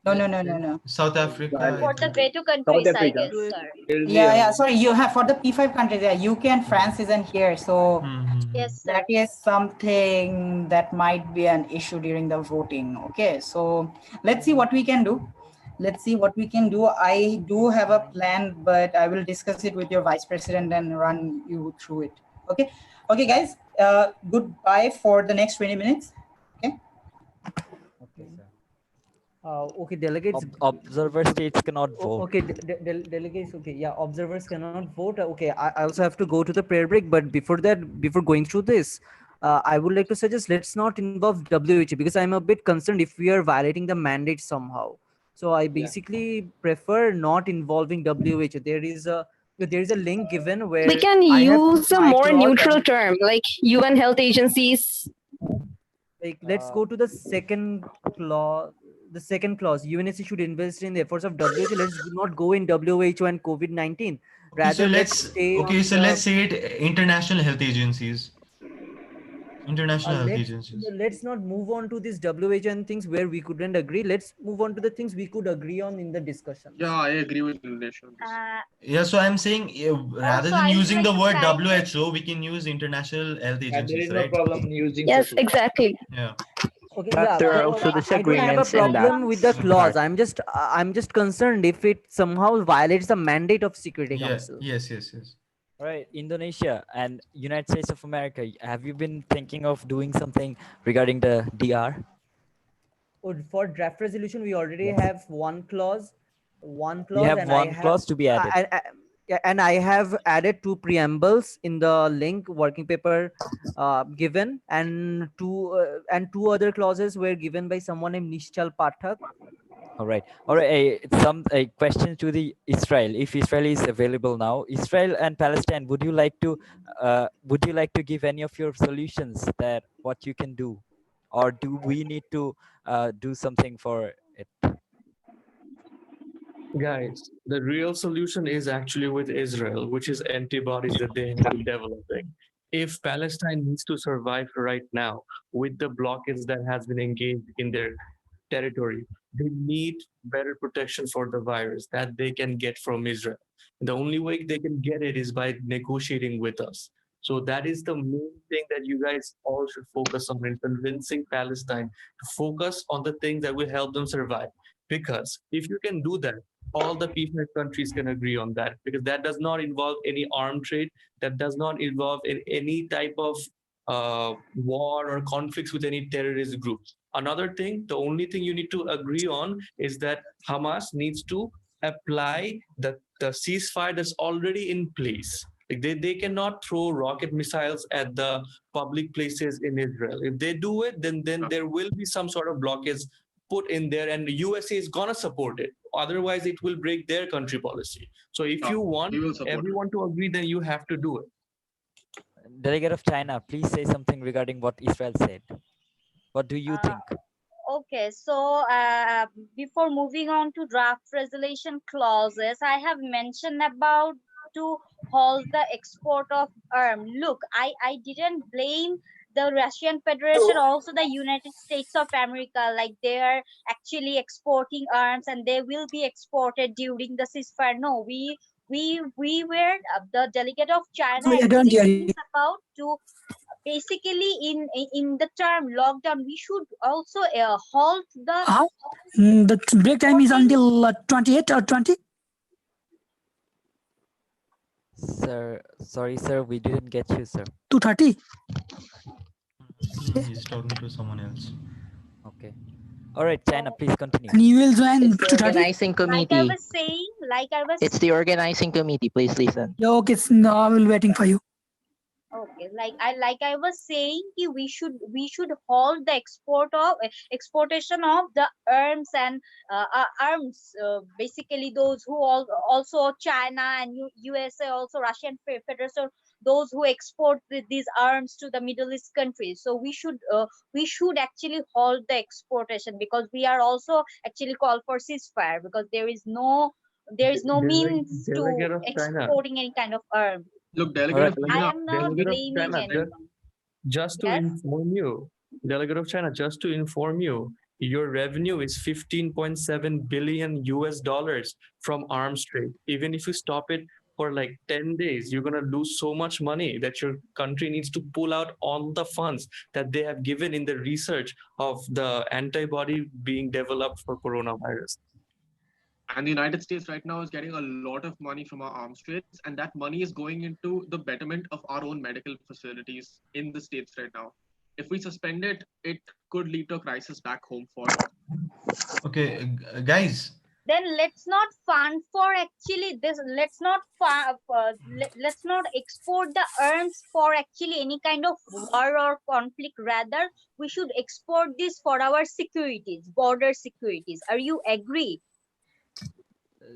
No. South Africa. For the veto countries, I guess, sir. Yeah. Sorry, you have for the P5 countries. Yeah, UK and France isn't here, so Yes, sir. that is something that might be an issue during the voting. Okay, so let's see what we can do. I do have a plan, but I will discuss it with your vice president and run you through it. Okay, guys. Goodbye for the next 20 minutes. Okay. Okay, sir. Okay, delegates. Observer states cannot vote. Okay, delegates. Okay, yeah, observers cannot vote. Okay, I also have to go to the prayer break. But before that, before going through this, I would like to suggest let's not involve WHO because I'm a bit concerned if we are violating the mandate somehow. So I basically prefer not involving WHO. There is a link given We where can I have use a my more clause neutral and term like UN health agencies. like let's go to the second clause. The second clause, UNSC should invest in the efforts of WHO. Let's not go in WHO and COVID-19. Okay, so Rather, let's stay on let's the. say it international health agencies. International health Let's agencies. let's not move on to this WHO and things where we couldn't agree. Let's move on to the things we could agree on in the discussions. Yeah, I agree with Nilesh on this. Yeah, so I'm saying rather Also, than I would using like the to word clarify. WHO, we can use international health Yeah, there agencies, is no right? problem using Yes, such. exactly. Yeah. Okay, But yeah, there are also I don't have a disagreements in that problem with the clause. part. I'm just concerned if it somehow violates the mandate of Security Yeah. Council. Yes. All right, Indonesia and United States of America, have you been thinking of doing something regarding the DR? For draft resolution, we already have one clause, We have and I one have clause to be added. and I have added 2 preambles in the link working paper given, and two other clauses were given by someone named Nishchal Pathak. All right. A question to the Israel. If Israel is available now, Israel and Palestine, would you like to give any of your solutions that what you can do, or do we need to do something for it? Guys, the real solution is actually with Israel, which is antibodies that they have been developing. If Palestine needs to survive right now with the blockades that has been engaged in their territory, they need better protection for the virus that they can get from Israel. And the only way they can get it is by negotiating with us. So that is the main thing that you guys all should focus on in convincing Palestine to focus on the things that will help them survive. Because if you can do that, all the peaceful countries can agree on that, because that does not involve any armed trade, that does not involve in any type of war or conflicts with any terrorist groups. Another thing, the only thing you need to agree on is that Hamas needs to apply the ceasefire that's already in place. Like they cannot throw rocket missiles at the public places in Israel. If they do it, then there will be some sort of blockades put in there, and the USA is gonna support it. Otherwise, it will break their country policy. So if you want everyone to agree, then you have to do it. Delegate of China, please say something regarding what Israel said. What do you think? Okay, so before moving on to draft resolution clauses, I have mentioned about to halt the export of arms. Look, I didn't blame the Russian Federation, also the United States of America, like they are actually exporting arms and they will be exported during the ceasefire. No, we were the delegate of China Sorry, I don't hear you. existing about to basically in the term lockdown we should also halt the The break time is until 28 or 20? Sir, sorry, sir, we didn't get you, sir. 2:30. He's talking to someone else. Okay. All right, China, please continue. And you will join It's the 2:30? organizing like I committee. was saying It's the organizing committee. Please listen. Yeah, okay, no, I will waiting for you. okay like I was saying we should halt the exportation of the arms and arms basically those who also China and USA, also Russian Federation, those who export these arms to the Middle East countries. So we should actually halt the exportation, because we are also actually called for ceasefire, because there is no means to Delegate of China. exporting any kind of arm. Look, delegate of I China. am not blaming anyone. Just to inform you, delegate of China, just to inform you, your revenue is 15.7 billion US dollars from arms trade. Even if you stop it for like 10 days, you're going to lose so much money that your country needs to pull out all the funds that they have given in the research of the antibody being developed for coronavirus. And the United States right now is getting a lot of money from our arms trades, and that money is going into the betterment of our own medical facilities in the States right now. If we suspend it, it could lead to a crisis back home for. Okay, guys. Then let's not fund for actually this. Let's not export the arms for actually any kind of war or conflict. Rather, we should export this for our securities, border securities. Are you agree?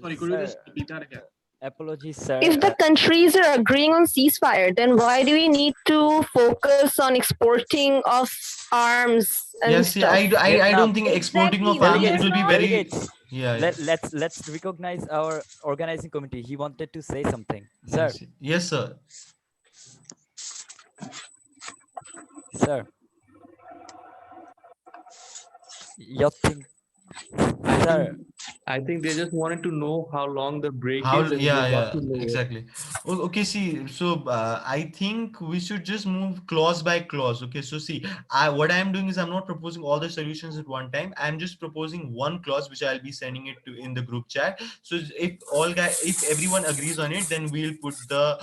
Sorry, could you just repeat that again? Apologies, sir. If the countries are agreeing on ceasefire, then why do we need to focus on exporting of arms and Yeah, see, stuff? I don't think exporting of arms, it will be very. Delegates. Yeah. Let's recognize our organizing committee. He wanted to say something, sir. Yes, sir. Sir. Your thing, sir. I think they just wanted to know how long the break How, is. And they got yeah, to know it. exactly. Okay, see, so I think we should just move clause by clause. Okay, so see, what I'm doing is I'm not proposing all the solutions at one time. I'm just proposing one clause which I'll be sending it to in the group chat. So if everyone agrees on it, then we'll put the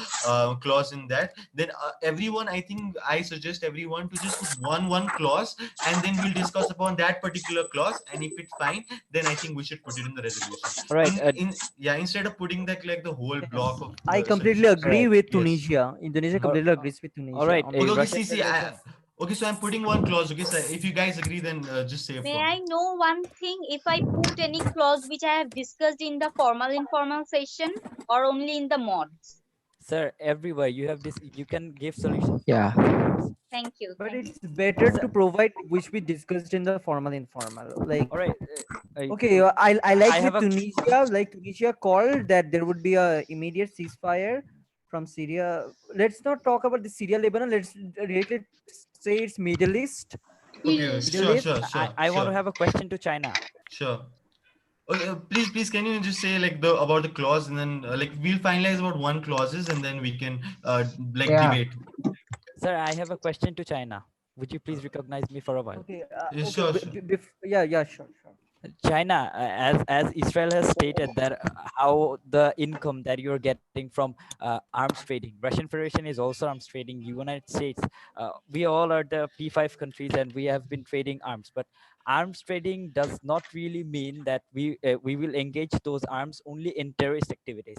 clause in that. Then everyone, I think I suggest everyone to just put one clause, and then we'll discuss upon that particular clause. And if it's fine, then I think we should put it in the resolution. All right. Instead of putting that like the whole block of. I completely agree with Tunisia. Indonesia completely agrees with Tunisia. All right. Okay, so I'm putting one clause. Okay, so if you guys agree, then just say. May I know one thing? If I put any clause which I have discussed in the formal informal session or only in the mods? Sir, everywhere you have this, you can give solutions. Yeah. Thank you. But it's better to provide which we discussed in the formal informal. Like, all right. Okay, I like with Tunisia. Like Tunisia called that there would be a immediate ceasefire from Syria. Let's not talk about the Syria, Lebanon. Let's directly say it's Middle East. Okay, sure. I want to have a question to China. Sure. Okay, please, can you just say like about the clause, and then like we'll finalize about one clauses, and then we can debate. Sir, I have a question to China. Would you please recognize me for a while? Okay. Sure. Sure. China, as Israel has stated that how the income that you're getting from arms trading, Russian Federation is also arms trading, United States, we all are the P5 countries and we have been trading arms, but arms trading does not really mean that we will engage those arms only in terrorist activities.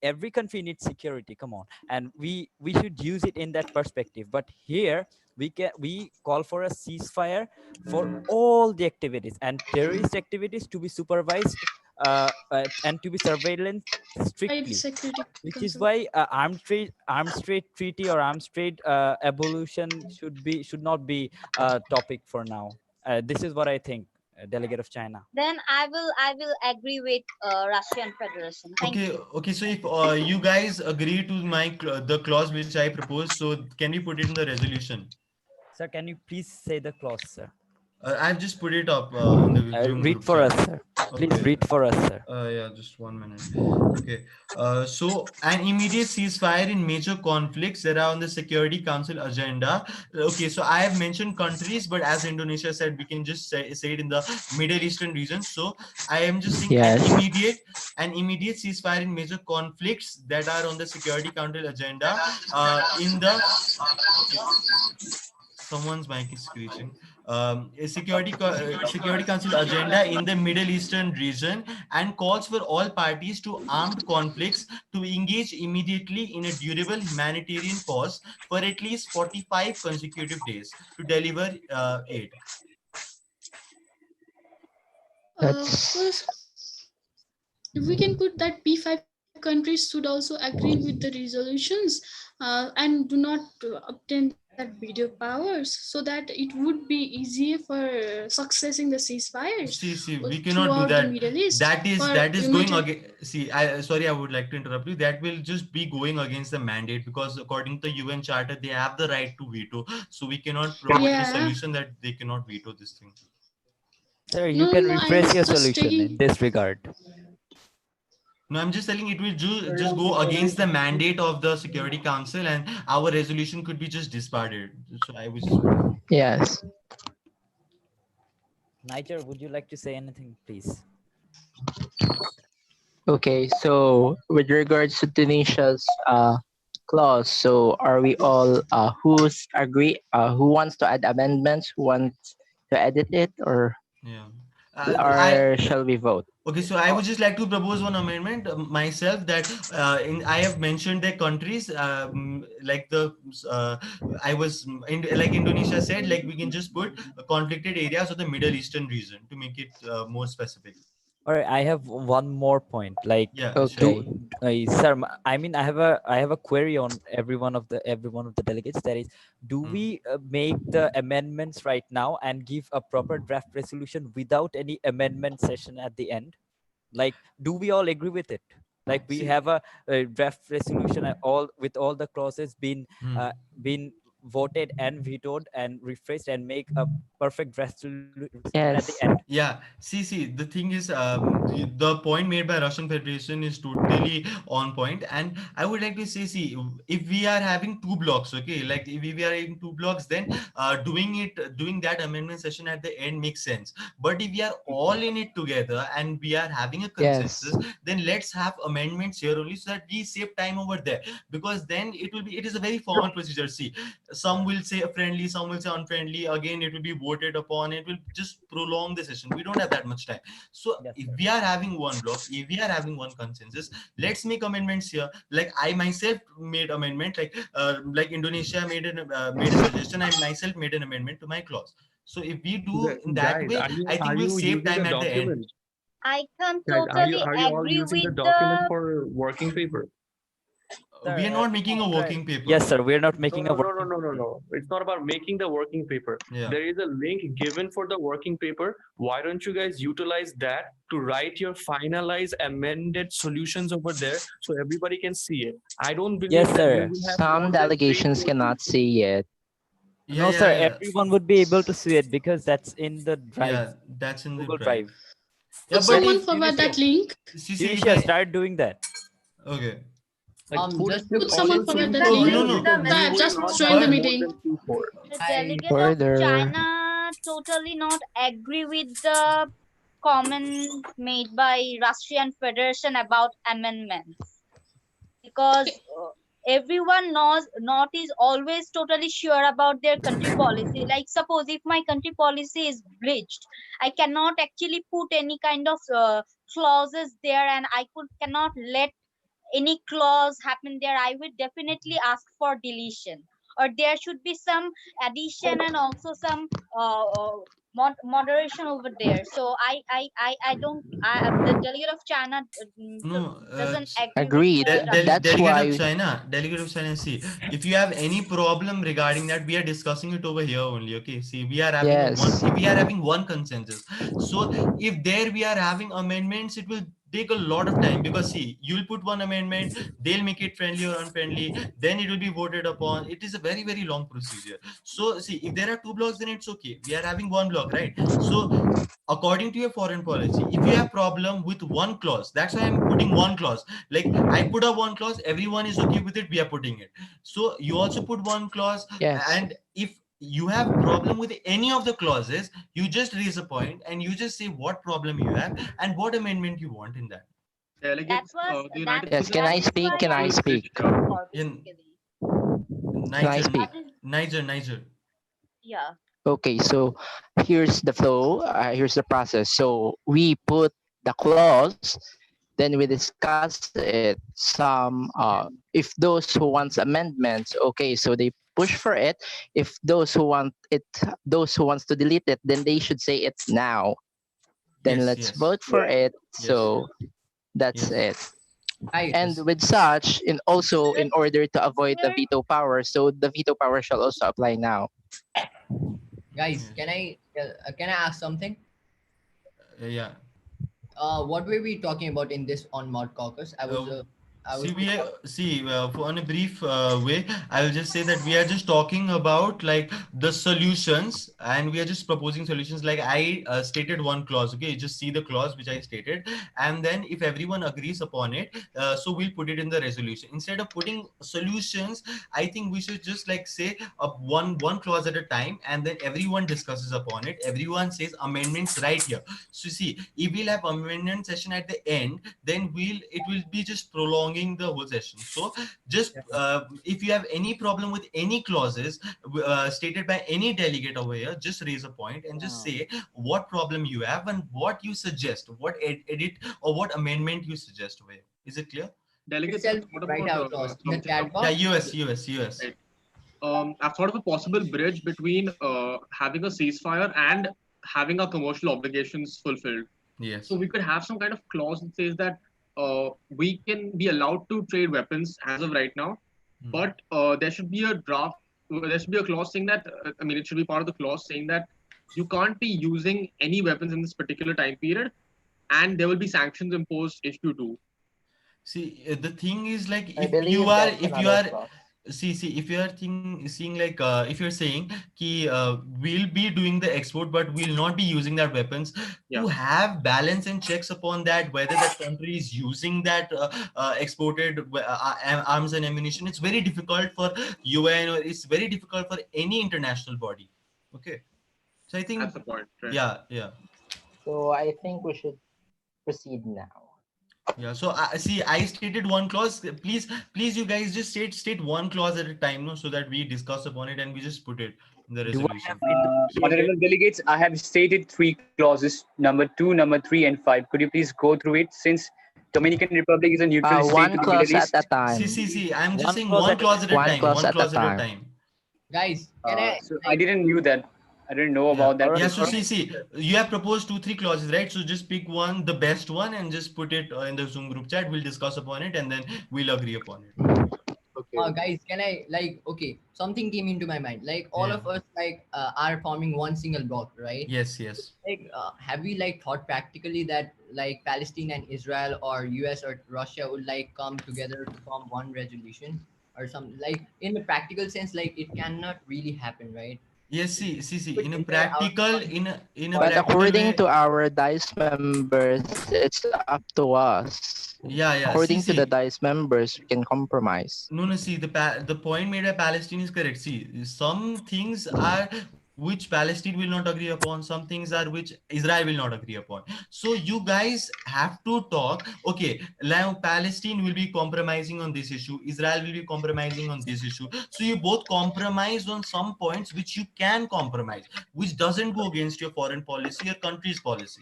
Every country needs security, come on, and we should use it in that perspective. But here we call for a ceasefire for all the activities, and terrorist activities to be supervised and to be surveillance strictly, which is why arms trade treaty or arms trade abolition should not be a topic for now. This is what I think, delegate of China. Then I will agree with Russian Federation. Thank you. Okay. So if you guys agree to the clause which I proposed, so can we put it in the resolution? Sir, can you please say the clause, sir? I've just put it up in the Zoom read group for chat. us, sir. Please read for us, sir. Yeah, just 1 minute. Okay. So an immediate ceasefire in major conflicts that are on the Security Council agenda. Okay, so I have mentioned countries, but as Indonesia said, we can just say it in the Middle Eastern region. So I am just saying an immediate ceasefire in major conflicts that are on the Security Council agenda in the. Someone's mic is screeching. A Security Council agenda in the Middle Eastern region, and calls for all parties to armed conflicts to engage immediately in a durable humanitarian pause for at least 45 consecutive days to deliver aid. First, if we can put that P5 countries should also agree with the resolutions and do not obtain that video powers, so that it would be easier for successing the ceasefires. See, we cannot do that. Middle East. That is going against. See, sorry, I would like to interrupt you. That will just be going against the mandate, because according to the UN Charter, they have the right to veto. So we cannot provide a solution that they cannot veto this thing. Sir, you can rephrase your solution in this regard. No, I'm just telling it will just go against the mandate of the Security Council, and our resolution could be just discarded. So I was. Yes. Niger, would you like to say anything, please? Okay, so with regards to Tunisia's clause. So are we all who wants to add amendments, who wants to edit it, or Yeah. shall we vote? Okay, so I would just like to propose one amendment myself that I have mentioned the countries like like Indonesia said, like we can just put conflicted areas of the Middle Eastern region to make it more specific. All right, I have one more point. Like, yeah, okay, sir, I mean, I have a query on every one of the delegates. That is, do we make the amendments right now and give a proper draft resolution without any amendment session at the end? Like, do we all agree with it? Like, we have a draft resolution with all the clauses been voted and vetoed and rephrased and make a perfect draft resolution at the end. Yeah, see, the thing is, the point made by Russian Federation is totally on point, and I would like to say, see, if we are having two blocks, okay, like if we are having two blocks, then doing that amendment session at the end makes sense. But if we are all in it together and we are having a consensus, then let's have amendments here only so that we save time over there, because then it is a very formal procedure. See, some will say friendly, some will say unfriendly. Again, it will be voted upon. It will just prolong the session. We don't have that much time. So if we are having one block, if we are having one consensus, let's make amendments here. Like I myself made amendment, like Indonesia made a suggestion. I myself made an amendment to my clause. So if we do in that Guys, way, I think we'll save time at the end. I can Guys, totally are you all agree using the with document the for working paper? We are not making a working paper. Yes, sir. We are not making a working. No. It's not about making the working paper. Yeah. There is a link given for the working paper. Why don't you guys utilize that to write your finalized amended solutions over there so everybody can see it? I don't believe Yes, that sir. we will have Some more than 3 delegations cannot see it. No, sir. Everyone would be able to see it because that's in the drive. Yeah, that's in Google the drive. Yeah, Could someone forward that link? Sirisha, start doing that. Okay. Could someone forward that link? I've just joined the meeting. The delegate Further. of China totally not agree with the comment made by Russian Federation about amendments, because everyone knows not is always totally sure about their country policy. Like suppose if my country policy is breached, I cannot actually put any kind of clauses there, and I cannot let any clause happen there. I would definitely ask for deletion, or there should be some addition and also some moderation over there. So I don't the delegate of China doesn't agree with the Delegate of China, see, if you have any problem regarding that, we are discussing it over here only. Okay, see, we are having one consensus. So if there we are having amendments, it will take a lot of time, because see, you'll put one amendment, they'll make it friendly or unfriendly, then it will be voted upon. It is a very, very long procedure. So see, if there are two blocks, then it's okay. We are having one block, right? So according to your foreign policy, if you have problem with one clause, that's why I'm putting one clause. Like I put up one clause, everyone is okay with it, we are putting it. So you also put one clause, and if you have problem with any of the clauses, you just raise a point and you just say what problem you have and what amendment you want in that. Delegates, Yes, can I speak? Can I speak? Niger. Yeah. Okay, so here's the flow, here's the process. So we put the clause, then we discuss it. Some, if those who wants amendments, okay, so they push for it. If those who want it, those who wants to delete it, then they should say it's now. Then let's vote for it. So that's it. And with such, in order to avoid the veto power, so the veto power shall also apply now. Guys, can I ask something? Yeah. What were we talking about in this on Mod Caucus? For on a brief way, I will just say that we are just talking about like the solutions, and we are just proposing solutions. Like I stated one clause, okay, just see the clause which I stated, and then if everyone agrees upon it, so we'll put it in the resolution. Instead of putting solutions, I think we should just like say one clause at a time, and then everyone discusses upon it. Everyone says amendments right here. So see, if we'll have amendment session at the end, then it will be just prolonging prolonging the whole session. So just if you have any problem with any clauses stated by any delegate over here, just raise a point and just say what problem you have and what you suggest, what edit or what amendment you suggest over here. Is it clear? Delegates, what Right about out clause in the something chat of, box. Yeah, US. Right. I've thought of a possible bridge between having a ceasefire and having our commercial obligations fulfilled. Yes. So we could have some kind of clause that says that we can be allowed to trade weapons as of right now, but there should be a draft. There should be a clause saying that. I mean, it should be part of the clause saying that you can't be using any weapons in this particular time period, and there will be sanctions imposed if you do. See, the thing is like I if believe you are that's if you another are clause. see if you are seeing like if you're saying ki we'll be doing the export but we'll not be using that weapons, to have balance and checks upon that whether that country is using that exported arms and ammunition, it's very difficult for UN or it's very difficult for any international body. Okay, so I think that's the point, right? Yeah. So I think we should proceed now. Yeah, so I stated one clause. Please, you guys just state one clause at a time, no, so that we discuss upon it and we just put it in the resolution. Honorable delegates, I have stated 3 clauses, number 2, number 3, and 5. Could you please go through it, since Dominican Republic is a neutral state One to the clause Middle at East? a time. See, I'm just saying one clause at a time. One clause at a time. Guys, can I? So I didn't knew that. I didn't know about that. Yeah, so see, you have proposed 2-3 clauses, right? So just pick one, the best one, and just put it in the Zoom group chat. We'll discuss upon it and then we'll agree upon it. Okay. Guys, can I okay, something came into my mind. Like all of us are forming one single block, right? Yes. Like have we thought practically that Palestine and Israel or US or Russia would come together to form one resolution or something? In a practical sense, it cannot really happen, right? Yes, see. In a practical, But according to our DICE members, it's up to us. Yeah. According to the DICE members, we can compromise. No. See, the point made by Palestine is correct. See, some things are which Palestine will not agree upon. Some things are which Israel will not agree upon. So you guys have to talk. Okay, now Palestine will be compromising on this issue. Israel will be compromising on this issue. So you both compromise on some points which you can compromise, which doesn't go against your foreign policy or country's policy.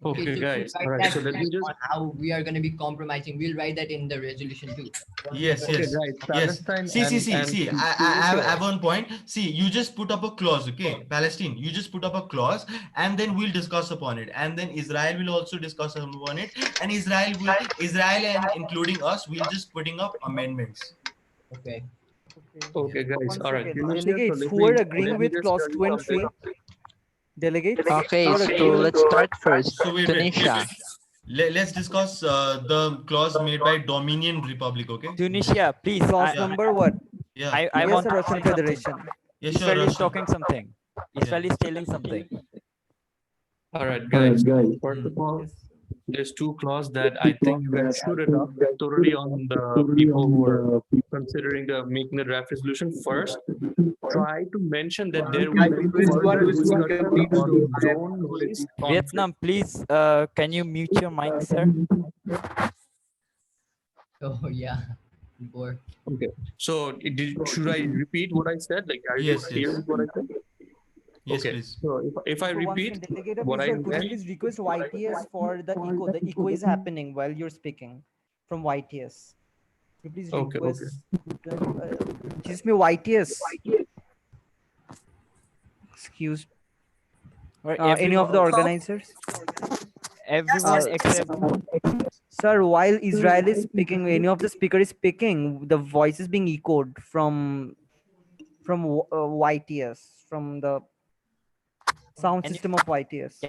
Okay, so guys. All right. So let me just. on how we are going to be compromising. We'll write that in the resolution too. Yes. Okay, guys. Palestine. See. I have one point. See, you just put up a clause, okay? Palestine, you just put up a clause, and then we'll discuss upon it, and then Israel will also discuss upon it, and Israel and including us, we'll just putting up amendments. Okay. Okay, guys. All right. Delegates who are agreeing with clause 2 and 3. Delegates. Okay, so let's start first. So wait. Tunisia. Let's discuss the clause made by Dominion Republic, okay? Tunisia, please. Clause number what? Yeah. I want to Russian say Federation. Yes, Israel is Russian. talking something. Israel is telling something. All right, guys. First of all, there's 2 clauses that I think you guys should adopt thoroughly on the people who are considering making the draft resolution. First, try to mention that there will be further discussion on zone-based Vietnam, please. Can you mute your mic, sir? Oh yeah. Before. Okay. So should I repeat what I said? Are you clear with what I said? Yes, okay. Please. So if I repeat what I could you please request YTS for the echo? The echo is happening while you're speaking from YTS. Could you please request? Excuse me, YTS. Excuse. Any of the organizers? Everyone except. Sir, while Israel is speaking, any of the speaker is speaking, the voice is being echoed from YTS, from the sound system of YTS.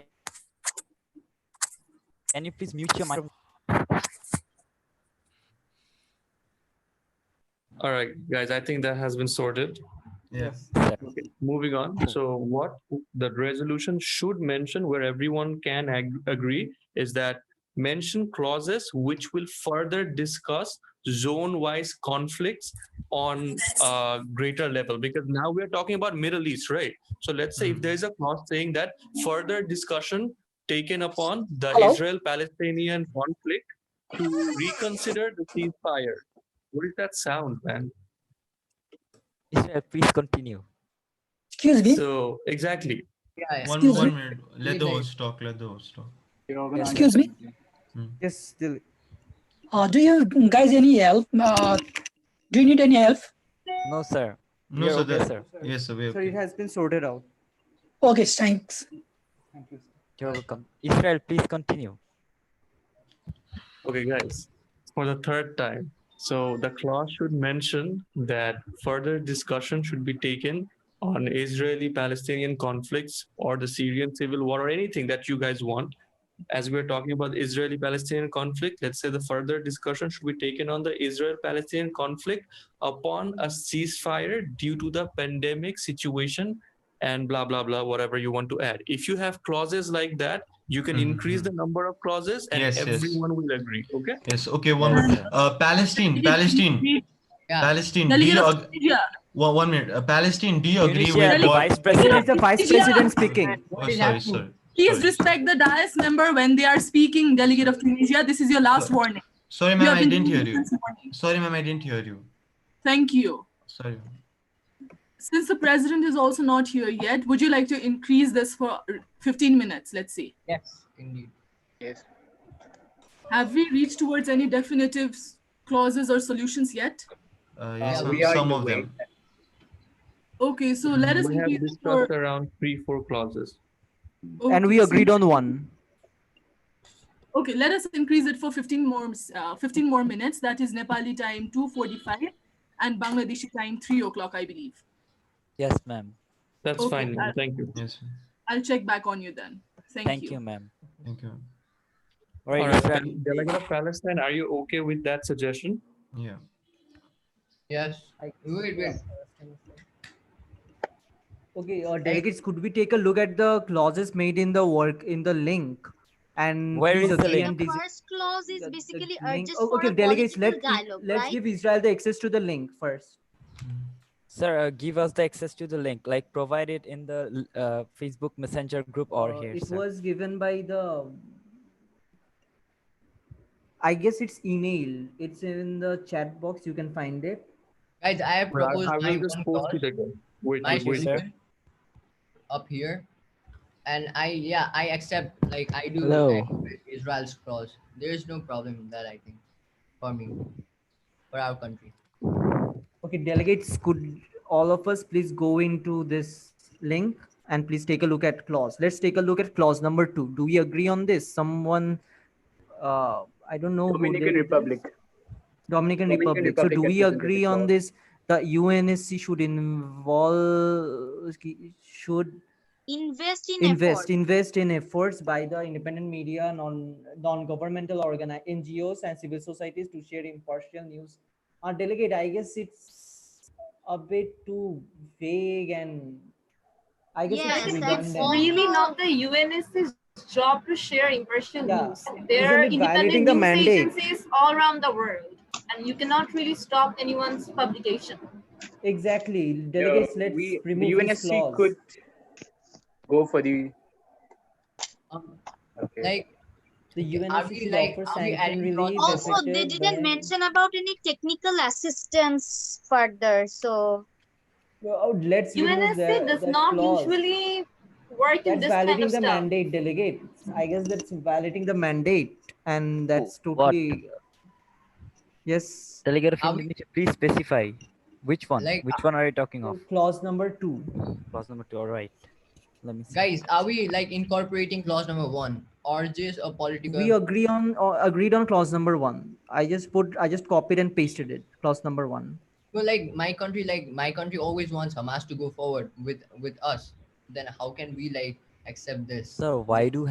Can you please mute your mic? All right, guys, I think that has been sorted. Yes. Okay, moving on. So what the resolution should mention, where everyone can agree, is that mention clauses which will further discuss zone-wise conflicts on a greater level, because now we're talking about Middle East, right? So let's say if there's a clause saying that further discussion taken upon the Israel-Palestinian conflict to reconsider the ceasefire. What does that sound, man? Israel, please continue. Excuse me. So exactly. Yeah, One Excuse me. minute. Let the host talk. Let the host talk. Excuse me. Yes, still. Do you guys any help? Do you need any help? No, sir. No, We are sir. okay, sir. Yes, sir. We're Sir, it okay. has been sorted out. Okay, thanks. Thank you. You're welcome. Israel, please continue. Okay, guys, for the third time. So the clause should mention that further discussion should be taken on Israeli-Palestinian conflicts or the Syrian civil war or anything that you guys want. As we're talking about the Israeli-Palestinian conflict, let's say the further discussion should be taken on the Israel-Palestinian conflict upon a ceasefire due to the pandemic situation and blah, blah, blah, whatever you want to add. If you have clauses like that, you can increase the number of clauses and Yes, yes. everyone will agree. Okay. Yes. Okay. One minute. Palestine. Yeah. Palestine. Do Delegate you of Tunisia. one minute. Palestine. Do you agree Tunisia, with the what? vice president. It's the vice president speaking. Oh, sorry, sorry. Please respect the dais member when they are speaking, delegate of Tunisia. This is your last warning. Sorry, You ma'am. have I been didn't hear given you. this warning. Sorry, ma'am. I didn't hear you. Thank you. Sorry. Since the president is also not here yet, would you like to increase this for 15 minutes? Let's see. Yes, indeed. Yes. Have we reached towards any definitive clauses or solutions yet? Yes, we ma'am. are in Some the of way. them. Okay, so let us We have increase it discussed for. around 3-4 clauses. And we Okay, agreed so- on one. Okay, let us increase it for 15 more minutes. That is Nepali time 2:45 and Bangladeshi time 3 o'clock, I believe. Yes, ma'am. That's Okay, fine, ma'am. Thank you. Yes. I'll check back on you then. Thank you, ma'am. Thank you. All right, All right, Israel. Delegate of Palestine, are you okay with that suggestion? Yeah. Yes. Wait. Okay, delegates, could we take a look at the clauses made in the link? And Where please is the agree link? and The first clause is basically urges Oh, for okay, a delegates, political dialogue, let's right? give Israel the access to the link first. Sir, give us the access to the link. Like, provide it in the Facebook Messenger group or here, It sir. was given by the, I guess it's email. It's in the chat box. You can find it. Guys, I have proposed I my will just one post clause, it again. Wait. suggestion up here, and I accept, like, I do Hello. agree with Israel's clause. There is no problem in that, I think, for me, for our country. Okay, delegates, could all of us please go into this link and please take a look at clause. Let's take a look at clause number 2. Do we agree on this? Someone, I don't know Dominican who Republic. Dominican Republic. So do we agree on this? The UNSC should invest in efforts by the independent media, non-governmental NGOs and civil societies to share impartial news. Delegate, I guess it's a bit too vague and I guess it's redundant. It's really not the UNSC's job to share impartial news. There are Isn't it independent violating the news mandate? agencies all around the world, and you cannot really stop anyone's publication. Exactly. Delegates, let's The remove this UNSC clause. could go for the. Like, the UNSC we, should like, offer are we sanction adding relief. Also, they effective didn't ban- mention about any technical assistance further. So Let's remove UNSC does that not clause. usually work in That's this kind violating of the stuff. mandate, delegate. I guess that's violating the mandate, and that's totally. Yes. Delegate of Indonesia, please specify which one. Like, Which one are you talking of? Clause number 2. Clause number 2. All right. Let me see. guys, are we, like, incorporating clause number 1, urges a political? We agreed on clause number 1. I just copied and pasted it. Clause number 1. Well, like my country always wants Hamas to go forward with us. Then how can we, like, accept this? Sir, why do we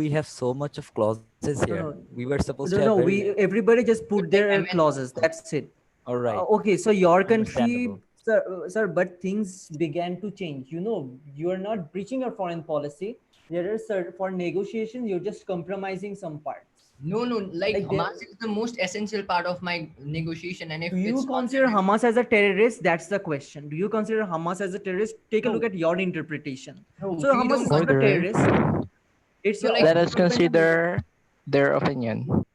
have so much of clauses here? No. We were supposed to have Everybody just put their clauses. That's it. All right. Okay, so your country, Understandable. sir, but things began to change. You are not breaching your foreign policy. There are for negotiations, you're just compromising some parts. No, like Hamas is the most essential part of my negotiation, and if Do you it's consider Hamas as a terrorist? That's the question. Do you consider Hamas as a terrorist? Take a look at your interpretation. No, So we Hamas is don't not a terrorist. It's Let us consider their opinion.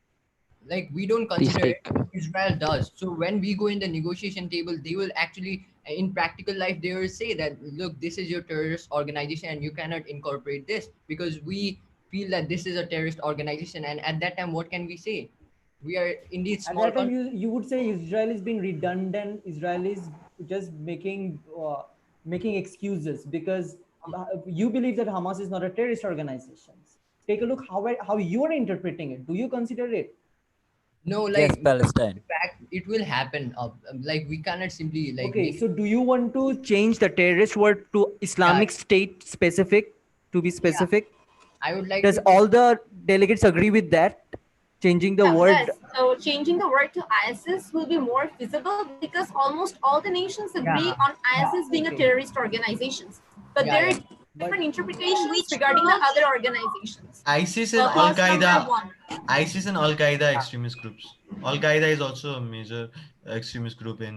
Like we don't Please consider speak. it, Israel does. So when we go in the negotiation table, they will actually, in practical life, they will say that, look, this is your terrorist organization and you cannot incorporate this because we feel that this is a terrorist organization. And at that time, what can we say? We are indeed At small that time, country. you would say Israel is being redundant. Israel is just making excuses because you believe that Hamas is not a terrorist organization. Take a look how you are interpreting it. Do you consider it? No, Yes, like Palestine. in fact, it will happen. Like we cannot simply like Okay, make so do you want to change the terrorist word to Islamic State specific, to be specific? I would like Does to all the delegates agree with that? Changing the word? Yes, so changing the word to ISIS will be more feasible because almost all the nations agree Yeah. on ISIS being a Okay. terrorist organization. But Yeah, there yeah. are different interpretations Which regarding the promotes other organizations. ISIS and Al Clause number Qaeda, 1. ISIS and Al Qaeda extremist groups. Al Qaeda is also a major extremist group in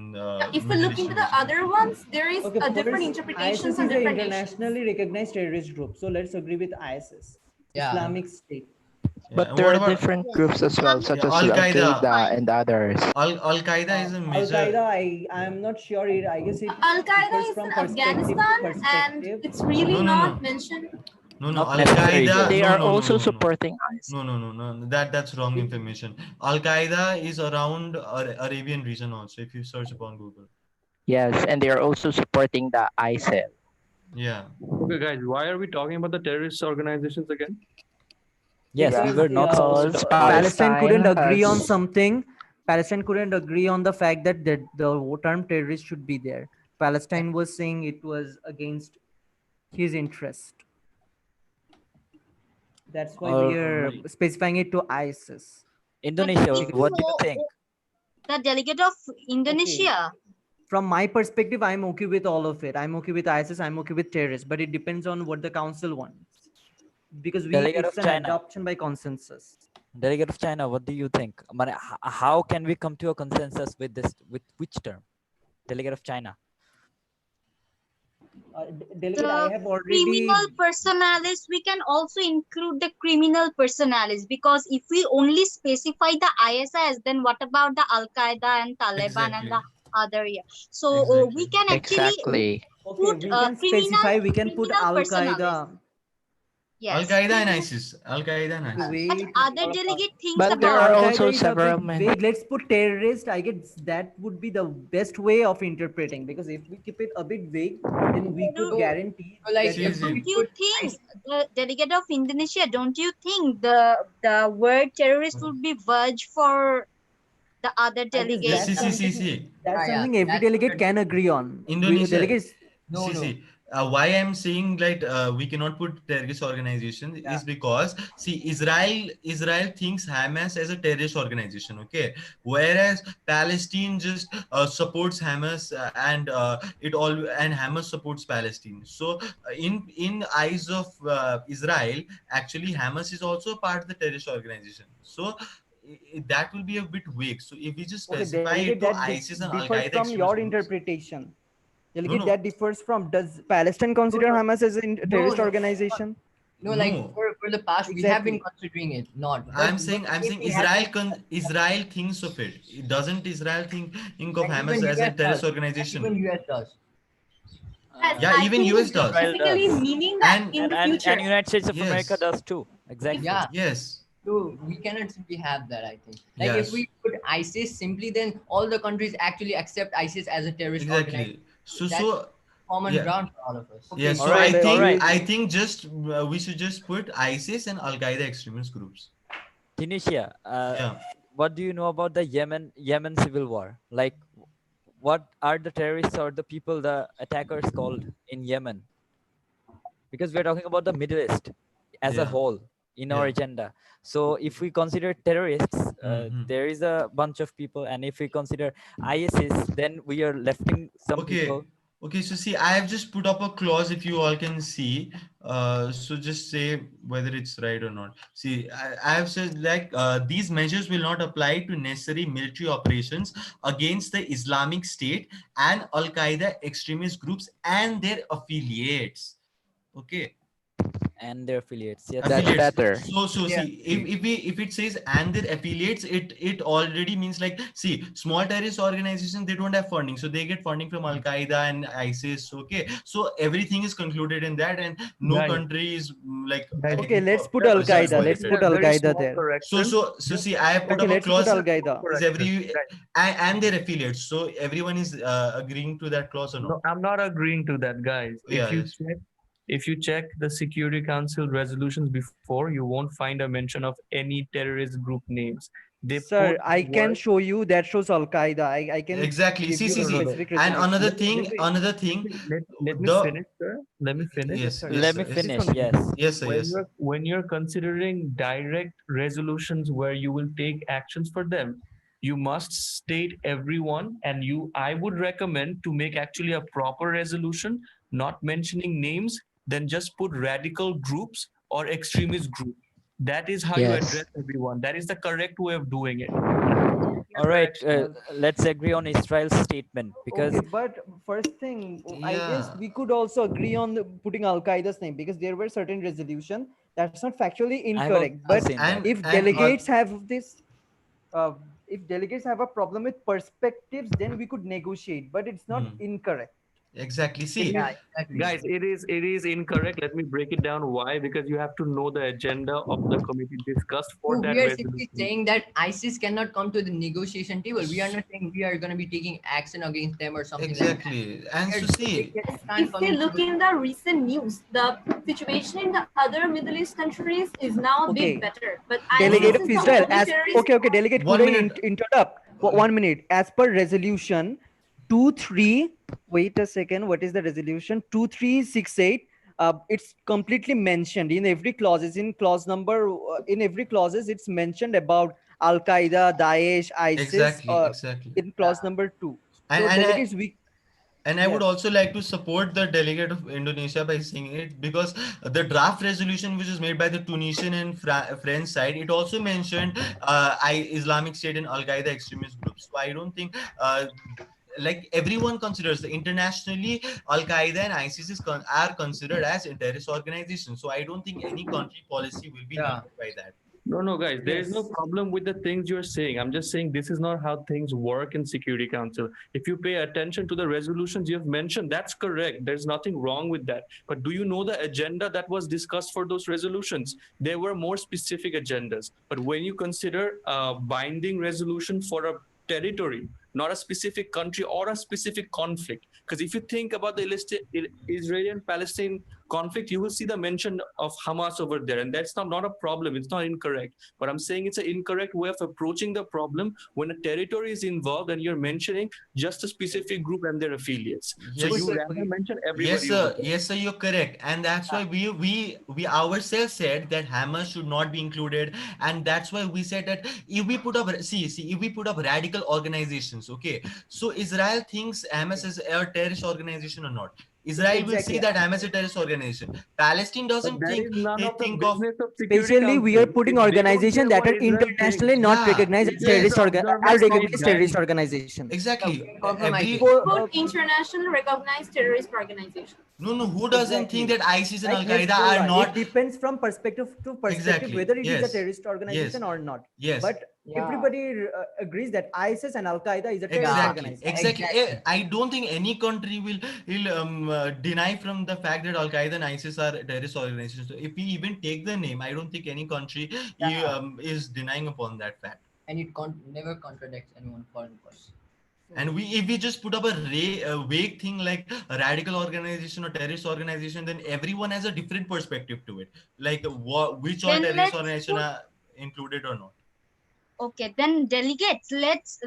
If we Middle look Eastern into the region. other ones, there is Okay, a different first, interpretations ISIS on is an different nations. internationally recognized terrorist group. So let's agree with ISIS, Yeah. Islamic State. Yeah. But And there what are about different groups as well, such as Al Al Qaeda? Qaeda and others. Al Qaeda is a Al major. Qaeda, I'm not sure. I guess it Al Qaeda differs is from in perspective to Afghanistan and perspective. it's really not mentioned. No, Not Al necessarily. Qaeda. They No, are no, no, also no, no. supporting ISIS. No. That's wrong information. Al Qaeda is around Arabian region also. If you search upon Google. Yes, and they are also supporting the ISIL. Yeah. Okay, guys, why are we talking about the terrorist organizations again? Yes, we Because were not supposed Because to. Palestine couldn't agree on has something. Palestine couldn't agree on the fact that the term terrorist should be there. Palestine was saying it was against his interest. That's why we are Alright. specifying it to ISIS. Indonesia, But what do you think? the delegate of Indonesia. From my perspective, I'm okay with all of it. I'm okay with ISIS. I'm okay with terrorists. But it depends on what the council wants, because Delegate it's of an China. adoption by consensus. Delegate of China, what do you think? How can we come to a consensus with this? With which term? Delegate of China. Delegate, I The have already. criminal personalis, we can also include the criminal personalis, because if we only specify the ISIS, then what about the Al Qaeda and Taliban and the other? Yeah. So we can actually exactly. Okay, put we can specify. We can put Al Qaeda. Yes. Al Qaeda and ISIS. Al Qaeda and ISIS. Wait. But other delegate thinks But there about are Al also Qaeda is a several bit men. vague. Let's put terrorist. I guess that would be the best way of interpreting, because if we keep it a bit vague, then we could guarantee. like that if Don't you think, the delegate of Indonesia, don't you think the word terrorist would be verge for the other delegates? That's something every delegate can agree on. Indonesia. Delegates. See, why I'm saying like we cannot put terrorist organization is because Israel thinks Hamas as a terrorist organization, okay, whereas Palestine just supports Hamas and Hamas supports Palestine. So in eyes of Israel, actually Hamas is also part of the terrorist organization. So that will be a bit vague. So if we just specify it to ISIS and Al differs Qaeda from your extremist groups, interpretation. Delegate, no. that differs from. Does Palestine consider Hamas as a terrorist organization? No, like for the past we have been considering it not. I'm saying Israel thinks of it. Doesn't Israel think of Hamas as a terrorist organization? Even US does. Yeah, even US does. Basically meaning that in the future. And United States of Yes. America does too. Exactly. Yeah. Yes. So we cannot simply have that, I think. Like Yes. if we put ISIS simply, then all the countries actually accept ISIS as a terrorist organization. That's common ground for all of us. Yes. So I think just we should just put ISIS and Al Qaeda extremist groups. Tunisia. What do you know about the Yemen civil war? Like, what are the terrorists or the people, the attackers called in Yemen? Because we're talking about the Middle East as a whole in our agenda. So if we consider terrorists, there is a bunch of people, and if we consider ISIS, then we are lefting some people. Okay, so see, I have just put up a clause, if you all can see. So just say whether it's right or not. See, I have said like these measures will not apply to necessary military operations against the Islamic State and Al Qaeda extremist groups and their affiliates. Okay. And their affiliates. Yes, That's better. So see, if it says and their affiliates, it already means like, see, small terrorist organizations, they don't have funding, so they get funding from Al Qaeda and ISIS. Okay, so everything is concluded in that, and no country is like. Okay, let's put Al Qaeda. Let's put Al Qaeda there. So see, I have put up a let's clause. put Al Qaeda. Is and their affiliates. So everyone is agreeing to that clause or not? No, I'm not agreeing to that, guys. Yeah, If you check the Security Council resolutions before, you won't find a mention of any terrorist group names. Sir, I can show you that shows Al Qaeda. I can exactly. See. And another thing. Let me finish, sir. Let me finish. Yes. Let me finish. Yes. Yes, sir. Yes. When you're considering direct resolutions where you will take actions for them, you must state everyone, and I would recommend to make actually a proper resolution, not mentioning names, then just put radical groups or extremist group. That is how you address everyone. That is the correct way of doing it. All right, let's agree on Israel's statement, because but first thing, I guess we could also agree on putting Al Qaeda's name, because there were certain resolution that's not factually incorrect. But if delegates have this, if delegates have a problem with perspectives, then we could negotiate, but it's not incorrect. Exactly. See, guys, it is incorrect. Let me break it down. Why? Because you have to know the agenda of the committee discussed for that we are resolution. simply saying that ISIS cannot come to the negotiation table. We are not saying we are going to be taking action against them or something. Exactly. And so see, if we look in the recent news, the situation in the other Middle East countries is now a bit better. But Delegate of Israel, delegate, could I interrupt? 1 minute. As per resolution 23, wait a second, what is the resolution? 2368. It's completely mentioned in every clause. In clause number, in every clauses, it's mentioned about Al Qaeda, Daesh, ISIS. Exactly. In clause number 2. And I would also like to support the delegate of Indonesia by saying it, because the draft resolution which is made by the Tunisian and French side, it also mentioned Islamic State and Al Qaeda extremist groups. So I don't think like everyone considers internationally Al Qaeda and ISIS are considered as a terrorist organization. So I don't think any country policy will be hampered by that. No, guys, there is no problem with the things you're saying. I'm just saying this is not how things work in Security Council. If you pay attention to the resolutions you have mentioned, that's correct. There's nothing wrong with that. But do you know the agenda that was discussed for those resolutions? There were more specific agendas. But when you consider a binding resolution for a territory, not a specific country or a specific conflict. Because if you think about the Israeli and Palestinian conflict, you will see the mention of Hamas over there. And that's not a problem. It's not incorrect. But I'm saying it's an incorrect way of approaching the problem when a territory is involved and you're mentioning just a specific group and their affiliates. Yes, so you rather mention everybody. Yes, sir. Yes, sir, you're correct. And that's why we ourselves said that Hamas should not be included. And that's why we said that if we put up, if we put up radical organizations, okay, so Israel thinks Hamas is a terrorist organization or not. Israel will say that Hamas is a terrorist organization. Palestine doesn't think of. Especially, we are putting organizations that are internationally not recognized as terrorist organization. Exactly. Put internationally recognized terrorist organization. No. Who doesn't think that ISIS and Al Qaeda are not? It depends from perspective to perspective whether it is a terrorist organization or not. Yes. But everybody agrees that ISIS and Al Qaeda is a terrorist organization. Exactly. I don't think any country will deny from the fact that Al Qaeda and ISIS are terrorist organizations. So if we even take the name, I don't think any country is denying upon that fact. And it never contradicts anyone foreign person. And if we just put up a vague thing like a radical organization or terrorist organization, then everyone has a different perspective to it. Like which all terrorist organization are included or not. Okay, then delegates, let's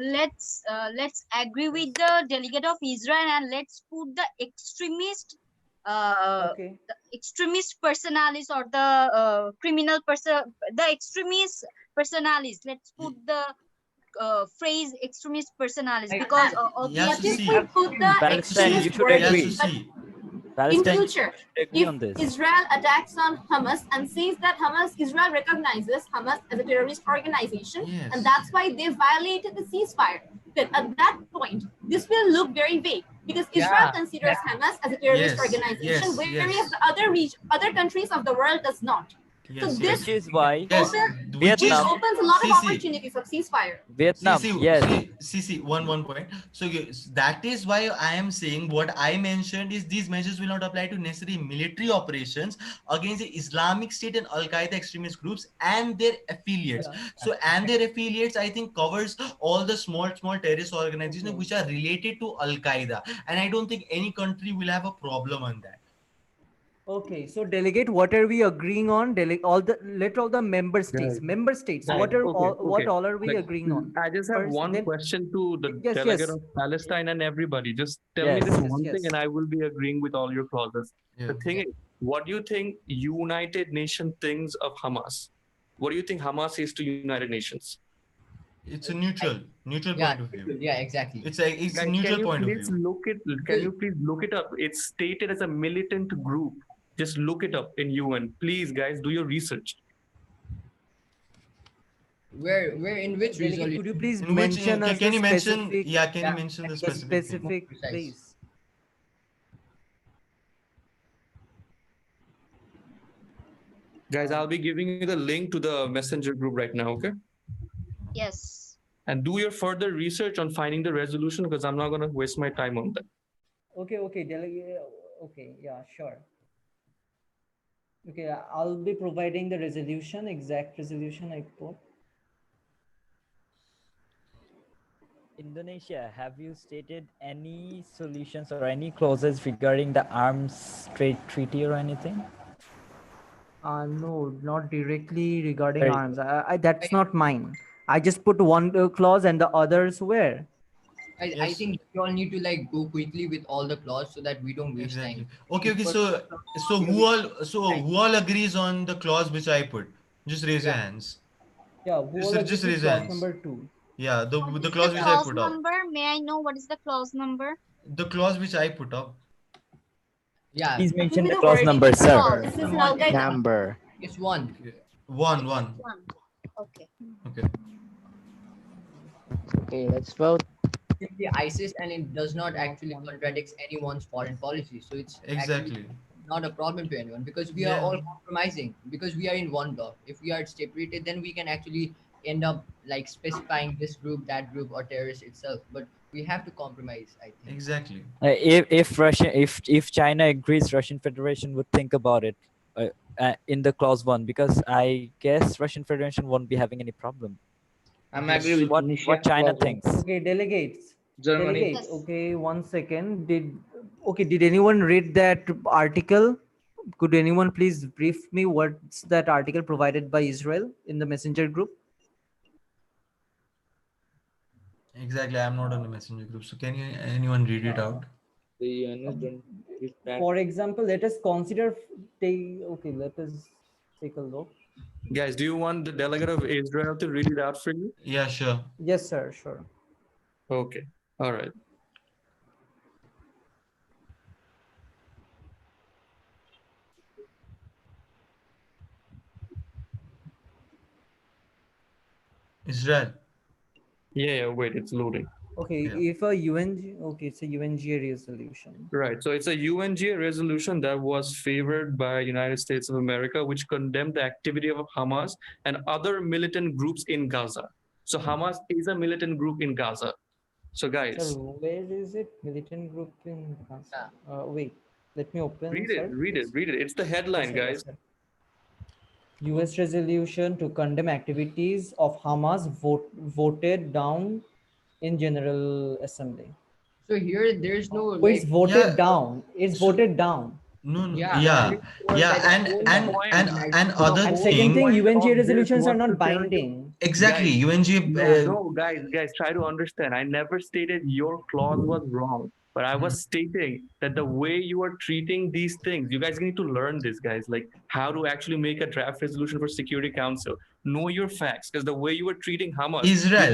agree with the delegate of Israel and let's put the extremist the extremist personalities or the criminal the extremist personalities. Let's put the phrase extremist personalities because Palestine, you should agree. In future, if Israel attacks on Hamas and says that Israel recognizes Hamas as a terrorist organization, and that's why they violated the ceasefire, then at that point, this will look very vague. because Israel considers Hamas as a terrorist organization, whereas the other countries of the world does not. So this which is why Vietnam opens a lot of opportunities of ceasefire. Vietnam, yes. See, one point. So that is why I am saying what I mentioned is these measures will not apply to necessary military operations against the Islamic State and Al Qaeda extremist groups and their affiliates. So and their affiliates, I think, covers all the small terrorist organizations which are related to Al Qaeda, and I don't think any country will have a problem on that. Okay, so delegate, what are we agreeing on? Let all the member states. What all are we agreeing on? I just have one question to the delegate of Palestine and everybody. Just tell me this one thing, and I will be agreeing with all your clauses. The thing is, what do you think United Nations thinks of Hamas? What do you think Hamas is to United Nations? It's a neutral point of view. Yeah, exactly. It's a neutral point of view. Can you please look it up? It's stated as a militant group. Just look it up in UN. Please, guys, do your research. Where in which resolution? Could you please In mention which, can you mention? specific, Yeah, can you mention the specific place? Guys, I'll be giving you the link to the messenger group right now, okay? Yes. And do your further research on finding the resolution, because I'm not going to waste my time on that. Okay, delegate. Okay, yeah, sure. Okay, I'll be providing the resolution, exact resolution I put. Indonesia, have you stated any solutions or any clauses regarding the arms trade treaty or anything? No, not directly regarding arms. That's not mine. I just put one clause and the others were. I think we all need to like go quickly with all the clauses so that we don't waste time. Okay. So who all agrees on the clause which I put? Just raise your hands. Yeah, just raise your hands. Number 2. Yeah, the What is clause the which clause I put up. number? May I know what is the clause number? The clause which I put up. Yeah. Please mention the clause number, sir. This is Al-Qaeda. Number. It's 1. 1. Okay. Okay, let's vote. Simply ISIS, and it does not actually contradict anyone's foreign policy. So it's exactly not a problem to anyone, because we are all compromising, because we are in one block. If we are separated, then we can actually end up like specifying this group, that group, or terrorist itself. But we have to compromise, I think. Exactly. If China agrees, Russian Federation would think about it in the clause 1, because I guess Russian Federation won't be having any problem. I'm agree with what China thinks. Okay, delegates. Germany. Delegates. Okay, 1 second. Did anyone read that article? Could anyone please brief me what's that article provided by Israel in the messenger group? Exactly, I'm not on the messenger group. So can anyone read it out? For example, let us consider. Let us take a look. Guys, do you want the delegate of Israel to read it out for you? Yeah, sure. Yes, sir. Sure. Okay. All right. Israel. Yeah, wait, it's loading. Okay, if a it's a UNGA resolution. Right, so it's a UNGA resolution that was favored by United States of America, which condemned the activity of Hamas and other militant groups in Gaza. So Hamas is a militant group in Gaza. So guys. Sir, where is it? Militant group in Gaza. Wait, let me open. Read it. It's the headline, guys. US resolution to condemn activities of Hamas voted down in General Assembly. So here there's no. It's voted down. It's voted down. No. And other and second thing, UNGA resolutions are not binding. Exactly, UNGA. No, guys, try to understand. I never stated your clause was wrong, but I was stating that the way you are treating these things, you guys need to learn this, guys. Like how to actually make a draft resolution for Security Council. Know your facts, because the way you were treating Hamas, Israel.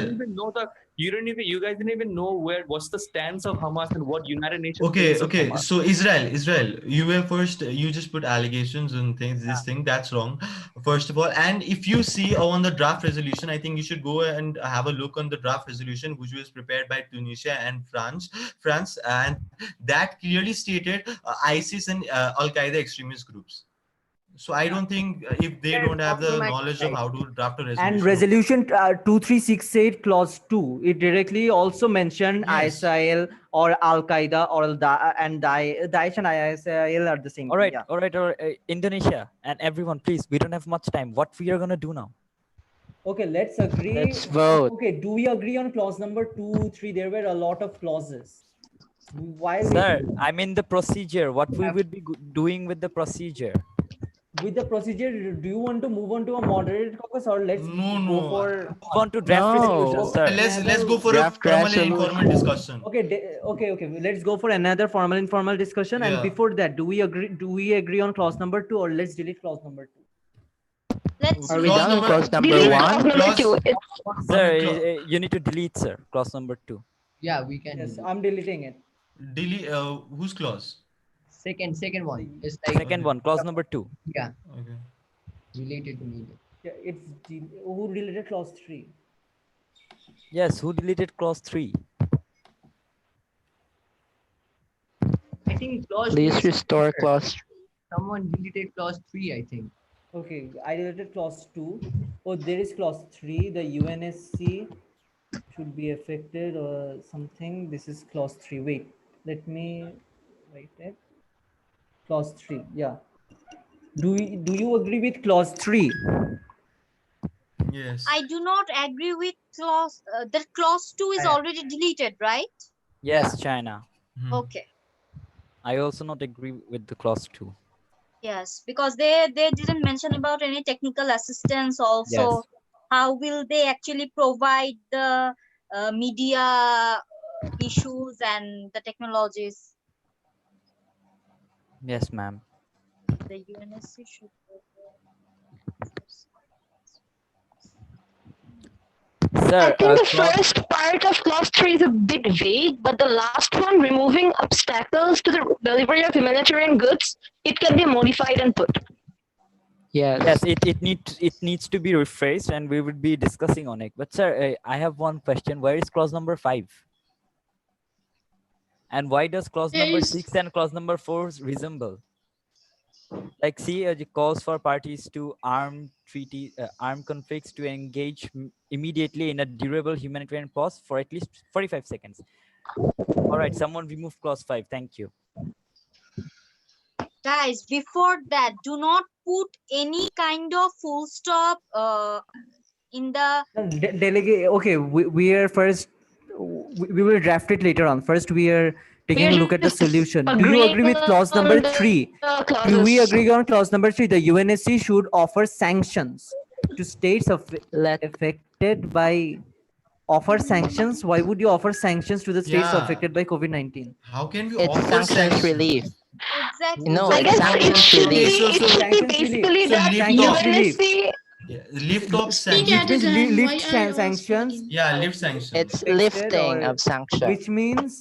you guys didn't even know what's the stance of Hamas and what United Nations Okay, thinks of okay. Hamas. So Israel, you were first. You just put allegations and things. This thing that's wrong. First of all, and if you see on the draft resolution, I think you should go and have a look on the draft resolution, which was prepared by Tunisia and France, and that clearly stated ISIS and Al Qaeda extremist groups. So I don't think if they don't have the knowledge of how to draft a resolution. And resolution 2368 clause 2, it directly also mentioned ISIL or Al Qaeda or Daesh and ISIL are the same. All right, Indonesia and everyone, please, we don't have much time. What we are gonna do now? Okay, let's agree. Let's vote. Okay, do we agree on clause number 2, 3? There were a lot of clauses. Why? Sir, I mean the procedure. What we would be doing with the procedure? With the procedure, do you want to move on to a moderated caucus, or let's go for move on to draft resolution, sir? Let's go for a formal and informal discussion. Okay. Let's go for another formal informal discussion. And before that, do we agree on clause number 2, or let's delete clause number 2? Are we done with clause number 1? Sir, you need to delete, sir, clause number 2. Yeah, we can. Yes, I'm deleting it. Delete whose clause? Second one. It's Second one, clause number 2. Yeah. Okay. Related to media. Yeah, who deleted clause 3? Yes, who deleted clause 3? I think clause. Please restore clause. Someone deleted clause 3, I think. Okay, I deleted clause 2. Oh, there is clause 3. The UNSC should be affected or something. This is clause 3. Wait, let me write it. Clause 3. Yeah. Do you agree with clause 3? Yes. I do not agree with clause. That clause 2 is already deleted, right? Yes, China. Okay. I also not agree with the clause 2. Yes, because they didn't mention about any technical assistance also. Yes. How will they actually provide the media issues and the technologies? Yes, ma'am. The UNSC should. Sir, I think the first part of clause 3 is a bit vague, but the last one, removing obstacles to the delivery of humanitarian goods, it can be modified and put. Yes, it needs to be rephrased, and we would be discussing on it. But sir, I have one question. Where is clause number 5? And why does clause number 6 and clause number 4 resemble? Like, see, it calls for parties to armed conflicts to engage immediately in a durable humanitarian pause for at least 45 seconds. All right, someone remove clause 5. Thank you. Guys, before that, do not put any kind of full stop in the Delegate. Okay, we are first. We will draft it later on. First, we are taking a look at the solution. Do you agree with clause number 3? Do we agree on clause number 3? The UNSC should offer sanctions to states affected by. Offer sanctions? Why would you offer sanctions to the states affected by COVID-19? How can we It's offer sanctions relief. Exactly. No, I it's guess sanctions relief. Basically, that UNSC. Lift off sanctions. Lift sanctions. Yeah, lift sanctions. It's lifting of sanctions.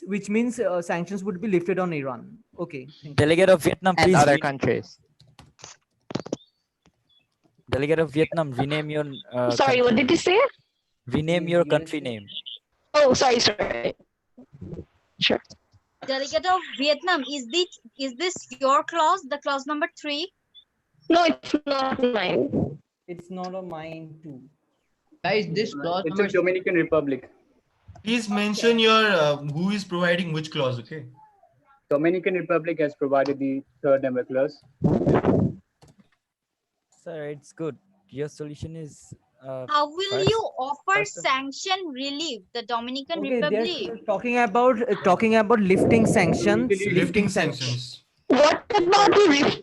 Which means sanctions would be lifted on Iran. Okay. Delegate of Vietnam, and please. other countries. Delegate of Vietnam, rename your. Sorry, what did you say? Rename your country name. Oh, sorry. Sure. Delegate of Vietnam, is this your clause, the clause number 3? No, it's not mine. It's not a mine too. Guys, this clause it's a Dominican Republic. Please mention your who is providing which clause, okay? Dominican Republic has provided the third number clause. Sir, it's good. Your solution is. How will you offer sanction relief? The Dominican Republic. They're talking about lifting sanctions. Lifting sanctions. What about the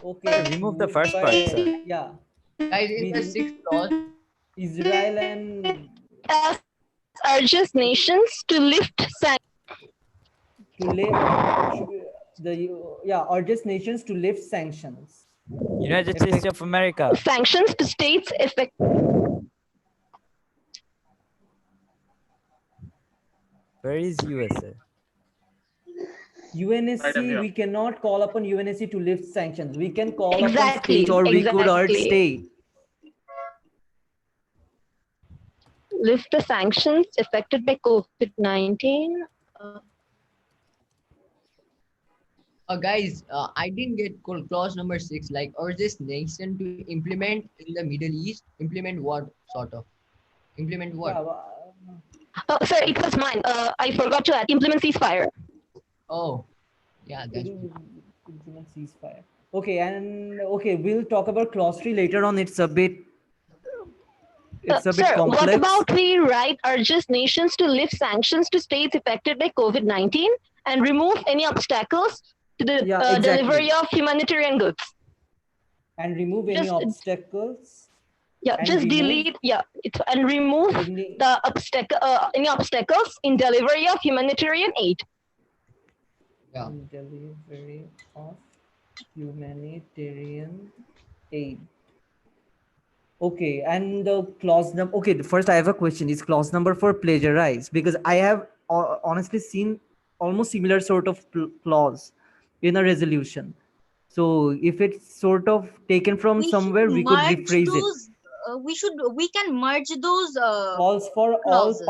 Okay, remove the first part, sir. Yeah. Guys, in the 6th clause, Israel and urges nations to lift urges nations to lift sanctions. United States of America. Sanctions to states effect. Where is USA? UNSC, we cannot call upon UNSC to lift sanctions. We can call upon Exactly. state, or we could urge Exactly. state. Lift the sanctions affected by COVID-19. Guys, I didn't get clause number 6. Like, urges nation to implement in the Middle East. Implement what sort of? Implement what? Sir, it was mine. I forgot to add. Implement ceasefire. Oh, yeah, that's Implement ceasefire. Okay, and okay, we'll talk about clause 3 later on. It's a bit Sir, complex. what about we write urges nations to lift sanctions to states affected by COVID-19 and remove any obstacles to the delivery of humanitarian goods? And remove any obstacles. Yeah, and just remove delete. Yeah, and remove the any obstacles in delivery of humanitarian aid. Yeah. Delivery of humanitarian aid. Okay, and the clause number. Okay, first I have a question. Is clause number 4 plagiarized? Because I have honestly seen almost similar sort of clause in a resolution. So if it's sort of taken from somewhere, we could rephrase those, it. We can merge those Calls for clauses.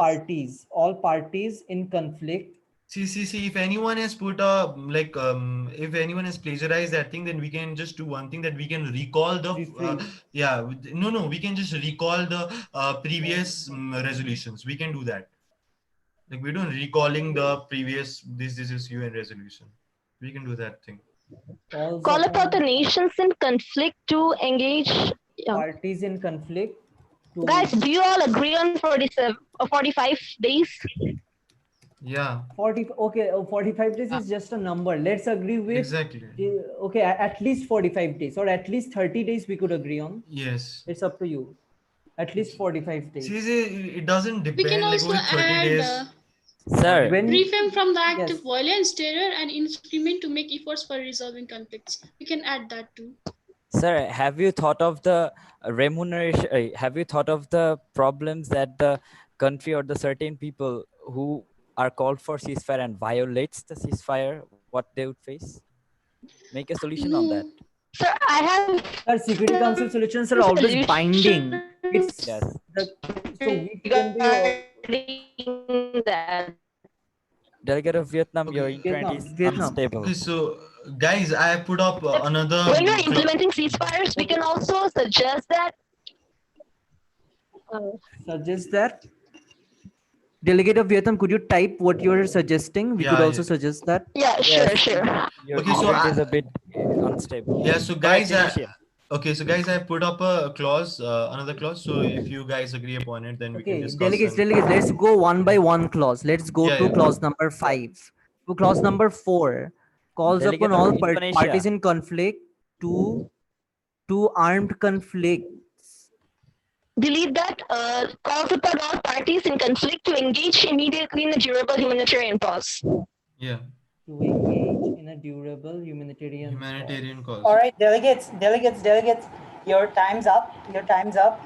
all parties in conflict. See, if anyone has put a, like, if anyone has plagiarized that thing, then we can just do one thing, that we can recall the, we can just recall the previous resolutions. We can do that. Like, we don't recalling the previous, this is UN resolution. We can do that thing. Call upon the nations in conflict to engage. Parties in conflict. Guys, do you all agree on 45 days? Yeah. 45 days is just a number. Let's agree with okay, at least 45 days, or at least 30 days we could agree on. Yes. It's up to you. At least 45 days. See, it doesn't depend. We can like also only 30 add days. Sir, refrain from the act of violence, terror, and infringement to make efforts for resolving conflicts. We can add that too. Sir, have you thought of the remuneration? Have you thought of the problems that the country or the certain people who are called for ceasefire and violates the ceasefire, what they would face? Make a solution on that. Sir, I have. Our Security Council solutions are always binding. It's yes. So we can be that. Delegate of Vietnam, your internet is unstable. Okay, so guys, I have put up another. When we're implementing ceasefires, we can also suggest that. Suggest that. Delegate of Vietnam, could you type what you're suggesting? We could also suggest that. Yeah, sure. Your Okay, so internet is a bit unstable. Yeah, so guys, I put up a clause, another clause. So if you guys agree upon it, then we can discuss. Delegates, let's go one by one clause. Let's go to clause number 5. To clause number 4, calls upon all parties in conflict to armed conflict. Delete that. Calls upon all parties in conflict to engage immediately in a durable humanitarian pause. Yeah. To engage in a durable humanitarian cause. All right, delegates, your time's up.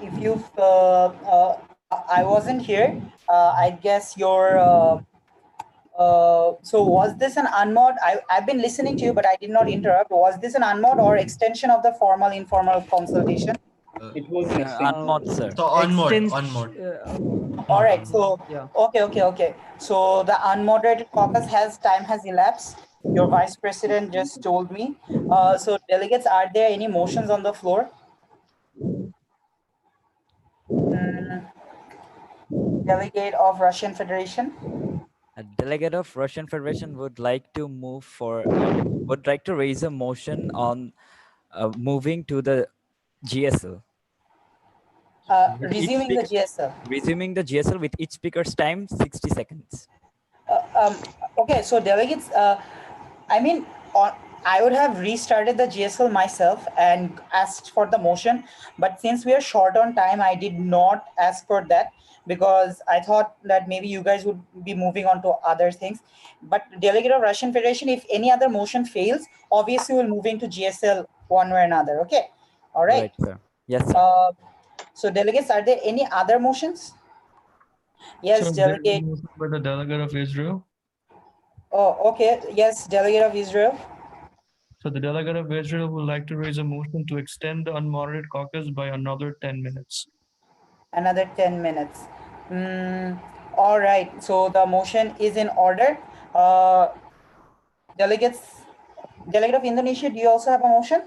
If you've, I wasn't here. I guess you're. So was this an unmod? I've been listening to you, but I did not interrupt. Was this an unmod or extension of the formal informal consultation? It was an unmod, sir. So unmod. All right. So okay. So the unmoderated caucus time has elapsed. Your vice president just told me. So delegates, are there any motions on the floor? Delegate of Russian Federation. A delegate of Russian Federation would like to raise a motion on moving to the GSL. Resuming the GSL. Resuming the GSL with each speaker's time 60 seconds. Okay, so delegates, I would have restarted the GSL myself and asked for the motion, but since we are short on time, I did not ask for that because I thought that maybe you guys would be moving on to other things. But delegate of Russian Federation, if any other motion fails, obviously we'll move into GSL one way or another. Okay. All right. Right, sir. Yes, sir. So delegates, are there any other motions? Yes, So there is a delegate. motion by the delegate of Israel. Oh, okay. Yes, delegate of Israel. So the delegate of Israel would like to raise a motion to extend the unmoderated caucus by another 10 minutes. Another 10 minutes. All right. So the motion is in order. Delegates, delegate of Indonesia, do you also have a motion?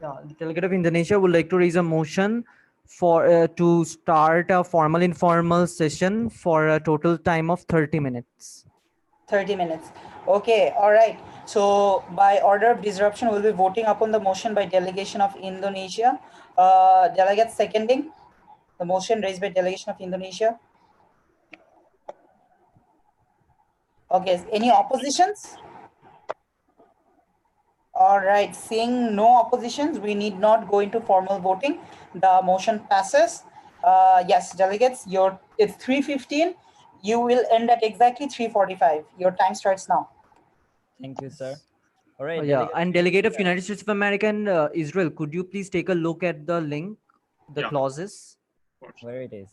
Yeah, the delegate of Indonesia would like to raise a motion for to start a formal informal session for a total time of 30 minutes. 30 minutes. Okay, all right. So by order of disruption, we'll be voting upon the motion by delegation of Indonesia. Delegates seconding the motion raised by delegation of Indonesia. Okay, any oppositions? All right, seeing no oppositions, we need not go into formal voting. The motion passes. Yes, delegates, it's 3:15. You will end at exactly 3:45. Your time starts now. Thank you, sir. All right. Yeah, and delegate of United States of America and Israel, could you please take a look at the link, the clauses? Where it is.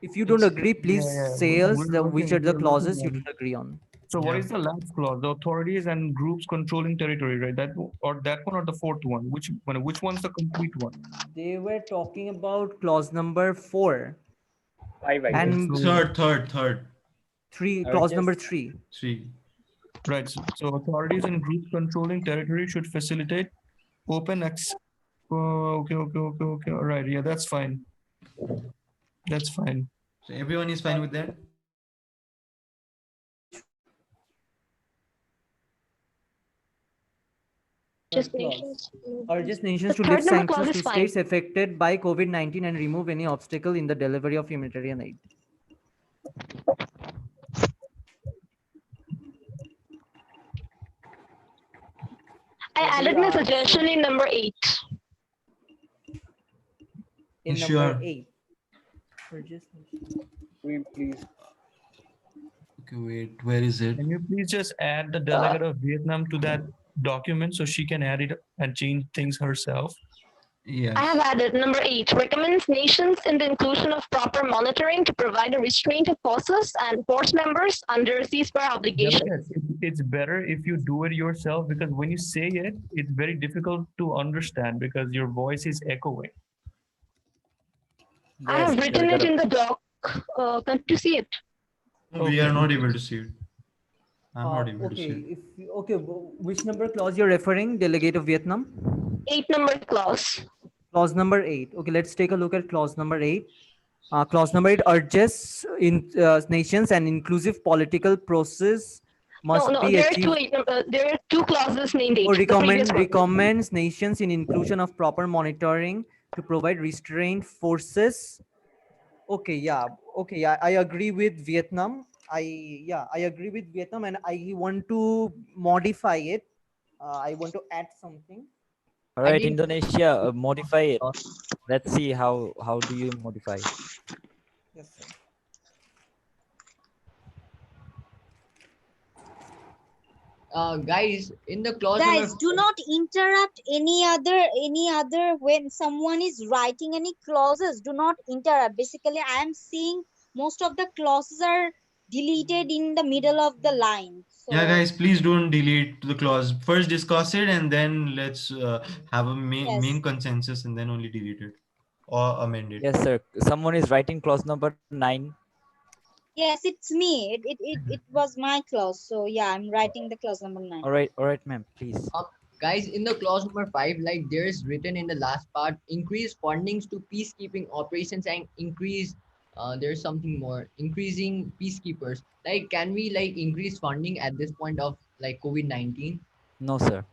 If you don't agree, please say us which are the we're clauses you looking don't agree on. So what is the last clause? The authorities and groups controlling territory, right? That or the fourth one? Which one's the complete one? They were talking about clause number 4. And Third. 3, clause number 3. 3. Right. So authorities and groups controlling territory should facilitate open access. Okay. All right. Yeah, that's fine. That's fine. So everyone is fine with that? Just nations. Urges nations to The lift third number sanctions clause to is fine. states affected by COVID-19 and remove any obstacle in the delivery of humanitarian aid. I added my suggestion in number 8. In Sure. number 8. Please. Okay, wait, where is it? Can you please just add the delegate of Vietnam to that document so she can add it and change things herself? Yes. I have added number 8, recommends nations in the inclusion of proper monitoring to provide a restraint of forces and force members under ceasefire obligation. It's better if you do it yourself, because when you say it, it's very difficult to understand because your voice is echoing. I have written it in the doc. Can't you see it? We are not able to see it. I'm not able to see it. Which number clause you're referring, delegate of Vietnam? 8 number clause. Clause number 8. Okay, let's take a look at clause number 8. Clause number 8 urges nations and inclusive political process must No, be there achieved. there are 2 clauses named 8. Recommends nations in inclusion of proper monitoring to provide restraint forces. Okay, yeah. I agree with Vietnam. I agree with Vietnam, and I want to modify it. I want to add something. All right, Indonesia, modify it. Let's see how do you modify. Yes, sir. Guys, in the clause Guys, do not interrupt any other when someone is writing any clauses. Do not interrupt. Basically, I am seeing most of the clauses are deleted in the middle of the line. So, Yeah, guys, please don't delete the clause. First discuss it and then let's have a main consensus and then only delete it or amend it. Yes, sir. Someone is writing clause number 9. yes, it's me. It was my clause. So yeah, I'm writing the clause number 9. All right, ma'am, please. Guys, in the clause number 5, like there is written in the last part, increase fundings to peacekeeping operations and increase, there's something more, increasing peacekeepers. Like, can we like increase funding at this point of like COVID-19? No, sir.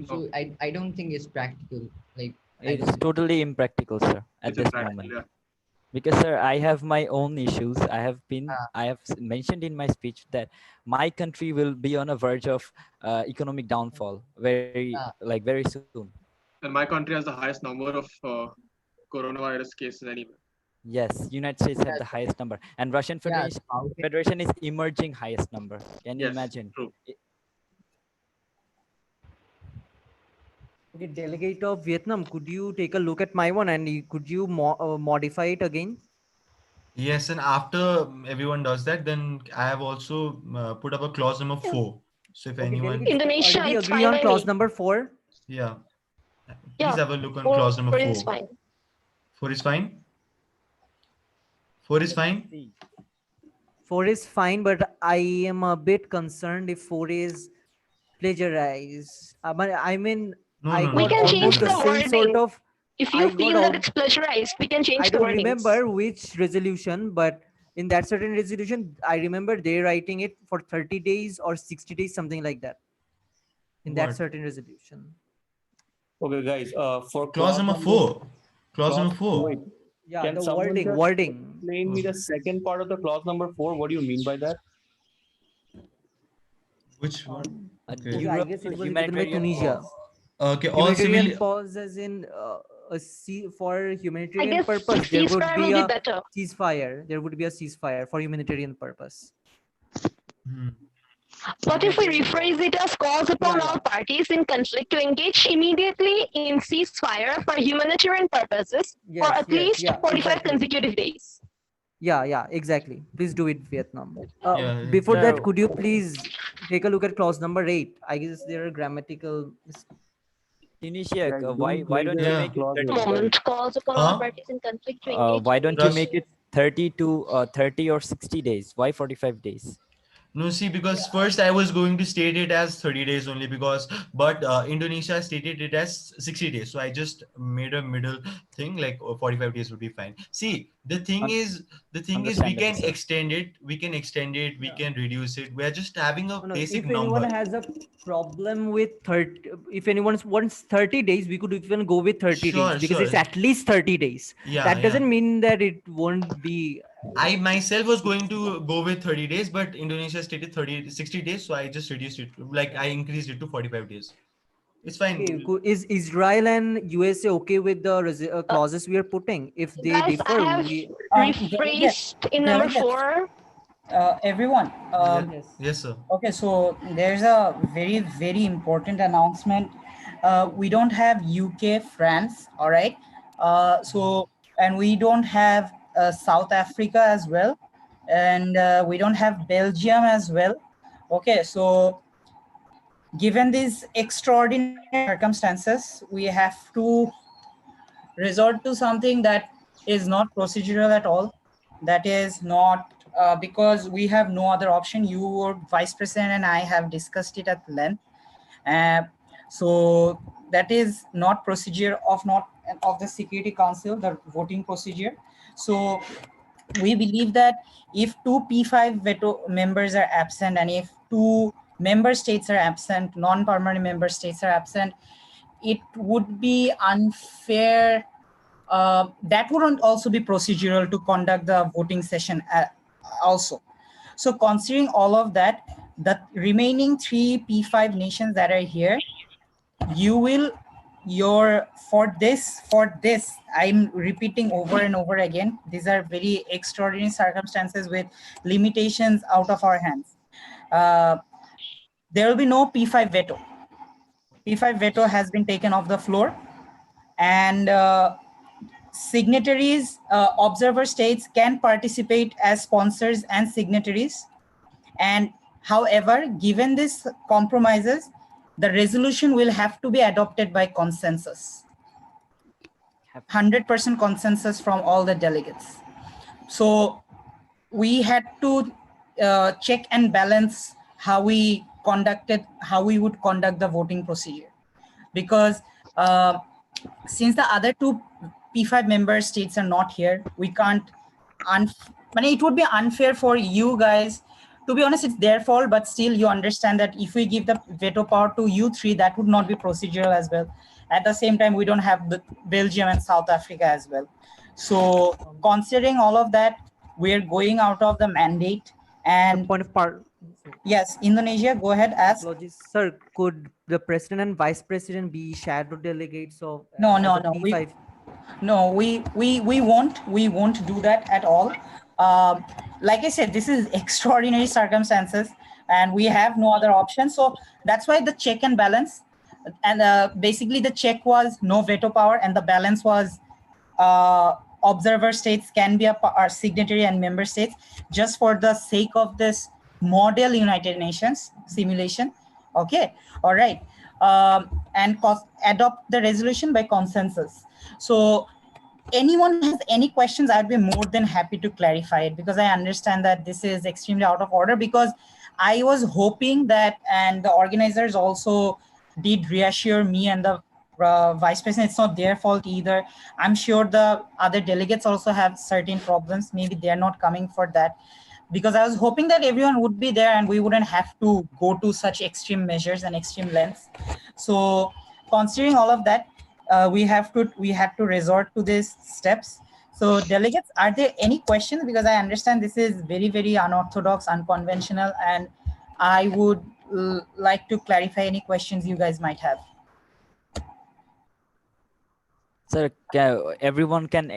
So I don't think it's practical. Like, It's totally impractical, sir, at this moment. Yeah. Because, sir, I have my own issues. I have mentioned in my speech that my country will be on a verge of economic downfall very soon. And my country has the highest number of coronavirus cases anyway. Yes, United States have the highest number, and Russian Federation is emerging highest number. Can you imagine? True. Okay, delegate of Vietnam, could you take a look at my one and could you modify it again? Yes, and after everyone does that, then I have also put up a clause number 4. So if Okay, anyone, Indonesia, do we agree on clause number 4? yeah, please Yeah, have a look on clause number 4. is fine. 4 is fine. 4 is fine. 4 is fine, but I am a bit concerned if 4 is plagiarized. But I mean, No, I no, no. We got can change almost the the same sort wording. of. If I you got feel that all. it's plagiarized, we can change I the don't wordings. remember which resolution, but in that certain resolution, I remember they writing it for 30 days or 60 days, something like that. In that What? certain resolution. Okay, guys. For Clause number 4. Clause number 4. Wait. Yeah, Can the someone just wording. explain me the second part of the clause number 4? What do you mean by that? Which one? Okay. Okay, I guess it was written by Tunisia. Okay, all Humanitarian civil. pause as in for humanitarian guess purpose, there would ceasefire be will be a better. ceasefire. There would be a ceasefire for humanitarian purpose. But if we rephrase it as calls upon all parties in conflict to engage immediately in ceasefire for humanitarian purposes for at least 45 consecutive days. Yeah, exactly. Please do it, Vietnam. Yeah, Before that, So- could you please take a look at clause number 8? I guess there are grammatical. Tunisia, Guys, why don't you plagiarize make it clause 30? number. Moment calls upon all parties in conflict to engage. Why don't you Russ- make it 30 to 30 or 60 days? Why 45 days? No, see, because first I was going to state it as 30 days only but Indonesia stated it as 60 days. So I just made a middle thing like 45 days would be fine. See, the thing is we can extend it, we can reduce it. We're just having a basic If number. anyone has a problem with 30, if anyone wants 30 days, we could even go with 30 Sure, days because sure. it's at least 30 days. Yeah, that doesn't yeah. mean that it won't be. I myself was going to go with 30 days, but Indonesia stated 60 days. So I just reduced it. Like I increased it to 45 days. It's fine. Okay, is Israel and USA okay with the clauses we are putting? If they Guys, differ, I have we rephrased in number 4. Everyone. Yes, sir. Okay, so there's a very, very important announcement. We don't have UK, France, all right? And we don't have South Africa as well. And we don't have Belgium as well. Okay, so given these extraordinary circumstances, we have to resort to something that is not procedural at all. That is not because we have no other option. Your Vice President and I have discussed it at length. So that is not procedure of the Security Council, the voting procedure. So we believe that if 2 P5 veto members are absent and if 2 member states are absent, non-permanent member states are absent, it would be unfair. That wouldn't also be procedural to conduct the voting session also. So considering all of that, the remaining 3 P5 nations that are here, for this, I'm repeating over and over again, these are very extraordinary circumstances with limitations out of our hands. There will be no P5 veto. P5 veto has been taken off the floor, and signatories, observer states can participate as sponsors and signatories. And however, given these compromises, the resolution will have to be adopted by consensus. 100% consensus from all the delegates. So we had to check and balance how we would conduct the voting procedure. Because since the other 2 P5 member states are not here, we can't, it would be unfair for you guys. To be honest, it's their fault, but still you understand that if we give the veto power to you 3, that would not be procedural as well. At the same time, we don't have the Belgium and South Africa as well. So considering all of that, we're going out of the mandate. And point of part. Yes, Indonesia, go ahead, ask. Apologies, sir. Could the president and vice president be shadow delegates of No. P5? We won't do that at all. Like I said, this is extraordinary circumstances and we have no other option. So that's why the check and balance, And basically the check was no veto power, and the balance was observer states can be a signatory and member states, just for the sake of this model United Nations simulation. Okay, all right. And adopt the resolution by consensus. So anyone has any questions, I'd be more than happy to clarify it, because I understand that this is extremely out of order, because I was hoping that, and the organizers also did reassure me and the vice president, it's not their fault either. I'm sure the other delegates also have certain problems. Maybe they're not coming for that, because I was hoping that everyone would be there and we wouldn't have to go to such extreme measures and extreme lengths. So considering all of that, we had to resort to these steps. So delegates, are there any questions? Because I understand this is very, very unorthodox, unconventional, and I would like to clarify any questions you guys might have. Sir, everyone can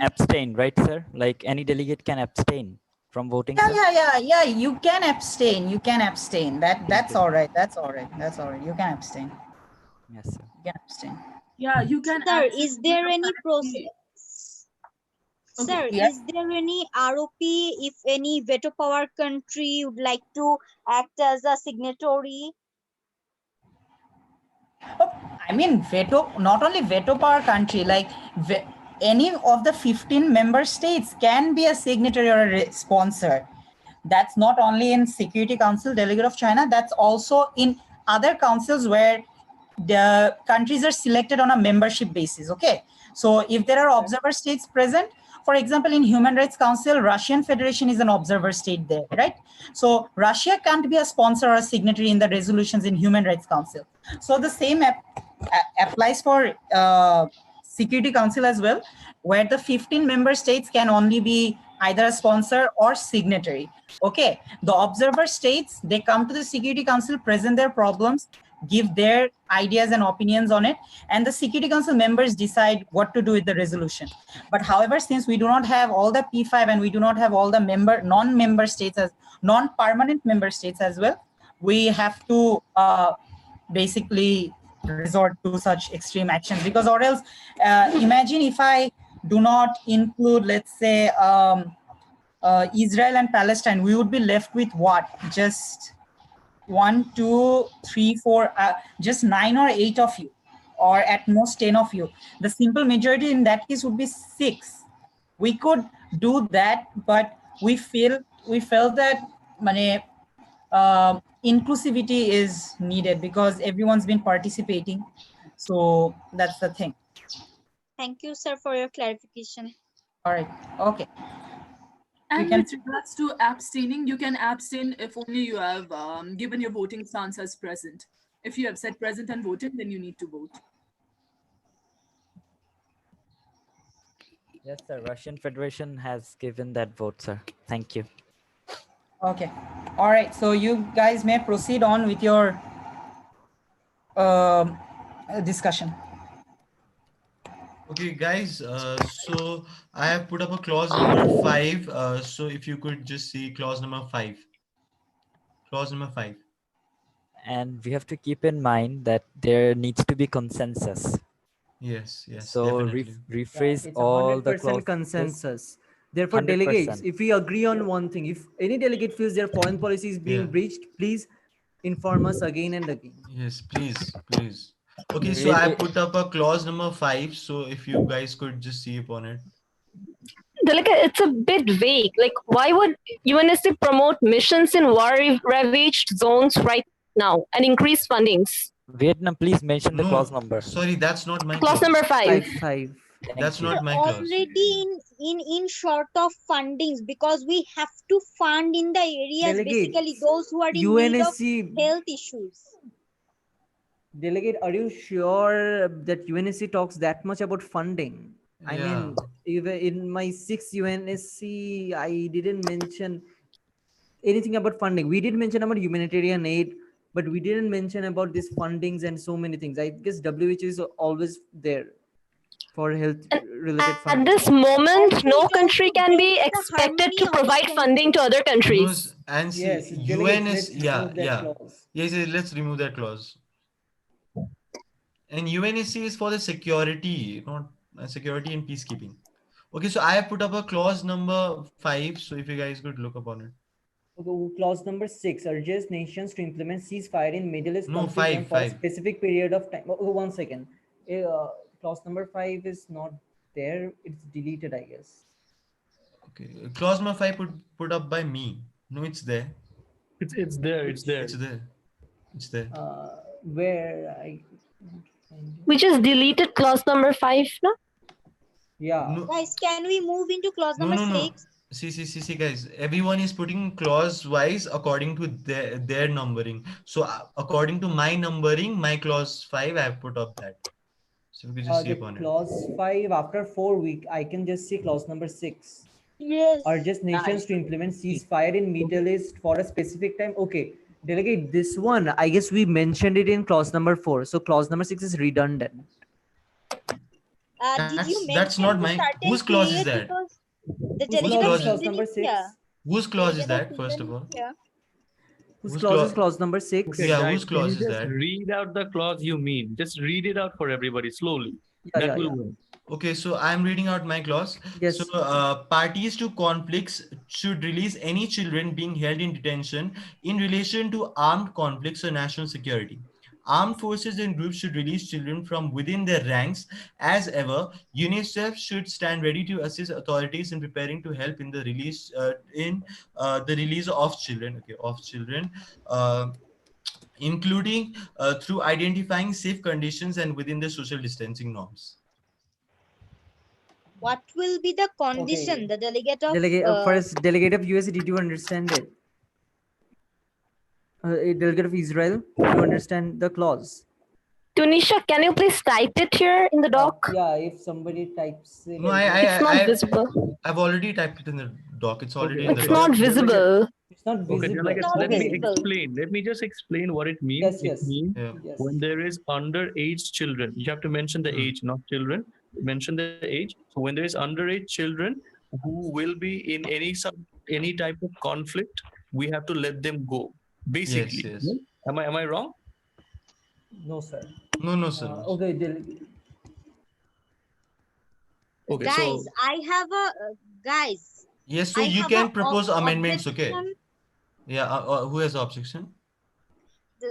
abstain, right, sir? Like any delegate can abstain from voting. Yeah. You can abstain. You can abstain. That's all right. That's all right. That's all right. You can abstain. Yes, sir. You can abstain. Yeah, you can. Sir, is there any process? Okay. Sir, Yeah. is there any ROP if any veto power country would like to act as a signatory? I mean, veto, not only veto power country, like any of the 15 member states can be a signatory or a sponsor. That's not only in Security Council Delegate of China, that's also in other councils where the countries are selected on a membership basis, okay? So if there are observer states present, for example, in Human Rights Council, Russian Federation is an observer state there, right? So Russia can't be a sponsor or a signatory in the resolutions in Human Rights Council. So the same applies for Security Council as well, where the 15 member states can only be either a sponsor or signatory. Okay, the observer states, they come to the Security Council, present their problems, give their ideas and opinions on it, and the Security Council members decide what to do with the resolution. But however, since we do not have all the P5 and we do not have all the non-member states as non-permanent member states as well, we have to basically resort to such extreme actions, because or else imagine if I do not include, let's say, Israel and Palestine, we would be left with what? Just 1, 2, 3, 4, just 9 or 8 of you, or at most 10 of you. The simple majority in that case would be 6. We could do that, but we felt that inclusivity is needed because everyone's been participating. So that's the thing. Thank you, sir, for your clarification. All right. Okay. And with regards to abstaining, you can abstain if only you have given your voting stance as present. If you have said present and voted, then you need to vote. Yes, sir. Russian Federation has given that vote, sir. Thank you. Okay. All right. So you guys may proceed on with your discussion. Okay, guys. So I have put up a clause number 5. So if you could just see clause number 5. Clause number 5. And we have to keep in mind that there needs to be consensus. Yes. So rephrase it's all the 100% consensus. Therefore, 100%. delegates, if we agree on one thing, if any delegate feels their foreign policy is being breached, please inform us again and again. Yes, please. Okay, so I put up a clause number 5. So if you guys could just see upon it. Delegate, it's a bit vague. Like, why would UNSC promote missions in war-ravaged zones right now and increase fundings? Vietnam, please mention the clause number. Sorry, that's not my clause number 5. That's not my clause. Already in short of fundings, because we have to fund in the areas, basically those who are in need of health issues. Delegate, are you sure that UNSC talks that much about funding? I mean, even in my 6th UNSC, I didn't mention anything about funding. We did mention about humanitarian aid, but we didn't mention about these fundings and so many things. I guess WHO is always there for health-related funding. At this moment, no country can be expected to provide funding to other countries. And yes, UNS, yes, let's remove that clause. And UNSC is for the security, not security and peacekeeping. Okay, so I have put up a clause number 5. So if you guys could look upon it. Okay, clause number 6 urges nations to implement ceasefire in Middle East No, conflict zone for a 5. specific period of time. Oh, 1 second. Clause number 5 is not there. It's deleted, I guess. Okay, clause number 5 put up by me. No, it's there. It's there. It's there. It's there. It's there. Where I. We just deleted clause number 5, no? Yeah. No. Guys, can we move into clause number 6? See, guys. Everyone is putting clause wise according to their numbering. So according to my numbering, my clause 5, I have put up that. So we could just see upon it. Clause 5 after 4 weeks, I can just see clause number 6. Yes. Urges nations to implement ceasefire in Middle East for a specific time. Okay. Delegate, this one, I guess we mentioned it in clause number 4. So clause number 6 is redundant. Did you mention that's not mine. Whose clause is that? The delegate of clause number 6? Whose clause is that, first of all? Whose clause is clause number 6? Okay, yeah, guys, whose clause is just that? read out the clause you mean. Just read it out for everybody slowly. Yeah, That will work. Okay, so I'm reading out my clause. Yes. So parties to conflicts should release any children being held in detention in relation to armed conflicts or national security. Armed forces and groups should release children from within their ranks. As ever, UNICEF should stand ready to assist authorities in preparing to help in the release of children. Okay, of children. Including through identifying safe conditions and within the social distancing norms. What will be the condition? Okay. The delegate of first, delegate of US, did you understand it? Delegate of Israel, do you understand the clause? Tunisia, can you please type it here in the doc? Yeah, if somebody types it. No, it's not visible. I've already typed it in the doc. It's already Okay. in the It's doc. not visible. It's not visible. Okay, let me explain. Let me just explain what it means. Yes. It means when there is underage children, you have to mention the age, not children. Mention the age. So when there is underage children who will be in any type of conflict, we have to let them go. Basically, Yes. Am I wrong? No, sir. No, sir. Okay, okay. Guys, So I have a guys. Yes, so I you have can a propose amendments. Okay. objection. Yeah. Who has objection?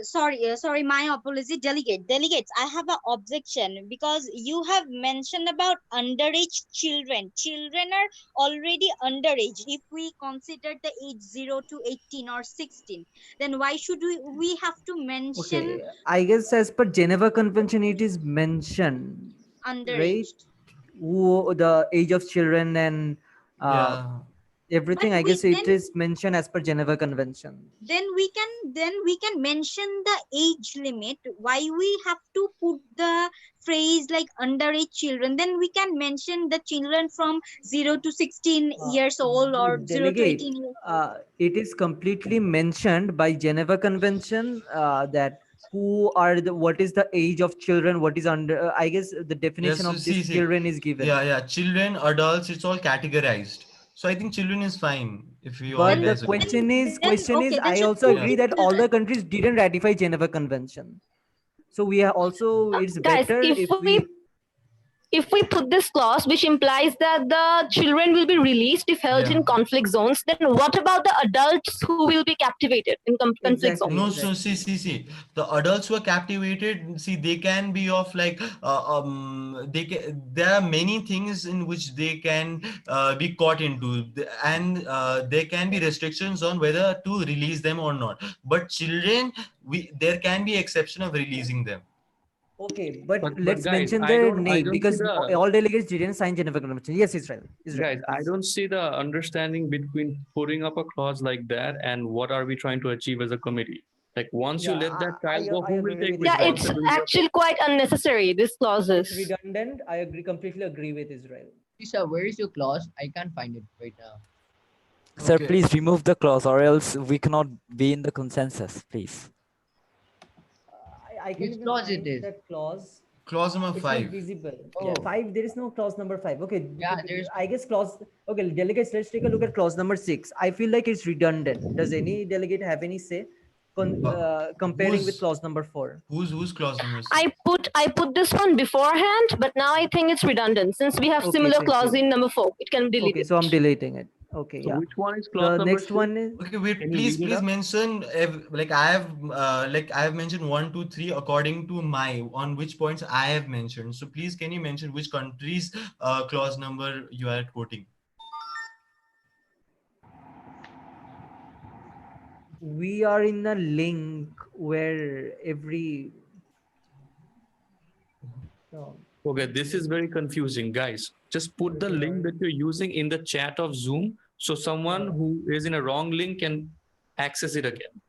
Sorry, my apology. Delegates, I have an objection because you have mentioned about underage children. Children are already underage. If we consider the age 0 to 18 or 16, then why should we have to mention okay, I guess as per Geneva Convention, it is mentioned, underage? right? Who the age of children and everything. But I guess it is mentioned as per Geneva Convention. Then we can mention the age limit. Why we have to put the phrase like underage children? Then we can mention the children from 0 to 16 years old or 0 to 18 years old. It is completely mentioned by Geneva Convention that what is the age of children, what is under. I guess the definition of this children is given. Yeah. Children, adults, it's all categorized. So I think children is fine if you. But the question is, I also agree that all the countries didn't ratify Geneva Convention. So we are also, it's Guys, better if we put this clause, which implies that the children will be released if held in conflict zones, then what about the adults who will be captivated in conflict zones? No, so see, the adults who are captivated, see, they can be of like, there are many things in which they can be caught into, and there can be restrictions on whether to release them or not. But children, there can be exception of releasing them. Okay, but let's mention their name because all delegates didn't sign Geneva Convention. Yes, Israel. Guys, I don't see the understanding between putting up a clause like that and what are we trying to achieve as a committee. Like once you let that child go, who will take responsibility? It's actually quite unnecessary, this clause is. It's redundant. I completely agree with Israel. Sir, where is your clause? I can't find it right now. Sir, please remove the clause or else we cannot be in the consensus, please. I can Which clause it is? That clause. Clause number 5. Not visible. Oh. 5. There is no clause number 5. Okay. Yeah, there's. I guess clause. Okay, delegates. Let's take a look at clause number 6. I feel like it's redundant. Does any delegate have any say? comparing with clause number 4. Who's clause number 6? I put this one beforehand, but now I think it's redundant since we have similar clause in number 4. It can be deleted. Okay, so I'm deleting it. Okay, So yeah. which one is clause The number next 6? one is. Okay, wait. Please mention like I have mentioned 1, 2, 3 according to on which points I have mentioned. So please, can you mention which country's clause number you are quoting? We are in a link where every. Okay, this is very confusing, guys. Just put the link that you're using in the chat of Zoom, so someone who is in a wrong link can access it again.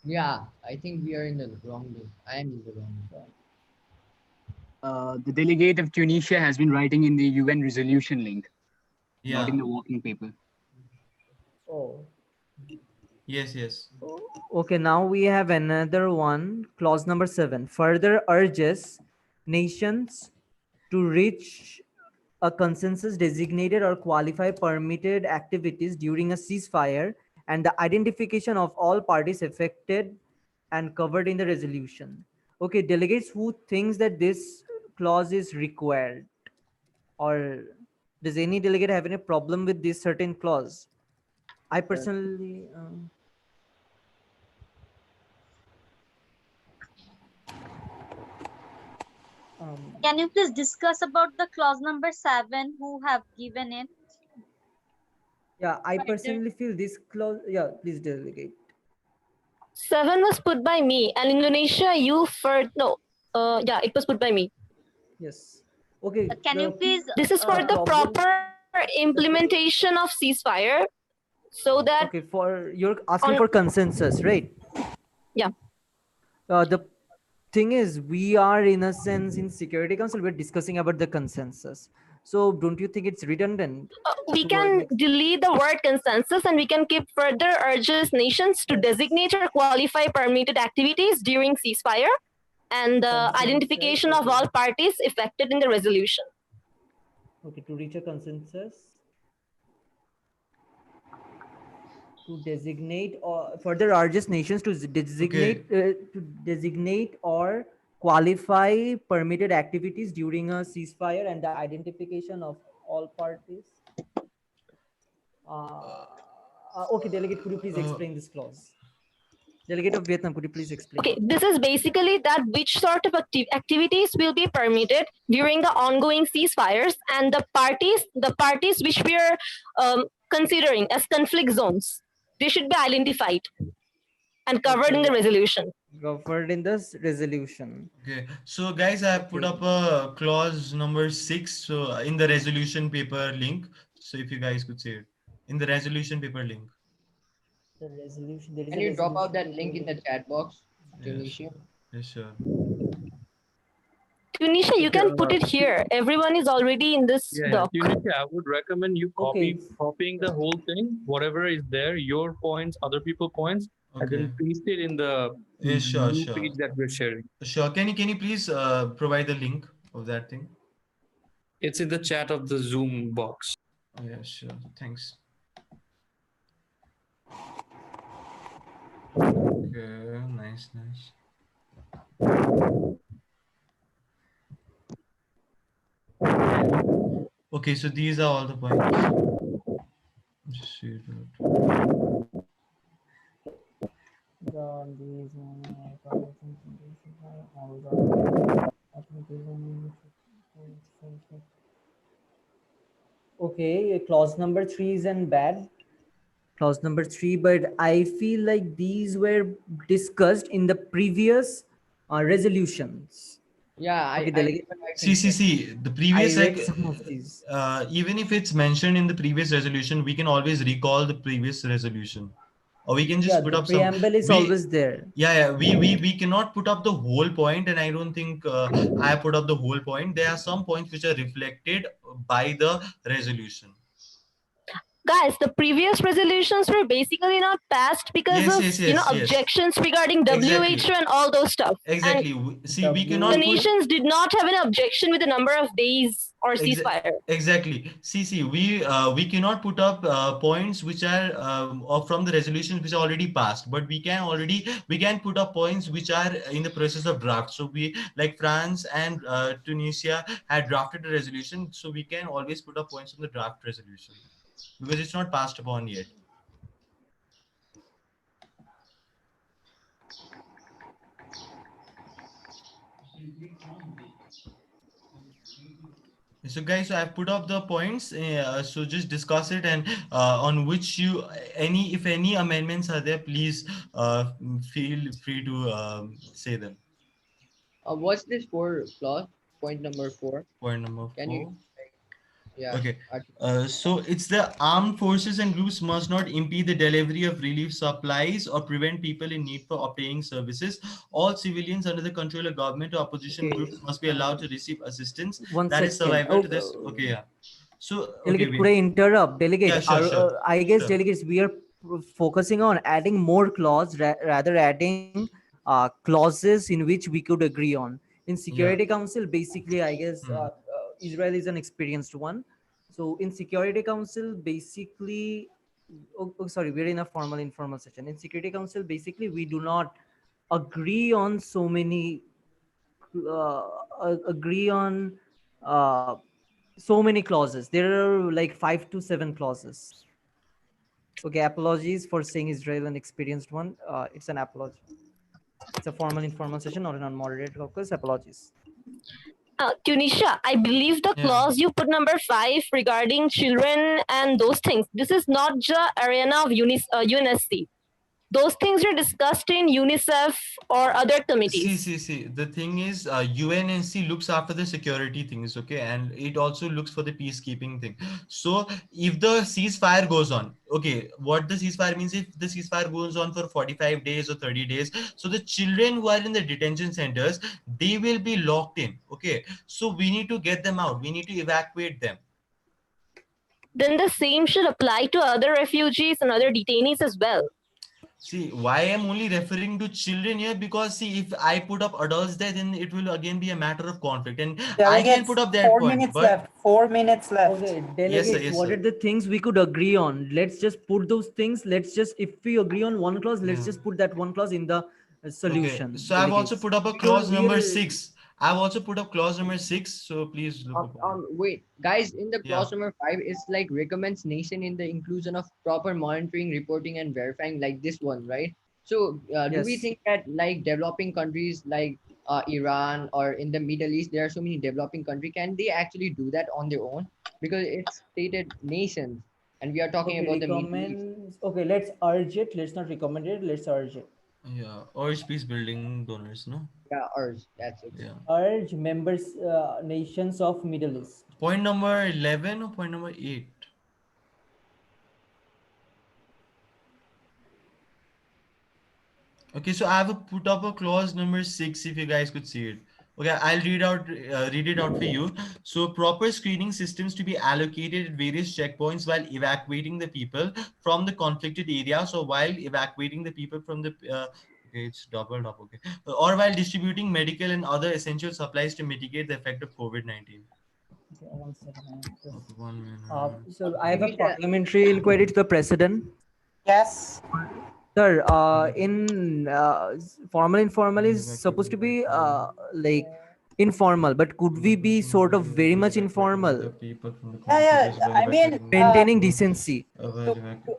Yeah, I think we are in the wrong link. I am in the wrong link. The delegate of Tunisia has been writing in the UN resolution link, not in the working paper. Oh. Yes. Okay, now we have another one, clause number 7. Further urges nations to reach a consensus designated or qualify permitted activities during a ceasefire and the identification of all parties affected and covered in the resolution. Okay, delegates who thinks that this clause is required, or does any delegate have any problem with this certain clause? I personally Can you please discuss about the clause number 7? Who have given it? Yeah, I personally feel this clause. Yeah, please delegate. 7 was put by me, and Indonesia, you first. No, yeah, it was put by me. Yes. Okay. Can you please? This is for the proper implementation of ceasefire, so that. Okay, you're asking for consensus, right? Yeah. The thing is, we are in a sense in Security Council, we're discussing about the consensus. So don't you think it's redundant? We can delete the word consensus and we can keep further urges nations to designate or qualify permitted activities during ceasefire and the identification of all parties affected in the resolution. Okay, to reach a consensus. To designate or further urges nations to designate or qualify permitted activities during a ceasefire and the identification of all parties. Okay, delegate, could you please explain this clause? Delegate of Vietnam, could you please explain? Okay, this is basically that which sort of activities will be permitted during the ongoing ceasefires and the parties which we are considering as conflict zones. They should be identified and covered in the resolution. Covered in this resolution. Okay, so guys, I have put up a clause number 6. So in the resolution paper link. So if you guys could say it in the resolution paper link. The resolution. Can you drop out that link in the chat box, Tunisia? Yes, sure. Tunisia, you can put it here. Everyone is already in this doc. Tunisia, I would recommend you copying the whole thing, whatever is there, your points, other people's points, and then paste it in the sure. page that we're sharing. Sure. Can you please provide the link of that thing? It's in the chat of the Zoom box. Oh, yeah, sure. Thanks. Okay, nice. Okay, so these are all the points. Just see Okay, clause number 3 isn't bad. Clause number 3, but I feel like these were discussed in the previous resolutions. Yeah, okay, see, the previous even if it's mentioned in the previous resolution, we can always recall the previous resolution, or we can just put up some preamble is always there. Yeah, we cannot put up the whole point, and I don't think I put up the whole point. There are some points which are reflected by the resolution. Guys, the previous resolutions were basically not passed because Yes, of yes, yes, yes. objections regarding Exactly. WHO and all those stuff. Exactly. See, we The cannot put nations did not have an objection with the number of days or ceasefire. Exactly. See, we cannot put up points which are from the resolutions which are already passed, but we can put up points which are in the process of draft. So we, like France and Tunisia had drafted a resolution, so we can always put up points on the draft resolution because it's not passed upon yet. So guys, so I've put up the points, so just discuss it, and on which if any amendments are there, please feel free to say them. What's this for clause? Point number 4. Point number 4. Can you, yeah. Okay. So it's the armed forces and groups must not impede the delivery of relief supplies or prevent people in need for obtaining services. All civilians under the control of government or opposition groups must be allowed to receive assistance. One that is second. survival to this. Okay, yeah. So, Delegate, could I interrupt? Delegate, Yeah, sure. I guess Sure. delegates, we are focusing on adding more clause, rather adding clauses in which we could agree on. In Security Council, basically, I guess Israel is an experienced one. So in Security Council, basically, sorry, we're in a formal informal session. In Security Council, basically, we do not agree on so many, so many clauses. There are like 5 to 7 clauses. Okay, apologies for saying Israel an experienced one. It's an apology. It's a formal informal session, not an unmoderated caucus. Apologies. Tunisia, I believe the clause you put number 5 regarding children and those things. This is not the arena of UNSC. Those things are discussed in UNICEF or other committees. See. The thing is, UNSC looks after the security things, okay, and it also looks for the peacekeeping thing. So if the ceasefire goes on, okay, what the ceasefire means, if the ceasefire goes on for 45 days or 30 days, so the children who are in the detention centers, they will be locked in, okay. So we need to get them out. We need to evacuate them. Then the same should apply to other refugees and other detainees as well. See, why I'm only referring to children here, because see, if I put up adults there, then it will again be a matter of conflict, and I can put up that 4 point. minutes But left. 4 minutes left. Okay, delegates, what are the things we could agree on? Let's just put those things. Let's just, if we agree on one clause, let's just put that one clause in the solution. Okay. So I've also put up a clause number 6. I've also put up clause number 6. So please look up. Wait, guys, in the clause number 5, it's like recommends nation in the inclusion of proper monitoring, reporting, and verifying, like this one, right? So do we think that like developing countries like Iran or in the Middle East, there are so many developing countries, can they actually do that on their own? Because it's stated nations, and we are talking about the Middle East. Okay, let's urge it. Let's not recommend it. Let's urge it. Yeah, urge peace building donors, no? Yeah, urge. That's it. Yeah. Urge members, nations of Middle East. Point number 11 or point number 8? Okay, so I have put up a clause number 6, if you guys could see it. Okay, I'll read it out for you. So proper screening systems to be allocated at various checkpoints while evacuating the people from the conflicted areas, or while evacuating the people from the okay, it's doubled up, okay, or while distributing medical and other essential supplies to mitigate the effect of COVID-19. Okay, 1 second. Okay, 1 minute. So I have a parliamentary inquiry to the president. Yes. Sir, in formal informal is supposed to be like informal, but could we be sort of very much informal? Yeah, I mean, maintaining decency.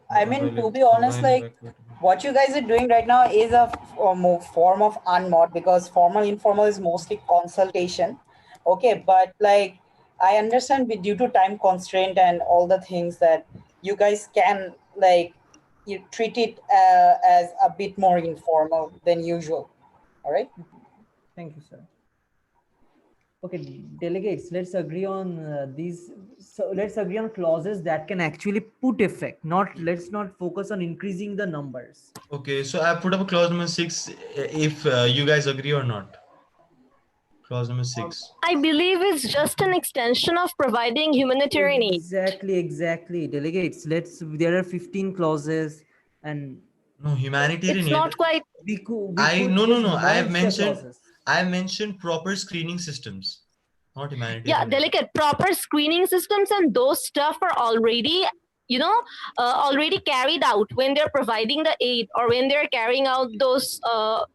I mean, to be honest, like what you guys are doing right now is a form of unmod, because formal informal is mostly consultation. Okay, but like I understand due to time constraint and all the things that you guys can like you treat it as a bit more informal than usual. All right. Thank you, sir. Okay, delegates, let's agree on these. So let's agree on clauses that can actually put effect. Let's not focus on increasing the numbers. Okay, so I put up a clause number 6. If you guys agree or not. Clause number 6. I believe it's just an extension of providing humanitarian aid. Exactly. Delegates, there are 15 clauses and no humanitarian it's aid. not quite. No. I have mentioned proper screening systems, not humanitarian. Yeah, delicate proper screening systems and those stuff are already, already carried out when they're providing the aid or when they're carrying out those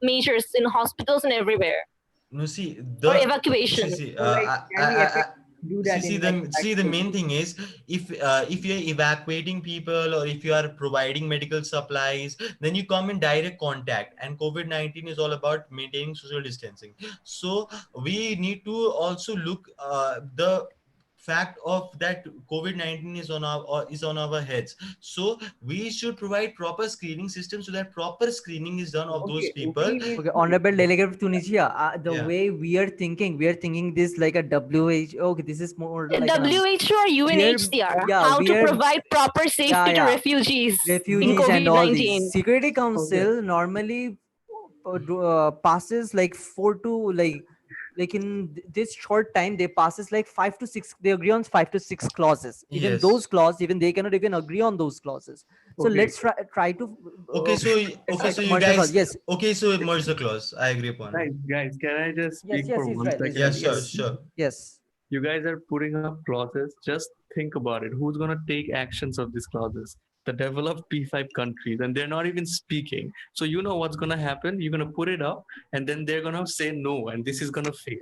measures in hospitals and everywhere. No, see or evacuation. The main thing is if you're evacuating people or if you are providing medical supplies, then you come in direct contact, and COVID-19 is all about maintaining social distancing. So we need to also look the fact of that COVID-19 is on our heads. So we should provide proper screening system so that proper screening is done of those people. Okay, Honorable Delegate of Tunisia, way we are thinking this like a WHO. Okay, this is more like WHO or UNHCR, how to provide proper safety to refugees in COVID-19. And all these. Security Council normally passes like 4 to like in this short time they passes like 5 to 6, they agree on 5 to 6 clauses. Even those clauses, even they cannot even agree on those clauses. So let's try to so you guys so merge the clause. I agree upon it. Guys, can I just speak for 1 second? Yes, sure. Yes. You guys are putting up clauses. Just think about it. Who's gonna take actions of these clauses? The developed P5 countries, and they're not even speaking. So you know what's gonna happen. You're gonna put it up, and then they're gonna say no, and this is gonna fail.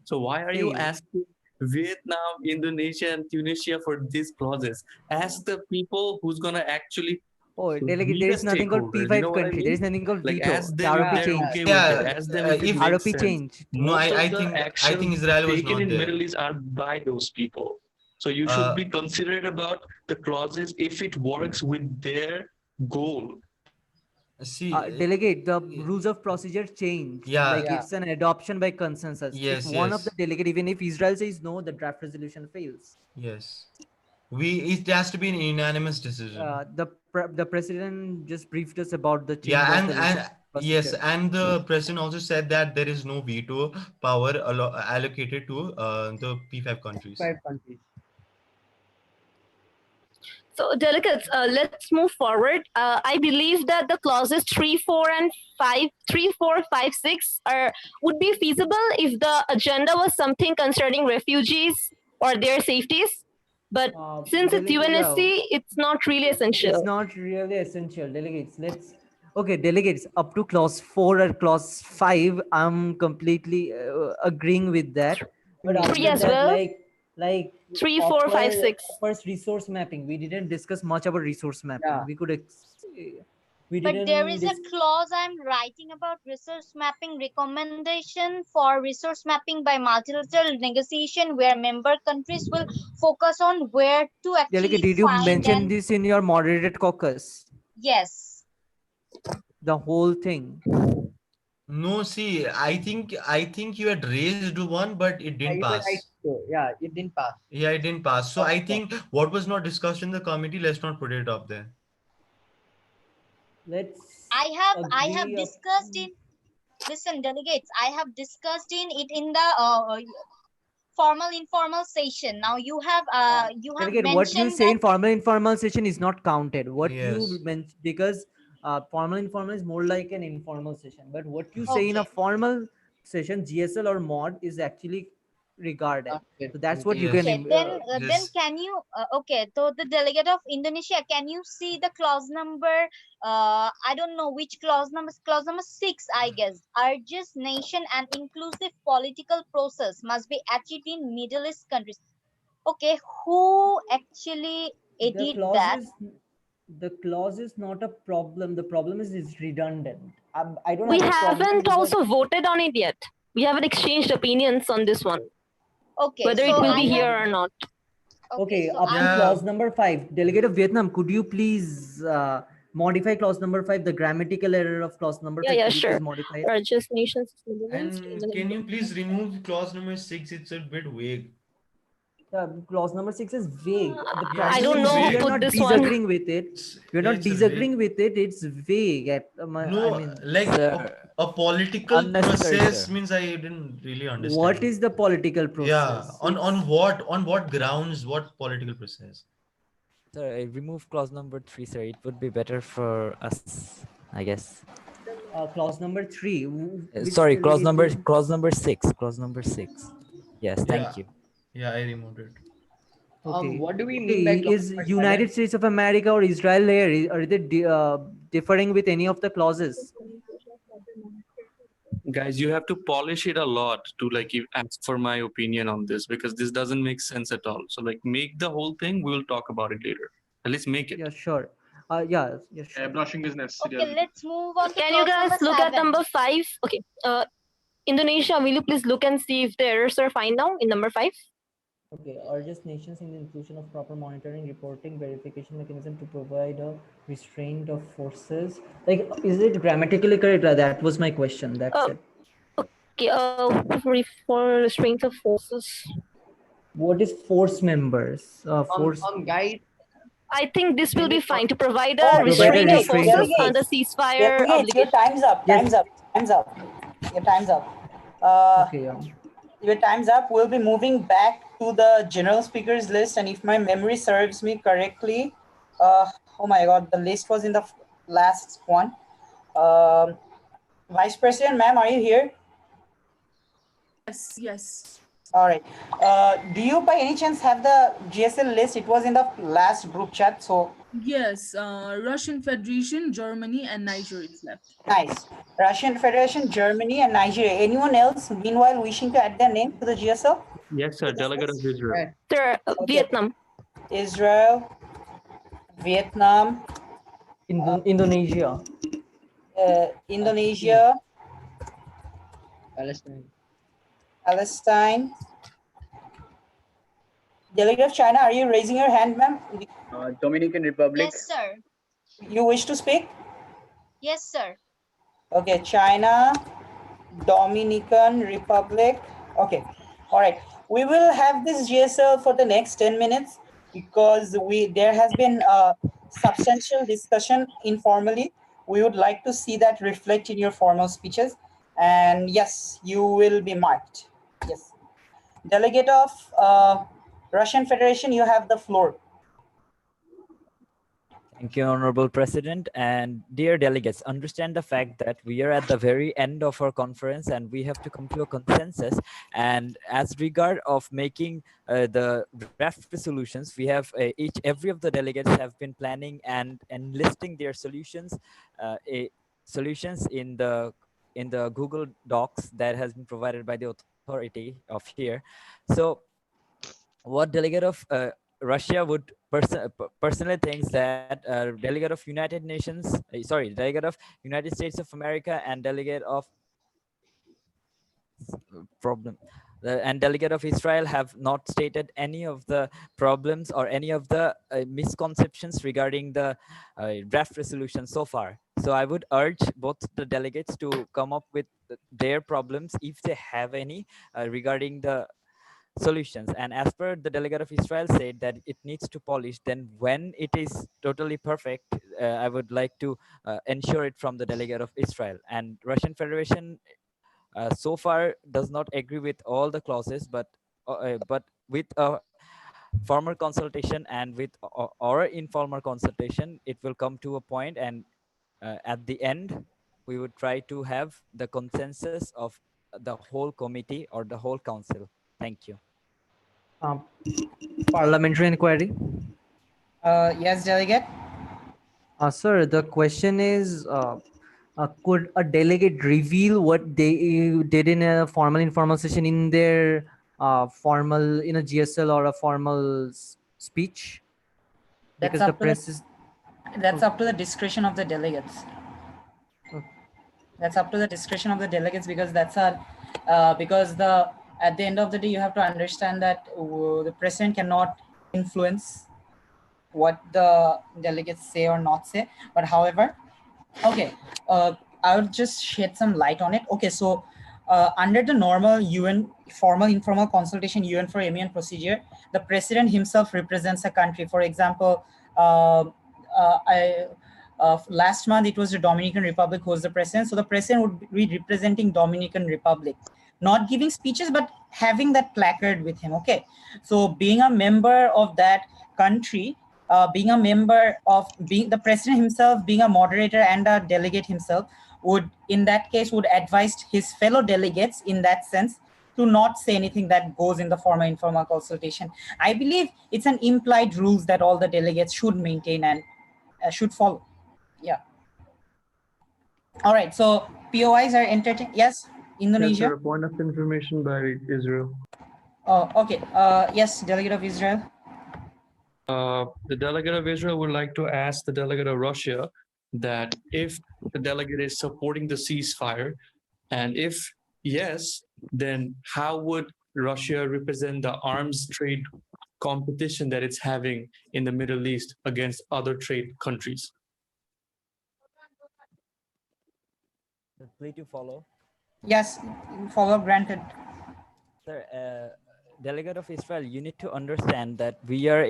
So why are you asking Vietnam, Indonesia, and Tunisia for these clauses? Ask the people who's gonna actually. Delegate, there is nothing called P5 country. There is nothing called veto. ROP change. Ask them if ROP change. No, I think Israel was taken not in there. Middle East are by those people. So you should be considerate about the clauses if it works with their goal. See, delegate, the rules of procedure change. It's an adoption by consensus. If one of the delegate, even if Israel says no, the draft resolution fails. Yes. It has to be an unanimous decision. The president just briefed us about the change. And the president also said that there is no veto power allocated to the P5 countries. So delegates, let's move forward. I believe that the clauses 3, 4, and 5, 3, 4, 5, 6 would be feasible if the agenda was something concerning refugees or their safeties. But since it's UNSC, it's not really essential. It's not really essential. Delegates, delegates, up to clause 4 or clause 5, I'm completely agreeing with that. But after 3 as well. Like 3, 4, 5, 6. First, resource mapping. We didn't discuss much about resource mapping. But there is a clause I'm writing about resource mapping recommendation for resource mapping by multilateral negotiation, where member countries will focus on where to actually Delegate, did you mention this in your moderated caucus? Yes. The whole thing. No, see, I think you had raised one, but it didn't pass. It didn't pass. Yeah, it didn't pass. So I think what was not discussed in the committee, let's not put it up there. I have discussed in. Listen, delegates, I have discussed it in the formal informal session. Now you have Delegate, mentioned what you say in formal informal session is not counted. What you mentioned, because formal informal is more like an informal session, but what you say in a formal session, GSL or mod, is actually regarded. So that's what you can. Then can you? So the delegate of Indonesia, can you see the clause number? I don't know which clause number. Clause number 6, I guess. Urges nation and inclusive political process must be achieved in Middle East countries. Okay, who actually edit that? The clause is not a problem. The problem is it's redundant. I don't. We haven't also voted on it yet. We haven't exchanged opinions on this one. Okay. Whether it will be here or not. Okay, up to clause number 5. Delegate of Vietnam, could you please modify clause number 5, the grammatical error of clause number 5? Yeah, sure. Urges nations. And can you please remove clause number 6? It's a bit vague. Clause number 6 is vague. The I problem don't is know we who are put not this one. disagreeing with it. We're not disagreeing with it. It's vague. No, I mean, like a political Unnecessary, process sir. means I didn't really understand. What is the political process? Yeah, on what grounds? What political process? Sir, remove clause number 3, sir. It would be better for us, I guess. Clause number 3. Sorry, clause number 6. Clause number 6. Yes, thank Yeah. you. Yeah, I removed it. Okay. What do we mean by clause Is number United 7? States of America or Israel there? Are they differing with any of the clauses? Guys, you have to polish it a lot to like ask for my opinion on this, because this doesn't make sense at all. So like make the whole thing. We will talk about it later. At least make it. Yeah, sure. Yeah, sure. Airbrushing is necessary. Okay, let's move on to Can you clause guys number look at 7. number 5? Okay. Indonesia, will you please look and see if the errors are fine now in number 5? Okay, urges nations in the inclusion of proper monitoring, reporting, verification mechanism to provide a restraint of forces. Like, is it grammatically correct? That was my question. That's it. Okay, for restraint of forces. What is force members? Force. Guide. I think this will be fine to provide a restraint of Delegate, forces on the ceasefire Delegate, your obligation. time's up. Yes. Time's up. Time's up. Your time's up. Okay, yeah. Your time's up. We'll be moving back to the general speakers list, and if my memory serves me correctly, oh my God, the list was in the last one. Vice President, ma'am, are you here? Yes, yes. All right. Do you by any chance have the GSL list? It was in the last group chat. So Yes, Russian Federation, Germany, and Niger is left. nice. Russian Federation, Germany, and Nigeria. Anyone else meanwhile wishing to add their name to the GSL? Yes, sir. Delegate of Israel. Sir, Vietnam. Israel, Vietnam, Indonesia. Indonesia, Palestine. Delegate of China, are you raising your hand, ma'am? Dominican Republic. Yes, sir. You wish to speak? Yes, sir. Okay, China, Dominican Republic. Okay, all right. We will have this GSL for the next 10 minutes because there has been a substantial discussion informally. We would like to see that reflect in your formal speeches. And yes, you will be marked. Yes. Delegate of Russian Federation, you have the floor. Thank you, Honorable President. And dear delegates, understand the fact that we are at the very end of our conference and we have to come to a consensus. And as regard of making the draft resolutions, we have every of the delegates have been planning and enlisting their solutions, solutions in the Google Docs that has been provided by the authority of here. So what delegate of Russia would personally thinks that delegate of United Nations, delegate of United States of America and delegate of and delegate of Israel have not stated any of the problems or any of the misconceptions regarding the draft resolution so far. So I would urge both the delegates to come up with their problems if they have any regarding the solutions. And as per the delegate of Israel said that it needs to polish, then when it is totally perfect, I would like to ensure it from the delegate of Israel. And Russian Federation so far does not agree with all the clauses, but with a formal consultation and with our informal consultation, it will come to a point, and at the end we would try to have the consensus of the whole committee or the whole council. Thank you. Parliamentary inquiry. Yes, delegate. Sir, the question is, could a delegate reveal what they did in a formal informal session in their formal, in a GSL or a formal speech? Because the press is... That's up to the discretion of the delegates. That's up to the discretion of the delegates, because that's at the end of the day, you have to understand that the president cannot influence what the delegates say or not say. But however, okay, I would just shed some light on it. Okay, so under the normal UN formal informal consultation UN for MUN procedure, the president himself represents a country. For example, last month it was the Dominican Republic who was the president. So the president would be representing Dominican Republic, not giving speeches, but having that placard with him. Okay. So being a member of that country, being a member of being the president himself, being a moderator and a delegate himself, would in that case would advise his fellow delegates in that sense to not say anything that goes in the formal informal consultation. I believe it's an implied rules that all the delegates should maintain and should follow. Yeah. All right. So POIs are entertaining. Yes, Indonesia. Yes, sir, a point of information by Israel. Oh, okay. Yes, delegate of Israel. The delegate of Israel would like to ask the delegate of Russia that if the delegate is supporting the ceasefire, and if yes, then how would Russia represent the arms trade competition that it's having in the Middle East against other trade countries? Play to follow. Yes, follow granted. Sir, delegate of Israel, you need to understand that we are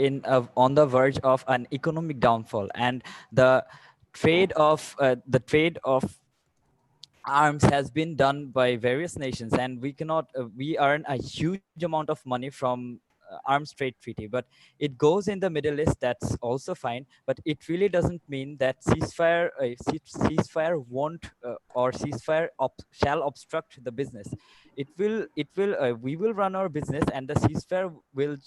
on the verge of an economic downfall, and the trade of arms has been done by various nations, and we cannot we earn a huge amount of money from arms trade treaty, but it goes in the Middle East. That's also fine, but it really doesn't mean that ceasefire won't or ceasefire shall obstruct the business. We will run our business, and the ceasefire will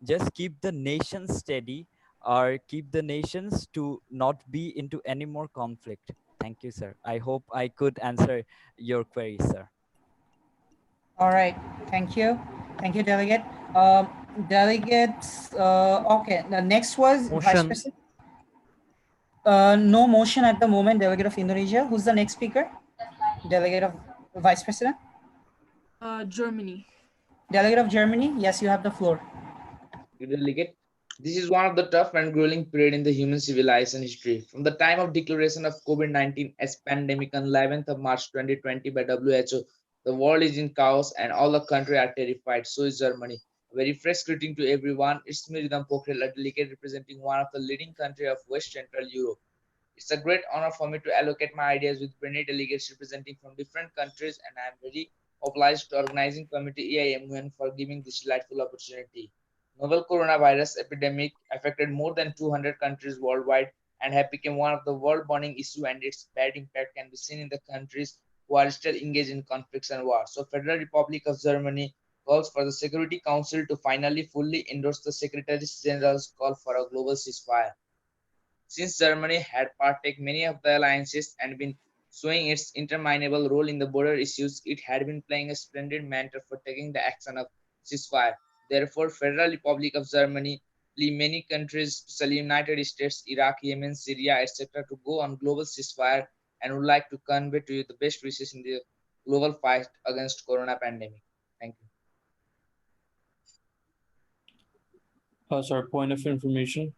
just keep the nations steady or keep the nations to not be into any more conflict. Thank you, sir. I hope I could answer your query, sir. All right. Thank you. Thank you, delegate. Delegates. Okay. The next was Vice President. No motion at the moment. Delegate of Indonesia. Who's the next speaker? Delegate of Vice President. Germany. Delegate of Germany. Yes, you have the floor. Delegate. This is one of the tough and grueling period in the human civilization history. From the time of declaration of COVID-19 as pandemic on 11th of March 2020 by WHO, the world is in chaos and all the country are terrified. So is Germany. A very fresh greeting to everyone. It's me, Ridham Pokhrel, a delegate representing one of the leading countries of West Central Europe. It's a great honor for me to allocate my ideas with many delegates representing from different countries, and I am very obliged to organizing committee EIMUN for giving this delightful opportunity. Novel coronavirus epidemic affected more than 200 countries worldwide and have become one of the world burning issue, and its bad impact can be seen in the countries who are still engaged in conflicts and wars. So Federal Republic of Germany calls for the Security Council to finally fully endorse the Secretary General's call for a global ceasefire. Since Germany had partaken many of the alliances and been showing its interminable role in the border issues, it had been playing a splendid mantle for taking the action of ceasefire. Therefore, Federal Republic of Germany, many countries, especially United States, Iraq, Yemen, Syria, etc., to go on global ceasefire, and would like to convey to you the best wishes in the global fight against corona pandemic. Thank you. Sir, point of information.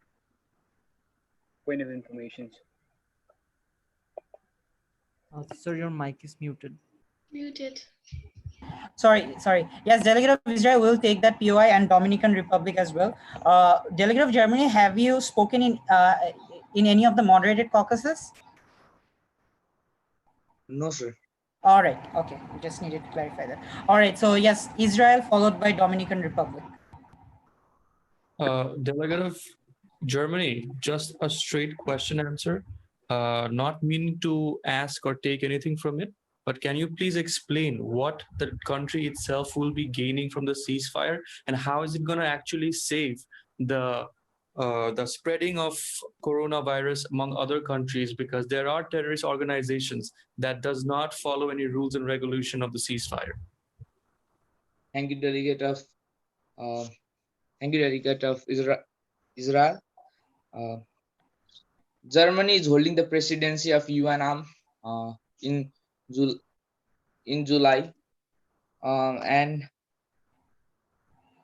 Point of information. Sir, your mic is muted. Muted. Sorry. Yes, delegate of Israel will take that POI and Dominican Republic as well. Delegate of Germany, have you spoken in any of the moderated caucuses? No, sir. All right. Okay. Just needed to clarify that. All right. So yes, Israel followed by Dominican Republic. Delegate of Germany, just a straight question answer. Not meaning to ask or take anything from it, but can you please explain what the country itself will be gaining from the ceasefire, and how is it going to actually save the spreading of coronavirus among other countries, because there are terrorist organizations that does not follow any rules and regulation of the ceasefire? Thank you, delegate of Israel. Germany is holding the presidency of UNAM in July, and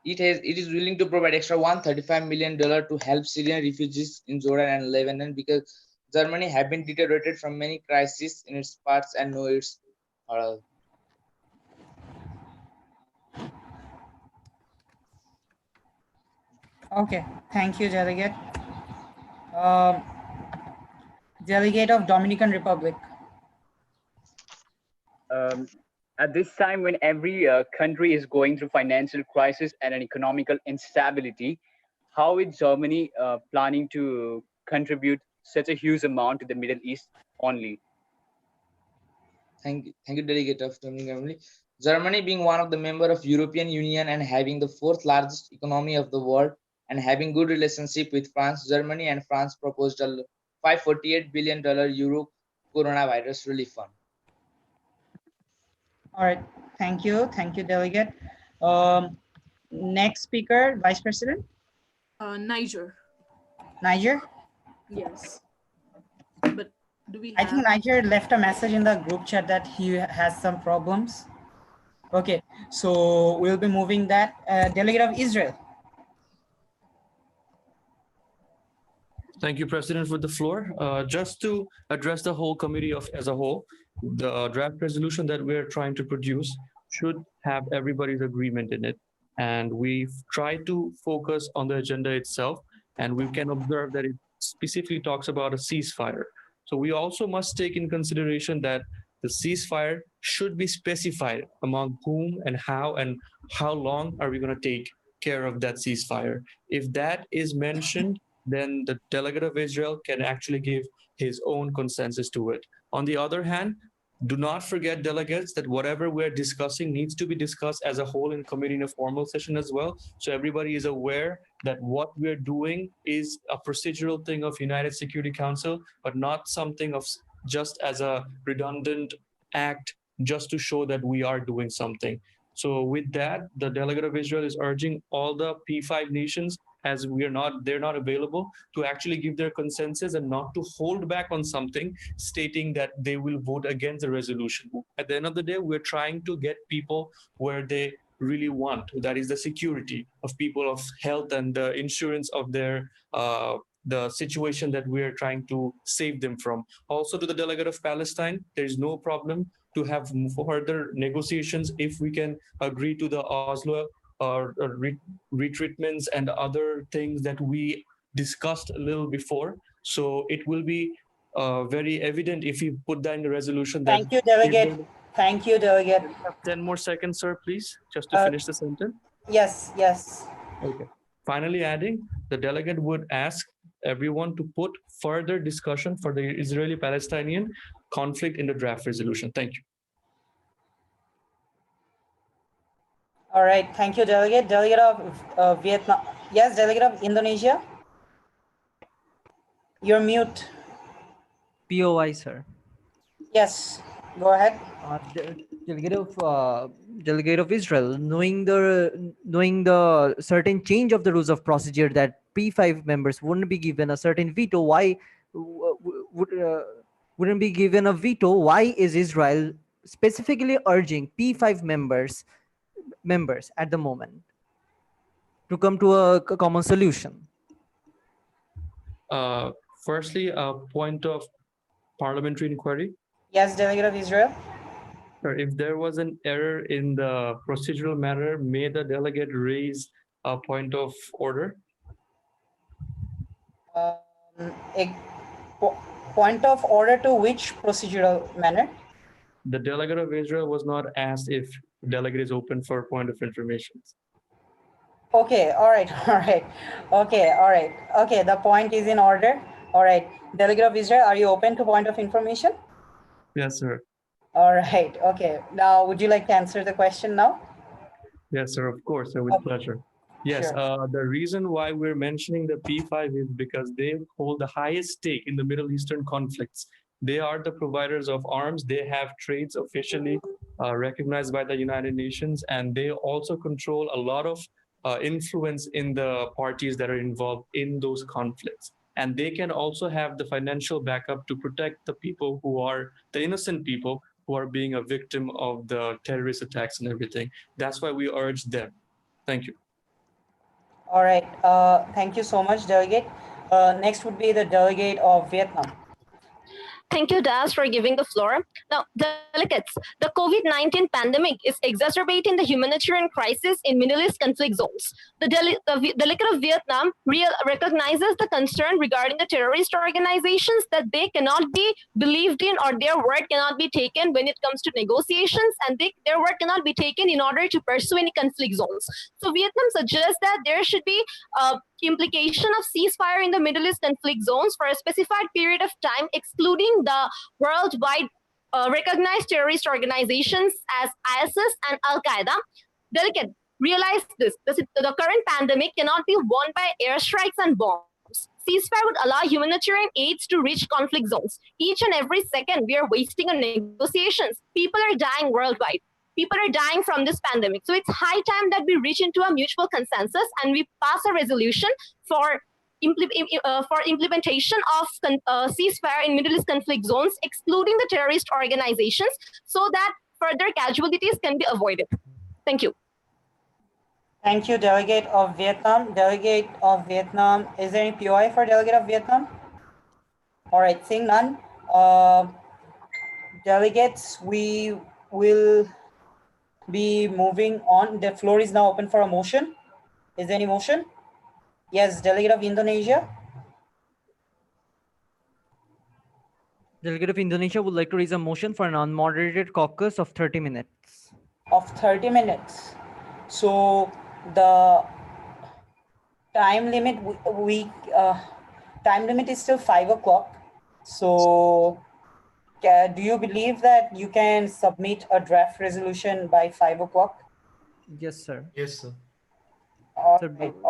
it is willing to provide extra $135 million to help Syrian refugees in Jordan and Lebanon, because Germany have been deteriorated from many crises in its parts and know its Okay, thank you, Delegate. Um, Delegate of Dominican Republic. At this time when every country is going through financial crisis and an economical instability, how is Germany planning to contribute such a huge amount to the Middle East only? Thank you, Delegate of Dominican Republic. Germany being one of the member of European Union and having the fourth largest economy of the world and having good relationship with France, Germany and France proposed a $548 billion Euro coronavirus relief fund. All right, thank you, Delegate. Next speaker, Vice President. Niger. Niger? Yes. But do we have... I think Niger left a message in the group chat that he has some problems. Okay, so we'll be moving that. Delegate of Israel. Thank you, President, for the floor. Just to address the whole committee as a whole, the draft resolution that we're trying to produce should have everybody's agreement in it. And we've tried to focus on the agenda itself, and we can observe that it specifically talks about a ceasefire. So we also must take in consideration that the ceasefire should be specified among whom and how long are we going to take care of that ceasefire. If that is mentioned, then the delegate of Israel can actually give his own consensus to it. On the other hand, do not forget, delegates, that whatever we're discussing needs to be discussed as a whole in committee in a formal session as well. So everybody is aware that what we're doing is a procedural thing of United Security Council, but not something of just as a redundant act just to show that we are doing something. So with that, the delegate of Israel is urging all the P5 nations, as they're not available, to actually give their consensus and not to hold back on something stating that they will vote against the resolution. At the end of the day, we're trying to get people where they really want, that is the security of people, of health and the insurance of their the situation that we're trying to save them from. Also, to the delegate of Palestine, there is no problem to have further negotiations if we can agree to the Oslo retreatments and other things that we discussed a little before. So it will be very evident if you put that in the resolution. Thank you, Delegate. Thank you, Delegate. 10 more seconds, sir, please, just to finish the sentence. Yes, yes. Okay. Finally, adding, the delegate would ask everyone to put further discussion for the Israeli-Palestinian conflict in the draft resolution. Thank you. All right, thank you, Delegate. Delegate of Vietnam. Yes, Delegate of Indonesia. You're mute. POI, sir. Yes, go ahead. Delegate of Israel, knowing the certain change of the rules of procedure that P5 members wouldn't be given a certain veto, why wouldn't be given a veto? Why is Israel specifically urging P5 members at the moment to come to a common solution? Firstly, a point of parliamentary inquiry. Yes, Delegate of Israel. Sir, if there was an error in the procedural matter, may the delegate raise a point of order? A point of order to which procedural manner? The delegate of Israel was not asked if delegate is open for point of information. Okay, all right, all right. Okay, all right. Okay, the point is in order. All right. Delegate of Israel, are you open to point of information? Yes, sir. All right, okay. Now, would you like to answer the question now? Yes, sir, of course, sir, with pleasure. Yes, Sure. the reason why we're mentioning the P5 is because they hold the highest stake in the Middle Eastern conflicts. They are the providers of arms. They have trades officially recognized by the United Nations, and they also control a lot of influence in the parties that are involved in those conflicts. And they can also have the financial backup to protect the people who are the innocent people who are being a victim of the terrorist attacks and everything. That's why we urge them. Thank you. All right, thank you so much, Delegate. Next would be the Delegate of Vietnam. Thank you, Das, for giving the floor. Now, delegates, the COVID-19 pandemic is exacerbating the humanitarian crisis in Middle East conflict zones. The delegate of Vietnam recognizes the concern regarding the terrorist organizations that they cannot be believed in or their word cannot be taken when it comes to negotiations, and their word cannot be taken in order to pursue any conflict zones. So Vietnam suggests that there should be implication of ceasefire in the Middle East conflict zones for a specified period of time, excluding the worldwide recognized terrorist organizations as ISIS and Al-Qaeda. Delegate, realize this. The current pandemic cannot be won by airstrikes and bombs. Ceasefire would allow humanitarian aids to reach conflict zones. Each and every second we are wasting on negotiations. People are dying worldwide. People are dying from this pandemic. So it's high time that we reach into a mutual consensus and we pass a resolution for implementation of ceasefire in Middle East conflict zones, excluding the terrorist organizations, so that further casualties can be avoided. Thank you. Thank you, Delegate of Vietnam. Delegate of Vietnam, is there any POI for Delegate of Vietnam? All right, seeing none. Delegates, we will be moving on. The floor is now open for a motion. Is there any motion? Yes, Delegate of Indonesia. Delegate of Indonesia would like to raise a motion for an unmoderated caucus of 30 minutes. Of 30 minutes. So the time limit time limit is still 5 o'clock. So do you believe that you can submit a draft resolution by 5 o'clock? Yes, sir. Yes, sir. All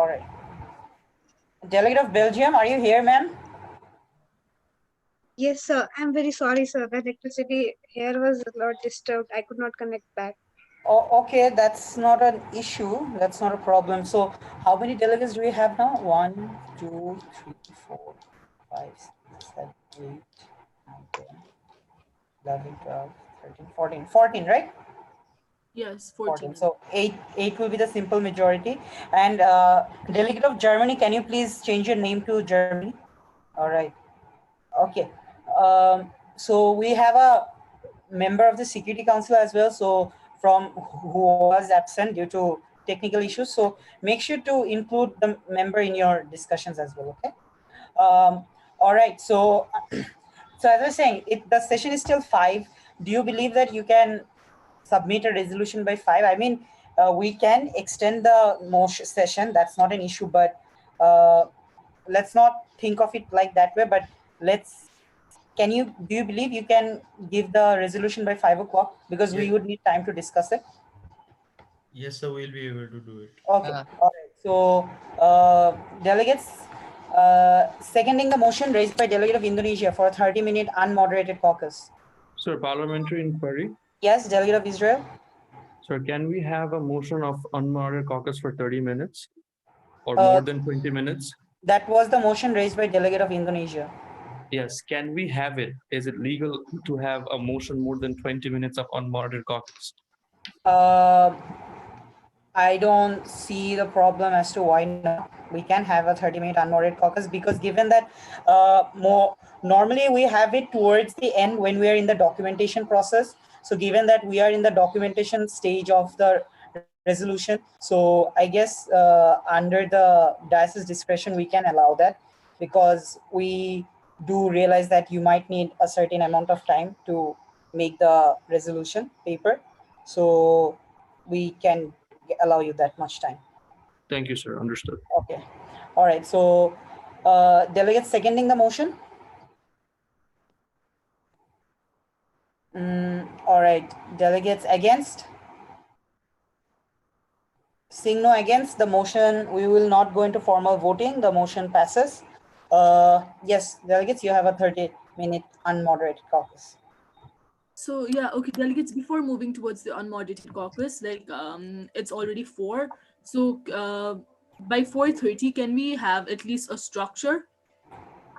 right. Delegate of Belgium, are you here, ma'am? Yes, sir. I'm very sorry, sir. The electricity here was a lot disturbed. I could not connect back. Oh, okay, that's not an issue. That's not a problem. So how many delegates do we have now? 1, 2, 3, 4, 5, 6, 7, 8, 9, 10, 11, 12, 13, 14. 14, right? Yes, 14. So 8 will be the simple majority. And Delegate of Germany, can you please change your name to Germany? All right. Okay. So we have a member of the Security Council as well. So who was absent due to technical issues. So make sure to include the member in your discussions as well. Okay. All right. So as I was saying, the session is still 5. Do you believe that you can submit a resolution by 5? I mean, we can extend the motion session. That's not an issue, but let's not think of it like that way. But do you believe you can give the resolution by 5 o'clock? Because we would need time to discuss it. Yes, sir, we'll be able to do it. Okay. All right. So delegates, seconding the motion raised by Delegate of Indonesia for a 30-minute unmoderated caucus. Sir, parliamentary inquiry. Yes, Delegate of Israel. Sir, can we have a motion of unmoderated caucus for 30 minutes or more than 20 minutes? That was the motion raised by Delegate of Indonesia. Yes, can we have it? Is it legal to have a motion more than 20 minutes of unmoderated caucus? I don't see the problem as to why not. We can have a 30-minute unmoderated caucus because given that normally we have it towards the end when we are in the documentation process. So given that we are in the documentation stage of the resolution, so I guess under the diocese discretion, we can allow that because we do realize that you might need a certain amount of time to make the resolution paper. So we can allow you that much time. Thank you, sir. Understood. Okay. All right. So delegates seconding the motion. All right. Delegates against. Seeing no against the motion, we will not go into formal voting. The motion passes. Yes, delegates, you have a 30-minute unmoderated caucus. So yeah, okay, delegates, before moving towards the unmoderated caucus, like it's already 4. So by 4:30, can we have at least a structure?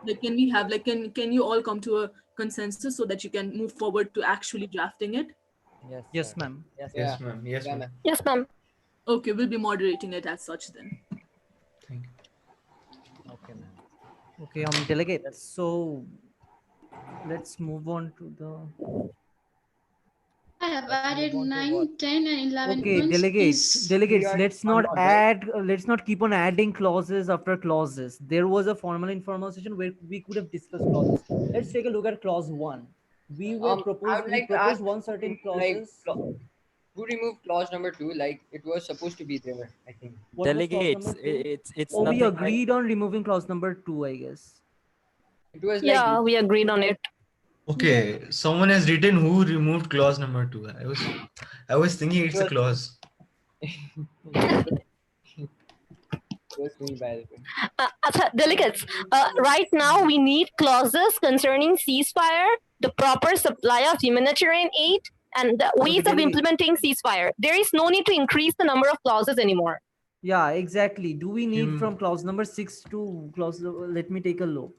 Like, can we have can you all come to a consensus so that you can move forward to actually drafting it? Yes, ma'am. Yes, ma'am. Yes, ma'am. Yes, ma'am. Okay, we'll be moderating it as such then. Thank you. Okay, ma'am. Okay, delegates. So let's move on to the. I have added 9, 10, and 11 Okay, points. delegates. Let's not keep on adding clauses after clauses. There was a formal informal session where we could have discussed clauses. Let's take a look at clause 1. We proposed one certain clauses. Who removed clause number 2? Like it was supposed to be there, I think. Delegates. It's we nothing agreed on removing clause number 2, I guess. It was Yeah, we agreed on it. Okay, someone has written who removed clause number 2. I was thinking it's a clause. Delegates, right now we need clauses concerning ceasefire, the proper supply of humanitarian aid, and the ways of implementing ceasefire. There is no need to increase the number of clauses anymore. Yeah, exactly. Do we need from clause number 6 to clause? Let me take a look.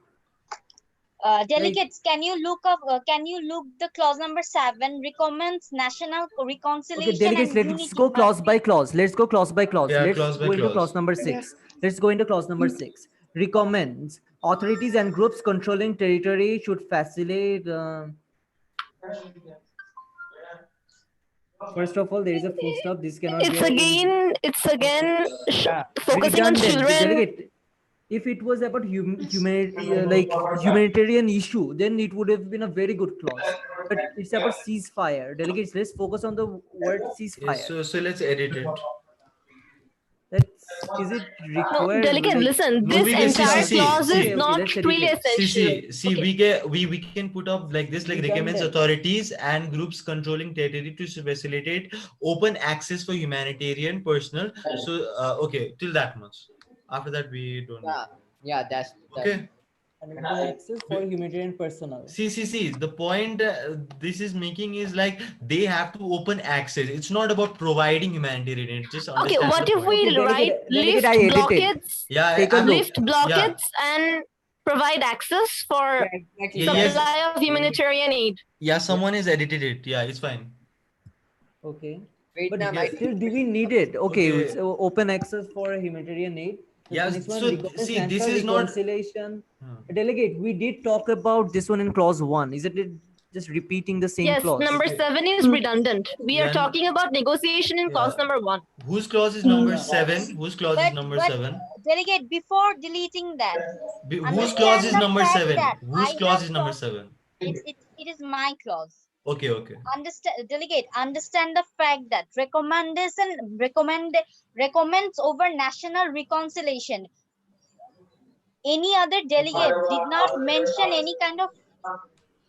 Delegates, can you look up? Can you look the clause number 7 recommends national reconciliation? Okay, delegates, let's go clause by clause. Let's go clause by clause. Yeah, let's clause by go into clause. clause number 6. Let's go into clause number 6. Recommends authorities and groups controlling territory should facilitate. First of all, there is a full stop. This cannot. It's again focusing on children. Delegate, if it was about humanitarian issue, then it would have been a very good clause. But it's about ceasefire. Delegates, let's focus on the word ceasefire. Yes, so let's edit it. Is it required? No, delegate, listen. This entire clause is not really essential. See, we can put up like this, like recommends authorities and groups controlling territory to facilitate open access for humanitarian personnel. So okay, till that much. After that, we don't. Yeah, that's okay. Access for humanitarian personnel. See. The point this is making is like they have to open access. It's not about providing humanitarian. It's just okay. What if we write lift blockades? Yeah, lift blockades and provide access for supply of humanitarian aid. Yeah, someone has edited it. Yeah, it's fine. Okay. But still, do we need it? Okay, so open access for humanitarian aid. Yes, so see, this is not delegate. We did talk about this one in clause 1. Isn't it just repeating the same clause? Yes, number 7 is redundant. We are talking about negotiation in clause number 1. Whose clause is number 7? Whose clause is number 7? Delegate, before deleting that. Whose clause is number 7? Whose clause is number 7? It is my clause. Okay. Delegate, understand the fact that recommends over national reconciliation. Any other delegate did not mention any kind of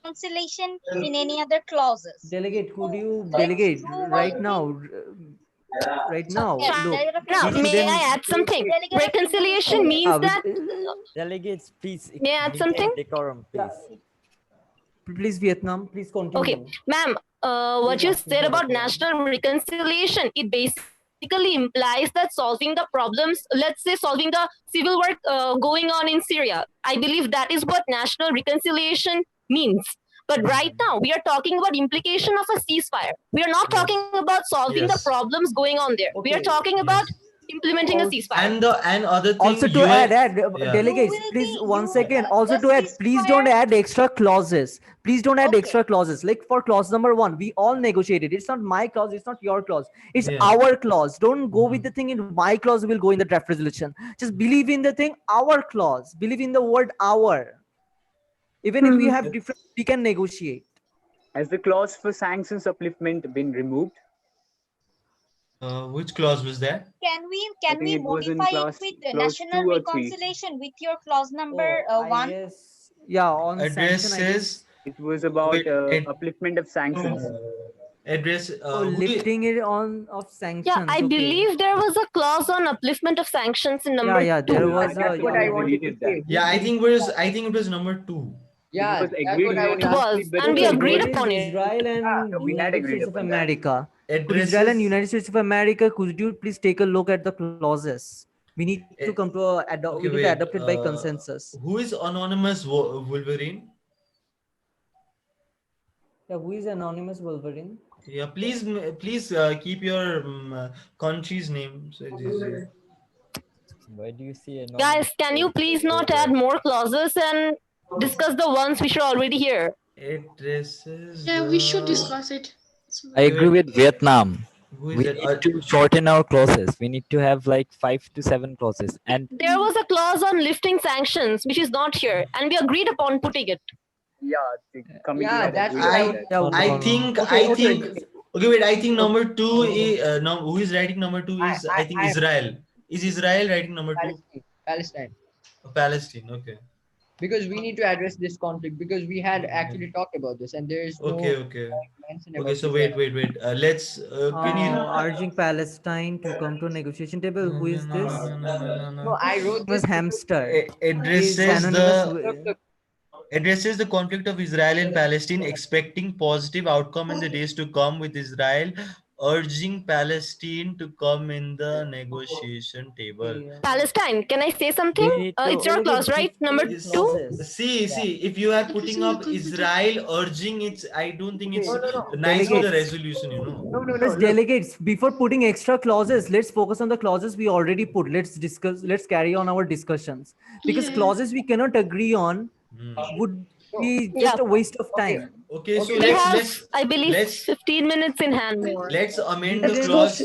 reconciliation in any other clauses. Delegate, could you delegate right now? Right now, look, may I add something? Reconciliation means that. Delegates, please. May I add something? Decorum, please. Please, Vietnam, please continue. Okay, ma'am, what you said about national reconciliation, it basically implies that solving the problems, let's say solving the civil war going on in Syria. I believe that is what national reconciliation means. But right now, we are talking about implication of a ceasefire. We are not talking about solving the problems going on there. We are talking about implementing a ceasefire. And other thing. Also to add delegates, please 1 second. Also to add, please don't add extra clauses. Please don't add extra clauses. Like for clause number 1, we all negotiated. It's not my clause. It's not your clause. It's our clause. Don't go with the thing in my clause will go in the draft resolution. Just believe in the thing, our clause. Believe in the word our. Even if we have different, we can negotiate. Has the clause for sanctions upliftment been removed? Which clause was that? Can we modify it with the national reconciliation with your clause number 1? Yes. Yeah, on address sanction, says it was about upliftment of sanctions. Address lifting it on of sanctions. Yeah, I believe there was a clause on upliftment of sanctions in number 2. There was. That's what I wanted to say. Yeah, I think it was number 2. Yeah, it was, and we agreed upon it. Israel and United States of America. Israel and United States of America, could you please take a look at the clauses? We need to come to adopt it by consensus. Who is anonymous Wolverine? Yeah, who is anonymous Wolverine? Yeah, please keep your country's name. Why do you see Guys, can you please not add more clauses and discuss the ones which are already here? Addresses. Yeah, we should discuss it. I agree with Vietnam. Who is We that? need to shorten our clauses. We need to have like 5 to 7 clauses. And There was a clause on lifting sanctions, which is not here, and we agreed upon putting it. Yeah, the committee Yeah, had that's agreed what I on was. that. Yeah, I think Okay, I think okay, wait, I think number two is no, who is writing number two is I think I Israel. Is Israel writing number two? Palestine. Palestine, okay. Because we need to address this conflict because we had actually talked about this and there is no Okay. mention Okay, about so Israel. wait. Let's can you urging Palestine to come to a negotiation table. Who is this? No, I wrote Was this hamster. Is addresses anonymous. addresses the conflict of Israel and Palestine, expecting positive outcome in the days to come, with Israel urging Palestine to come in the negotiation table. Palestine, can I say something? It's your clause, right? Number Is- 2? See, if you are putting up Israel urging, it's I don't think it's nice to the Delegates. resolution, you know. Let's delegates, before putting extra clauses, let's focus on the clauses we already put. Let's carry on our discussions, because clauses we cannot agree on would be just a waste of time. Okay, so We have, let's I believe, let's 15 minutes in hand more. let's amend the clause.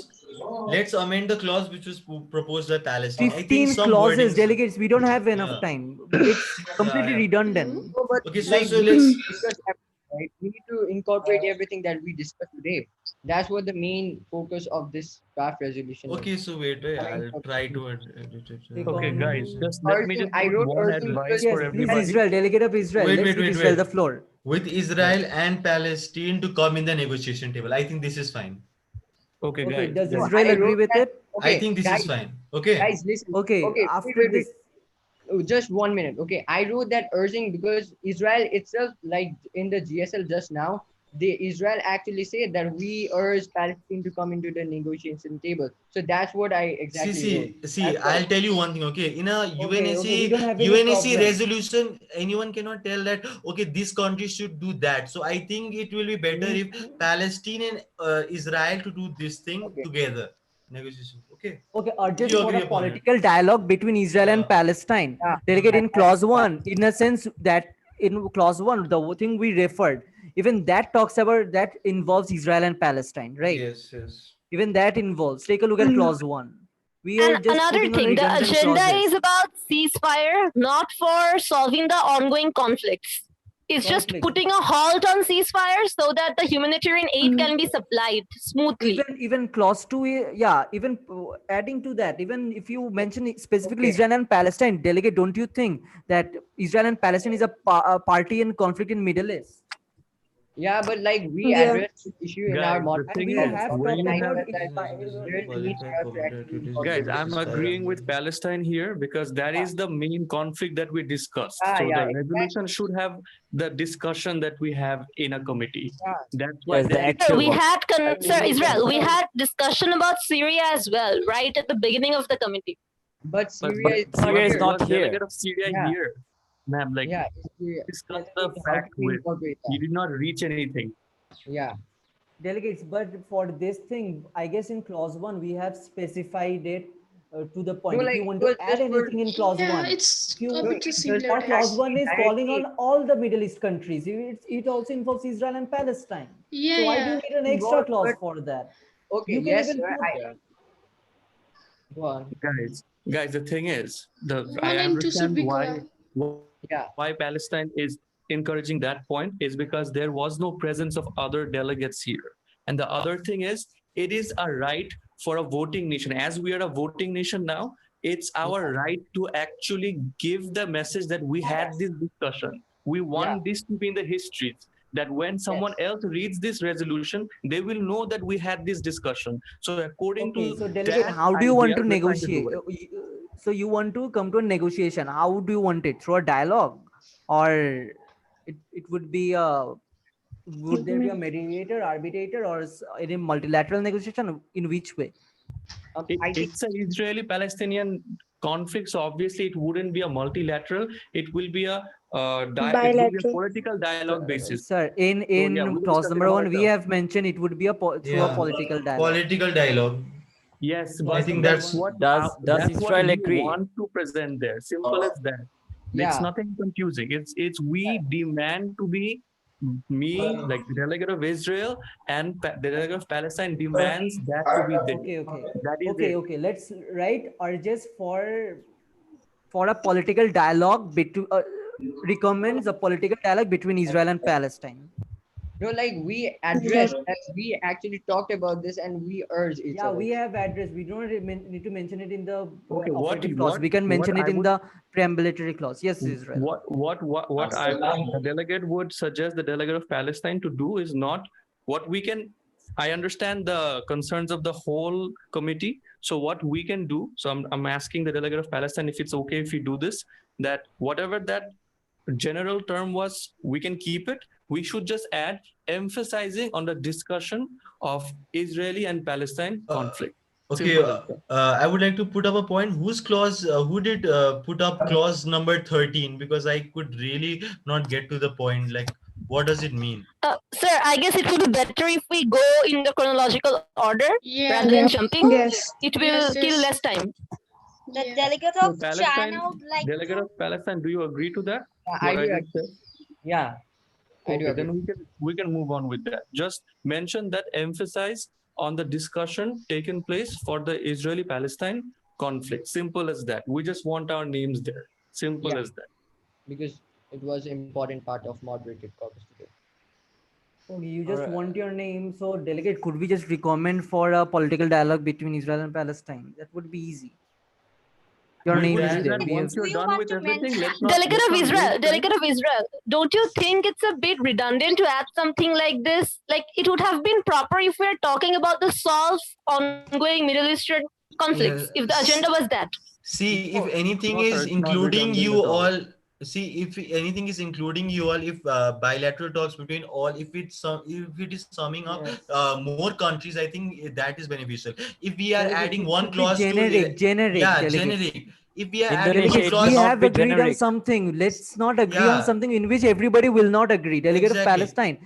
Let's amend the clause which was proposed by Palestine. I think 15 some clauses, wordings. delegates, we don't have enough Yeah. time. It's completely redundant. No, but Okay, so like, so we let's need to discuss everything, right? We need to incorporate everything that we discussed today. That's what the main focus of this draft resolution is. Okay, so wait, I'll try to edit it. Okay, guys, just let me just I put wrote one urging advice because- for Please, everybody. Israel, delegate of Israel. Let's give Israel the floor. With Israel and Palestine to come in the negotiation table. I think this is fine. Okay, Okay, guys. does guys. Israel I agree wrote with that- it? I think this is fine. Okay. Guys, listen. Okay, Okay, after wait. this. Oh, just 1 minute. Okay, I wrote that urging because Israel itself, like in the GSL just now, Israel actually said that we urge Palestine to come into the negotiation table. So that's what I exactly wrote. See, I'll tell you one thing. Okay, in a UNSC we don't have any UNSC problem. resolution, anyone cannot tell that. Okay, this country should do that. So I think it will be better if Palestine and Israel to do this thing together. Negotiation. Okay. Okay, You urges for agree a upon it. political dialogue between Israel and Palestine. Delegate in clause 1, in a sense that in clause 1, the thing we referred, even that talks about, that involves Israel and Palestine, right? Yes. Even that involves. Take a look at clause 1. We are And just another putting on thing, the redundant agenda clauses. is about ceasefire, not for solving the ongoing conflicts. It's just putting a halt on ceasefire so that the humanitarian aid can be supplied smoothly. Even clause 2, yeah, even adding to that, even if you mention specifically Israel and Palestine, delegate, don't you think that Israel and Palestine is a party in conflict in Middle East? Yeah, but like we addressed this issue in our Guys, model. the thing we is, have when talked you have guys, I'm agreeing with Palestine here because that is the main conflict that we discussed. So yeah, the resolution should have the discussion that we have in a committee. That's why Yes, the that actual- We had, Sir Israel, we had discussion about Syria as well, right at the beginning of the committee. But But Syria is there not was here. delegate of Syria here. Ma'am, like discuss the fact with. You did not reach anything. Yeah. Delegates, but for this thing, I guess in clause 1 we have specified it to the point. No, If like, you want it to was add just for- anything in clause Yeah, 1, it's if you, a bit similar. or clause 1 is calling directly- on all the Middle East countries. It also involves Israel and Palestine. Yeah, So why do you yeah. need an extra Involved, clause but- for that? Okay, You can yes, even sir. put- Go on. Guys, the thing is, I One understand inclusive why Palestine is encouraging that point is because there was no presence of other delegates here. And the other thing is, it is a right for a voting nation. As we are a voting nation now, it's our right to actually give the message that we had this discussion. We want this to be in the histories, that when someone else reads this resolution, they will know that we had this discussion. So according to So delegate, that how do you want idea, to we're trying to do negotiate? it. So you want to come to a negotiation. How do you want it? Through a dialogue, or it would be a, would there be a mediator, arbitrator, or any multilateral negotiation? In which way? It's an Israeli-Palestinian conflict, so obviously it wouldn't be a multilateral. It will be a it will be a political dialogue basis. Sir, in we're clause discussing number 1, about we the- have mentioned it would be a through a political dialogue. Political dialogue. Yes, I but think that's that's what Does that's Israel what we agree? want to present there. Simple as that. Yeah. It's nothing confusing. It's we demand to be me, like the delegate of Israel and the delegate of Palestine demands that to be there. Okay. That is it. Okay. Let's write urges for a political dialogue between recommends a political dialogue between Israel and Palestine. No, like we addressed that, we actually talked about this and we urge each other. We have addressed. We don't need to mention it in the Okay, operative clause. We can mention it in the preambulatory clause. Yes, Israel. What I the delegate would suggest the delegate of Palestine to do is not what we can. I understand the concerns of the whole committee. So what we can do, so I'm asking the delegate of Palestine if it's okay if we do this, that whatever that general term was, we can keep it. We should just add emphasizing on the discussion of Israeli and Palestine conflict. Okay, I would like to put up a point. Whose clause? Who did put up clause number 13? Because I could really not get to the point. Like, what does it mean? Sir, I guess it would be better if we go in the chronological order rather than jumping. It will kill less time. The delegate of Palestine, China would like delegate of Palestine, do you agree to that? I do agree. Yeah. Okay, then we can move on with that. Just mention that emphasize on the discussion taken place for the Israeli-Palestine conflict. Simple as that. We just want our names there. Simple as that. Because it was an important part of moderated caucus today. Okay, you just want your name. So, delegate, could we just recommend for a political dialogue between Israel and Palestine? That would be easy. Your name is there. Once you're done with everything, Delegate of Israel, don't you think it's a bit redundant to add something like this? Like, it would have been proper if we're talking about the solve ongoing Middle Eastern conflicts, if the agenda was that. See, if anything is including you all, if bilateral talks between all, if it is summing up more countries, I think that is beneficial. If we are adding one clause generic. If we are adding one clause, we have agreed on something. Let's not agree on something in which everybody will not agree. Delegate of Palestine,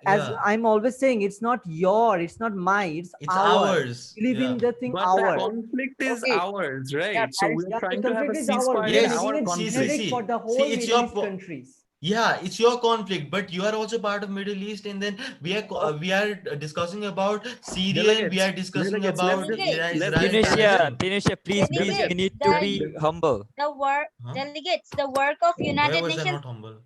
as I'm always saying, it's not it's not mine, it's ours. We live in the thing ours. The conflict is ours, right? So we're trying to have a ceasefire in our conflict. For the whole Middle East countries. Yeah, it's your conflict, but you are also part of Middle East, and then we are discussing about Syria, we are discussing about Tunisia, please, we need to be humble. The work, delegates, the work of United Nations. Not humble.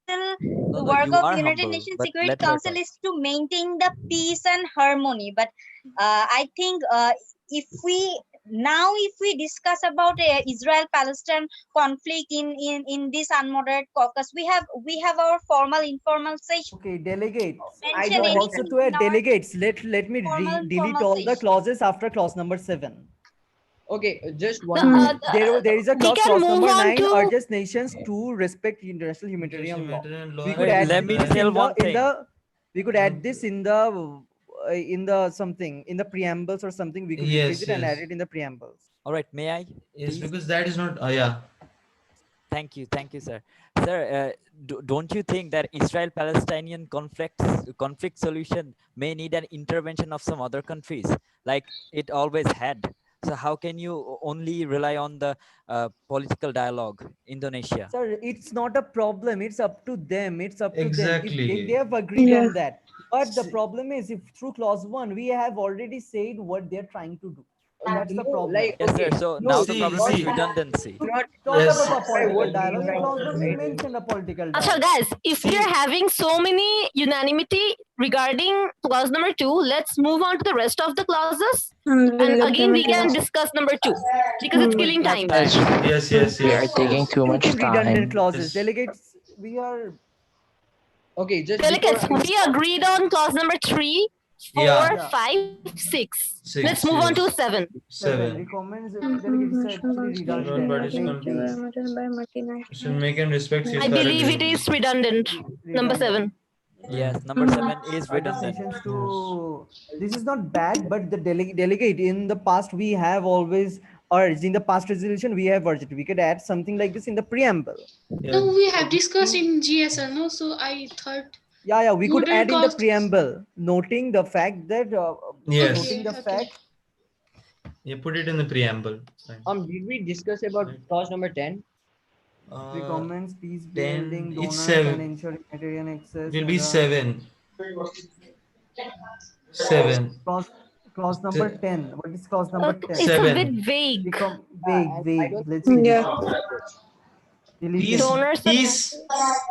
The work of United Nations Security Council is to maintain the peace and harmony. But I think if we discuss about Israel-Palestine conflict in this unmoderate caucus, we have our formal informal session. Okay, delegates. I want also to add delegates. Let me delete all the clauses after clause number 7. Okay, just one. There is a clause number 9 urges nations to respect international humanitarian law. We could add we could add this in the preambles or something. We could replace it and add it in the preambles. All right, may I? Yes, because that is not. Thank you, sir. Sir, don't you think that Israel-Palestinian conflict solution may need an intervention of some other countries, like it always had? So how can you only rely on the political dialogue, Indonesia? Sir, it's not a problem. It's up to them. It's up to them. Exactly. They have agreed on that. But the problem is, if through clause 1, we have already said what they're trying to do. That's the problem. Yes, sir. So now the problem is redundancy. So guys, if we are having so many unanimity regarding clause number 2, let's move on to the rest of the clauses. And again, we can discuss number 2 because it's killing time. Yes. We are taking too much time. Redundant clauses. Delegates, we are... Okay, just delegates, we agreed on clause number 3, 4, 5, 6. Let's move on to 7. 7. Recommends make and respect. I believe it is redundant. Number 7. Yes, number 7 is redundant. This is not bad, but the delegate in the past we have always urged, in the past resolution we have urged we could add something like this in the preamble. No, we have discussed in GSL, no? So I thought. Yeah, we could add in the preamble, noting the fact that. Noting the fact. Yeah, put it in the preamble. Did we discuss about clause number 10? Recommends peace 10. building It's donors and 7. ensure humanitarian access. Will be and, 7. 7. Clause number 10. What is clause number 10? It's a 7. bit vague. Vague. Let's Yeah. delete it. Delete it.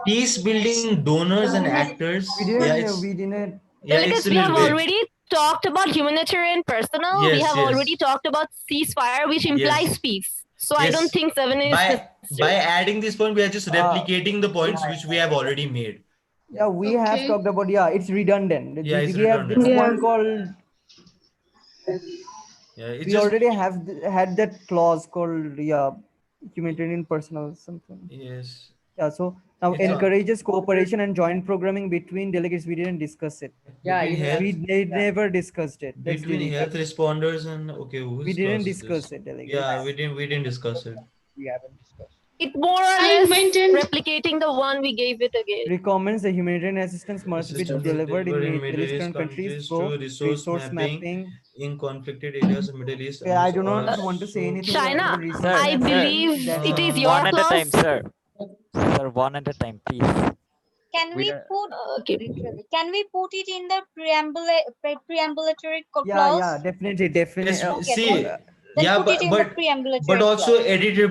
Peace building donors and actors. We didn't. Yeah, it's Delegates, a we have little vague. already talked about humanitarian personnel. We Yes, have yes. already talked about ceasefire, which implies Yes. peace. So I don't Yes. think 7 is By adding this point, we are just replicating the points which we have already made. Yeah, we have talked about, it's redundant. Yeah, it's we have this redundant. one called, Yeah, it's we just, already have had that clause called, humanitarian personnel or something. yes. Yeah, so now It's encourages cooperation and joint programming between delegates. We didn't discuss it. Between health, We never discussed it. Let's between delete health it. responders and whose We didn't clause is discuss this? it, delegates. Yeah, we didn't discuss it. We haven't discussed. it more or less replicating the one we gave it again. Recommends the humanitarian assistance must be delivered in Middle Eastern countries through resource mapping in conflicted areas of Middle East. I do not want to say anything. China, about the resource I mapping. believe That's it is not- your One at a clause. time, sir. Sir, one at a time, please. Can we put can we put it in the preambulatory clause? Yeah, definitely. See, Then yeah, put it in the preambulatory but also clause. edit a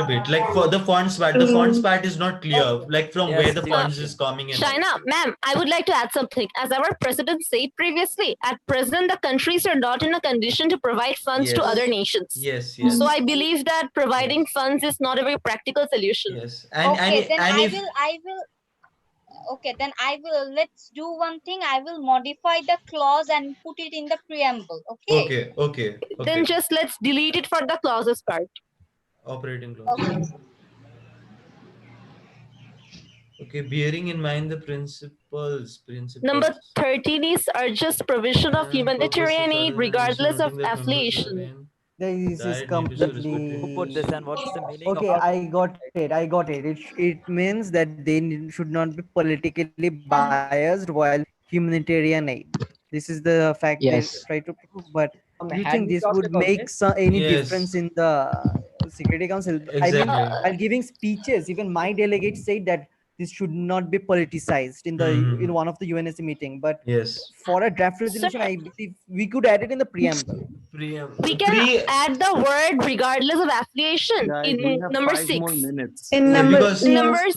bit. Like for the fonts part, the fonts part is not clear. Like from Yes, where the yes, fonts is coming in. China, ma'am, I would like to add something. As our president said previously, at present, the countries are not in a condition to provide funds to Yes. other nations. Yes. So I believe that providing funds is not a very practical solution. Yes. Let's do one thing. I will modify the clause and put it in the preamble. Okay. Okay. Then just let's delete it for the clauses part. Operating clause. Okay, bearing in mind the principles. Number 13 is urges provision of humanitarian aid regardless of affiliation. This is completely. Who put this and what's the meaning Okay, of I got it. It means that they should not be politically biased while humanitarian aid. This is the fact Yes. they try to prove. But do you had think we this talked would about make this? any Yes. difference in the Security Council? I mean, Exactly. while giving speeches, even my delegates said that this should not be politicized in the in one of the UNSC meeting. But Yes. for a draft resolution, I believe we could add it in the preamble. We can add the word regardless of affiliation in number 6.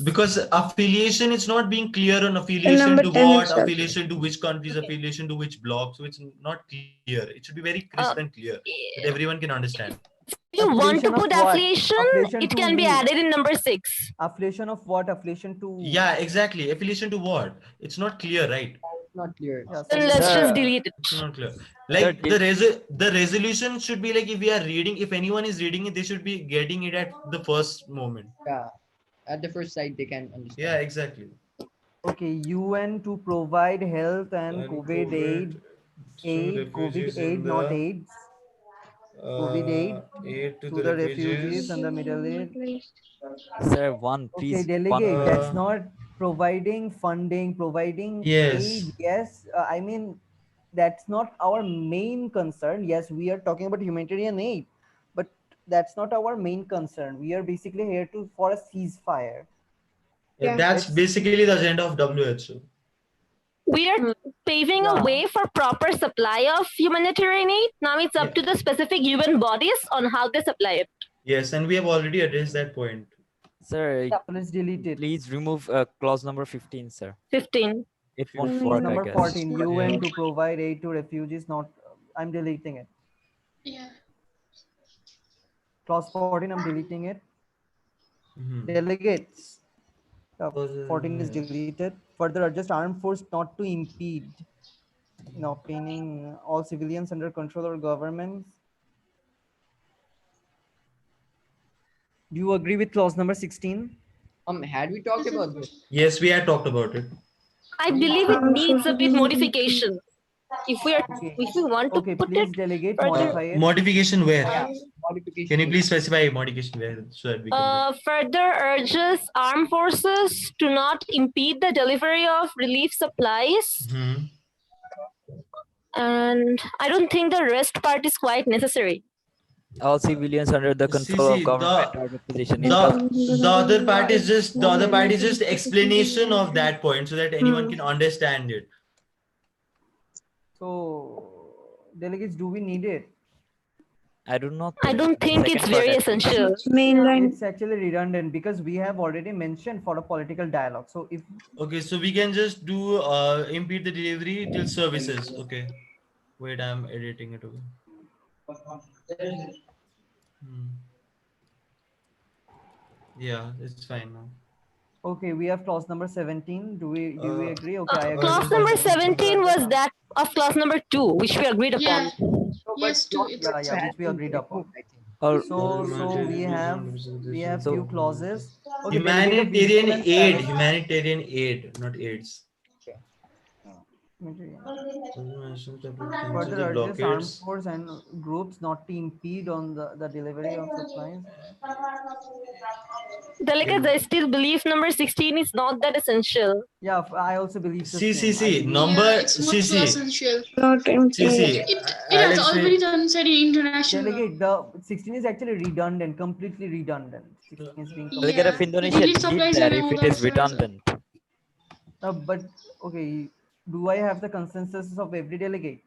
Because affiliation is not being clear on affiliation number to 10 what, itself. affiliation to which countries, affiliation to which blocks. So it's not clear. It should be very crisp and clear that everyone can understand. If you want to Affiliation of put what? affiliation, Affiliation it to can be who? added in number 6. Affiliation of what? Affiliation to. Yeah, exactly. Affiliation to what? It's not clear, right? Not clear. Then let's just delete it. It's not clear. Like the resolution should be like, if we are reading, if anyone is reading it, they should be getting it at the first moment. Yeah. At the first sight, they can understand. Yeah, exactly. Okay, UN to provide health and COVID aid, COVID aid, not AIDS. COVID aid to to the refugees and the Middle East. Sir, one, please. Okay, delegate, that's not providing funding, providing Yes. aid. Yes, I mean, that's not our main concern. Yes, we are talking about humanitarian aid, but that's not our main concern. We are basically here for a ceasefire. Yeah, that's basically the agenda of WHO. We are paving a way for proper supply of humanitarian aid. Now it's up to the specific UN bodies on how they supply it. Yes, and we have already addressed that point. Sir, let's delete it. Please remove clause number 15, sir. 15. It won't work, I Number guess. 14, UN to provide aid to refugees. Not, I'm deleting it. Yeah. Clause 14, I'm deleting it. Delegates. 14 is deleted. Further, adjust armed force not to impede in obtaining all civilians under control or governments. Do you agree with clause number 16? Had we talked about this? Yes, we had talked about it. I believe it needs a bit modification. If we want to put please it delegate, further. modify it. Modification where? Modification. Can you please specify modification where so that we can Further urges armed forces to not impede the delivery of relief supplies. And I don't think the rest part is quite necessary. All civilians under the control of See, government or the position is the other part is just okay. explanation of that point so that anyone can understand it. So, delegates, do we need it? I do not I think. don't think it's very essential. It's actually redundant because we have already mentioned for a political dialogue. So if Okay, so we can just do impede the delivery till services. Okay, wait, I'm editing it. Okay. Hmm. Yeah, it's fine now. okay, we have clause number 17. Do we agree? Okay, I agree. Clause number 17 was that of clause number 2, which we agreed upon. Yes, too. It's Yeah, which we agreed upon. Or So we have few clauses. Okay, Humanitarian aid, humanitarian aid, not AIDS. Further urges armed blockades. force and groups not to impede on the delivery of supplies. Delegates, I still believe number 16 is not that essential. Yeah, I also believe the See, same. number it's much too essential. See, It has already done said in international law. Delegate, the 16 is actually redundant, completely redundant. 16 is being delegate of Indonesia Delete delete supplies that and if all it that is redundant. But okay, do I have the consensus of every delegate?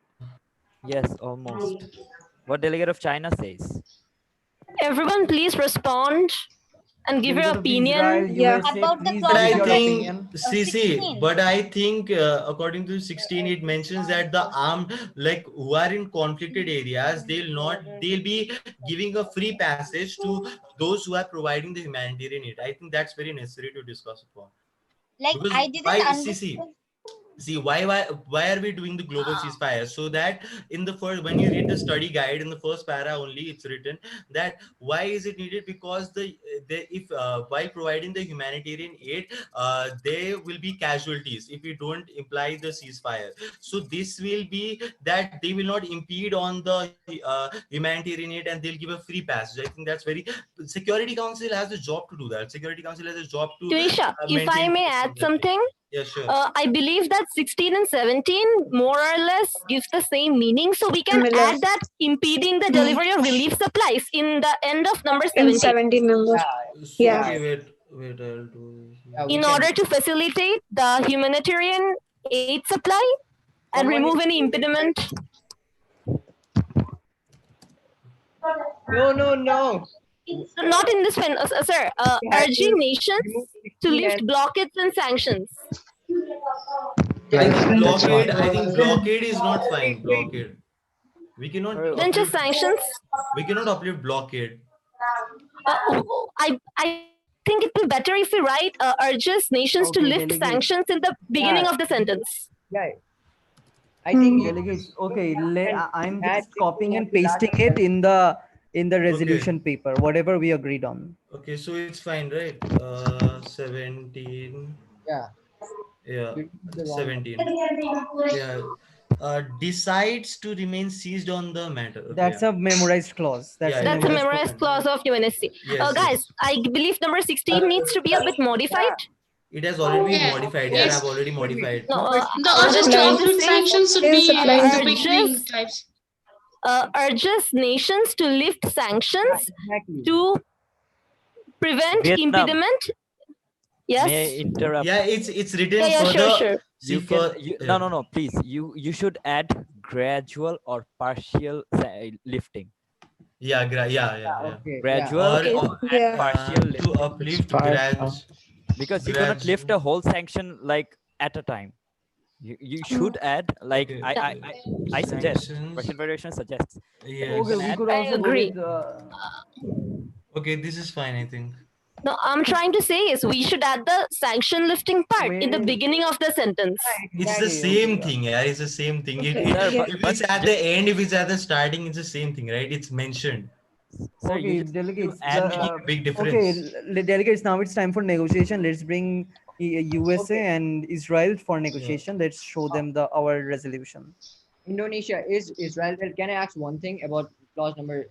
Yes, almost. What delegate of China says? Everyone, please respond and give your Delegate of Israel, opinion. USA, About the please clause But I give your number opinion. think, but I think according to 16, it mentions that the armed, like who are in conflicted areas, they'll be giving a free passage to those who are providing the humanitarian aid. I think that's very necessary to discuss upon. like Because I didn't why? understand. See why are we doing the global ceasefire? So that in the first, when you read the study guide in the first para only, it's written that why is it needed, because the if while providing the humanitarian aid, there will be casualties if we don't imply the ceasefire. So this will be that they will not impede on the humanitarian aid and they'll give a free passage. I think that's very, Security Council has the job to do that. Security Council has a job to Tuisha, if I maintain may peace add in that. something, Yeah, sure. I believe that 16 and 17 more or less gives the same meaning. So we can Similar. add that impeding the delivery of relief supplies in the end of number In 17. 17 members. So, Yeah. okay, wait, I'll do this. In order to facilitate the humanitarian aid supply and remove any impediment. No. Not in this one, sir. Urging nations to lift blockades and sanctions. I think blockade is not fine. Blockade. We cannot. Then just sanctions. We cannot uplift blockade. I think it would be better if we write urges nations to lift sanctions in the beginning of the sentence. Yeah. I think delegates. Okay, I'm just copying and pasting it in the resolution paper, whatever we agreed on. Okay, so it's fine, right? 17. Yeah. Yeah. 17. Yeah. Decides to remain seized on the matter. Okay, That's a memorized clause. That's a memorized clause of UNSC. Yes, guys, I believe number 16 needs to be a bit modified. It has already been modified. Yes. Yeah, I've already modified. No, The urges to uplift sanctions should be in the beginning types. Urges nations to lift sanctions to prevent impediment. Yes. May I interrupt? Yeah, it's written Yeah, for sure. You can, no, please. You should add gradual or partial lifting. Yeah, Okay, Gradual or partial lifting. to uplift Because you cannot lift a whole sanction like at a time. You should add, like, I suggest, Russian Federation suggests. Yes. I agree. Okay, this is fine, I think. No, I'm trying to say is we should add the sanction lifting part in the beginning of the sentence. It's the same thing, yeah. It's the same thing. If it's at the end, if it's at the starting, it's the same thing, right? It's mentioned. Okay, delegates. Big difference. Okay, delegates. Now it's time for negotiation. Let's bring USA and Israel for negotiation. Let's show them our resolution. Indonesia is Israel. Can I ask one thing about clause number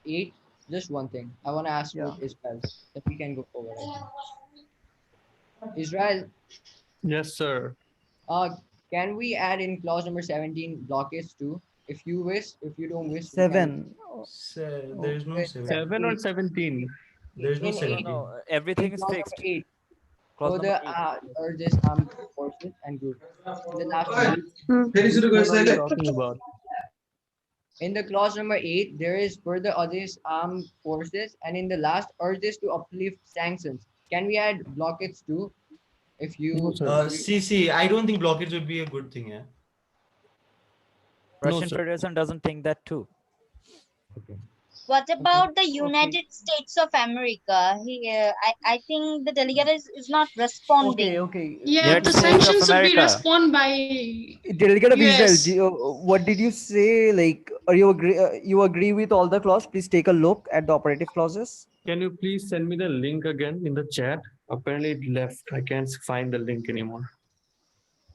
8? Just one thing. I want to ask you, Israel, if we can go forward. Israel. Yes, sir. Can we add in clause number 17 blockades too? If you wish, if you don't wish, we can. 7. There is no 7. 7 or 17? There is no In 17. No, in everything is clause fixed. number 8, Clause further number 8. urges armed forces and groups. In the last one, What are you talking about? in the clause number 8, there is further urges armed forces, and in the last urges to uplift sanctions. Can we add blockades too? If you see, I don't think blockades would be a good thing. Yeah. Russian sir. Federation doesn't think that too. What about the United States of America? I think the delegate is not responding. Okay. Yeah, United the States of sanctions should be America. responded by Delegate of Israel, US. what did you say? Like, are you agree with all the clause? Please take a look at the operative clauses. Can you please send me the link again in the chat? Apparently it left. I can't find the link anymore.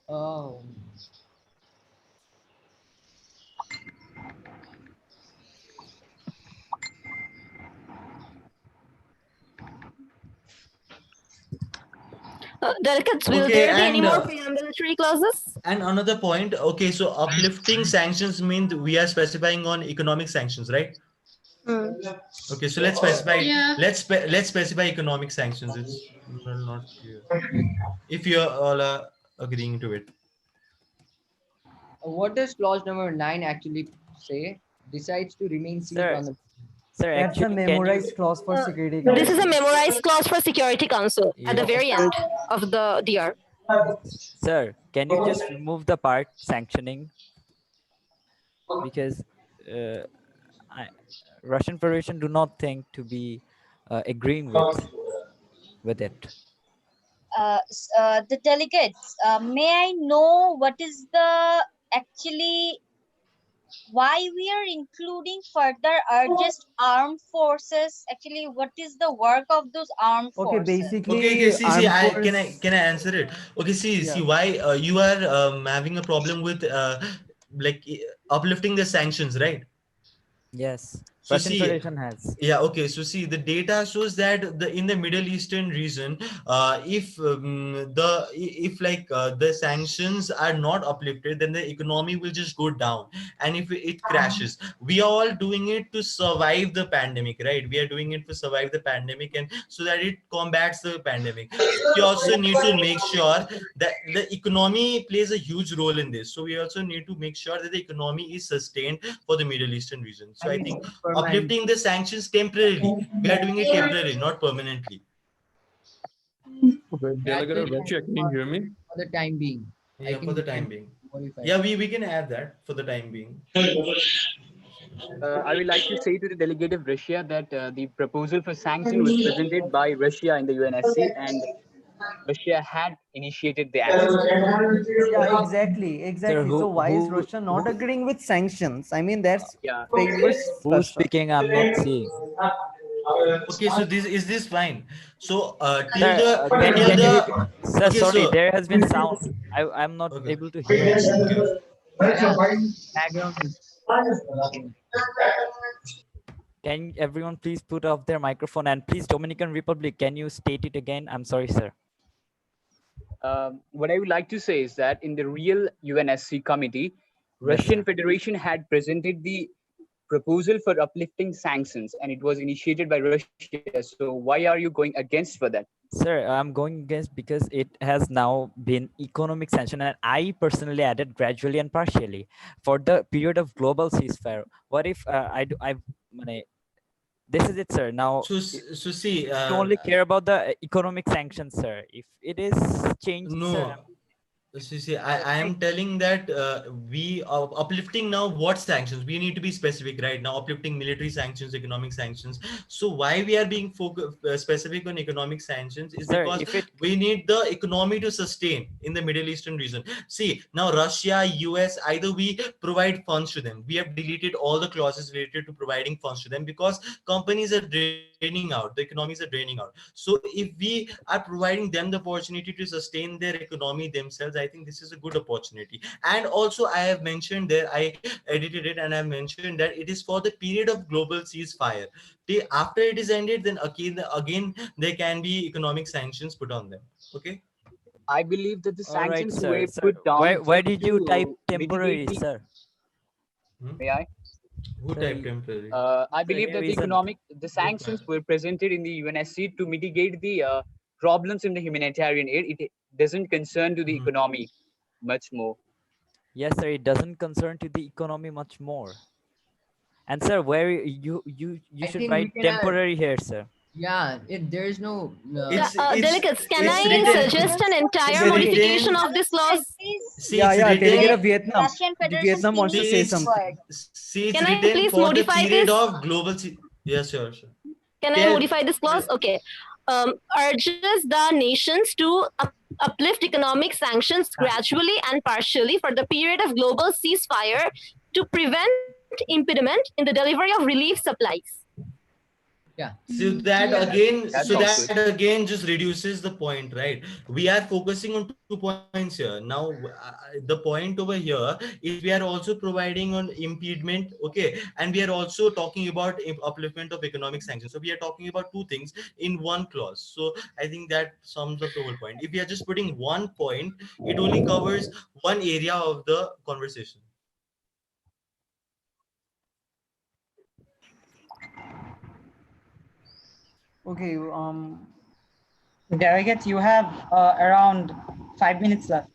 Oh. Delegates, will Okay, there be any and more preambulatory clauses? and another point. Okay, so uplifting sanctions means we are specifying on economic sanctions, right? Okay, so let's specify. Yeah. Let's specify economic sanctions. It's not clear. If you all are agreeing to it. What does clause number 9 actually say? Decides to remain seated on the. Sir, That's a actually, memorized clause for Security This is a Council. memorized clause for Security Council at the very end of the DR. Sir, can you just remove the part sanctioning? Because Russian Federation do not think to be agreeing with it. The delegates, may I know what is the actually why we are including further urged armed forces? Actually, what is the work of those armed Okay, forces? basically, Okay. See, armed can I answer it? Okay. See why you are having a problem with like uplifting the sanctions, right? Yes, So Russian see, Federation has. yeah, okay. So see, the data shows that in the Middle Eastern region, if the sanctions are not uplifted, then the economy will just go down, and if it crashes, we are all doing it to survive the pandemic, right? We are doing it to survive the pandemic, and so that it combats the pandemic. So we also need to make sure that the economy plays a huge role in this. So we also need to make sure that the economy is sustained for the Middle Eastern region. So I think uplifting the sanctions temporarily. We are doing it temporarily, not permanently. Okay, Delegate of Russia, can you hear me? For the time being. Yeah, for the time being. Yeah, we can add that for the time being. I would like to say to the delegate of Russia that the proposal for sanction was presented by Russia in the UNSC, and Russia had initiated the action. Yeah, exactly. So why is Russia not agreeing with sanctions? I mean, that's famous. Who's speaking? I'm not seeing. Okay, so this fine? So Sir, sir, okay, sorry, so there has been sound. I'm not able to hear anything. Background. Can everyone please put off their microphone, and please, Dominican Republic, can you state it again? I'm sorry, sir. What I would like to say is that in the real UNSC committee, Russian Federation had presented the proposal for uplifting sanctions, and it was initiated by Russia. So why are you going against for that? Sir, I'm going against because it has now been economic sanction, and I personally added gradually and partially for the period of global ceasefire. What if this is it, sir? Now, so see, you only care about the economic sanctions, sir. If it is changed, sir, see, I am telling that we are uplifting now what sanctions. We need to be specific right now, uplifting military sanctions, economic sanctions. So why we are being specific on economic sanctions is because we need the economy to sustain in the Middle Eastern region. See, now Russia, US, either we provide funds to them. We have deleted all the clauses related to providing funds to them because companies are draining out, the economies are draining out. So if we are providing them the opportunity to sustain their economy themselves, I think this is a good opportunity. And also I have mentioned there, I edited it and I mentioned that it is for the period of global ceasefire. After it is ended, then again there can be economic sanctions put on them. Okay. I believe that the sanctions sir, were put down. Why did you type temporary, sir? May I? Who typed temporary? I believe that the sanctions were presented in the UNSC to mitigate the problems in the humanitarian aid. It doesn't concern to the economy much more. Yes, sir. It doesn't concern to the economy much more. And sir, where you I should think write we can, temporary here, sir. yeah, there is no. Delegates, can I suggest an entire Delegate. modification of this clause? See, Yeah, it's yeah, written. delegate of Vietnam. Russian The Federation Vietnam wants to still say uses something. word. See, it's Can I written please for the modify period this? of global. Yes, sure. Can I modify this clause? Okay. Urges the nations to uplift economic sanctions gradually and partially for the period of global ceasefire to prevent impediment in the delivery of relief supplies. Yeah. So that again just reduces the point, right? We are focusing on 2 points here. Now, the point over here is we are also providing on impediment, okay, and we are also talking about upliftment of economic sanctions. So we are talking about two things in one clause. So I think that sums up the whole point. If we are just putting one point, it only covers one area of the conversation. Okay. Delegates, you have around 5 minutes left.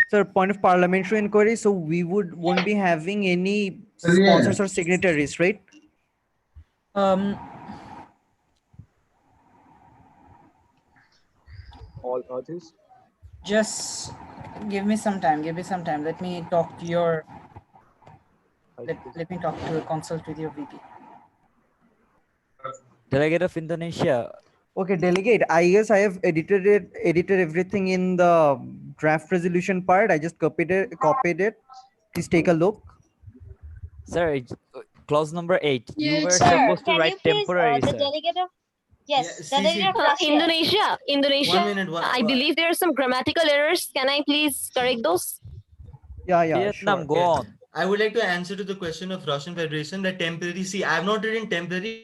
Sir, point of parliamentary inquiry. So we won't be having any sponsors or signatories, right? All parties. Just give me some time. Give me some time. Let me talk to your. Let me talk to consult with your VP. Delegate of Indonesia. Okay, delegate. I guess I have edited everything in the draft resolution part. I just copied it. Please take a look. Sir, clause number 8. You were Sir, supposed to can write you please, temporary, the sir. delegate of, yes, see, delegate of Russia. Indonesia. 1 minute. I believe there are some grammatical errors. Can I please correct those? Yeah, Vietnam, sure. go on. I would like to answer to the question of Russian Federation that temporary. See, I have not written temporary.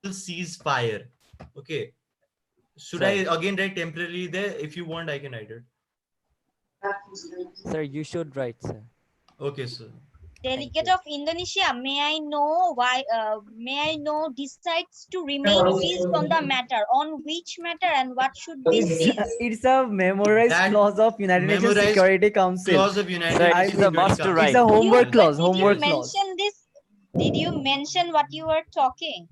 Ceasefire. Okay. Should I again write temporarily there? If you want, I can write it. Sir, you should write, sir. Okay, sir. Delegate of Indonesia, may I know why? May I know decides to remain seized on the matter, on which matter and what should be seized? It's a memorized clause of United Nations Security Council. Clause of United Nations Security Council. It's a homework clause. Did you mention this? Did you mention what you were talking?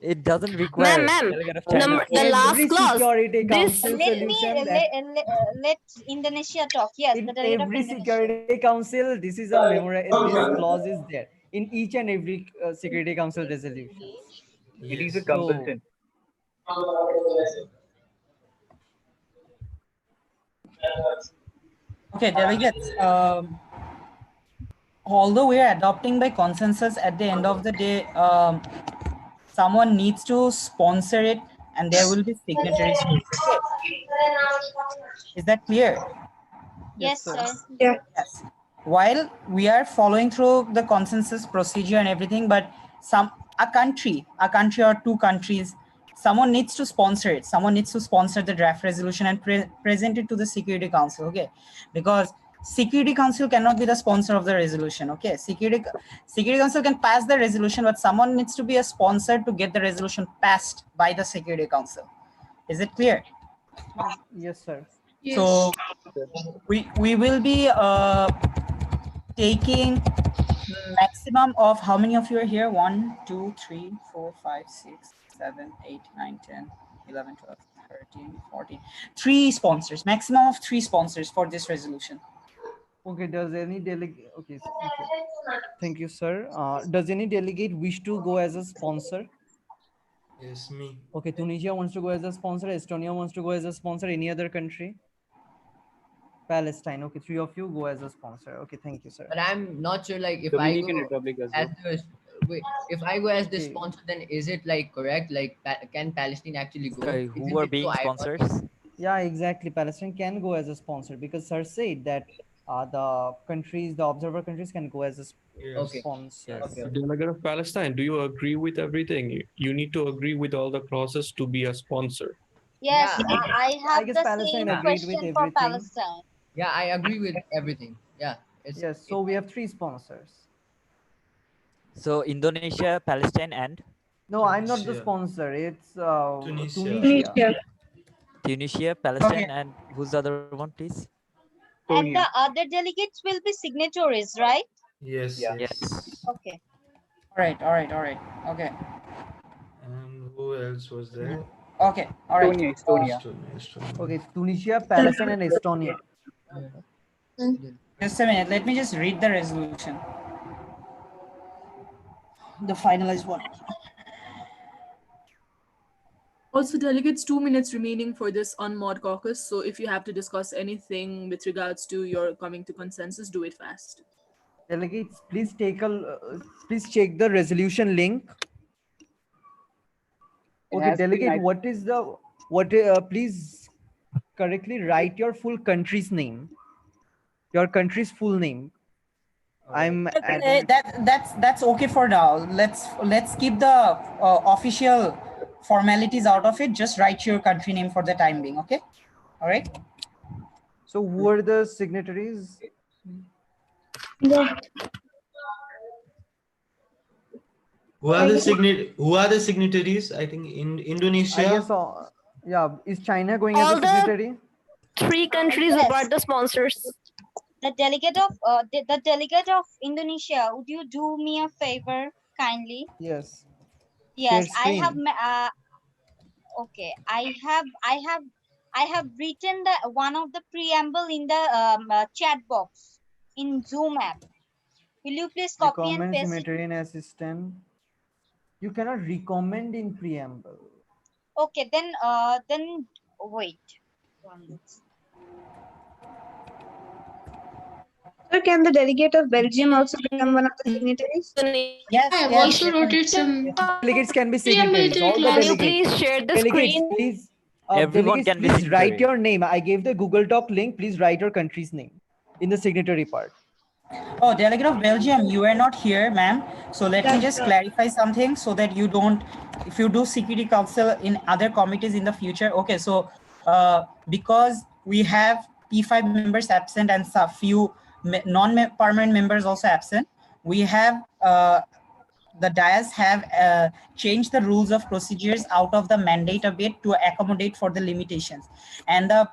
It doesn't require. Ma'am, China. the last clause. Security This. Council Let me solution that let Indonesia talk. Yes, the delegate of every Indonesia. Security Council, this is a this clause is there in each and every Security Council resolution. It is a compulsion. Okay, delegates. Although we are adopting by consensus, at the end of the day, someone needs to sponsor it, and there will be signatories. Is that clear? Yes, sir. Yeah. Yes. While we are following through the consensus procedure and everything, but a country or two countries, someone needs to sponsor it. Someone needs to sponsor the draft resolution and present it to the Security Council. Okay, because Security Council cannot be the sponsor of the resolution. Okay, Security Council can pass the resolution, but someone needs to be a sponsor to get the resolution passed by the Security Council. Is it clear? Yes, sir. Yes. So we will be taking maximum of how many of you are here? 1, 2, 3, 4, 5, 6, 7, 8, 9, 10, 11, 12, 13, 14. 3 sponsors, maximum of 3 sponsors for this resolution. Okay, does any delegate, okay. Thank you, sir. Does any delegate wish to go as a sponsor? Yes, me. Okay, Tunisia wants to go as a sponsor, Estonia wants to go as a sponsor, any other country? Palestine. Okay, 3 of you go as a sponsor. Okay, thank you, sir. But I'm not sure, like, if Dominican I go Republic as as well. if I go as the sponsor, then is it like correct? Like, can Palestine actually go? Sorry, who Isn't are it being so sponsors? Yeah, exactly. Palestine can go as a sponsor because sir said that the observer countries can go as a sponsor. Delegate of Palestine, do you agree with everything? You need to agree with all the clauses to be a sponsor. Yes, Yeah, I have guess the Palestine same agreed with question for everything. Palestine. Yeah, I agree with everything. Yeah, Yes, so we have 3 sponsors. So Indonesia, Palestine, and No, I'm not the Tunisia. sponsor. It's Tunisia. Tunisia. Tunisia, Palestine, Okay. and who's the other one, please? And the other delegates will be signatories, right? Yes, Yeah. yes. Yes. Okay. All right. All right. All right. Okay. And who else was there? Okay. All right. Estonia. Estonia. Okay, Tunisia, Palestine, and Estonia. Just a minute. Let me just read the resolution. The finalized one. Also, delegates, 2 minutes remaining for this unmod caucus. So if you have to discuss anything with regards to your coming to consensus, do it fast. Delegates, please please check the resolution link. Okay, delegate, what is the please correctly write your full country's name. Your country's full name. I'm adding. That's okay for now. Let's keep the official formalities out of it. Just write your country name for the time being. Okay. All right. So who are the signatories? Who are the signatories? I think in Indonesia. I guess yeah, is China going All as a signatory? 3 countries Yes. are the sponsors. The delegate of Indonesia, would you do me a favor kindly? Yes. Yes, Share I have. screen. Okay, I have written the one of the preamble in the chat box in Zoom app. Will you please copy and Recommends paste it? humanitarian assistant. You cannot recommend in preamble. Okay, then wait. Sir, can the delegate of Belgium also become one of the signatories? Yes. I have Yes. also noted some Delegates can be preamble signatories. to All the clause. Can you delegates. please share the Delegates, screen? please. Everyone Delegates, can be please write signatory. your name. I gave the Google Doc link. Please write your country's name in the signatory part. Oh, delegate of Belgium, you are not here, ma'am. So let me just clarify something so that you don't, if you do Security Council in other committees in the future. Okay, so because we have P5 members absent and a few non-permanent members also absent, we have the dais have changed the rules of procedures out of the mandate a bit to accommodate for the limitations. And the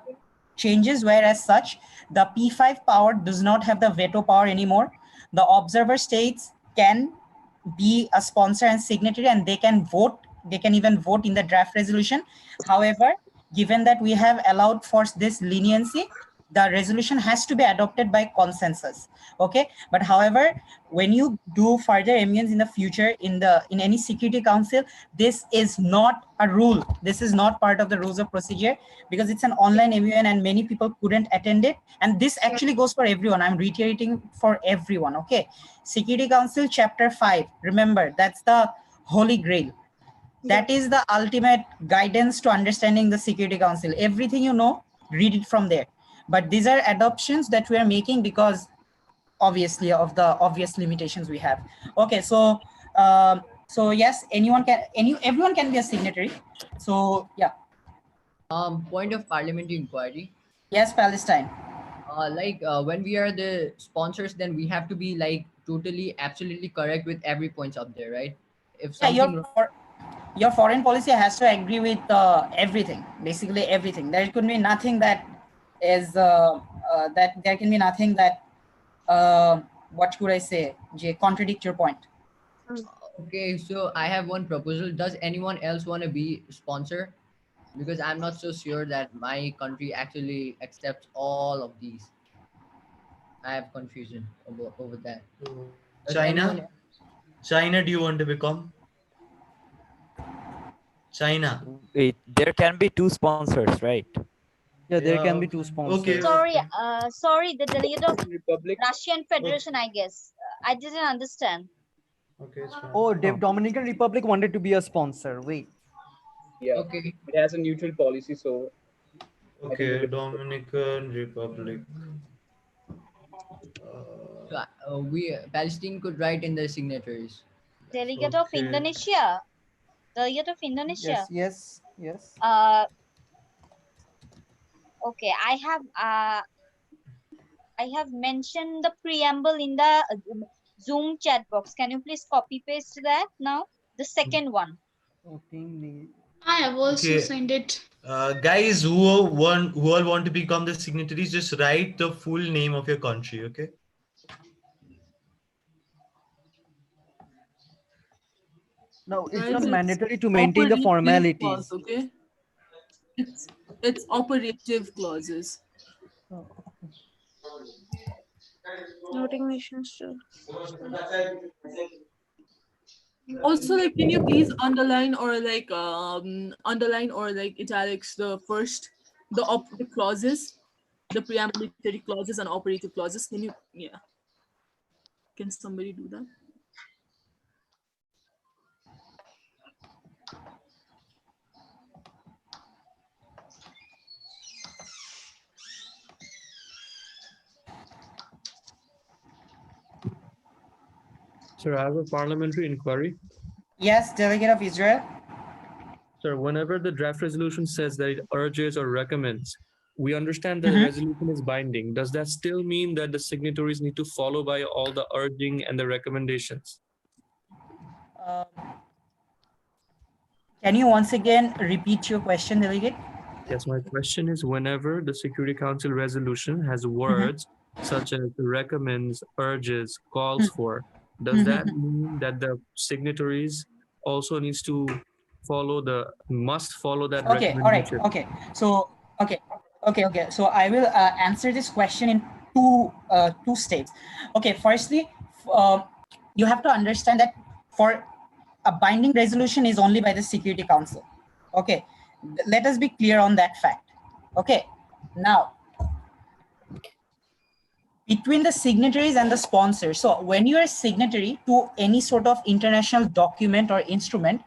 changes were as such: the P5 power does not have the veto power anymore. The observer states can be a sponsor and signatory, and they can vote. They can even vote in the draft resolution. However, given that we have allowed for this leniency, the resolution has to be adopted by consensus. Okay, but however, when you do further MUNs in the future in any Security Council, this is not a rule. This is not part of the rules of procedure, because it's an online MUN and many people couldn't attend it. And this actually goes for everyone. I'm reiterating for everyone. Okay, Security Council Chapter 5. Remember, that's the Holy Grail. That is the ultimate guidance to understanding the Security Council. Everything you know, read it from there. But these are adoptions that we are making because obviously of the obvious limitations we have. Okay, so so yes, everyone can be a signatory. So yeah. Point of parliamentary inquiry. Yes, Palestine. When we are the sponsors, then we have to be like totally absolutely correct with every points up there, right? If something Your foreign policy has to agree with everything, basically everything. There could be nothing that is that there can be nothing that what could I say, Jay, contradict your point. Okay, so I have one proposal. Does anyone else want to be sponsor? Because I'm not so sure that my country actually accepts all of these. I have confusion over that. Does anyone China, do you want to become? China. Wait, there can be 2 sponsors, right? Yeah, there can be 2 sponsors. Okay. Sorry, the delegate of Russian Federation, I guess. I didn't understand. Okay, it's fine. Oh, Dominican Republic wanted to be a sponsor. Wait. Yeah. Okay. It has a neutral policy, so. Okay, Dominican Republic. Palestine could write in the signatories. Delegate of Indonesia. Delegate of Indonesia. Yes. Okay, I have I have mentioned the preamble in the Zoom chat box. Can you please copy paste that now? The second one. I have also Okay. signed it. Guys who all want to become the signatories, just write the full name of your country, okay? No, it's Guys, not it's mandatory to maintain the operative formalities. clause, okay? It's operative clauses. Noting nations too. Also, like, can you please underline or like italics the operative clauses, the preambulatory clauses and operative clauses? Can you, yeah? Can somebody do that? Sir, I have a parliamentary inquiry. Yes, Delegate of Israel. Sir, whenever the draft resolution says that it urges or recommends, we understand the Mhm. resolution is binding. Does that still mean that the signatories need to follow by all the urging and the recommendations? Can you once again repeat your question, Delegate? Yes, my question is, whenever the Security Council resolution has words such as recommends, urges, calls for, does that mean that the signatories also needs to must follow that Okay, all right, recommendation? okay. So, okay. So I will answer this question in two states. Okay, firstly, you have to understand that for a binding resolution is only by the Security Council. Okay, let us be clear on that fact. Okay, now, between the signatories and the sponsors. So when you are a signatory to any sort of international document or instrument,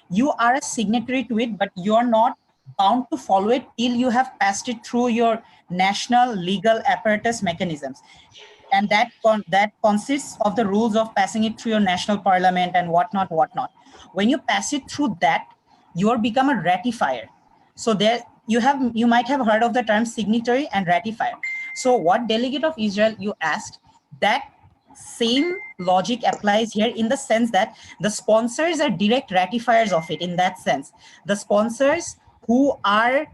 you are a signatory to it, but you're not bound to follow it till you have passed it through your national legal apparatus mechanisms. And that consists of the rules of passing it through your national parliament and whatnot. When you pass it through that, you become a ratifier. So there you might have heard of the term signatory and ratifier. So what Delegate of Israel you asked, that same logic applies here in the sense that the sponsors are direct ratifiers of it. In that sense, the sponsors who are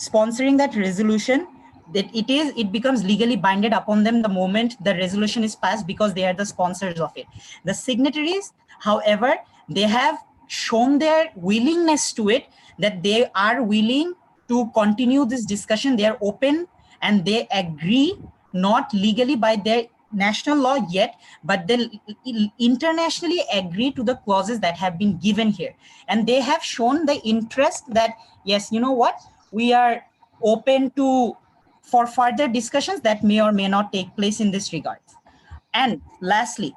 sponsoring that resolution, that it becomes legally binded upon them the moment the resolution is passed, because they are the sponsors of it. The signatories, however, they have shown their willingness to it, that they are willing to continue this discussion. They are open and they agree, not legally by their national law yet, but they internationally agree to the clauses that have been given here. And they have shown the interest that, yes, you know what, we are open for further discussions that may or may not take place in this regard. And lastly,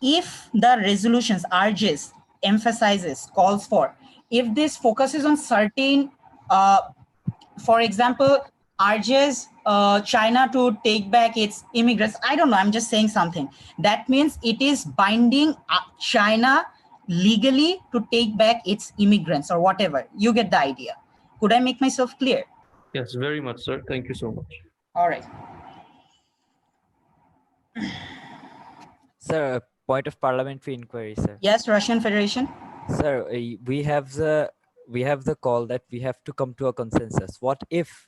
if the resolutions urges, emphasizes, calls for, if this focuses on certain, for example, urges China to take back its immigrants, I don't know, I'm just saying something, that means it is binding China legally to take back its immigrants or whatever. You get the idea. Could I make myself clear? Yes, very much, sir. Thank you so much. All right. Sir, point of parliamentary inquiry, sir. Yes, Russian Federation. Sir, we have the call that we have to come to a consensus. What if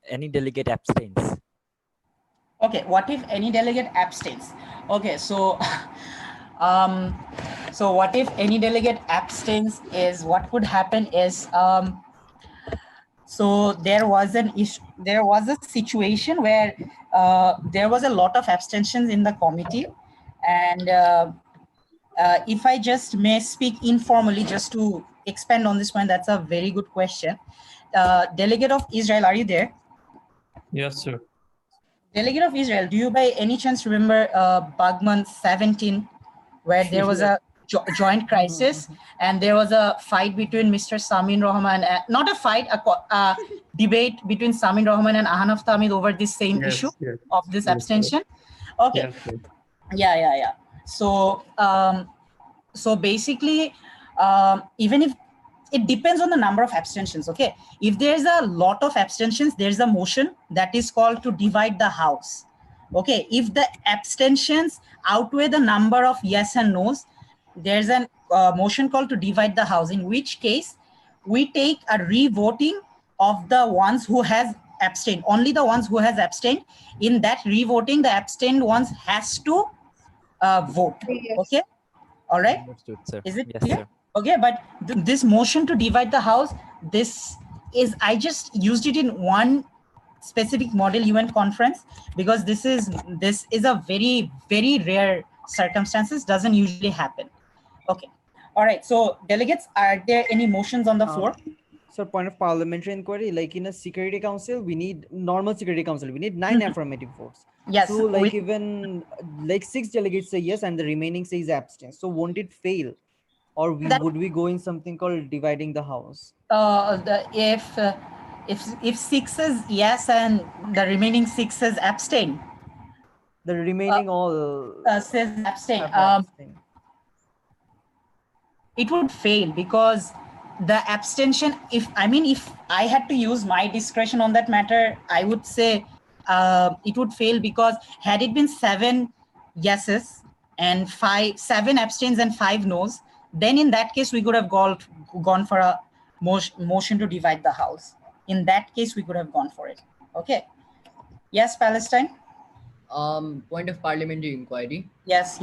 any delegate abstains? Okay, what if any delegate abstains? Okay, so so what if any delegate abstains is what would happen is so there was a situation where there was a lot of abstentions in the committee, and if I just may speak informally just to expand on this point, that's a very good question. Delegate of Israel, are you there? Yes, sir. Delegate of Israel, do you by any chance remember Bagman 17, where there was a joint crisis and there was a fight between Mr. Samin Rahman, not a fight, a debate between Samin Rahman and Ahanaf Tamid over this same issue of this abstention? Okay. Yeah. So, so basically, even if it depends on the number of abstentions, okay? If there's a lot of abstentions, there's a motion that is called to divide the house. Okay, if the abstentions outweigh the number of yes and no's, there's a motion called to divide the house, in which case we take a re-voting of the ones who has abstained, only the ones who has abstained. In that re-voting, the abstained ones has to vote. Okay, all right. Understood, sir. Is it Yes, clear? sir. Okay, but this motion to divide the house, this is, I just used it in one specific model UN conference because this is a very, very rare circumstances, doesn't usually happen. Okay, all right. So delegates, are there any motions on the floor? So point of parliamentary inquiry, like in a security council, we need normal security council, we need 9 affirmative votes. Yes. So like even like 6 delegates say yes and the remaining says abstain. So won't it fail? Or would we go in something called dividing the house? If 6 is yes and the remaining 6 says abstain. The remaining all says abstain. abstain. It would fail because the abstention, if I had to use my discretion on that matter, I would say it would fail because had it been 7 yeses and 7 abstains and 5 no's, then in that case we could have gone for a motion to divide the house. In that case we could have gone for it. Okay. Yes, Palestine. Point of parliamentary inquiry. Yes.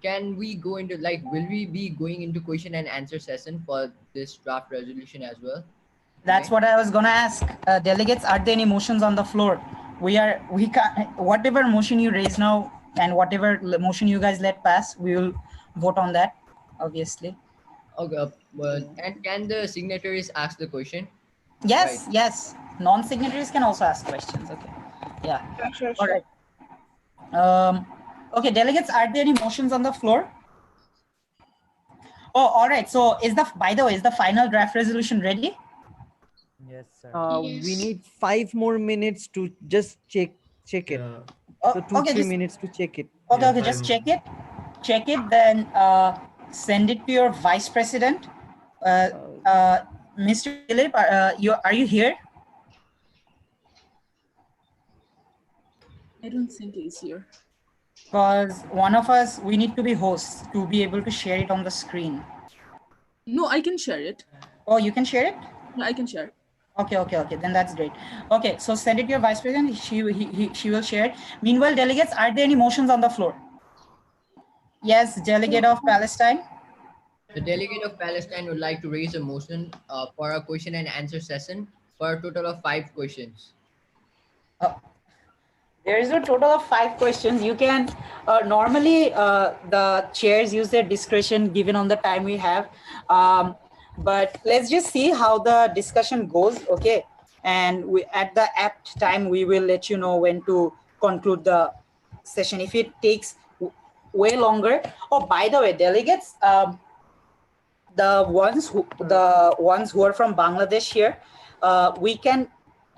Can we go into, like, will we be going into question and answer session for this draft resolution as well? That's what I was gonna ask. Delegates, are there any motions on the floor? We can't, whatever motion you raise now and whatever motion you guys let pass, we will vote on that, obviously. Okay, and can the signatories ask the question? Yes, right. Yes. Non-signatories can also ask questions. Okay. Yeah. Sure. All right. Okay, delegates, are there any motions on the floor? Oh, all right. So by the way, is the final draft resolution ready? Yes, sir. We need 5 more minutes to just check it. So 2-3 minutes to check it. Okay, just check it. Check it, then send it to your vice president. Mr. Philip, are you here? I don't think he's here. Because one of us, we need to be hosts to be able to share it on the screen. No, I can share it. Oh, you can share it? No, I can share it. Okay, then that's great. Okay, so send it to your vice president. She will share it. Meanwhile, delegates, are there any motions on the floor? Yes, delegate of Palestine. The delegate of Palestine would like to raise a motion for a question and answer session for a total of 5 questions. There is a total of 5 questions. You can normally the chairs use their discretion given on the time we have. But let's just see how the discussion goes. Okay, and at the apt time we will let you know when to conclude the session. If it takes way longer. Oh, by the way, delegates, the ones who are from Bangladesh here, we can.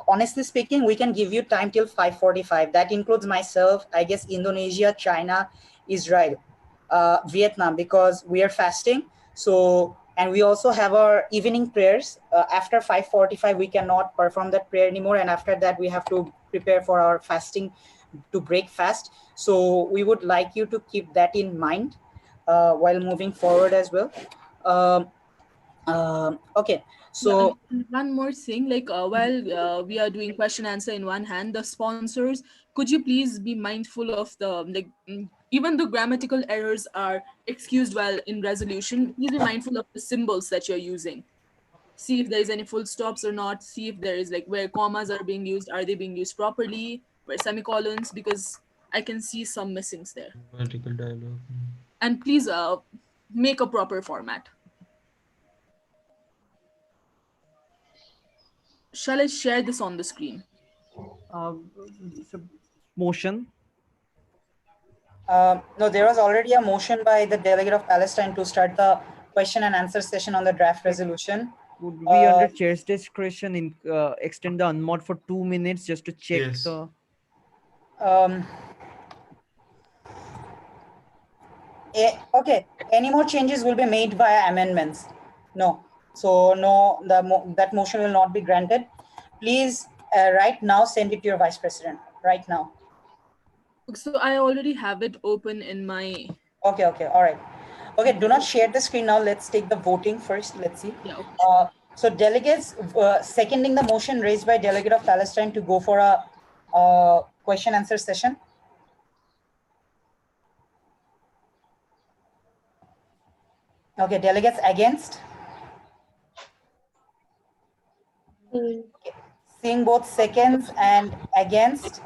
Honestly speaking, we can give you time till 5:45. That includes myself, I guess, Indonesia, China, Israel, Vietnam, because we are fasting. So, and we also have our evening prayers. After 5:45, we cannot perform that prayer anymore. And after that, we have to prepare for our fasting to break fast. So we would like you to keep that in mind while moving forward as well. Okay. So one more thing, like while we are doing question answer in one hand, the sponsors, could you please be mindful of the even the grammatical errors are excused while in resolution. Please be mindful of the symbols that you're using. See if there is any full stops or not. See if there is like where commas are being used. Are they being used properly? Where semicolons? Because I can see some missings there. Vertical dialogue. And please make a proper format. Shall I share this on the screen? Motion. No, there was already a motion by the delegate of Palestine to start the question and answer session on the draft resolution. Would we under chair's discretion extend the unmod for 2 minutes just to check the... Okay, any more changes will be made via amendments? No. So no, that motion will not be granted. Please right now send it to your vice president. right now? So I already have it open in my. Okay, all right. Okay, do not share the screen now. Let's take the voting first. Let's see. Yeah, okay. So delegates seconding the motion raised by delegate of Palestine to go for a question answer session. Okay, delegates against. Okay. Seeing both seconds and against.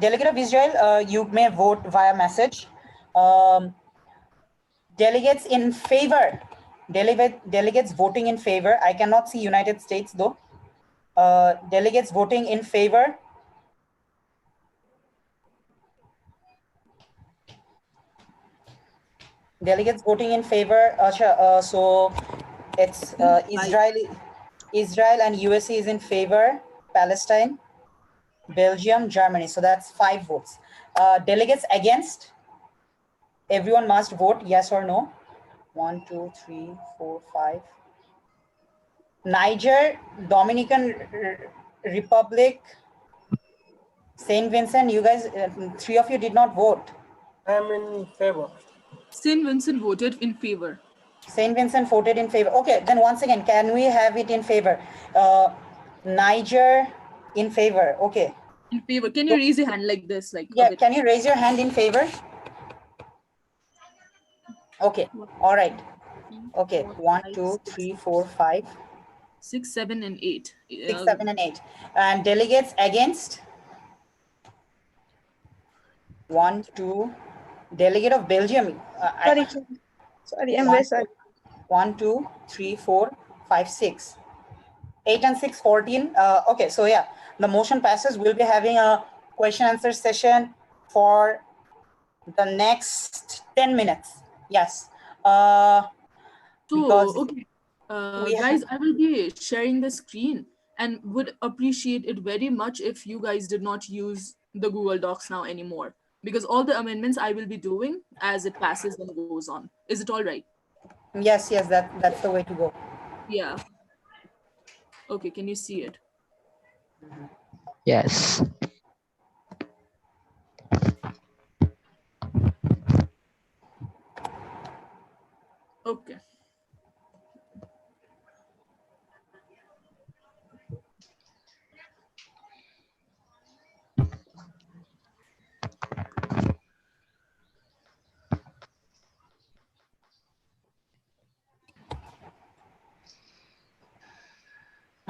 Delegate of Israel, you may vote via message. Delegates in favor. Delegates voting in favor. I cannot see United States though. Delegates voting in favor. Delegates voting in favor. So it's Israel and USA is in favor. Palestine, Belgium, Germany. So that's 5 votes. Delegates against. Everyone must vote yes or no. 1, 2, 3, 4, 5. Niger, Dominican Republic, Saint Vincent. You guys, 3 of you did not vote. I'm in favor. Saint Vincent voted in favor. Saint Vincent voted in favor. Okay, then once again, can we have it in favor? Niger in favor. Okay. In favor. Can you raise your hand like this? Like yeah, can you raise your hand in favor? Okay. All right. Okay. 1, 2, 3, 4, 5. 6, 7, and 8. 6, 7, and 8. And delegates against? 1, 2. Delegate of Belgium. Sorry, I'm very sorry. 1, 2, 3, 4, 5, 6. 8 and 6, 14. Okay, so yeah, the motion passes. We'll be having a question answer session for the next 10 minutes. Yes. Okay. Guys, I will be sharing the screen and would appreciate it very much if you guys did not use the Google Docs now anymore, because all the amendments I will be doing as it passes and goes on. Is it all right? Yes, that's the way to go. Yeah. Okay, can you see it? Yes. Okay.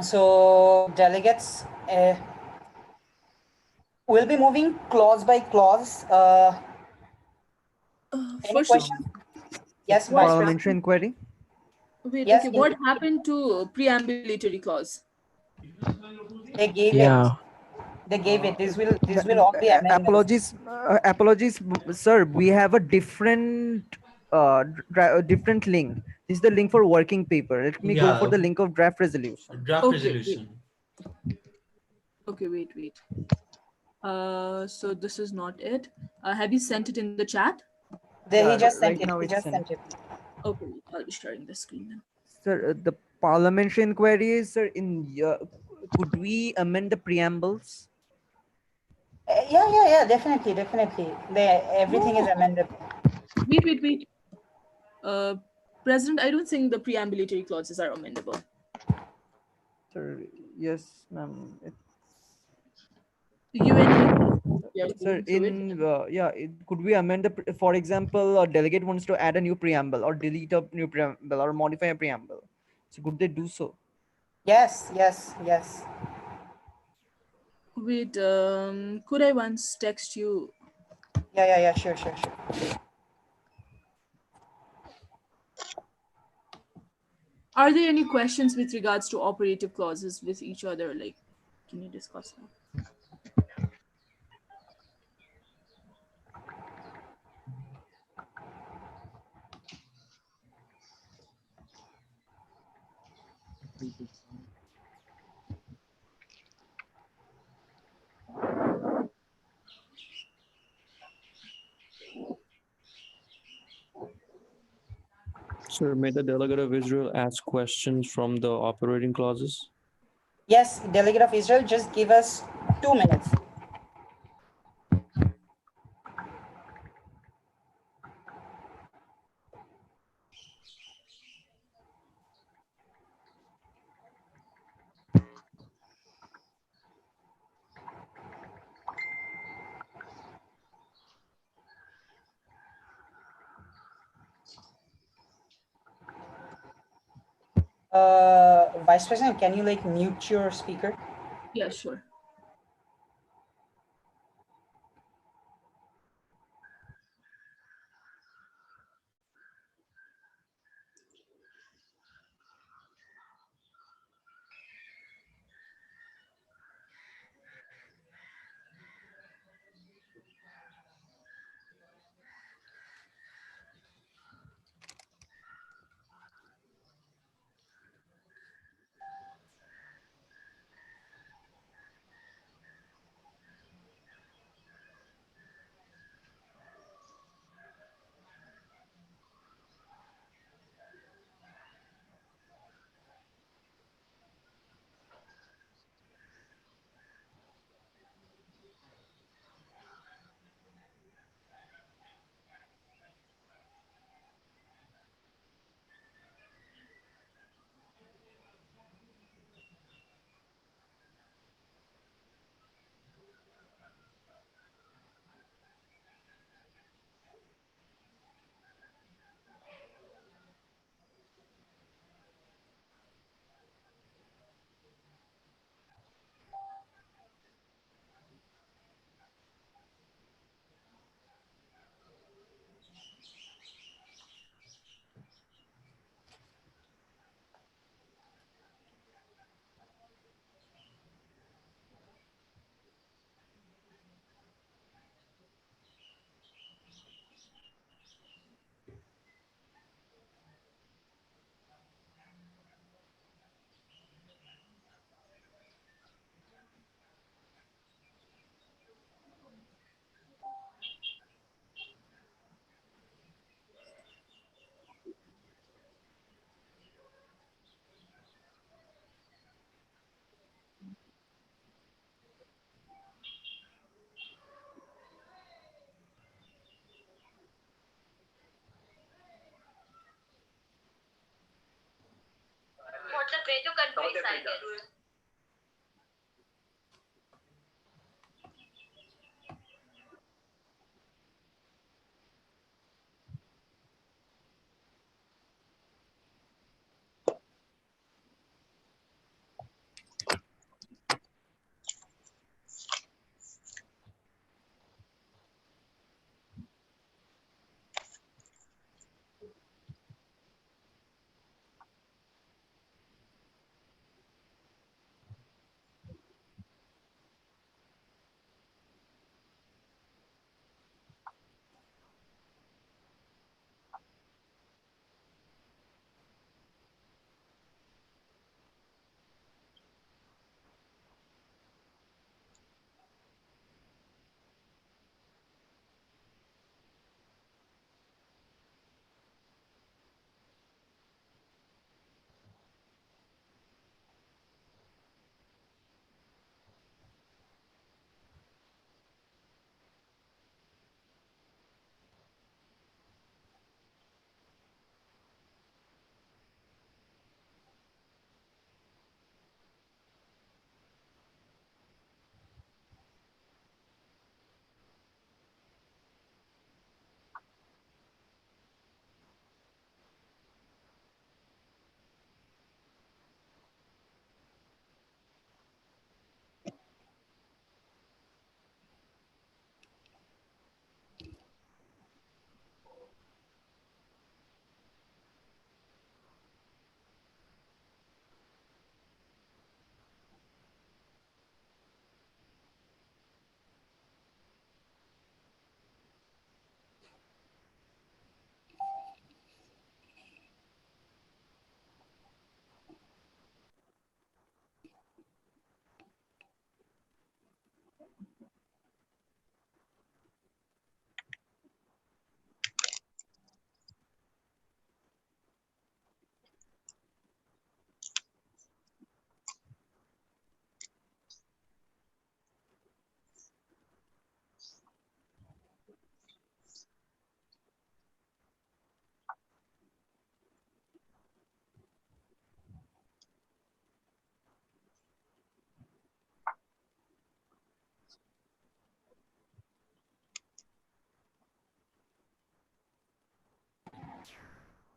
So delegates, we'll be moving clause by clause. Any questions? Yes, parliamentary inquiry. Wait, yes, okay, what happened to preambulatory clause? They gave Yeah. it. They gave it. This will all be amendments. Apologies, sir. We have a different different link. This is the link for working paper. Let me go for the link of draft resolution. Draft resolution. Okay, wait. So this is not it. Have you sent it in the chat? He just sent right it. now He it's just sent. sent it. Okay, I'll be sharing the screen then. Sir, the parliamentary inquiries, sir, could we amend the preambles? Yeah, definitely. Everything is amendable. Wait. President, I don't think the preambulatory clauses are amendable. Sir, yes, ma'am. Sir, could we amend the, for example, a delegate wants to add a new preamble or delete a new preamble or modify a preamble. So could they do so? Yes. Wait, could I once text you? Yeah, sure. Are there any questions with regards to operative clauses with each other? Like, can you discuss that? Sir, may the delegate of Israel ask questions from the operating clauses? Yes, delegate of Israel, just give us 2 minutes. Vice President, can you like mute your speaker? Yeah, sure. What's the way to countries, I guess.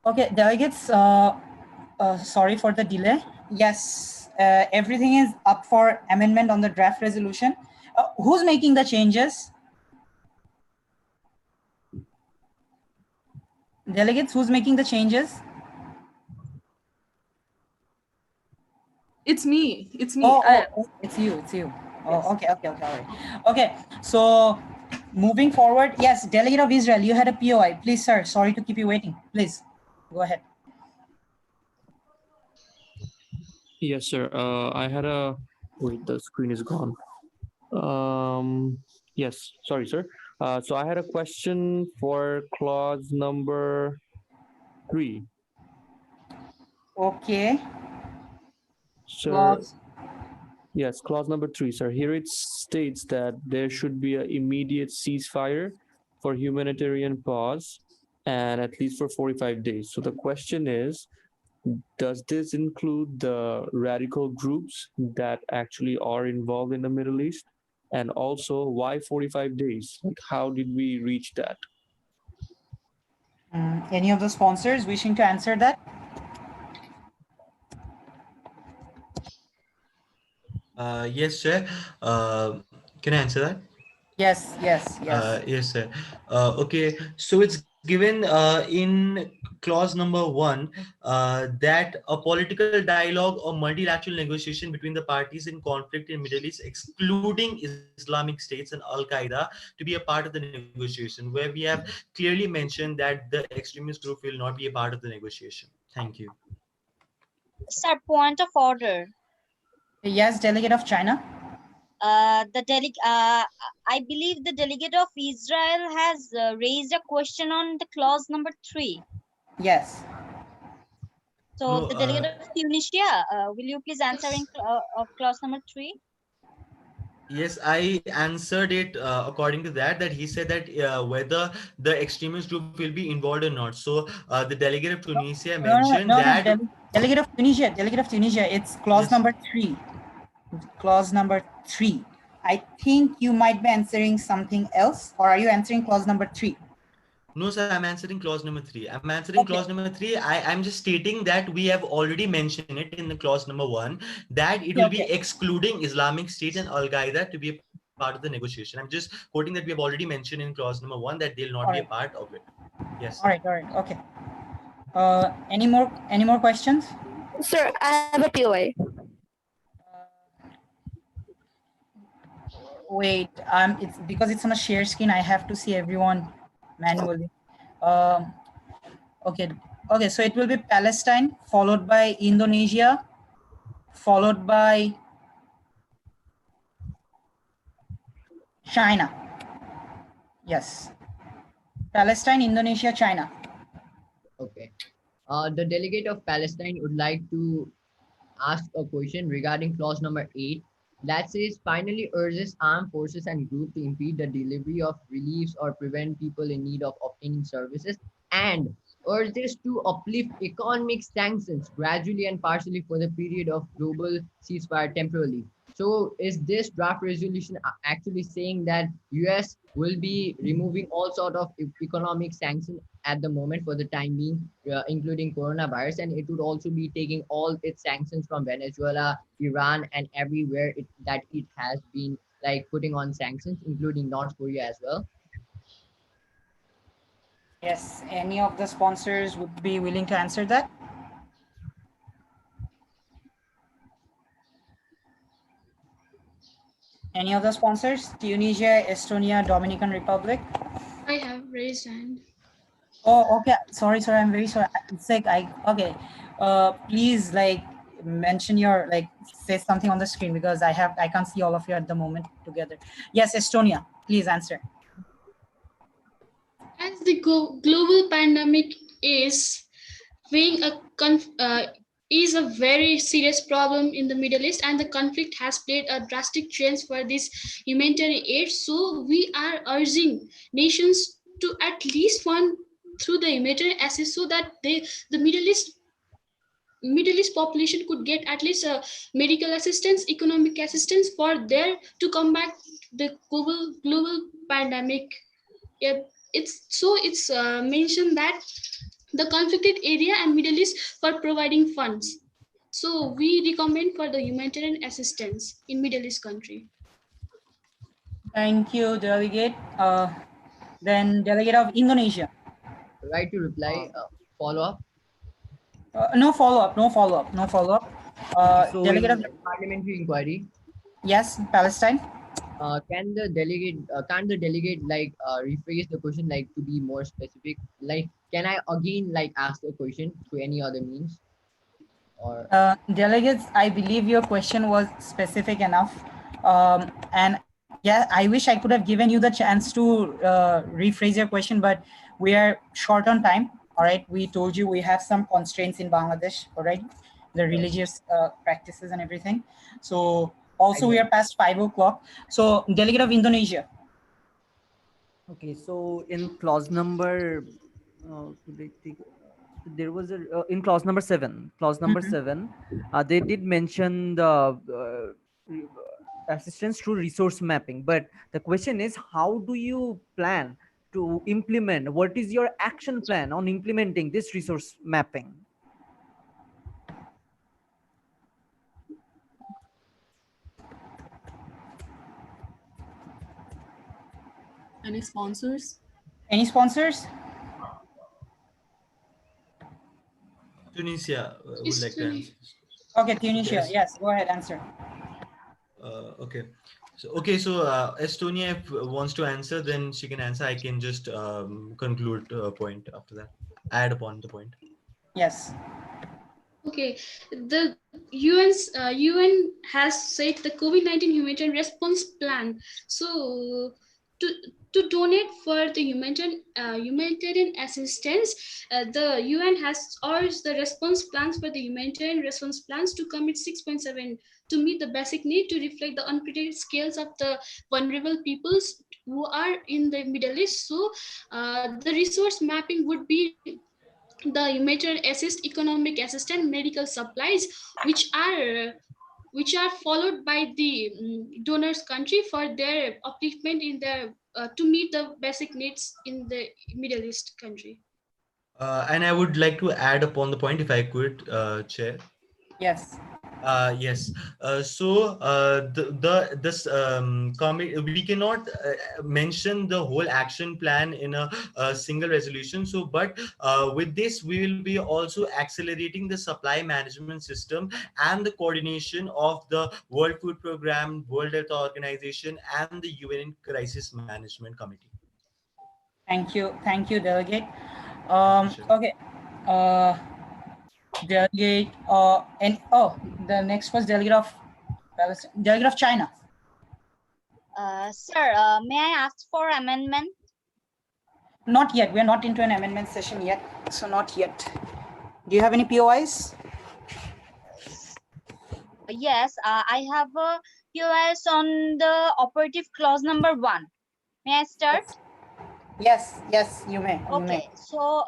Okay, delegates, Sorry for the delay. Yes, everything is up for amendment on the draft resolution. Who's making the changes? Delegates, who's making the changes? It's me. It's me. Oh, it's you. It's you. Oh, okay, all right. Okay, so moving forward, yes, Delegate of Israel, you had a POI. Please, sir, sorry to keep you waiting. Please, go ahead. Yes, sir. I had a wait. The screen is gone. Yes. Sorry, sir. So I had a question for clause number 3. Okay. Sir. Yes, clause number 3, sir. Here it states that there should be an immediate ceasefire for humanitarian pause and at least for 45 days. So the question is, does this include the radical groups that actually are involved in the Middle East? And also, why 45 days? Like, how did we reach that? Any of the sponsors wishing to answer that? Yes, sir. Can I answer that? Yes. Yes, sir. Okay, so it's given in clause number 1 that a political dialogue or multilateral negotiation between the parties in conflict in Middle East, excluding Islamic States and Al-Qaeda, to be a part of the negotiation, where we have clearly mentioned that the extremist group will not be a part of the negotiation. Thank you. Sir, point of order. Yes, Delegate of China. I believe the delegate of Israel has raised a question on the clause number 3. Yes. So No, the delegate of Tunisia, will you please answer in clause number 3? Yes, I answered it according to that he said that whether the extremist group will be involved or not. So the delegate of Tunisia mentioned that Delegate of Tunisia, it's clause number 3. Clause number 3. I think you might be answering something else, or are you answering clause number 3? No, sir, I'm answering clause number 3. I'm answering clause number 3. I'm just stating that we have already mentioned it in the clause number 1 that it will be excluding Islamic State and Al-Qaeda to be a part of the negotiation. I'm just quoting that we have already mentioned in clause number 1 that they'll not be a part of it. Yes. All right. Okay. Any more questions? Sir, I have a POI. Wait, it's because it's on a share screen. I have to see everyone manually. Okay. So it will be Palestine, followed by Indonesia, followed by China. Yes. Palestine, Indonesia, China. Okay. The delegate of Palestine would like to ask a question regarding clause number 8 that says finally urges armed forces and groups to impede the delivery of reliefs or prevent people in need of obtaining services, and urges to uplift economic sanctions gradually and partially for the period of global ceasefire temporarily. So is this draft resolution actually saying that US will be removing all sort of economic sanctions at the moment for the time being, including coronavirus, and it would also be taking all its sanctions from Venezuela, Iran, and everywhere that it has been like putting on sanctions, including North Korea as well? Yes, any of the sponsors would be willing to answer that? Any of the sponsors? Tunisia, Estonia, Dominican Republic? I have raised hand. Oh, okay. Sorry. I'm very sorry. It's like okay. Please mention your say something on the screen because I can't see all of you at the moment together. Yes, Estonia, please answer. As the global pandemic is being is a very serious problem in the Middle East, and the conflict has played a drastic change for this humanitarian aid. So we are urging nations to at least fund through the humanitarian assist so that the Middle East population could get at least medical assistance, economic assistance for there to combat the global pandemic. Yeah, it's mentioned that the conflicted area and Middle East for providing funds. So we recommend for the humanitarian assistance in Middle East country. Thank you, delegate. Then delegate of Indonesia. Right to reply. Follow up. No follow-up, no follow-up, no follow-up. So Delegate of, in parliamentary inquiry, yes, Palestine. Can the delegate like rephrase the question like to be more specific? Like, can I again like ask the question through any other means? Or Delegates, I believe your question was specific enough. And yeah, I wish I could have given you the chance to rephrase your question, but we are short on time. All right, we told you we have some constraints in Bangladesh, all right, the religious practices and everything. So also we are past 5 o'clock. So delegate of Indonesia. Okay, so in clause number, there was a in clause number 7. Clause number 7, they did mention the assistance through resource mapping, but the question is, how do you plan to implement? What is your action plan on implementing this resource mapping? Any sponsors? Any sponsors? Tunisia would like to answer. Okay, Tunisia. Yes. Yes, go ahead, answer. Okay. So Estonia if wants to answer, then she can answer. I can just conclude a point after that. Add upon the point. Yes. Okay, the UN has said the COVID-19 humanitarian response plan. So to donate for the humanitarian assistance, the UN has urged the response plans for the humanitarian response plans to commit 6.7 to meet the basic need to reflect the unprecedented scales of the vulnerable peoples who are in the Middle East. So the resource mapping would be the humanitarian assist, economic assistance, medical supplies, which are followed by the donors country for their upliftment in their to meet the basic needs in the Middle East country. And I would like to add upon the point if I could, Chair. Yes. Yes. We cannot mention the whole action plan in a single resolution. So, but with this, we will be also accelerating the supply management system and the coordination of the World Food Programme, World Health Organization, and the UN Crisis Management Committee. Thank you, delegate. Okay. Delegate the next was delegate of Palestine, delegate of China. Sir, may I ask for amendment? Not yet. We are not into an amendment session yet, so not yet. Do you have any POIs? Yes, I have a POIs on the operative clause number 1. May I start? Yes, you may. Okay, so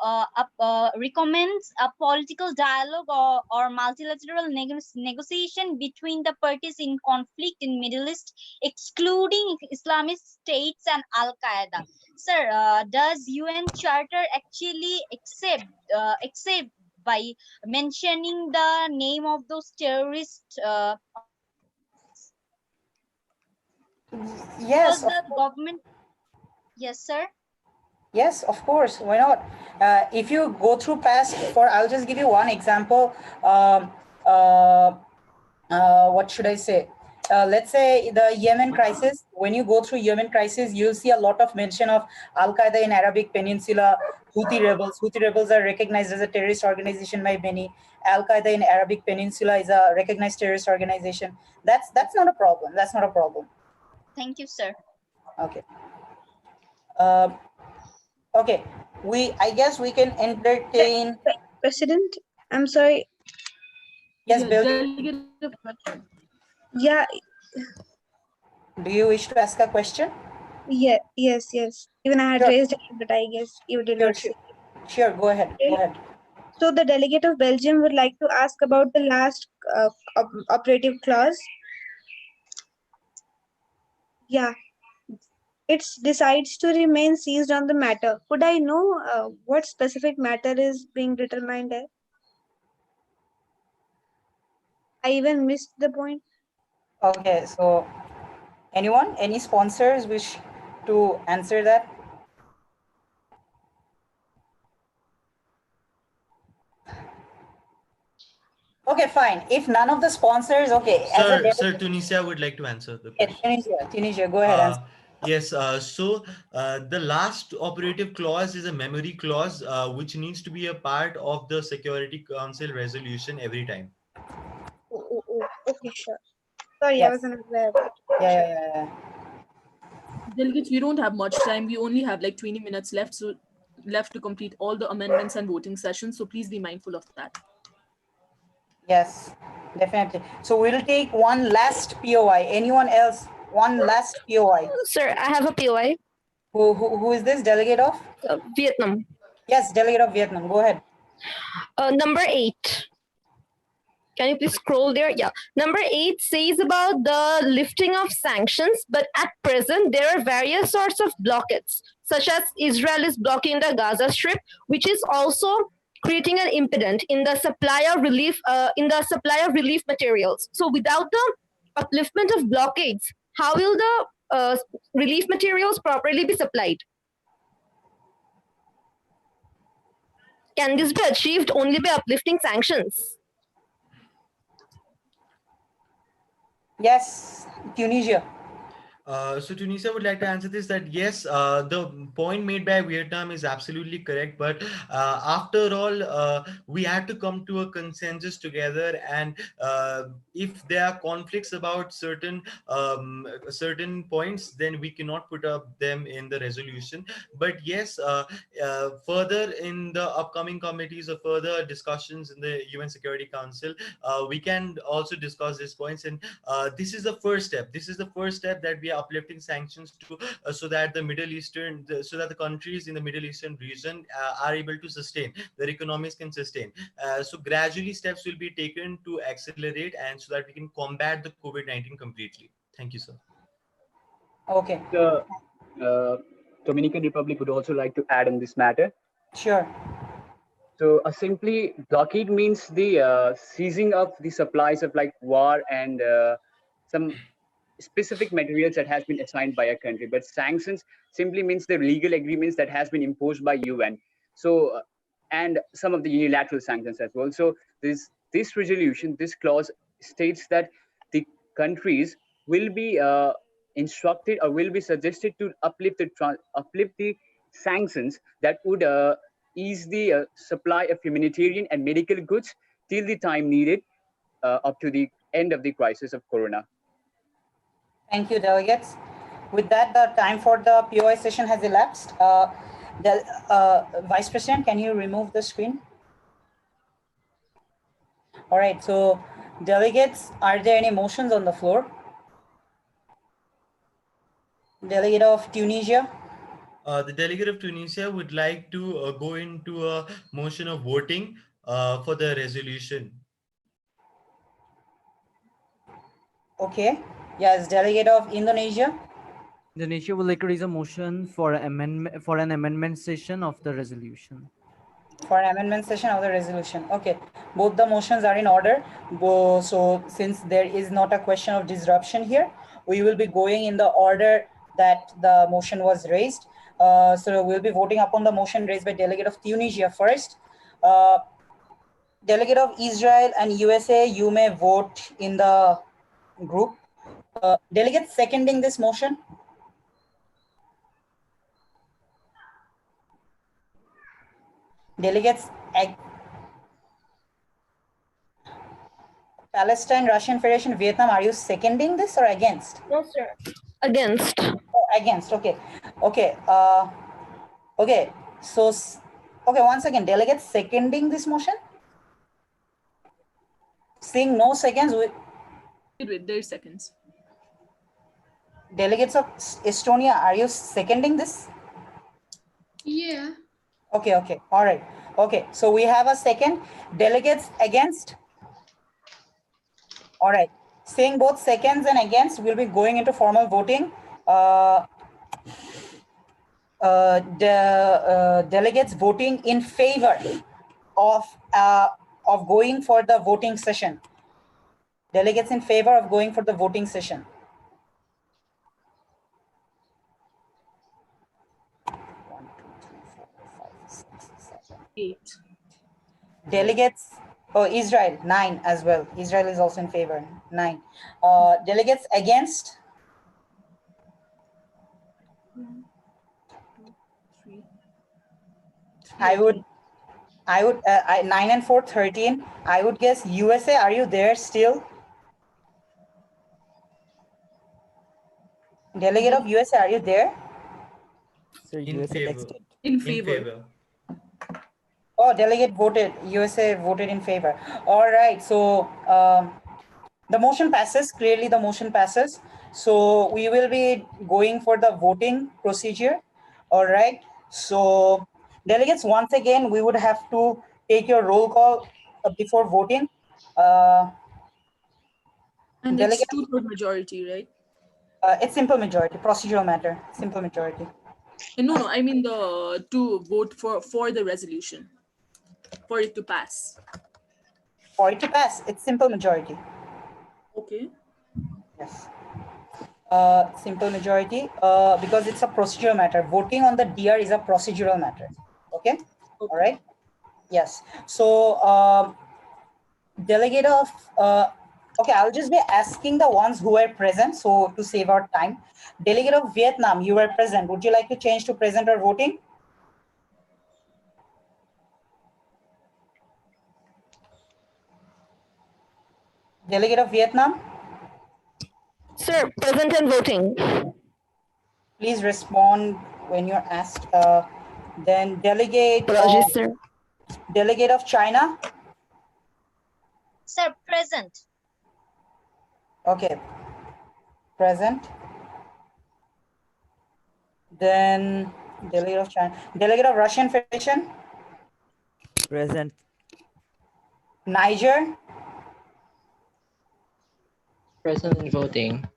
recommends a political dialogue or multilateral negotiation between the parties in conflict in Middle East, excluding Islamic states and Al-Qaeda. Sir, does UN Charter actually accept by mentioning the name of those terrorists? Yes. The government. Yes, sir. Yes, of course. Why not? If you go through past, I'll just give you one example. What should I say? Let's say the Yemen crisis. When you go through Yemen crisis, you'll see a lot of mention of Al-Qaeda in Arabic Peninsula, Houthi rebels. Houthi rebels are recognized as a terrorist organization by many. Al-Qaeda in Arabic Peninsula is a recognized terrorist organization. That's not a problem. That's not a problem. Thank you, sir. Okay. Okay, I guess we can entertain. President, I'm sorry. Yes, Bill. Yeah. Do you wish to ask a question? Yeah. Yes. Even I had raised it, but I guess you did not. Sure. Go ahead. So the delegate of Belgium would like to ask about the last operative clause. Yeah. it decides to remain seized on the matter. Could I know what specific matter is being determined there? I even missed the point. Okay, so anyone, any sponsors wish to answer that? Okay, fine. If none of the sponsors, okay. Sir, Tunisia would like to answer the question. Tunisia, go ahead. Answer. Yes, so the last operative clause is a memory clause, which needs to be a part of the Security Council resolution every time. Okay, sure. Sorry, I wasn't aware. Yeah. Delegates, we don't have much time. We only have like 20 minutes left, so left to complete all the amendments and voting sessions. So please be mindful of that. Yes, definitely. So we'll take one last POI. Anyone else? One last POI. Sir, I have a POI. Who is this delegate of? Vietnam. Yes, delegate of Vietnam. Go ahead. Number 8. Can you please scroll there? Yeah. Number 8 says about the lifting of sanctions, but at present there are various sorts of blockades, such as Israel is blocking the Gaza Strip, which is also creating an impediment in the supply of relief materials. So without the upliftment of blockades, how will the relief materials properly be supplied? Can this be achieved only by uplifting sanctions? Yes, Tunisia. So Tunisia would like to answer this, that yes, the point made by Vietnam is absolutely correct, but after all, we had to come to a consensus together, and if there are conflicts about certain points, then we cannot put up them in the resolution. But yes, further in the upcoming committees or further discussions in the UN Security Council, we can also discuss these points, and this is the first step. This is the first step that we are uplifting sanctions to, so that the countries in the Middle Eastern region are able to sustain, their economies can sustain. So gradually steps will be taken to accelerate, and so that we can combat the COVID-19 completely. Thank you, sir. Okay. The Dominican Republic would also like to add in this matter. Sure. So simply, blockade means the seizing of the supplies of like war and some specific materials that has been assigned by a country. But sanctions simply means the legal agreements that has been imposed by UN. So and some of the unilateral sanctions as well. So this resolution, this clause states that the countries will be instructed or will be suggested to uplift the sanctions that would ease the supply of humanitarian and medical goods till the time needed up to the end of the crisis of corona. Thank you, delegates. With that, the time for the POI session has elapsed. Vice President, can you remove the screen? All right, so delegates, are there any motions on the floor? Delegate of Tunisia. The delegate of Tunisia would like to go into a motion of voting for the resolution. Okay. Yes, delegate of Indonesia. Indonesia will like to raise a motion for an amendment session of the resolution. For an amendment session of the resolution. Okay. Both the motions are in order. So since there is not a question of disruption here, we will be going in the order that the motion was raised. So we'll be voting upon the motion raised by delegate of Tunisia first. Delegate of Israel and USA, you may vote in the group. Delegate seconding this motion. Delegates Palestine, Russian Federation, Vietnam, are you seconding this or against? No, sir. Against. Oh, against. Okay. Okay. Okay. So, okay. Once again, delegates seconding this motion. Seeing no seconds. Wait, there's seconds. Delegates of Estonia, are you seconding this? Yeah. Okay. Okay. All right. Okay. So we have a second. Delegates against. All right. Seeing both seconds and against, we'll be going into formal voting. The delegates voting in favor of going for the voting session. Delegates in favor of going for the voting session. Eight. Delegates, oh, Israel, 9 as well. Israel is also in favor, 9. Delegates against? 1, 2, 3. I would 9 and 4, 13. I would guess USA, are you there still? Delegate of USA, are you there? Sir, In USA favor. texted. In favor. Oh, delegate voted, USA voted in favor. All right, so the motion passes, clearly the motion passes. So we will be going for the voting procedure. All right, so delegates, once again, we would have to take your roll call before voting. And Delegate, it's 2/3 majority, right? it's simple majority, procedural matter, simple majority. No, I mean to vote for the resolution, for it to pass. For it to pass, it's simple majority. Okay. Yes. Simple majority because it's a procedural matter. Voting on the DR is a procedural matter. Okay. All right. Yes. So delegate of okay, I'll just be asking the ones who were present, so to save our time. Delegate of Vietnam, you were present. Would you like to change to present or voting? Delegate of Vietnam? Sir, present and voting. Please respond when you're asked. Then delegate delegate of China? Sir, present. Okay, present. Then delegate of China, delegate of Russian Federation? Present. Niger? Present and voting.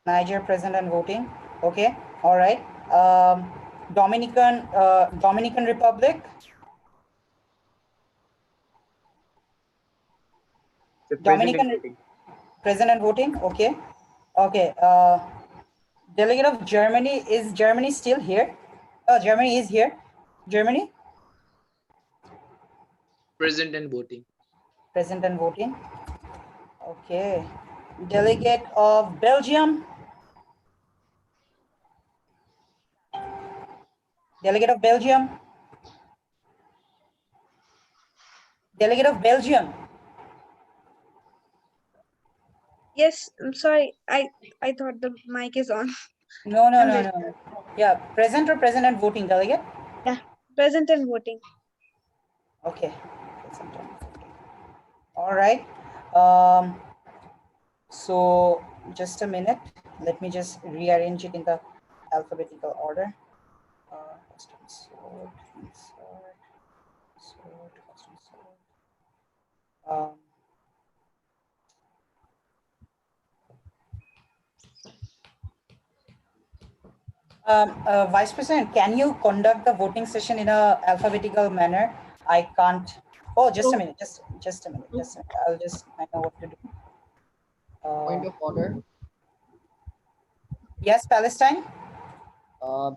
Niger present and voting. Okay, all right. Dominican Republic? Dominican present and voting. Okay, okay. Delegate of Germany, is Germany still here? Oh, Germany is here. Germany? Present and voting. Present and voting. Okay. Delegate of Belgium? Delegate of Belgium? Delegate of Belgium? Yes, I'm sorry. I thought the mic is on. No. Yeah, present or present and voting, delegate? Yeah, present and voting. Okay. All right. So just a minute. Let me just rearrange it in the alphabetical order. Custom sort, insert, sort, custom sort. Vice President, can you conduct the voting session in a alphabetical manner? I can't. Oh, just a minute. Just a minute. I know what to do. Point of order. Yes, Palestine.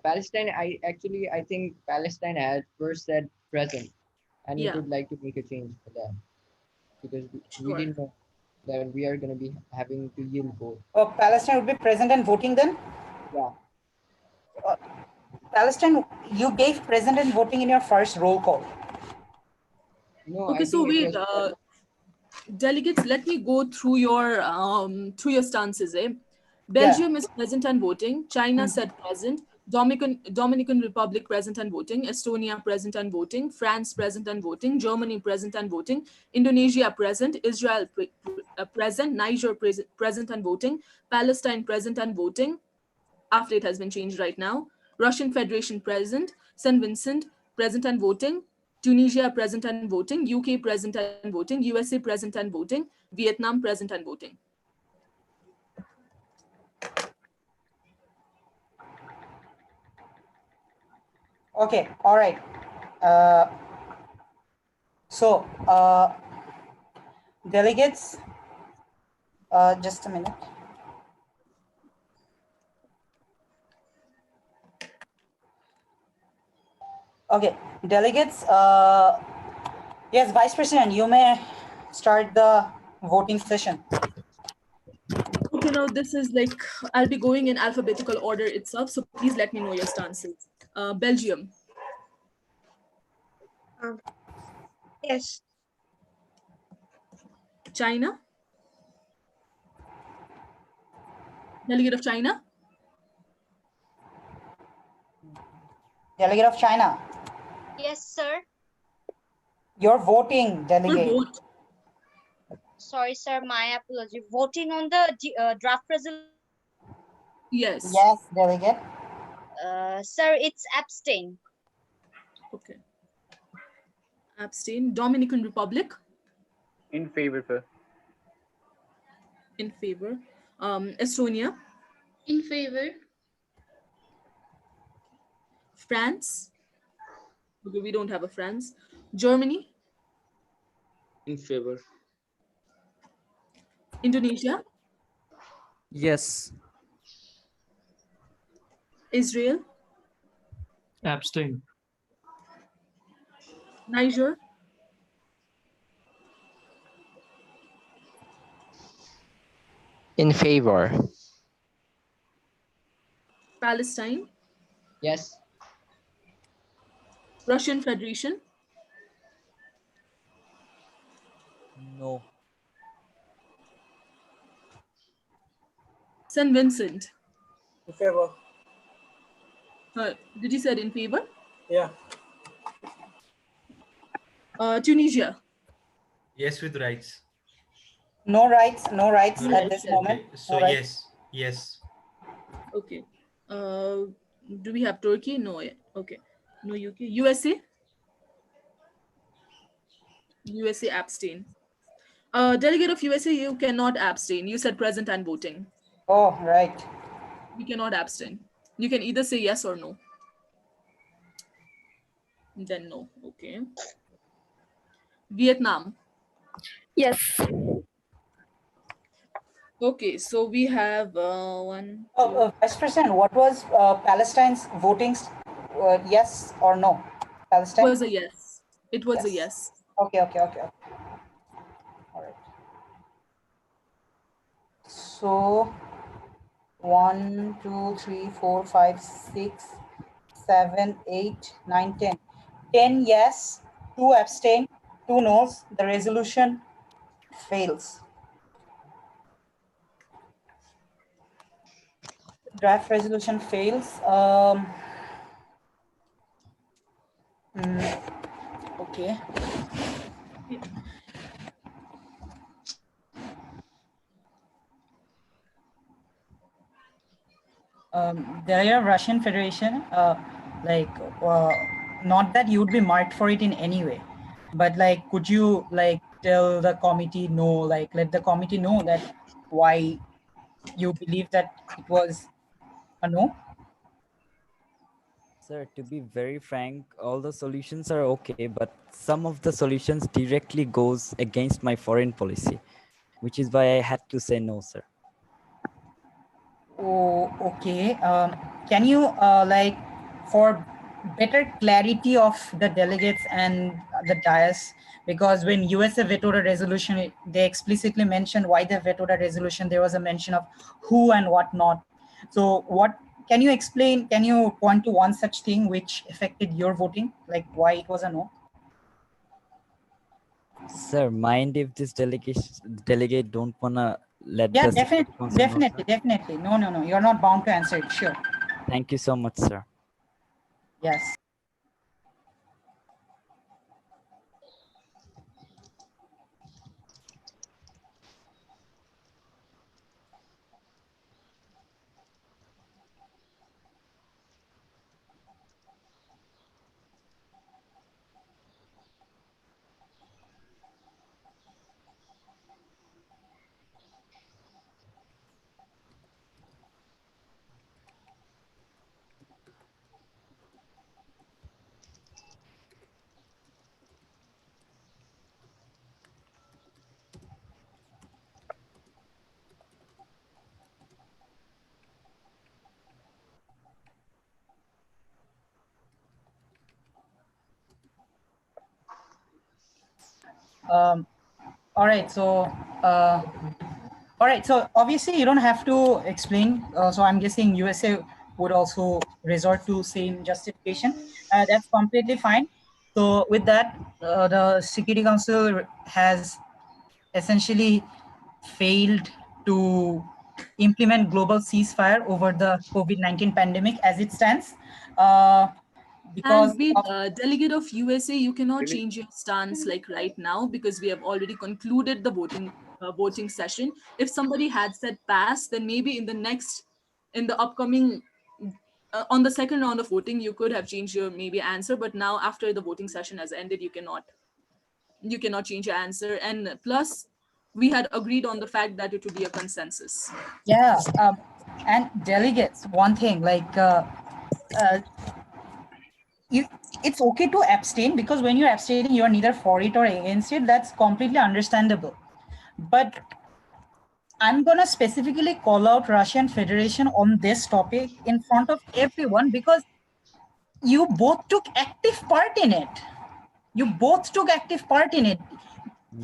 Palestine. I think Palestine had first said present, and Yeah. we would like to make a change for that because we didn't know that we are going to be having to yield vote. Oh, Palestine would be present and voting then? Yeah. Palestine, you gave present and voting in your first roll call. No. Okay, so wait, delegates, let me go through your stances. Belgium is present and voting. China said present. Dominican Republic present and voting. Estonia present and voting. France present and voting. Germany present and voting. Indonesia present. Israel present. Niger present and voting. Palestine present and voting. After it has been changed right now. Russian Federation present. St. Vincent present and voting. Tunisia present and voting. UK present and voting. USA present and voting. Vietnam present and voting. Okay, all right. So, delegates, just a minute. Okay, delegates, yes, Vice President, you may start the voting session. Okay, now this is like, I'll be going in alphabetical order itself, so please let me know your stances. Belgium. Yes. China. Delegate of China. Delegate of China, Yes, sir. you're voting, delegate. Vote. Sorry, sir. My apology. Voting on the draft resolution. Yes. Yes, delegate. Sir, it's abstain. Okay. Abstain. Dominican Republic. In favor, sir. In favor. Estonia. In favor. France. Okay, we don't have a France. Germany. In favor. Indonesia. Yes. Israel. Abstain. Niger. In favor. Palestine. Yes. Russian Federation. No. St. Vincent. In favor. Did you say in favor? Yeah. Tunisia. Yes, with rights. No rights No at rights, this yeah. moment. Okay, so No rights. yes. Okay. Do we have Turkey? No. Okay. No UK. USA. USA abstain. Delegate of USA, you cannot abstain. You said present and voting. Oh, right. You cannot abstain. You can either say yes or no. Then no. Okay. Vietnam. Yes. Okay, so we have one. Vice President, what was Palestine's voting? Yes or no? Palestine? It was a yes. It was a yes. Okay. All right. So 1, 2, 3, 4, 5, 6, 7, 8, 9, 10. 10 yes, 2 abstain, 2 no's. The resolution fails. Draft resolution fails. Okay. There are Russian Federation, not that you would be marked for it in any way, but like, could you like tell the committee no, like let the committee know that why you believe that it was a no? Sir, to be very frank, all the solutions are okay, but some of the solutions directly goes against my foreign policy, which is why I had to say no, sir. Oh, okay. Can you like, for better clarity of the delegates and the dais, because when USA vetoed a resolution, they explicitly mentioned why they vetoed a resolution. There was a mention of who and what not. So what, can you explain, can you point to one such thing which affected your voting, like why it was a no? Sir, mind if this delegate don't wanna let Yeah, the Security Council know, sir? definitely. No. You're not bound to answer it, sure. Thank you so much, sir. Yes. All right, so obviously you don't have to explain. So I'm guessing USA would also resort to same justification. That's completely fine. So with that, the Security Council has essentially failed to implement global ceasefire over the COVID-19 pandemic as it stands. Because And wait, delegate of USA, you cannot change your stance like right now because we have already concluded the voting session. If somebody had said pass, then maybe in the upcoming, on the second round of voting, you could have changed your maybe answer. But now after the voting session has ended, you cannot change your answer. And plus, we had agreed on the fact that it would be a consensus. yeah, and delegates, one thing like. It's okay to abstain because when you're abstaining, you're neither for it or against it. That's completely understandable. But I'm gonna specifically call out Russian Federation on this topic in front of everyone because you both took active part in it. You both took active part in it.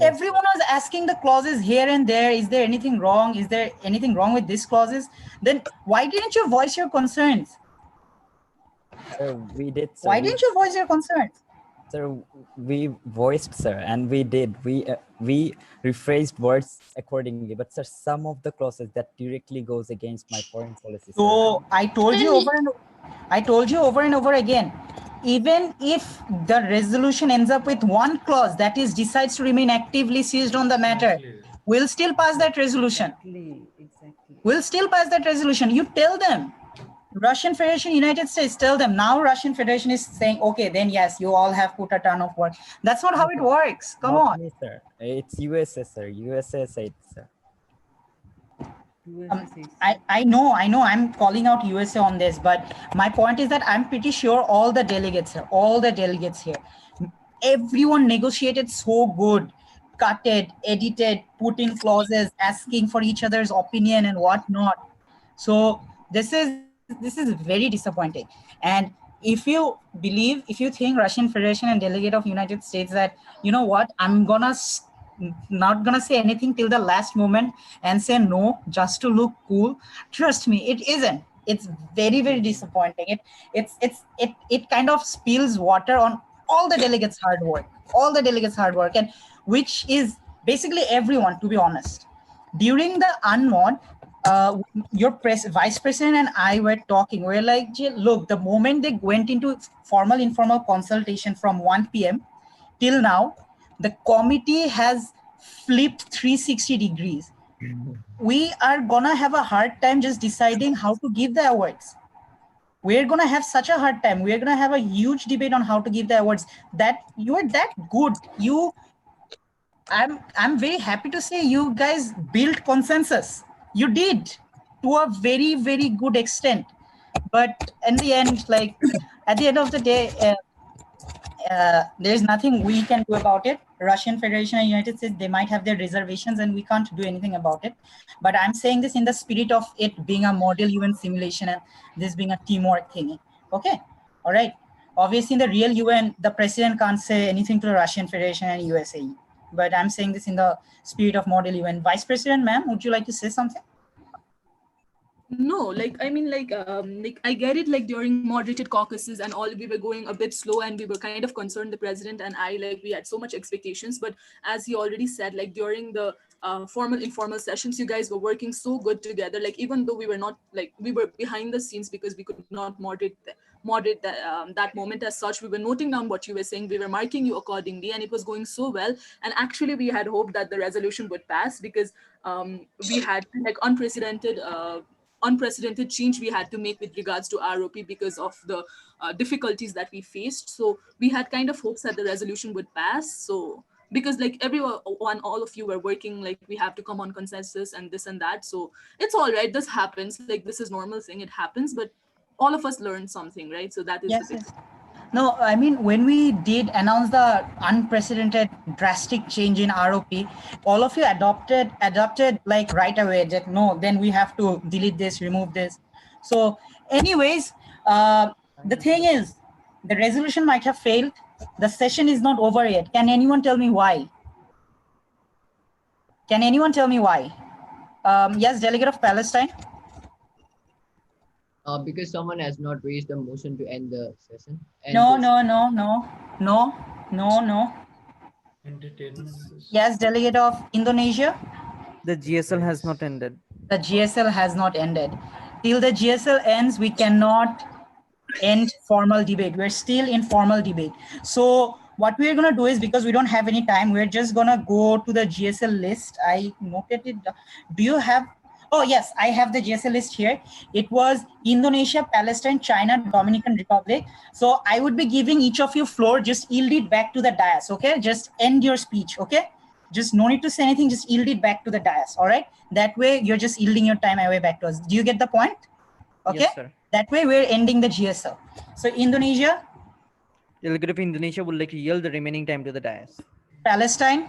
Everyone was asking the clauses here and there. Is there anything wrong? Is there anything wrong with these clauses? Then why didn't you voice your concerns? We did. Sir. Why didn't you voice your concerns? Sir, we voiced, sir, and we did. We rephrased words accordingly. But sir, some of the clauses that directly goes against my foreign policy. So I told you over and over again. Even if the resolution ends up with one clause that is decides to remain actively seized on the matter, we'll still pass that resolution. Exactly. We'll still pass that resolution. You tell them. Russian Federation, United States, tell them. Now Russian Federation is saying, okay, then yes, you all have put a ton of work. That's not how it works. Come on. Me, sir. It's USA, sir. USA said, sir. I know, I'm calling out USA on this, but my point is that I'm pretty sure all the delegates here, everyone negotiated so good, cut it, edited, put in clauses, asking for each other's opinion and whatnot. So this is very disappointing. And if you think Russian Federation and delegate of United States that, you know what, I'm not gonna say anything till the last moment and say no just to look cool, trust me, it isn't. It's very, very disappointing. It kind of spills water on all the delegates' hard work, and which is basically everyone, to be honest. During the unmod, your vice president and I were talking. We're like, look, the moment they went into formal informal consultation from 1 p.m. till now, the committee has flipped 360 degrees. We are gonna have a hard time just deciding how to give the awards. We're gonna have such a hard time. We're gonna have a huge debate on how to give the awards. That you are that good. I'm very happy to say you guys built consensus. You did to a very, very good extent. But in the end, like at the end of the day, there's nothing we can do about it. Russian Federation and United States, they might have their reservations and we can't do anything about it. But I'm saying this in the spirit of it being a model UN simulation and this being a teamwork thingy. Okay, all right. Obviously in the real UN, the president can't say anything to the Russian Federation and USA. But I'm saying this in the spirit of model UN. Vice President, ma'am, would you like to say something? No, like I mean, like I get it. Like during moderated caucuses and all, we were going a bit slow, and we were kind of concerned. The president and I, like, we had so much expectations. But as he already said, like during the formal informal sessions, you guys were working so good together. Like even though we were not, like, we were behind the scenes because we could not moderate that moment as such. We were noting down what you were saying. We were marking you accordingly, and it was going so well. And actually, we had hoped that the resolution would pass because we had like unprecedented change we had to make with regards to ROP because of the difficulties that we faced. So we had kind of hopes that the resolution would pass. So because like everyone, all of you were working, like we have to come on consensus and this and that. So it's all right. This happens. Like this is normal thing. It happens, but all of us learned something, right? So that is yes, the big. yes. No, I mean, when we did announce the unprecedented drastic change in ROP, all of you adopted like right away that no, then we have to delete this, remove this. So anyways, the thing is, the resolution might have failed. The session is not over yet. Can anyone tell me why? Can anyone tell me why? Yes, delegate of Palestine. Because someone has not raised a motion to end the session. No. Yes, delegate of Indonesia. The GSL has not ended. The GSL has not ended. Till the GSL ends, we cannot end formal debate. We're still in formal debate. So what we're going to do is, because we don't have any time, we're just going to go to the GSL list. I noted it. Do you have? Oh, yes, I have the GSL list here. It was Indonesia, Palestine, China, Dominican Republic. So I would be giving each of you floor. Just yield it back to the dais, okay? Just end your speech, okay? Just no need to say anything. Just yield it back to the dais, all right? That way, you're just yielding your time away back to us. Do you get the point? Okay. Yes, sir. That way, we're ending the GSL. So Indonesia. Delegate of Indonesia would like to yield the remaining time to the dais. Palestine.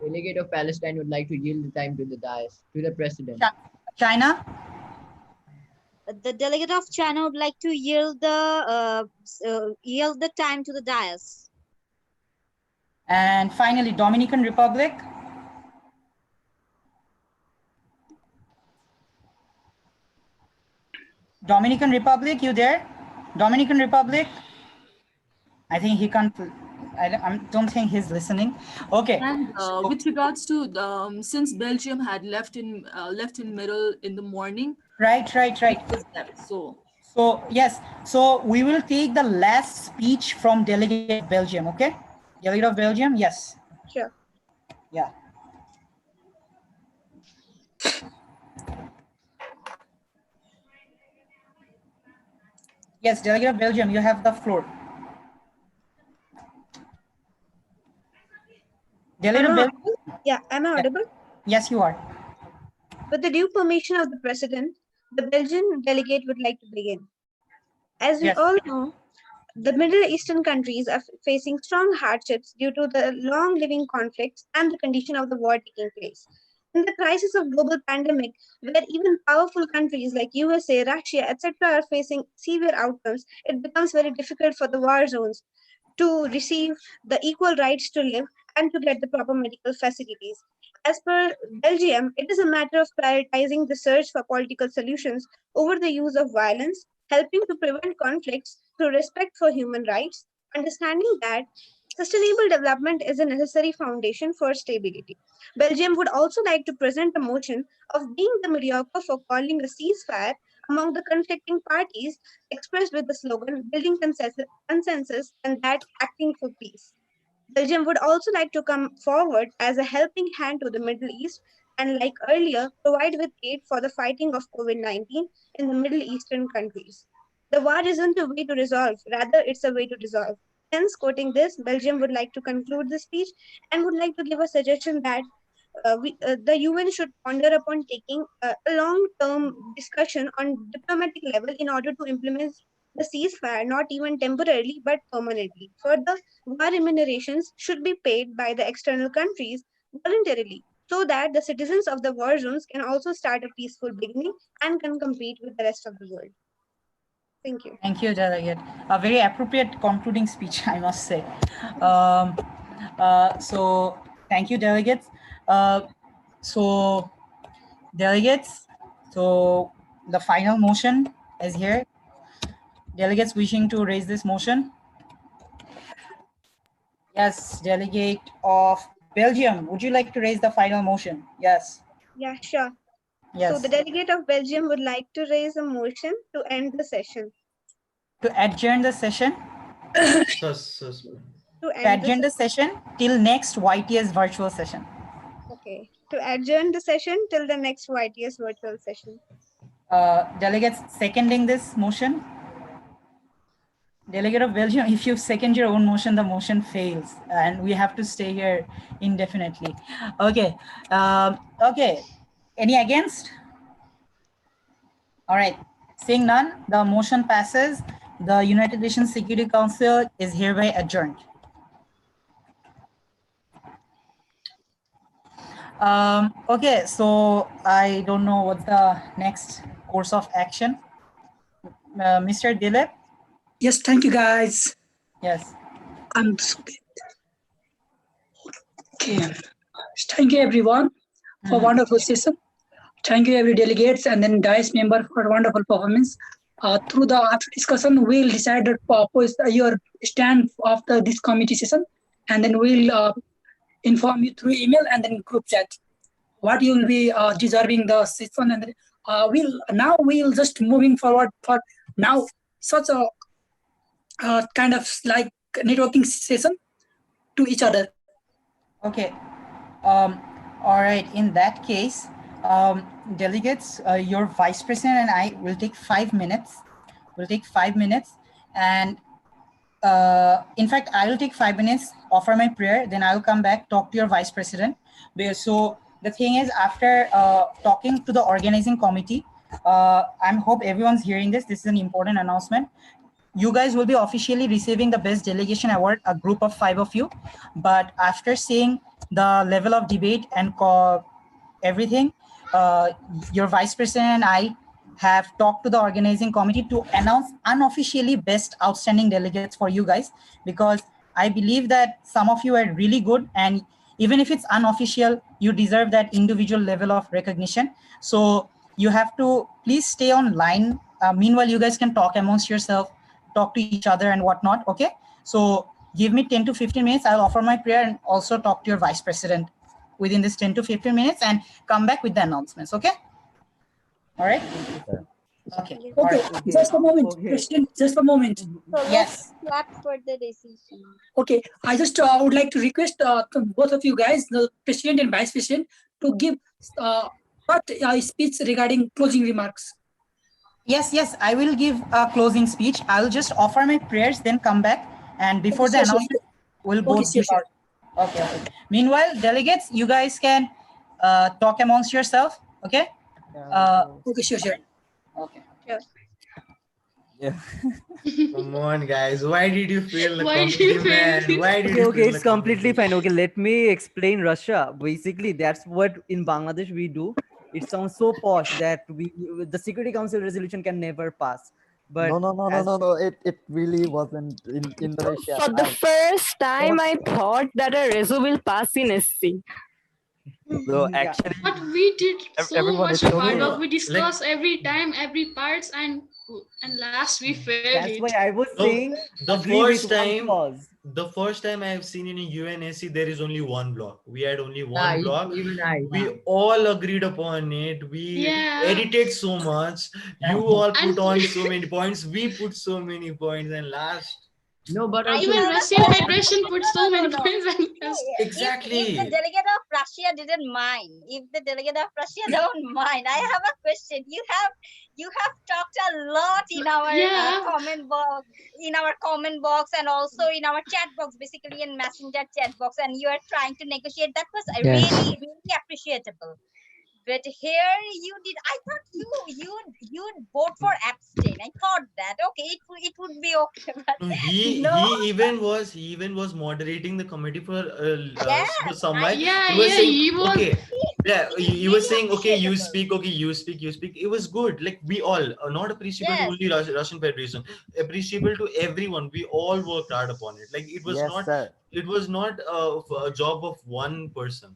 Delegate of Palestine would like to yield the time to the dais, to the president. China. The delegate of China would like to yield the time to the dais. And finally, Dominican Republic. Dominican Republic, you there? Dominican Republic? I think he can't. I don't think he's listening. Okay. And with regards to since Belgium had left in middle in the morning. Right. So yes. So we will take the last speech from delegate of Belgium. Okay. Delegate of Belgium. Yes. Sure. Yeah. Yes, delegate of Belgium, you have the floor. Delegate of Belgium? Yeah, am I audible? Yes, you are. With the due permission of the president, the Belgian delegate would like to begin. As we all know, the Middle Eastern countries are facing strong hardships due to the long living conflicts and the condition of the war taking place. In the crisis of global pandemic, where even powerful countries like USA, Russia, etc. are facing severe outcomes, it becomes very difficult for the war zones to receive the equal rights to live and to get the proper medical facilities. As per Belgium, it is a matter of prioritizing the search for political solutions over the use of violence, helping to prevent conflicts through respect for human rights, understanding that sustainable development is a necessary foundation for stability. Belgium would also like to present a motion of being the mediator for calling a ceasefire among the conflicting parties, expressed with the slogan building consensus and that acting for peace. Belgium would also like to come forward as a helping hand to the Middle East and, like earlier, provide with aid for the fighting of COVID-19 in the Middle Eastern countries. The war isn't a way to resolve, rather it's a way to dissolve. Hence, quoting this, Belgium would like to conclude the speech and would like to give a suggestion that the UN should ponder upon taking a long-term discussion on diplomatic level in order to implement the ceasefire, not even temporarily but permanently. Further, war remunerations should be paid by the external countries voluntarily so that the citizens of the war zones can also start a peaceful beginning and can compete with the rest of the world. Thank you. Thank you, delegate. A very appropriate concluding speech, I must say. So thank you, delegates. So delegates, so the final motion is here. Delegates wishing to raise this motion? Yes, delegate of Belgium, would you like to raise the final motion? Yes. Yeah, sure. Yes. So the delegate of Belgium would like to raise a motion to end the session. To adjourn the session? To adjourn the session till next YTS virtual session. Okay. To adjourn the session till the next YTS virtual session. Delegates seconding this motion? Delegate of Belgium, if you second your own motion, the motion fails and we have to stay here indefinitely. Okay. Okay. Any against? All right. Seeing none, the motion passes. The United Nations Security Council is hereby adjourned. Okay, so I don't know what's the next course of action. Mr. Dilip? Yes, thank you, guys. Yes. I'm so good. Okay. Thank you, everyone. for wonderful session. Thank you, every delegates and then DICE member for wonderful performance. Through the after discussion, we'll decide your stand after this committee session, and then we'll inform you through email and then group chat what you will be deserving the session. And then, we'll just moving forward for now such a kind of like networking session to each other. Okay. All right. In that case, delegates, your vice president and I will take 5 minutes. We'll take 5 minutes. And in fact, I will take 5 minutes, offer my prayer, then I'll come back, talk to your vice president. So the thing is, after talking to the organizing committee, I hope everyone's hearing this. This is an important announcement. You guys will be officially receiving the Best Delegation Award, a group of 5 of you. But after seeing the level of debate and everything, your vice president and I have talked to the organizing committee to announce unofficially best outstanding delegates for you guys, because I believe that some of you are really good, and even if it's unofficial, you deserve that individual level of recognition. So you have to please stay online. Meanwhile, you guys can talk amongst yourself, talk to each other and whatnot. Okay, so give me 10 to 15 minutes. I'll offer my prayer and also talk to your vice president within this 10 to 15 minutes and come back with the announcements. Okay. All right. Okay. Okay. Just a moment, President. Just a moment. So yes. Let's clap for the decision. Okay. I just would like to request both of you guys, the president and vice president, to give speech regarding closing remarks. Yes, I will give a closing speech. I'll just offer my prayers, then come back. And before the announcement, we'll both give our... Okay. Meanwhile, delegates, you guys can talk amongst yourself. Okay? Okay, sure. Okay. Yeah. Come on, guys. Why did you fail the Why did you committee, man? fail? Why did you Okay, fail it's the completely committee? fine. Okay, let me explain Russia. Basically, that's what in Bangladesh we do. It sounds so posh that the Security Council resolution can never pass. But No. It really wasn't in Indonesia. For the first time, I thought that a reso will pass in SC. So actually, But we did so everyone much is hard okay. work. We discuss every time, every parts, and last we failed that's it. why I was saying The agree with first one time, clause. the first time I have seen in a UNSC, there is only one block. We had only one block. Even I. We all agreed upon it. We Yeah. edited so much. You all And- put on so many points. We put so many points, and last. No, but Even Russian Federation put so many points. And Exactly. If the delegate of Russia didn't mind, if the delegate of Russia don't mind, I have a question. You have talked a lot in our comment box, and also in our chat box, basically in messenger chat box, and you are trying to negotiate. That was really appreciable. But here you did. I thought you'd vote for abstain. I thought that it would be okay. But No, he even was moderating the committee for some while. Yeah, He was saying, he was. okay, yeah, he was saying, okay, you speak, you speak. It was good. Like we all, not appreciable to only Russian Federation, appreciable to everyone. We all worked hard upon it. Like it was not a job of one person.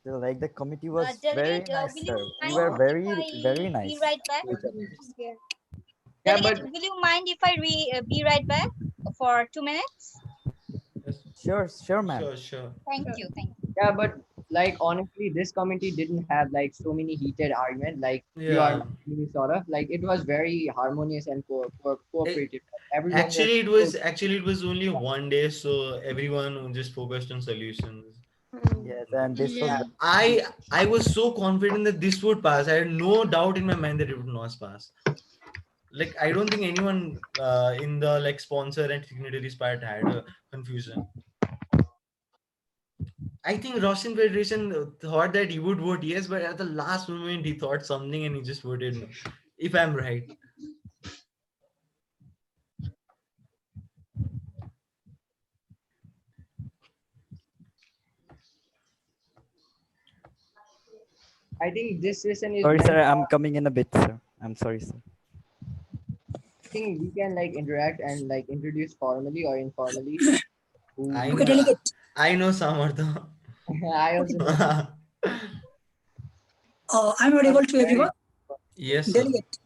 So, like the committee was very Delegate, nice, will sir. you We mind were if very, I very nice. be right back? to each other. Yeah, Delegate, but will you mind if I be right back for 2 minutes? Sure, ma'am. Sure. Thank you. yeah, but like honestly, this committee didn't have like so many heated arguments like you are sort of like it was very harmonious and cooperative. Everyone Actually, it was only one day, so everyone just focused on solutions. Yes, and this was. I was so confident that this would pass. I had no doubt in my mind that it would not pass. Like I don't think anyone in the like sponsor and signatories part had a confusion. I think Russian Federation thought that he would vote yes, but at the last moment he thought something and he just voted no. If I'm right. I think this session is. Sorry, sir. I'm coming in a bit, sir. I'm sorry, sir. I think we can like interact and like introduce formally or informally. I know Samartha. I also know. I'm audible to everyone. Yes, sir. Delegate.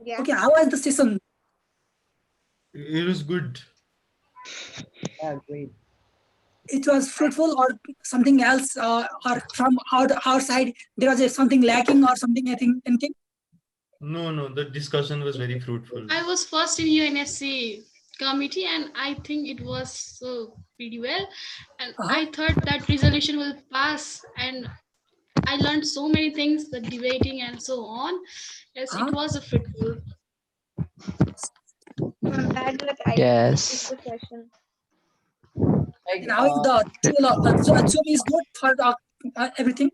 Yeah. Okay, how was the session? It was good. Yeah, great. It was fruitful or something else, or from our side there was something lacking or something, anything? No, the discussion was very fruitful. I was first in UNSC committee and I think it was pretty well. And I thought that resolution will pass and I learned so many things, the debating and so on. Yes, it was a fruitful. Bad luck, I Yes. the session. And how is the Zoom is good for everything?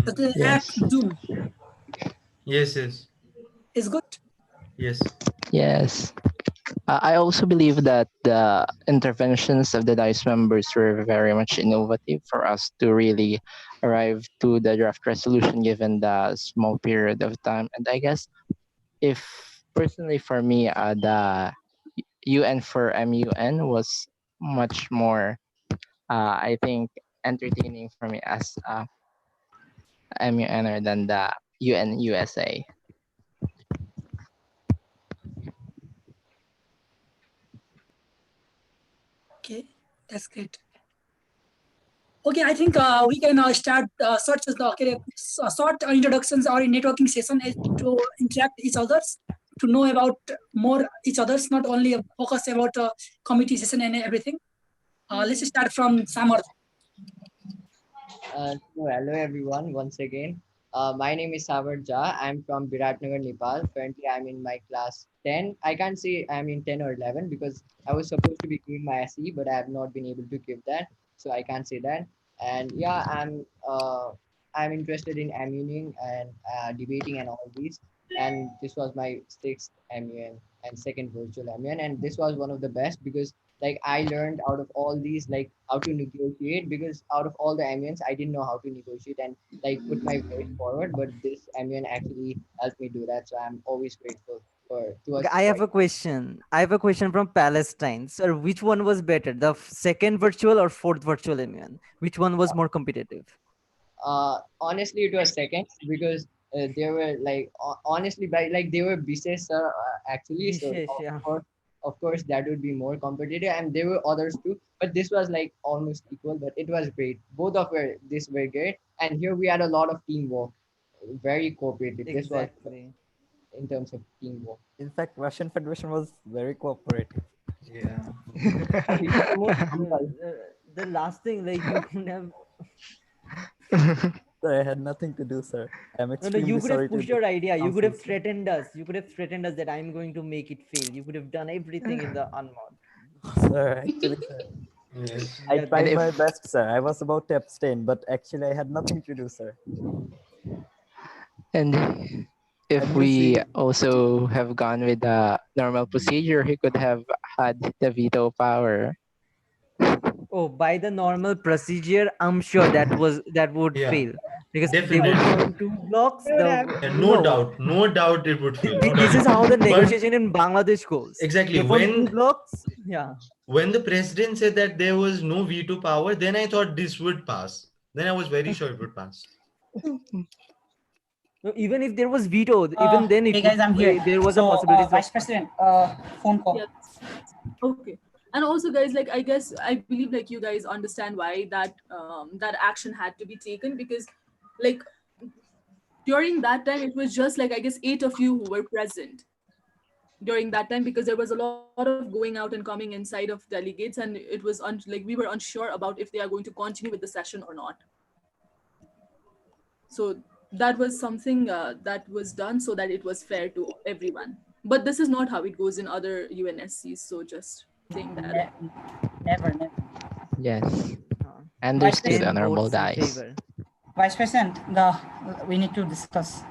The app Yes. Zoom Yes. is good. Yes. Yes. I also believe that the interventions of the DICE members were very much innovative for us to really arrive to the draft resolution given the small period of time. And I guess if personally for me, the UN for MUN was much more, I think, entertaining for me as a MUNer than the UN USA. Okay, that's great. Okay, I think we can start short introductions or networking session to interact each others, to know about more each others, not only focus about committee session and everything. Let's start from Samarth. So hello everyone once again. My name is Savar Jha. I'm from Biratnagar, Nepal. Currently, I'm in my class 10. I can't say I'm in 10 or 11 because I was supposed to be giving my SE, but I have not been able to give that, so I can't say that. And yeah, I'm interested in MUning and debating and all these. And this was my sixth MUN and second virtual MUN, and this was one of the best because like I learned out of all these like how to negotiate, because out of all the MUNs I didn't know how to negotiate and like put my voice forward, but this MUN actually helped me do that, so I'm always grateful for Okay, towards I have a question. I have a question from Palestine. Sir, which one was better, the second virtual or fourth virtual MUN? Which one was more competitive? Honestly it was second because they were like honestly by like they were BCS actually, so Vishesh, yeah. of course that would be more competitive, and there were others too, but this was like almost equal, but it was great. Both of this were great, and here we had a lot of teamwork, very cooperative. This was Exactly. in terms of teamwork. In fact, Russian Federation was very cooperative. Yeah. The last thing, like you could have. Sir, I had nothing to do, sir. I'm No, extremely you could sorry have to pushed the your idea. You could have council. threatened us. You could have threatened us that I'm going to make it fail. You could have done everything in the unmod. Sir, actually, sir, Yes. I Yeah, tried my best, sir. I was about to abstain, but actually I had nothing to do, sir. And if And you we see, also have gone with the normal procedure, he could have had the veto power. Oh, by the normal procedure, I'm sure that would Yeah. fail because they Definitely. would form two blocks. Yeah, no doubt it would fail. No This doubt. is how the But negotiation in Bangladesh goes. exactly They form two blocks. Yeah. when the president said that there was no veto power, then I thought this would pass. Then I was very sure it would pass. No, even if there was veto, even then it Hey guys, I'm here. there was a So, possibility of. Vice President, phone call. Yes. Okay. And also, guys, like I guess I believe like you guys understand why that that action had to be taken, because like during that time it was just like I guess 8 of you who were present during that time, because there was a lot of going out and coming inside of delegates, and it was like we were unsure about if they are going to continue with the session or not. So that was something that was done so that it was fair to everyone. But this is not how it goes in other UNSCs. So just saying that. Never. Yes. Vice Understood, President, Honorable votes in Dice. favor. Vice President, we need to discuss.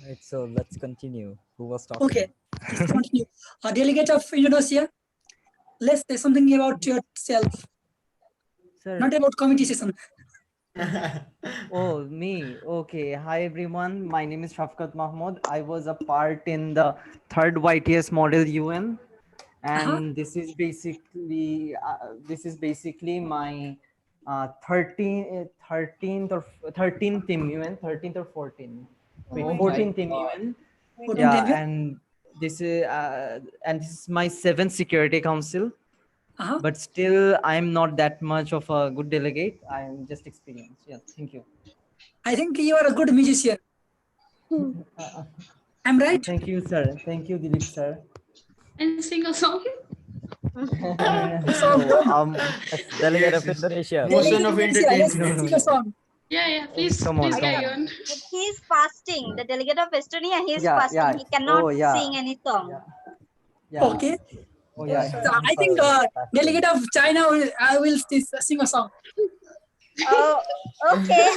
right, so let's continue. Who was talking? Okay, let's continue. Delegate of Indonesia, let's say something about yourself. Sir. Not about committee session. Oh, me. Okay. Hi, everyone. My name is Shafkat Mahmoud. I was a part in the third YTS model UN, and this is basically my 13th or 13th MUN, 13th or 14th. Wait, Oh my 14th God. MUN. 14th Yeah, MUN? and this is my 7th Security Council. But still, I'm not that much of a good delegate. I'm just experienced. Yeah, thank you. I think you are a good musician. I'm right? Thank you, sir. Thank you, Dilip, sir. And sing a song. No, Delegate Yes, of yes. Indonesia. Motion of Let's No, entertainment. no, sing a no. song. Yeah, yeah. Please, Come on, please come carry on. on. He's fasting. The delegate of Estonia, he's Yeah, fasting. yeah. He cannot Oh, yeah. sing any song. Yeah. Okay. Oh, yeah. So I think delegate of China I will sing a song. Oh, okay.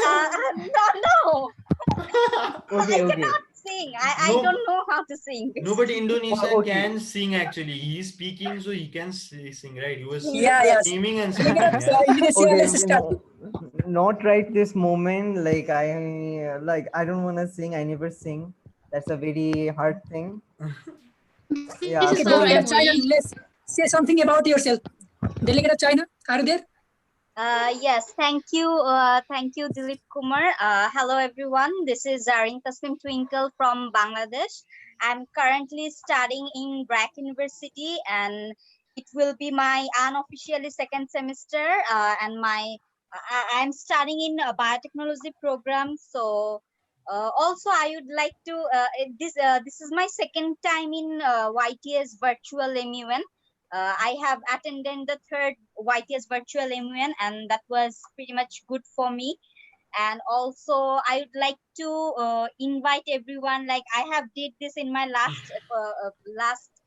No. Okay, I okay. cannot sing. I No, don't know how to sing. nobody Indonesia Okay. can sing actually. He's speaking, so he can sing, right? He was Yeah, yes. screaming and Delegate singing. of Yeah. Indonesia, Okay, let's start. not right this moment. I don't want to sing. I never sing. That's a very hard thing. This Yeah. is Okay, our delegate of So China, MOE. let's say something about yourself. Delegate of China, are you there? Yes, thank you, Dilip Kumar. Hello, everyone. This is Zarin Taslim Twinkle from Bangladesh. I'm currently studying in BRAC University, and it will be my unofficially second semester. And I'm studying in a biotechnology program. So, also, I would like to this is my second time in YTS Virtual MUN. I have attended the third YTS Virtual MUN, and that was pretty much good for me. And also, I would like to invite everyone. Like I have did this in my last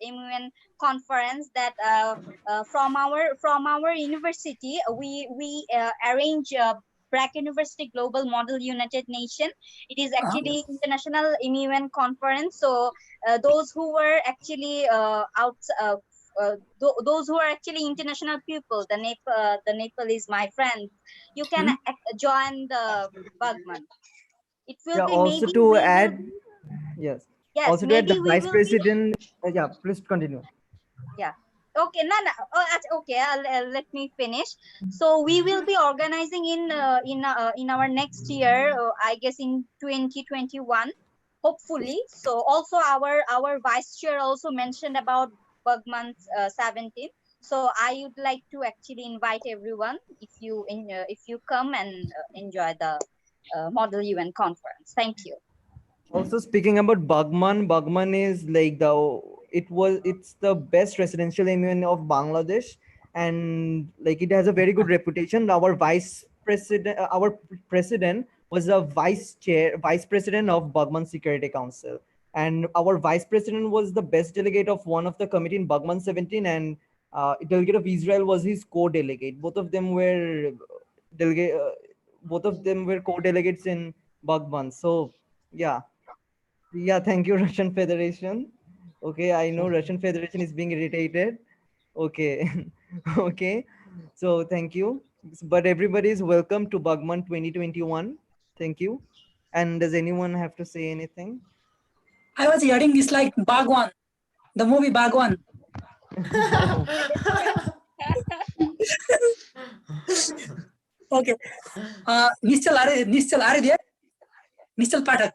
MUN conference. That from our university, we arrange. BRAC University Global Model United Nation. It is actually international MUN conference. So those who were actually those who are actually international people, the Nepal is my friend. You can join the Bugman. It will yeah. be Also maybe to we will add, be yes. yes Also to add, the maybe we vice will be president. Yeah. Please continue. yeah. Okay, no, no. Oh, okay. Let me finish. So we will be organizing in our next year, I guess in 2021, hopefully. So also our vice chair also mentioned about Bugman 17. So I would like to actually invite everyone if you come and enjoy the Model UN conference. Thank you. Also speaking about Bugman, Bugman is like it's the best residential MUN of Bangladesh, and like it has a very good reputation. Our president was a vice president of Bugman Security Council, and our vice president was the best delegate of one of the committee in Bugman 17, and delegate of Israel was his co-delegate. Delegate, uh, both of them were co-delegates in Bugman. So yeah. Yeah, thank you, Russian Federation. Okay, I know Russian Federation is being irritated. Okay, okay. So thank you. But everybody is welcome to Bugman 2021. Thank you. And does anyone have to say anything? I was hearing it's like Bhagwan, the movie Bhagwan. Okay. Nischal, are you there? Nischal Pathak.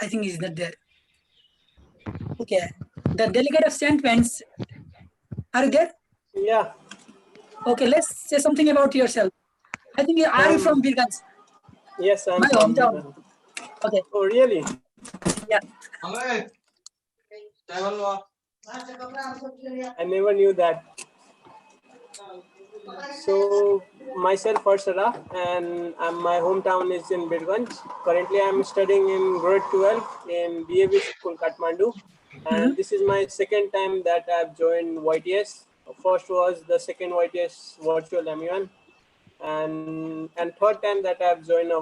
I think he's not there. Okay. The delegate of St. Vance, are you there? Yeah. Okay, let's say something about yourself. I think are you from Birgans? Yes, I'm My from hometown. Birgans. Okay. Oh, really? Yeah. I never knew that. So myself Arshada, and my hometown is in Birganj. Currently I'm studying in grade 12 in DAV school Kathmandu, and this is my second time that I've joined YTS. First was the second YTS Virtual MUN, and third time that I've joined a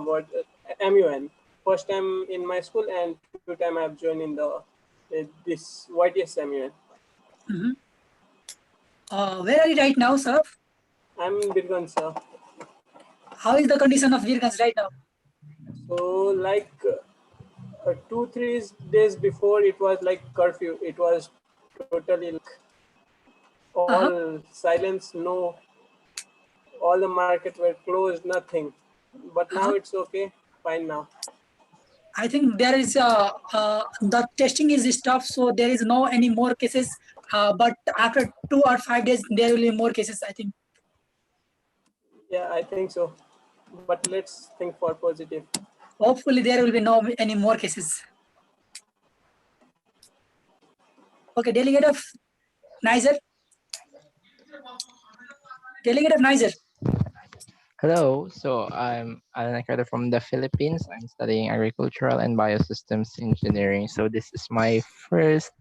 MUN. First time in my school, and two time I've joined in this YTS MUN. Where are you right now, sir? I'm in Birganj, sir. How is the condition of Virgans right now? So like 2-3 days before, it was like curfew. It was totally like all silence, no, all the markets were closed, nothing. But now it's okay, fine now. I think there is the testing is stopped, so there is no any more cases. But after 2 or 5 days, there will be more cases, I think. Yeah, I think so. But let's think for positive. Hopefully, there will be no any more cases. Okay, delegate of Niger. Delegate of Niger. Hello, so I'm Alan Carter from the Philippines. I'm studying agricultural and biosystems engineering. So this is my first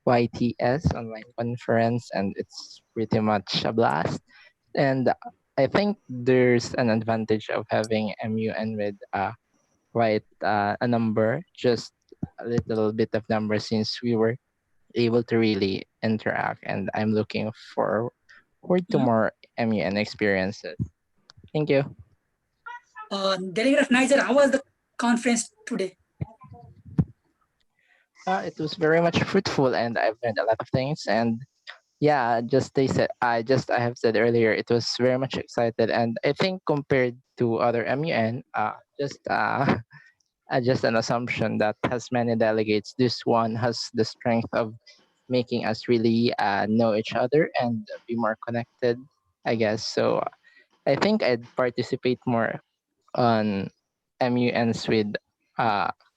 YTS online conference, and it's pretty much a blast. And I think there's an advantage of having MUN with quite a number, just a little bit of number, since we were able to really interact. And I'm looking forward to more MUN experiences. Thank you. Delegate of Niger, how was the conference today? It was very much fruitful, and I've learned a lot of things. And yeah, I have said earlier, it was very much excited. And I think compared to other MUN, just an assumption that has many delegates. This one has the strength of making us really know each other and be more connected, I guess. So I think I'd participate more on MUNs with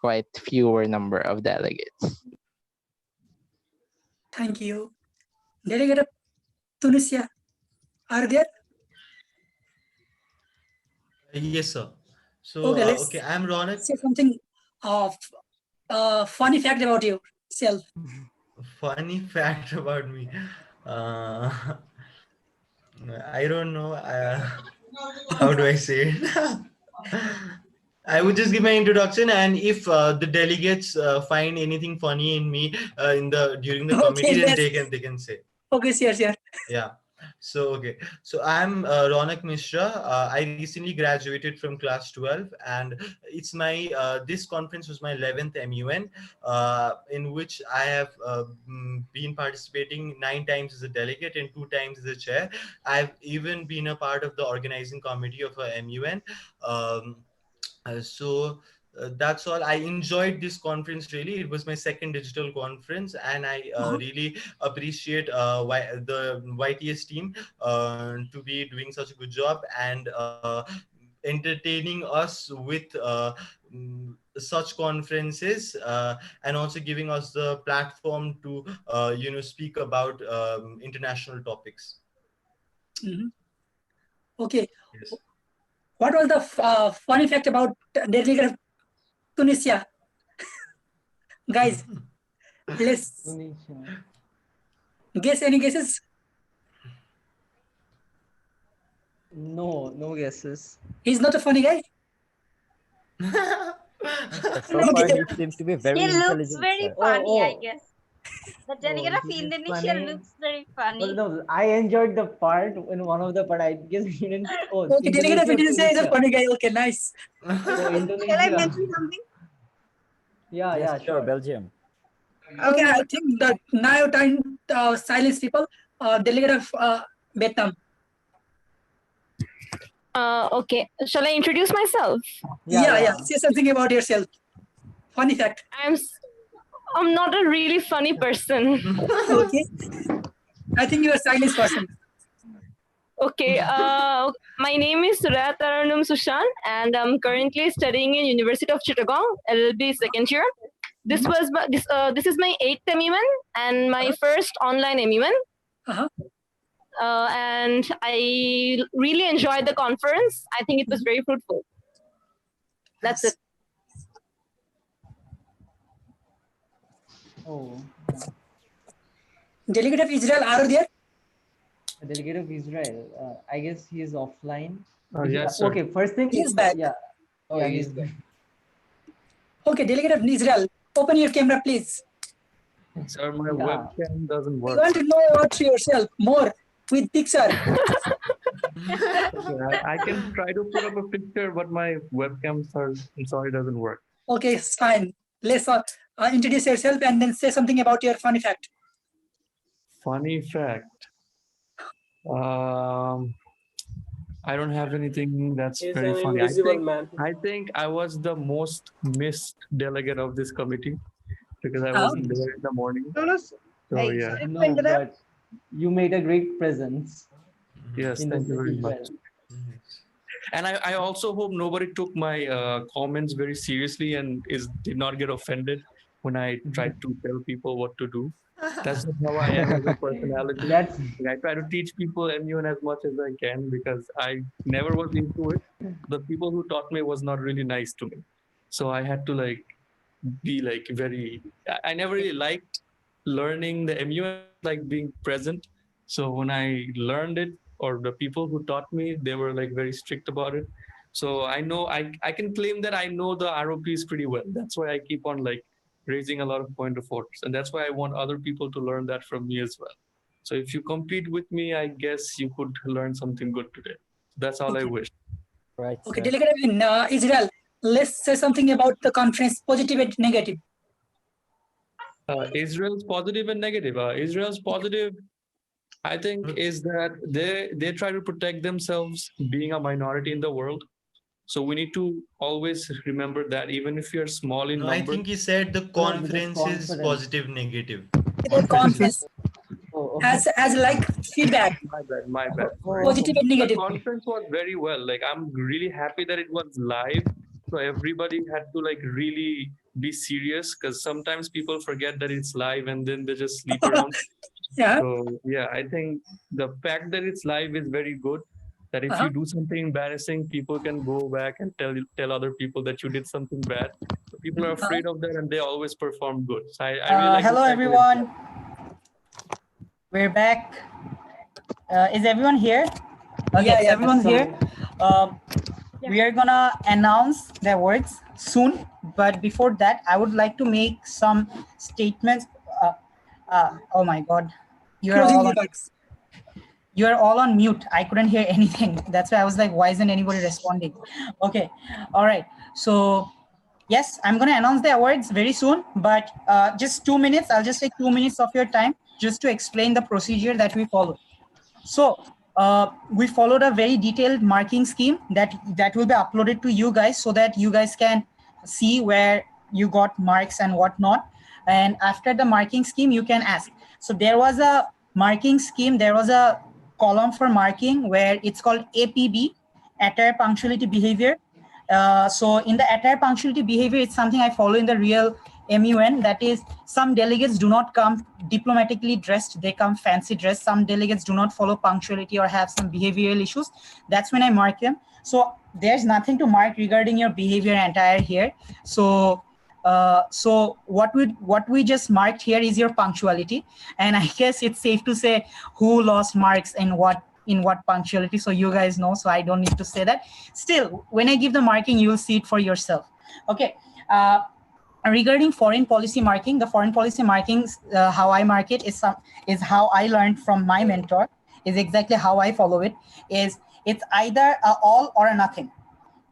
quite fewer number of delegates. Thank you. Delegate of Tunisia, are there? Yes, sir. So, Okay, I'm Ronak. say something of funny fact about yourself. Funny fact about me. I don't know. How do I say it? I would just give my introduction, and if the delegates find anything funny in me during the committee, then they can say. Okay, sure. Yeah. So I'm Ronak Mishra. I recently graduated from class 12, and it's my this conference was my 11th MUN, in which I have been participating 9 times as a delegate and 2 times as a chair. I've even been a part of the organizing committee of a MUN. That's all. I enjoyed this conference really. It was my second digital conference, and I really appreciate the YTS team to be doing such a good job and entertaining us with such conferences and also giving us the platform to speak about international topics. Okay. Yes. What was the funny fact about delegate of Tunisia? Guys, let's guess. Any guesses? No guesses. He's not a funny guy. So far, he seems to be very He intelligent. looks very sir. funny, I guess. The delegate of he is Indonesia funny. looks very funny. Well, no, I enjoyed the part in one of the part. I guess he didn't. Oh, Okay, delegate of Indonesia is a Tunisia. funny guy. Okay, nice. Oh, Indonesia. Shall I mention something? Yeah, Sure, Belgium. Okay, I think that now time silence people. Delegate of Vietnam. Okay, shall I introduce myself? Yeah. Say something about yourself. Funny fact. I'm not a really funny person. Okay. I think you're a silence person. Okay, my name is Surya Taranum Sushan, and I'm currently studying in University of Chittagong, LLB second year. This is my 8th MUN and my first online MUN. And I really enjoyed the conference. I think it was very fruitful. That's it. Oh. Delegate of Israel, are you there? A delegate of Israel. I guess he is offline. Yes, sir. Okay, first thing. He's back. Yeah. Oh, yeah, he's back. Okay, delegate of Israel, open your camera, please. Sir, my webcam doesn't We work. want to know about yourself more with picture. Okay, I can try to put up a picture, but my webcam, I'm sorry, doesn't work. Okay, it's fine. Let's introduce yourself and then say something about your funny fact. Funny fact. I don't have anything that's He's very an funny. invisible man. I think I was the most missed delegate of this committee because I Oh. wasn't there in the morning. So yeah. No, but you made a great presence. Yes, in thank this you very much. event. And I also hope nobody took my comments very seriously and did not get offended when I tried to tell people what to do. That's just how I am as a personality. That's I try to teach people MUN as much as I can because I never was into it. The people who taught me was not really nice to me. So I had to be very, I never really liked learning the MUN, like being present. So when I learned it, or the people who taught me, they were like very strict about it. So I know I can claim that I know the ROPs pretty well. That's why I keep on raising a lot of point of orders. And that's why I want other people to learn that from me as well. So if you compete with me, I guess you could learn something good today. That's all I wish. Right. Okay, Delegate in Israel, let's say something about the conference, positive and negative. Israel's positive and negative. Israel's positive, I think, is that they try to protect themselves being a minority in the world. So we need to always remember that even if you're small in No, number. I think he said the conference is positive, negative. Conference as like feedback. My bad. Positive and negative. The conference was very well. I'm really happy that it was live. So everybody had to really be serious because sometimes people forget that it's live and then they just sleep around. Yeah. So yeah, I think the fact that it's live is very good. That if you do something embarrassing, people can go back and tell other people that you did something bad. So people are afraid of that and they always perform good. So I really like Hello, the fact that everyone. We're back. Is everyone here? Okay, Yeah, yeah, everyone's so- here. We are gonna announce the words soon, but before that, I would like to make some statements. Oh my God, you are all on mute. I couldn't hear anything. That's why I was like, why isn't anybody responding? Okay, all right. So yes, I'm gonna announce the awards very soon, but just 2 minutes. I'll just take 2 minutes of your time just to explain the procedure that we follow. So we followed a very detailed marking scheme that will be uploaded to you guys so that you guys can see where you got marks and whatnot. And after the marking scheme, you can ask. So there was a marking scheme. There was a column for marking where it's called APB, attire punctuality behavior. So in the attire punctuality behavior, it's something I follow in the real MUN. That is, some delegates do not come diplomatically dressed, they come fancy dressed. Some delegates do not follow punctuality or have some behavioral issues. That's when I mark them. So there's nothing to mark regarding your behavior and attire here. So what we just marked here is your punctuality. And I guess it's safe to say who lost marks and in what punctuality, so you guys know, so I don't need to say that. Still, when I give the marking, you will see it for yourself. Okay. Regarding foreign policy marking, the foreign policy markings, how I mark it is how I learned from my mentor, is exactly how I follow it. It's either a all or a nothing.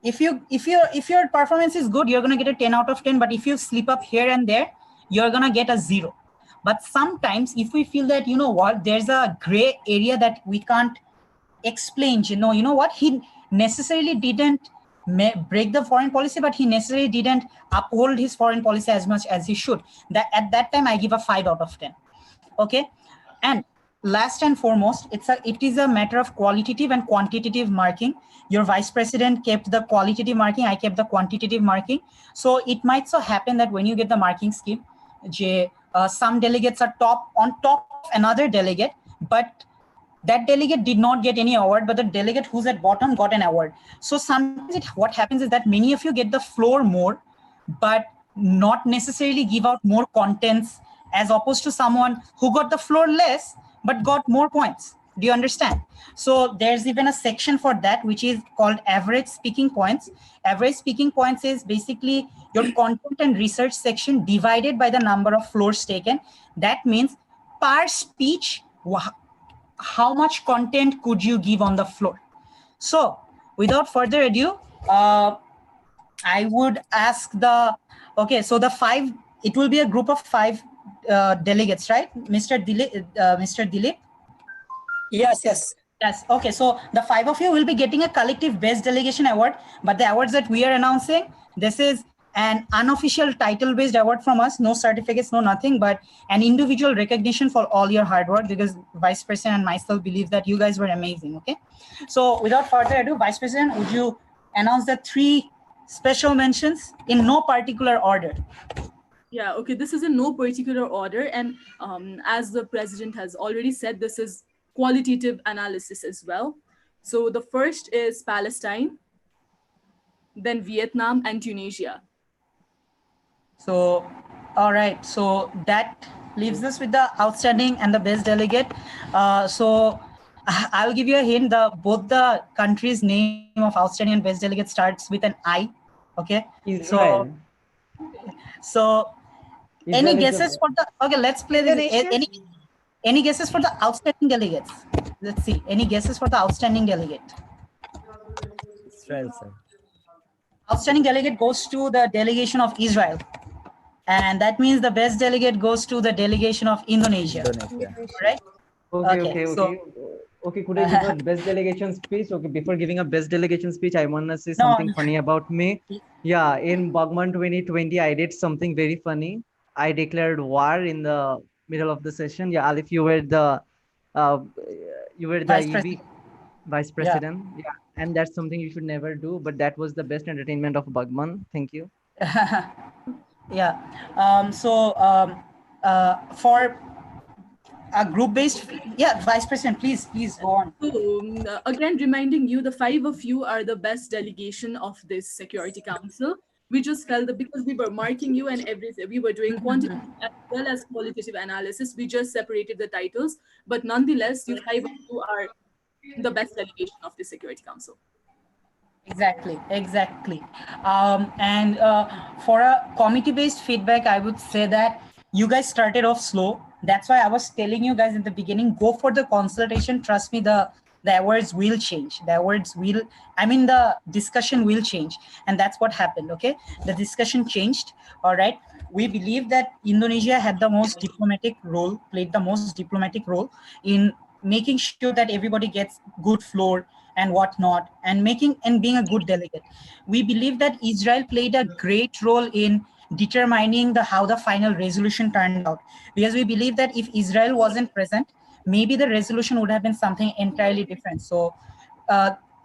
If your performance is good, you're gonna get a 10 out of 10. But if you slip up here and there, you're gonna get a 0. But sometimes if we feel that, you know what, there's a gray area that we can't explain, you know what, he necessarily didn't break the foreign policy, but he necessarily didn't uphold his foreign policy as much as he should. That at that time I give a 5 out of 10. Okay. And last and foremost, it is a matter of qualitative and quantitative marking. Your vice president kept the qualitative marking, I kept the quantitative marking. So it might so happen that when you get the marking scheme, some delegates are on top of another delegate, but that delegate did not get any award, but the delegate who's at bottom got an award. So sometimes what happens is that many of you get the floor more, but not necessarily give out more contents, as opposed to someone who got the floor less, but got more points. Do you understand? So there's even a section for that, which is called average speaking points. Average speaking points is basically your content and research section divided by the number of floors taken. That means per speech, how much content could you give on the floor? So without further ado, I would ask okay, so it will be a group of 5 delegates, right? Mr. Dilip? Yes, yes. Yes, okay, so the 5 of you will be getting a collective best delegation award, but the awards that we are announcing, this is an unofficial title-based award from us, no certificates, no nothing, but an individual recognition for all your hard work, because Vice President and myself believe that you guys were amazing, okay? So without further ado, Vice President, would you announce the 3 special mentions in no particular order? Yeah, okay, this is in no particular order. And as the president has already said, this is qualitative analysis as well. So the first is Palestine, then Vietnam and Tunisia. So, all right. So that leaves us with the outstanding and the best delegate. So I'll give you a hint. Both the countries' name of outstanding and best delegate starts with an I. Okay. Israel. So any guesses for the? Okay, let's play this. Any guesses for the outstanding delegates? Let's see. Any guesses for the outstanding delegate? Israel, sir. Outstanding delegate goes to the delegation of Israel. And that means the best delegate goes to the delegation of Indonesia. Right? Okay, could I give a best delegation speech? Okay, before giving a best delegation speech, I want to say something funny about me. Yeah, in Bagman 2020, I did something very funny. I declared war in the middle of the session. Yeah, Alif, you were the Vice President. Yeah, and that's something you should never do. But that was the best entertainment of Bagman. Thank you. Yeah. For a group-based, yeah, Vice President, please go on. So, again, reminding you, the 5 of you are the best delegation of this Security Council. We just felt that because we were marking you and everything, we were doing quantitative as well as qualitative analysis, we just separated the titles. But nonetheless, you 5 of you are the best delegation of the Security Council. Exactly. And for a committee-based feedback, I would say that you guys started off slow. That's why I was telling you guys in the beginning, go for the consultation. Trust me, the awards will change. The discussion will change. And that's what happened, okay? The discussion changed, all right? We believe that Indonesia had the most diplomatic role, played the most diplomatic role in making sure that everybody gets good floor and whatnot, and being a good delegate. We believe that Israel played a great role in determining how the final resolution turned out, because we believe that if Israel wasn't present, maybe the resolution would have been something entirely different. So,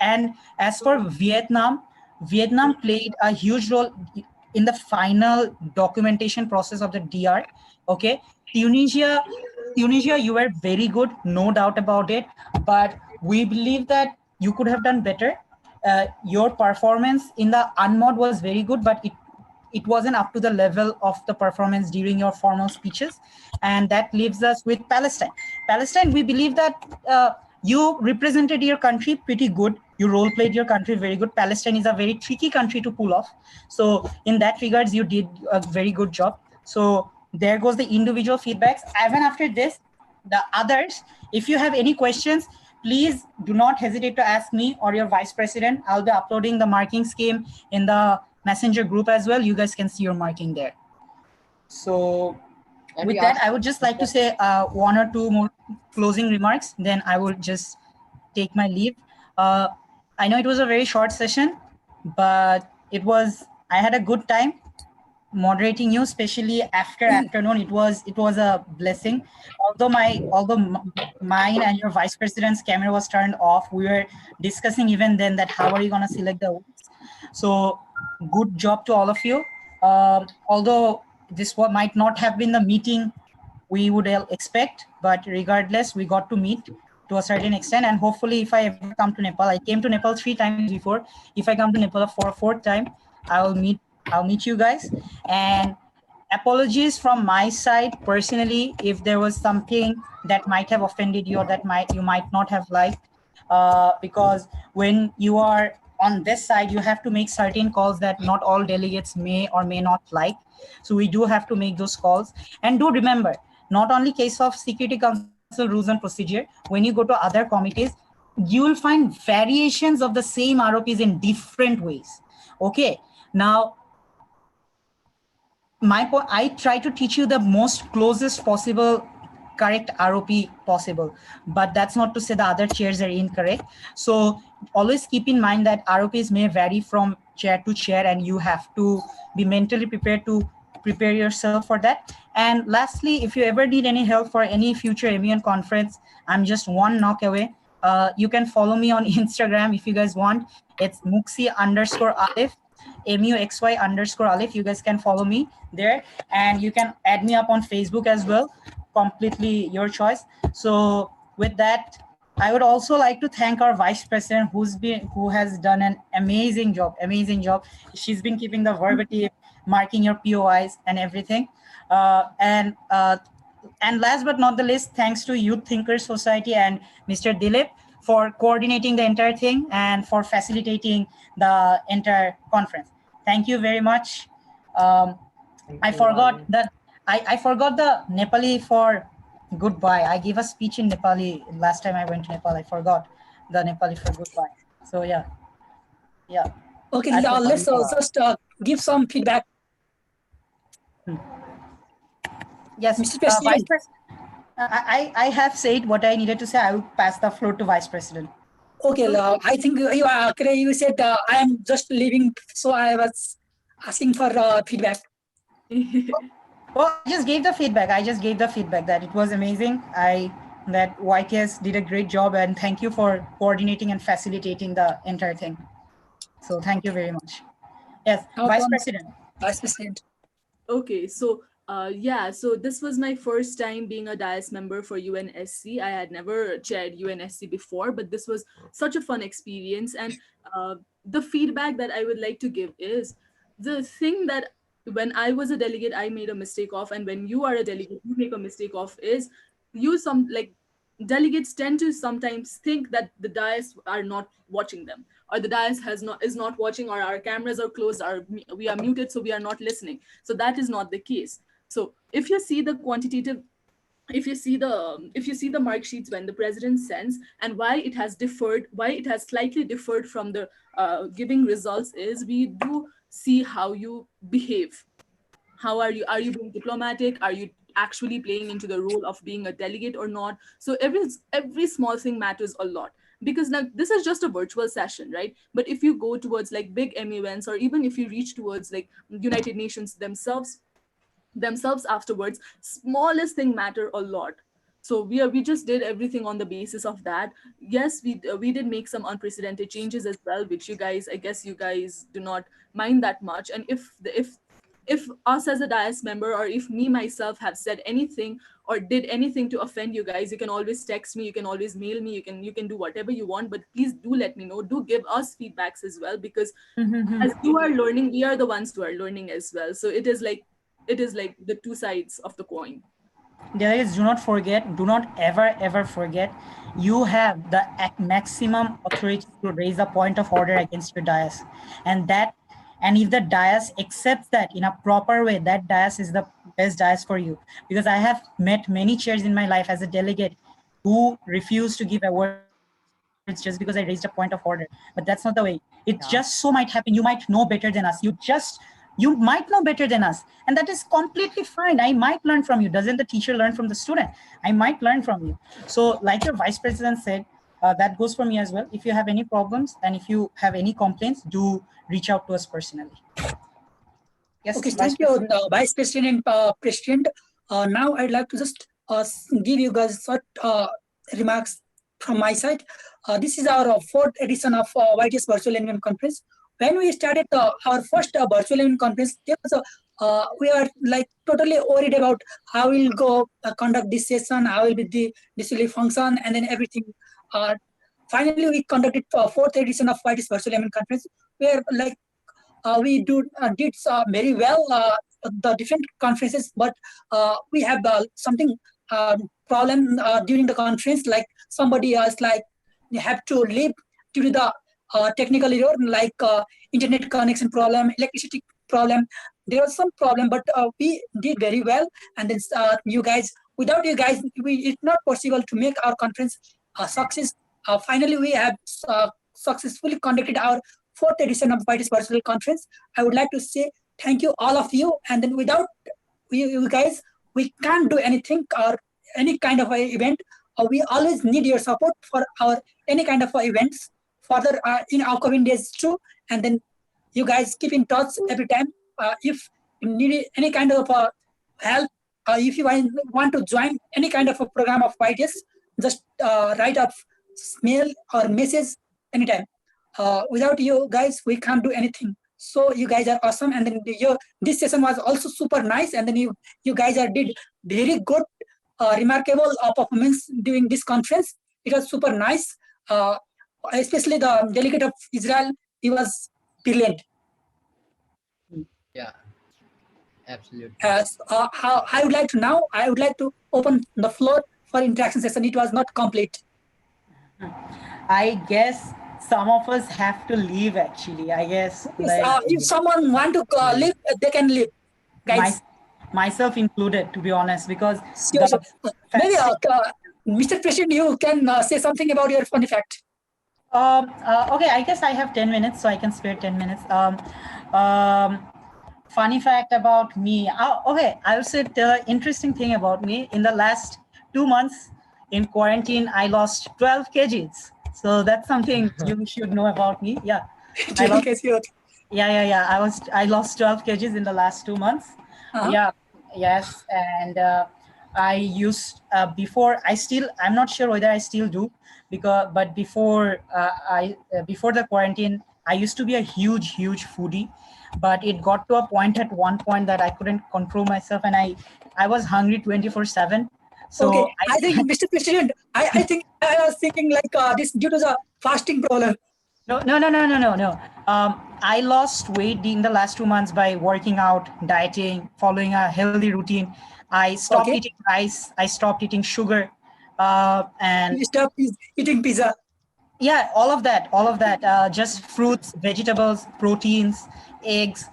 and as for Vietnam played a huge role in the final documentation process of the DR. Okay, Tunisia, you were very good, no doubt about it, but we believe that you could have done better. Your performance in the unmod was very good, but it wasn't up to the level of the performance during your formal speeches. And that leaves us with Palestine. Palestine, we believe that you represented your country pretty good. You role played your country very good. Palestine is a very tricky country to pull off. So in that regards, you did a very good job. So there goes the individual feedbacks. Even after this, the others, if you have any questions, please do not hesitate to ask me or your Vice President. I'll be uploading the marking scheme in the Messenger group as well. You guys can see your marking there. So with that, I would just like to say 1 or 2 more closing remarks. Then I will just take my leave. I know it was a very short session, but I had a good time moderating you, especially after afternoon. It was a blessing. Although mine and your Vice President's camera was turned off, we were discussing even then that how are you going to select the awards. So good job to all of you. Although this might not have been the meeting we would expect, but regardless, we got to meet to a certain extent. And hopefully, if I ever come to Nepal, I came to Nepal 3 times before. If I come to Nepal for a 4th time, I'll meet you guys. And apologies from my side personally if there was something that might have offended you or that you might not have liked, because when you are on this side, you have to make certain calls that not all delegates may or may not like. So we do have to make those calls. And do remember, not only case of Security Council rules and procedure, when you go to other committees, you will find variations of the same ROPs in different ways. Okay, now I try to teach you the most closest possible correct ROP possible, but that's not to say the other chairs are incorrect. So always keep in mind that ROPs may vary from chair to chair, and you have to be mentally prepared to prepare yourself for that. And lastly, if you ever need any help for any future MUN conference, I'm just one knock away. You can follow me on Instagram if you guys want. It's Muxi_Alif, MUXY_Alif. You guys can follow me there, and you can add me up on Facebook as well. Completely your choice. So with that, I would also like to thank our vice president who has done an amazing job. She's been keeping the verbatim, marking your POIs and everything. And last but not the least, thanks to Youth Thinkers Society and Mr. Dilip for coordinating the entire thing and for facilitating the entire conference. Thank you very much. I forgot that I forgot the Nepali for goodbye. I gave a speech in Nepali last time I went to Nepal. I forgot the Nepali for goodbye. So yeah. Okay, let's just give some feedback. Yes, Mr. President. I have said what I needed to say. I will pass the floor to Vice President. Okay, I think you said I am just leaving, so I was asking for feedback. Well, I just gave the feedback that it was amazing. That YTS did a great job, and thank you for coordinating and facilitating the entire thing. So thank you very much. Yes, Vice President. Vice President. Okay, so so this was my first time being a DIAS member for UNSC. I had never chaired UNSC before, but this was such a fun experience. And the feedback that I would like to give is the thing that when I was a delegate, I made a mistake of, and when you are a delegate, you make a mistake of, is delegates tend to sometimes think that the dais are not watching them, or the dais is not watching, or our cameras are closed, or we are muted, so we are not listening. So that is not the case. So if you see the quantitative, if you see the mark sheets when the president sends, and why it has slightly differed from the giving results, is we do see how you behave. How are you being diplomatic? Are you actually playing into the role of being a delegate or not? So every small thing matters a lot, because now this is just a virtual session, right? But if you go towards like big MU events, or even if you reach towards like United Nations themselves afterwards, smallest thing matter a lot. So we just did everything on the basis of that. Yes, we did make some unprecedented changes as well, which I guess you guys do not mind that much. And if us as a DIAS member, or if me myself have said anything or did anything to offend you guys, you can always text me, you can always mail me, you can do whatever you want, but please do let me know. Do give us feedbacks as well, because as you are learning, we are the ones who are learning as well. So it is like the two sides of the coin. Delegates, do not ever forget, you have the maximum authority to raise a point of order against your dais, and if the dais accepts that in a proper way, that dais is the best dais for you. Because I have met many chairs in my life as a delegate who refuse to give awards just because I raised a point of order. But that's not the way. It just so might happen. You might know better than us. You might know better than us. And that is completely fine. I might learn from you. Doesn't the teacher learn from the student? I might learn from you. So like your vice president said, that goes for me as well. If you have any problems and if you have any complaints, do reach out to us personally. Yes, okay, thank you, Vice President and President. Now I'd like to just give you guys short remarks from my side. This is our fourth edition of YTS Virtual MUN Conference. When we started our first virtual MUN Conference, there was we are like totally worried about how we'll go conduct this session, how will be this will function, and then everything. Finally, we conducted fourth edition of YTS Virtual MUN Conference, where like we did very well the different conferences, but we have something problem during the conference, like somebody else like they have to leave due to the technical error, like internet connection problem, electricity problem. There was some problem, but we did very well. And then you guys, without you guys, it's not possible to make our conference a success. finally we have successfully conducted our 4th edition of YTS Virtual Conference. I would like to say thank you all of you. And then without you guys, we can't do anything or any kind of a event. We always need your support for our any kind of events further in upcoming days too. And then you guys keep in touch every time. If you need any kind of help, if you want to join any kind of a program of YTS, just write up mail or message anytime. Without you guys, we can't do anything. So you guys are awesome. And then this session was also super nice. And then you guys did very good, remarkable performance during this conference. It was super nice. Especially the delegate of Israel, he was brilliant. Yeah, absolutely. I would like to open the floor for interaction session. It was not complete. I guess some of us have to leave actually. I guess if someone want to leave, they can leave, guys. Myself included, to be honest, because sure. Maybe Mr. President, you can say something about your funny fact. Okay, I guess I have 10 minutes, so I can spare 10 minutes. Funny fact about me. Okay, I'll say the interesting thing about me. In the last 2 months in quarantine, I lost 12 kgs. So that's something you should know about me. Yeah. I lost 12 kgs in the last 2 months. Yeah. Yes. And I used before. I'm not sure whether I still do, but before before the quarantine, I used to be a huge foodie. But it got to a point at one point that I couldn't control myself, and I was hungry 24/7. So okay, I think Mr. President, I think I was thinking like this due to the fasting problem. No. I lost weight in the last 2 months by working out, dieting, following a healthy routine. I stopped eating rice. I stopped eating sugar, and you stopped eating pizza. Yeah, all of that. Just fruits, vegetables, proteins, eggs.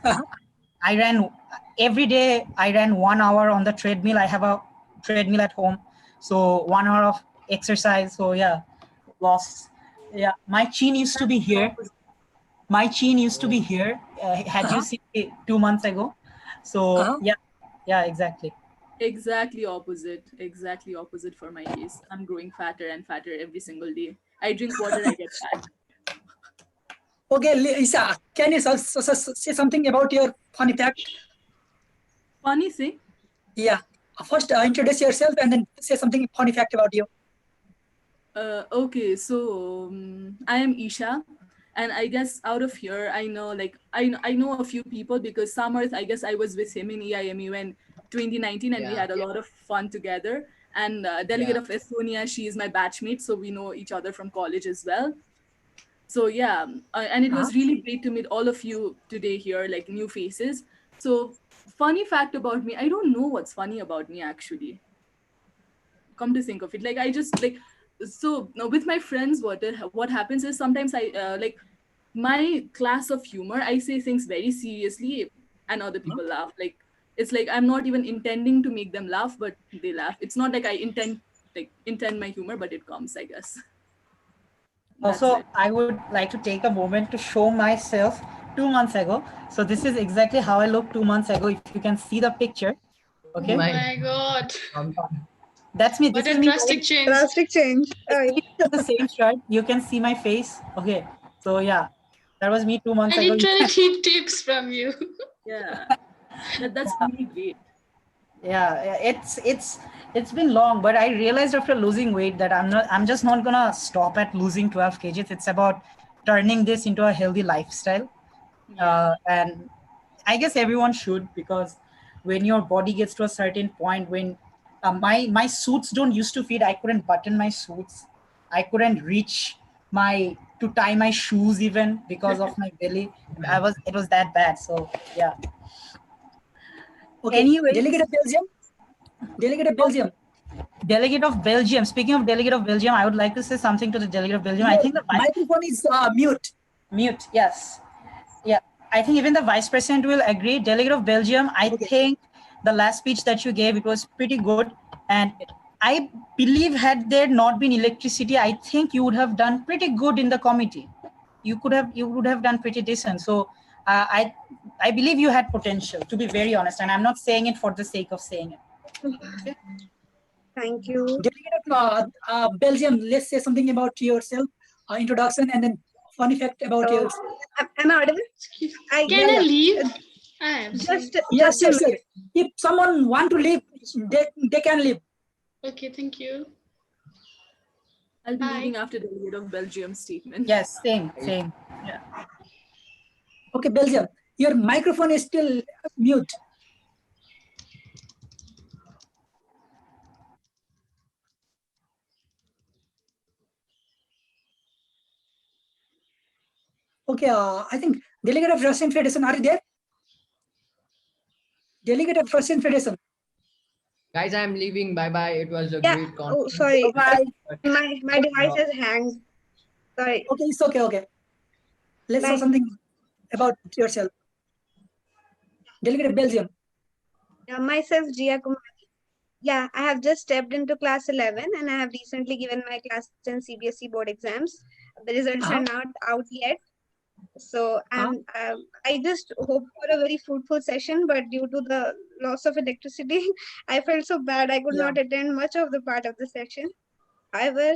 I ran every day. I ran 1 hour on the treadmill. I have a treadmill at home, so 1 hour of exercise. So yeah, lost. Yeah, my chin used to be here. Had you seen it 2 months ago? So yeah, exactly. Exactly opposite for my case. I'm growing fatter and fatter every single day. I drink water, I get fat. Okay, Lisa, can you say something about your funny fact? Funny thing? Yeah. First, introduce yourself and then say something funny fact about you. Okay, so I am Isha, and I guess out of here, I know I know a few people because Samarth, I guess I was with him in EIMU in 2019, and we had a lot of fun together. And delegate of Estonia, she is my batchmate, so we know each other from college as well. So yeah, and it was really great to meet all of you today here, like new faces. So funny fact about me, I don't know what's funny about me actually. Come to think of it, like I just like, so with my friends, what happens is sometimes I like my class of humor, I say things very seriously and other people laugh. Like it's like I'm not even intending to make them laugh, but they laugh. It's not like I intend my humor, but it comes, I guess. Also, I would like to take a moment to show myself 2 months ago. So this is exactly how I looked 2 months ago. If you can see the picture. Okay. Oh my God. That's me. What a drastic change. Drastic change. The same shirt. You can see my face. Okay. So yeah, that was me 2 months I ago. literally need tips from you. Yeah, that's really great. Yeah, it's been long, but I realized after losing weight that I'm just not gonna stop at losing 12 kgs. It's about turning this into a healthy lifestyle. And I guess everyone should, because when your body gets to a certain point, when my suits don't used to fit, I couldn't button my suits, I couldn't reach to tie my shoes even because of my belly. It was that bad. So yeah. Okay. Anyway, Delegate of Belgium. Delegate of Belgium. Speaking of delegate of Belgium, I would like to say something to the delegate of Belgium. I think the microphone is mute. Mute, yes. Yeah, I think even the vice president will agree. Delegate of Belgium, I think the last speech that you gave, it was pretty good. And I believe had there not been electricity, I think you would have done pretty good in the committee. You would have done pretty decent. So I believe you had potential, to be very honest, and I'm not saying it for the sake of saying it. Okay. Thank you. Delegate of Belgium, let's say something about yourself, introduction, and then fun fact about yourself. Am I audible? Can I leave? Just Yes, a sir. If someone want to leave, they can leave. Okay, thank you. I'll be leaving after the Delegate of Belgium statement. Yes, same. Yeah. Okay, Belgium, your microphone is still mute. Okay, I think Delegate of Russian Federation, are you there? Delegate of Russian Federation. Guys, I'm leaving. Bye-bye. It was a Yeah. great conference. Oh, sorry. Bye. My device has hanged. Sorry. Okay, it's okay. Okay. Let's know Bye. something about yourself. Delegate of Belgium. Myself, Jia Kumar. Yeah, I have just stepped into class 11 and I have recently given my class 10 CBSE board exams. The results are not out yet. So I just hope for a very fruitful session, but due to the loss of electricity, I felt so bad. I could not attend much of the part of the session. However,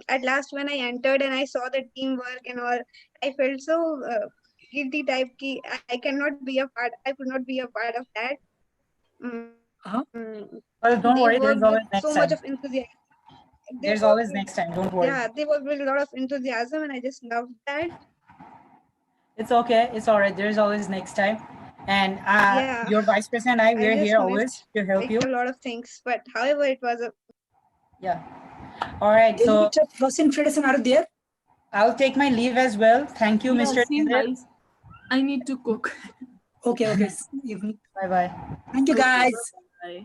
at last when I entered and I saw the teamwork and all, I felt so guilty type ki I cannot be a part. I could not be a part of that. Well, don't worry. There's always next so time. much of enthusiasm. There's always next time. Don't worry. Yeah, they worked with a lot of enthusiasm, and I just loved that. It's okay. It's all right. There's always next time. And Yeah. your vice president and I, we're just here missed, always to help like, you. a lot of things, but however, it was a Yeah. All right. So Russian Federation, are there? I'll take my leave as well. Thank you, Yeah, Mr. same, Nidhir. guys. I need to cook. Okay, okay. Bye-bye. Thank you, guys. Bye.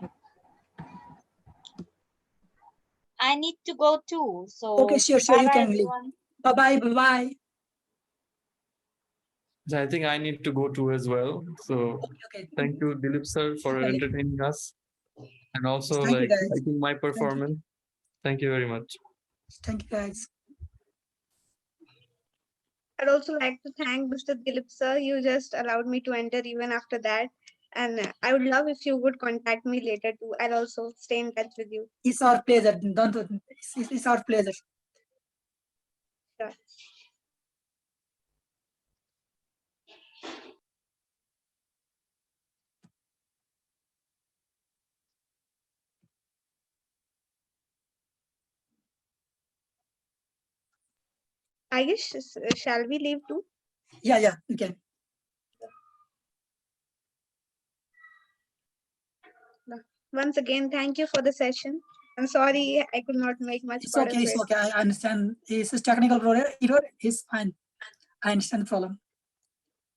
I need to go too. So Okay, sure, you bye-bye, can leave. everyone. Bye-bye, bye-bye. I think I need to go too as well. So thank you, Dilip sir, for Okay. entertaining us and also Thank you, like guys. liking my performance. Thank you very much. Thank you, guys. I'd also like to thank Mr. Dilip sir. You just allowed me to enter even after that. And I would love if you would contact me later too. I'll also stay in touch with you. It's our pleasure. It's our pleasure. Sure. I guess, shall we leave too? Yeah, you can. Once again, thank you for the session. I'm sorry I could not make much It's part okay, of it's it. okay. I understand. It's a technical error. It's fine. I understand the problem.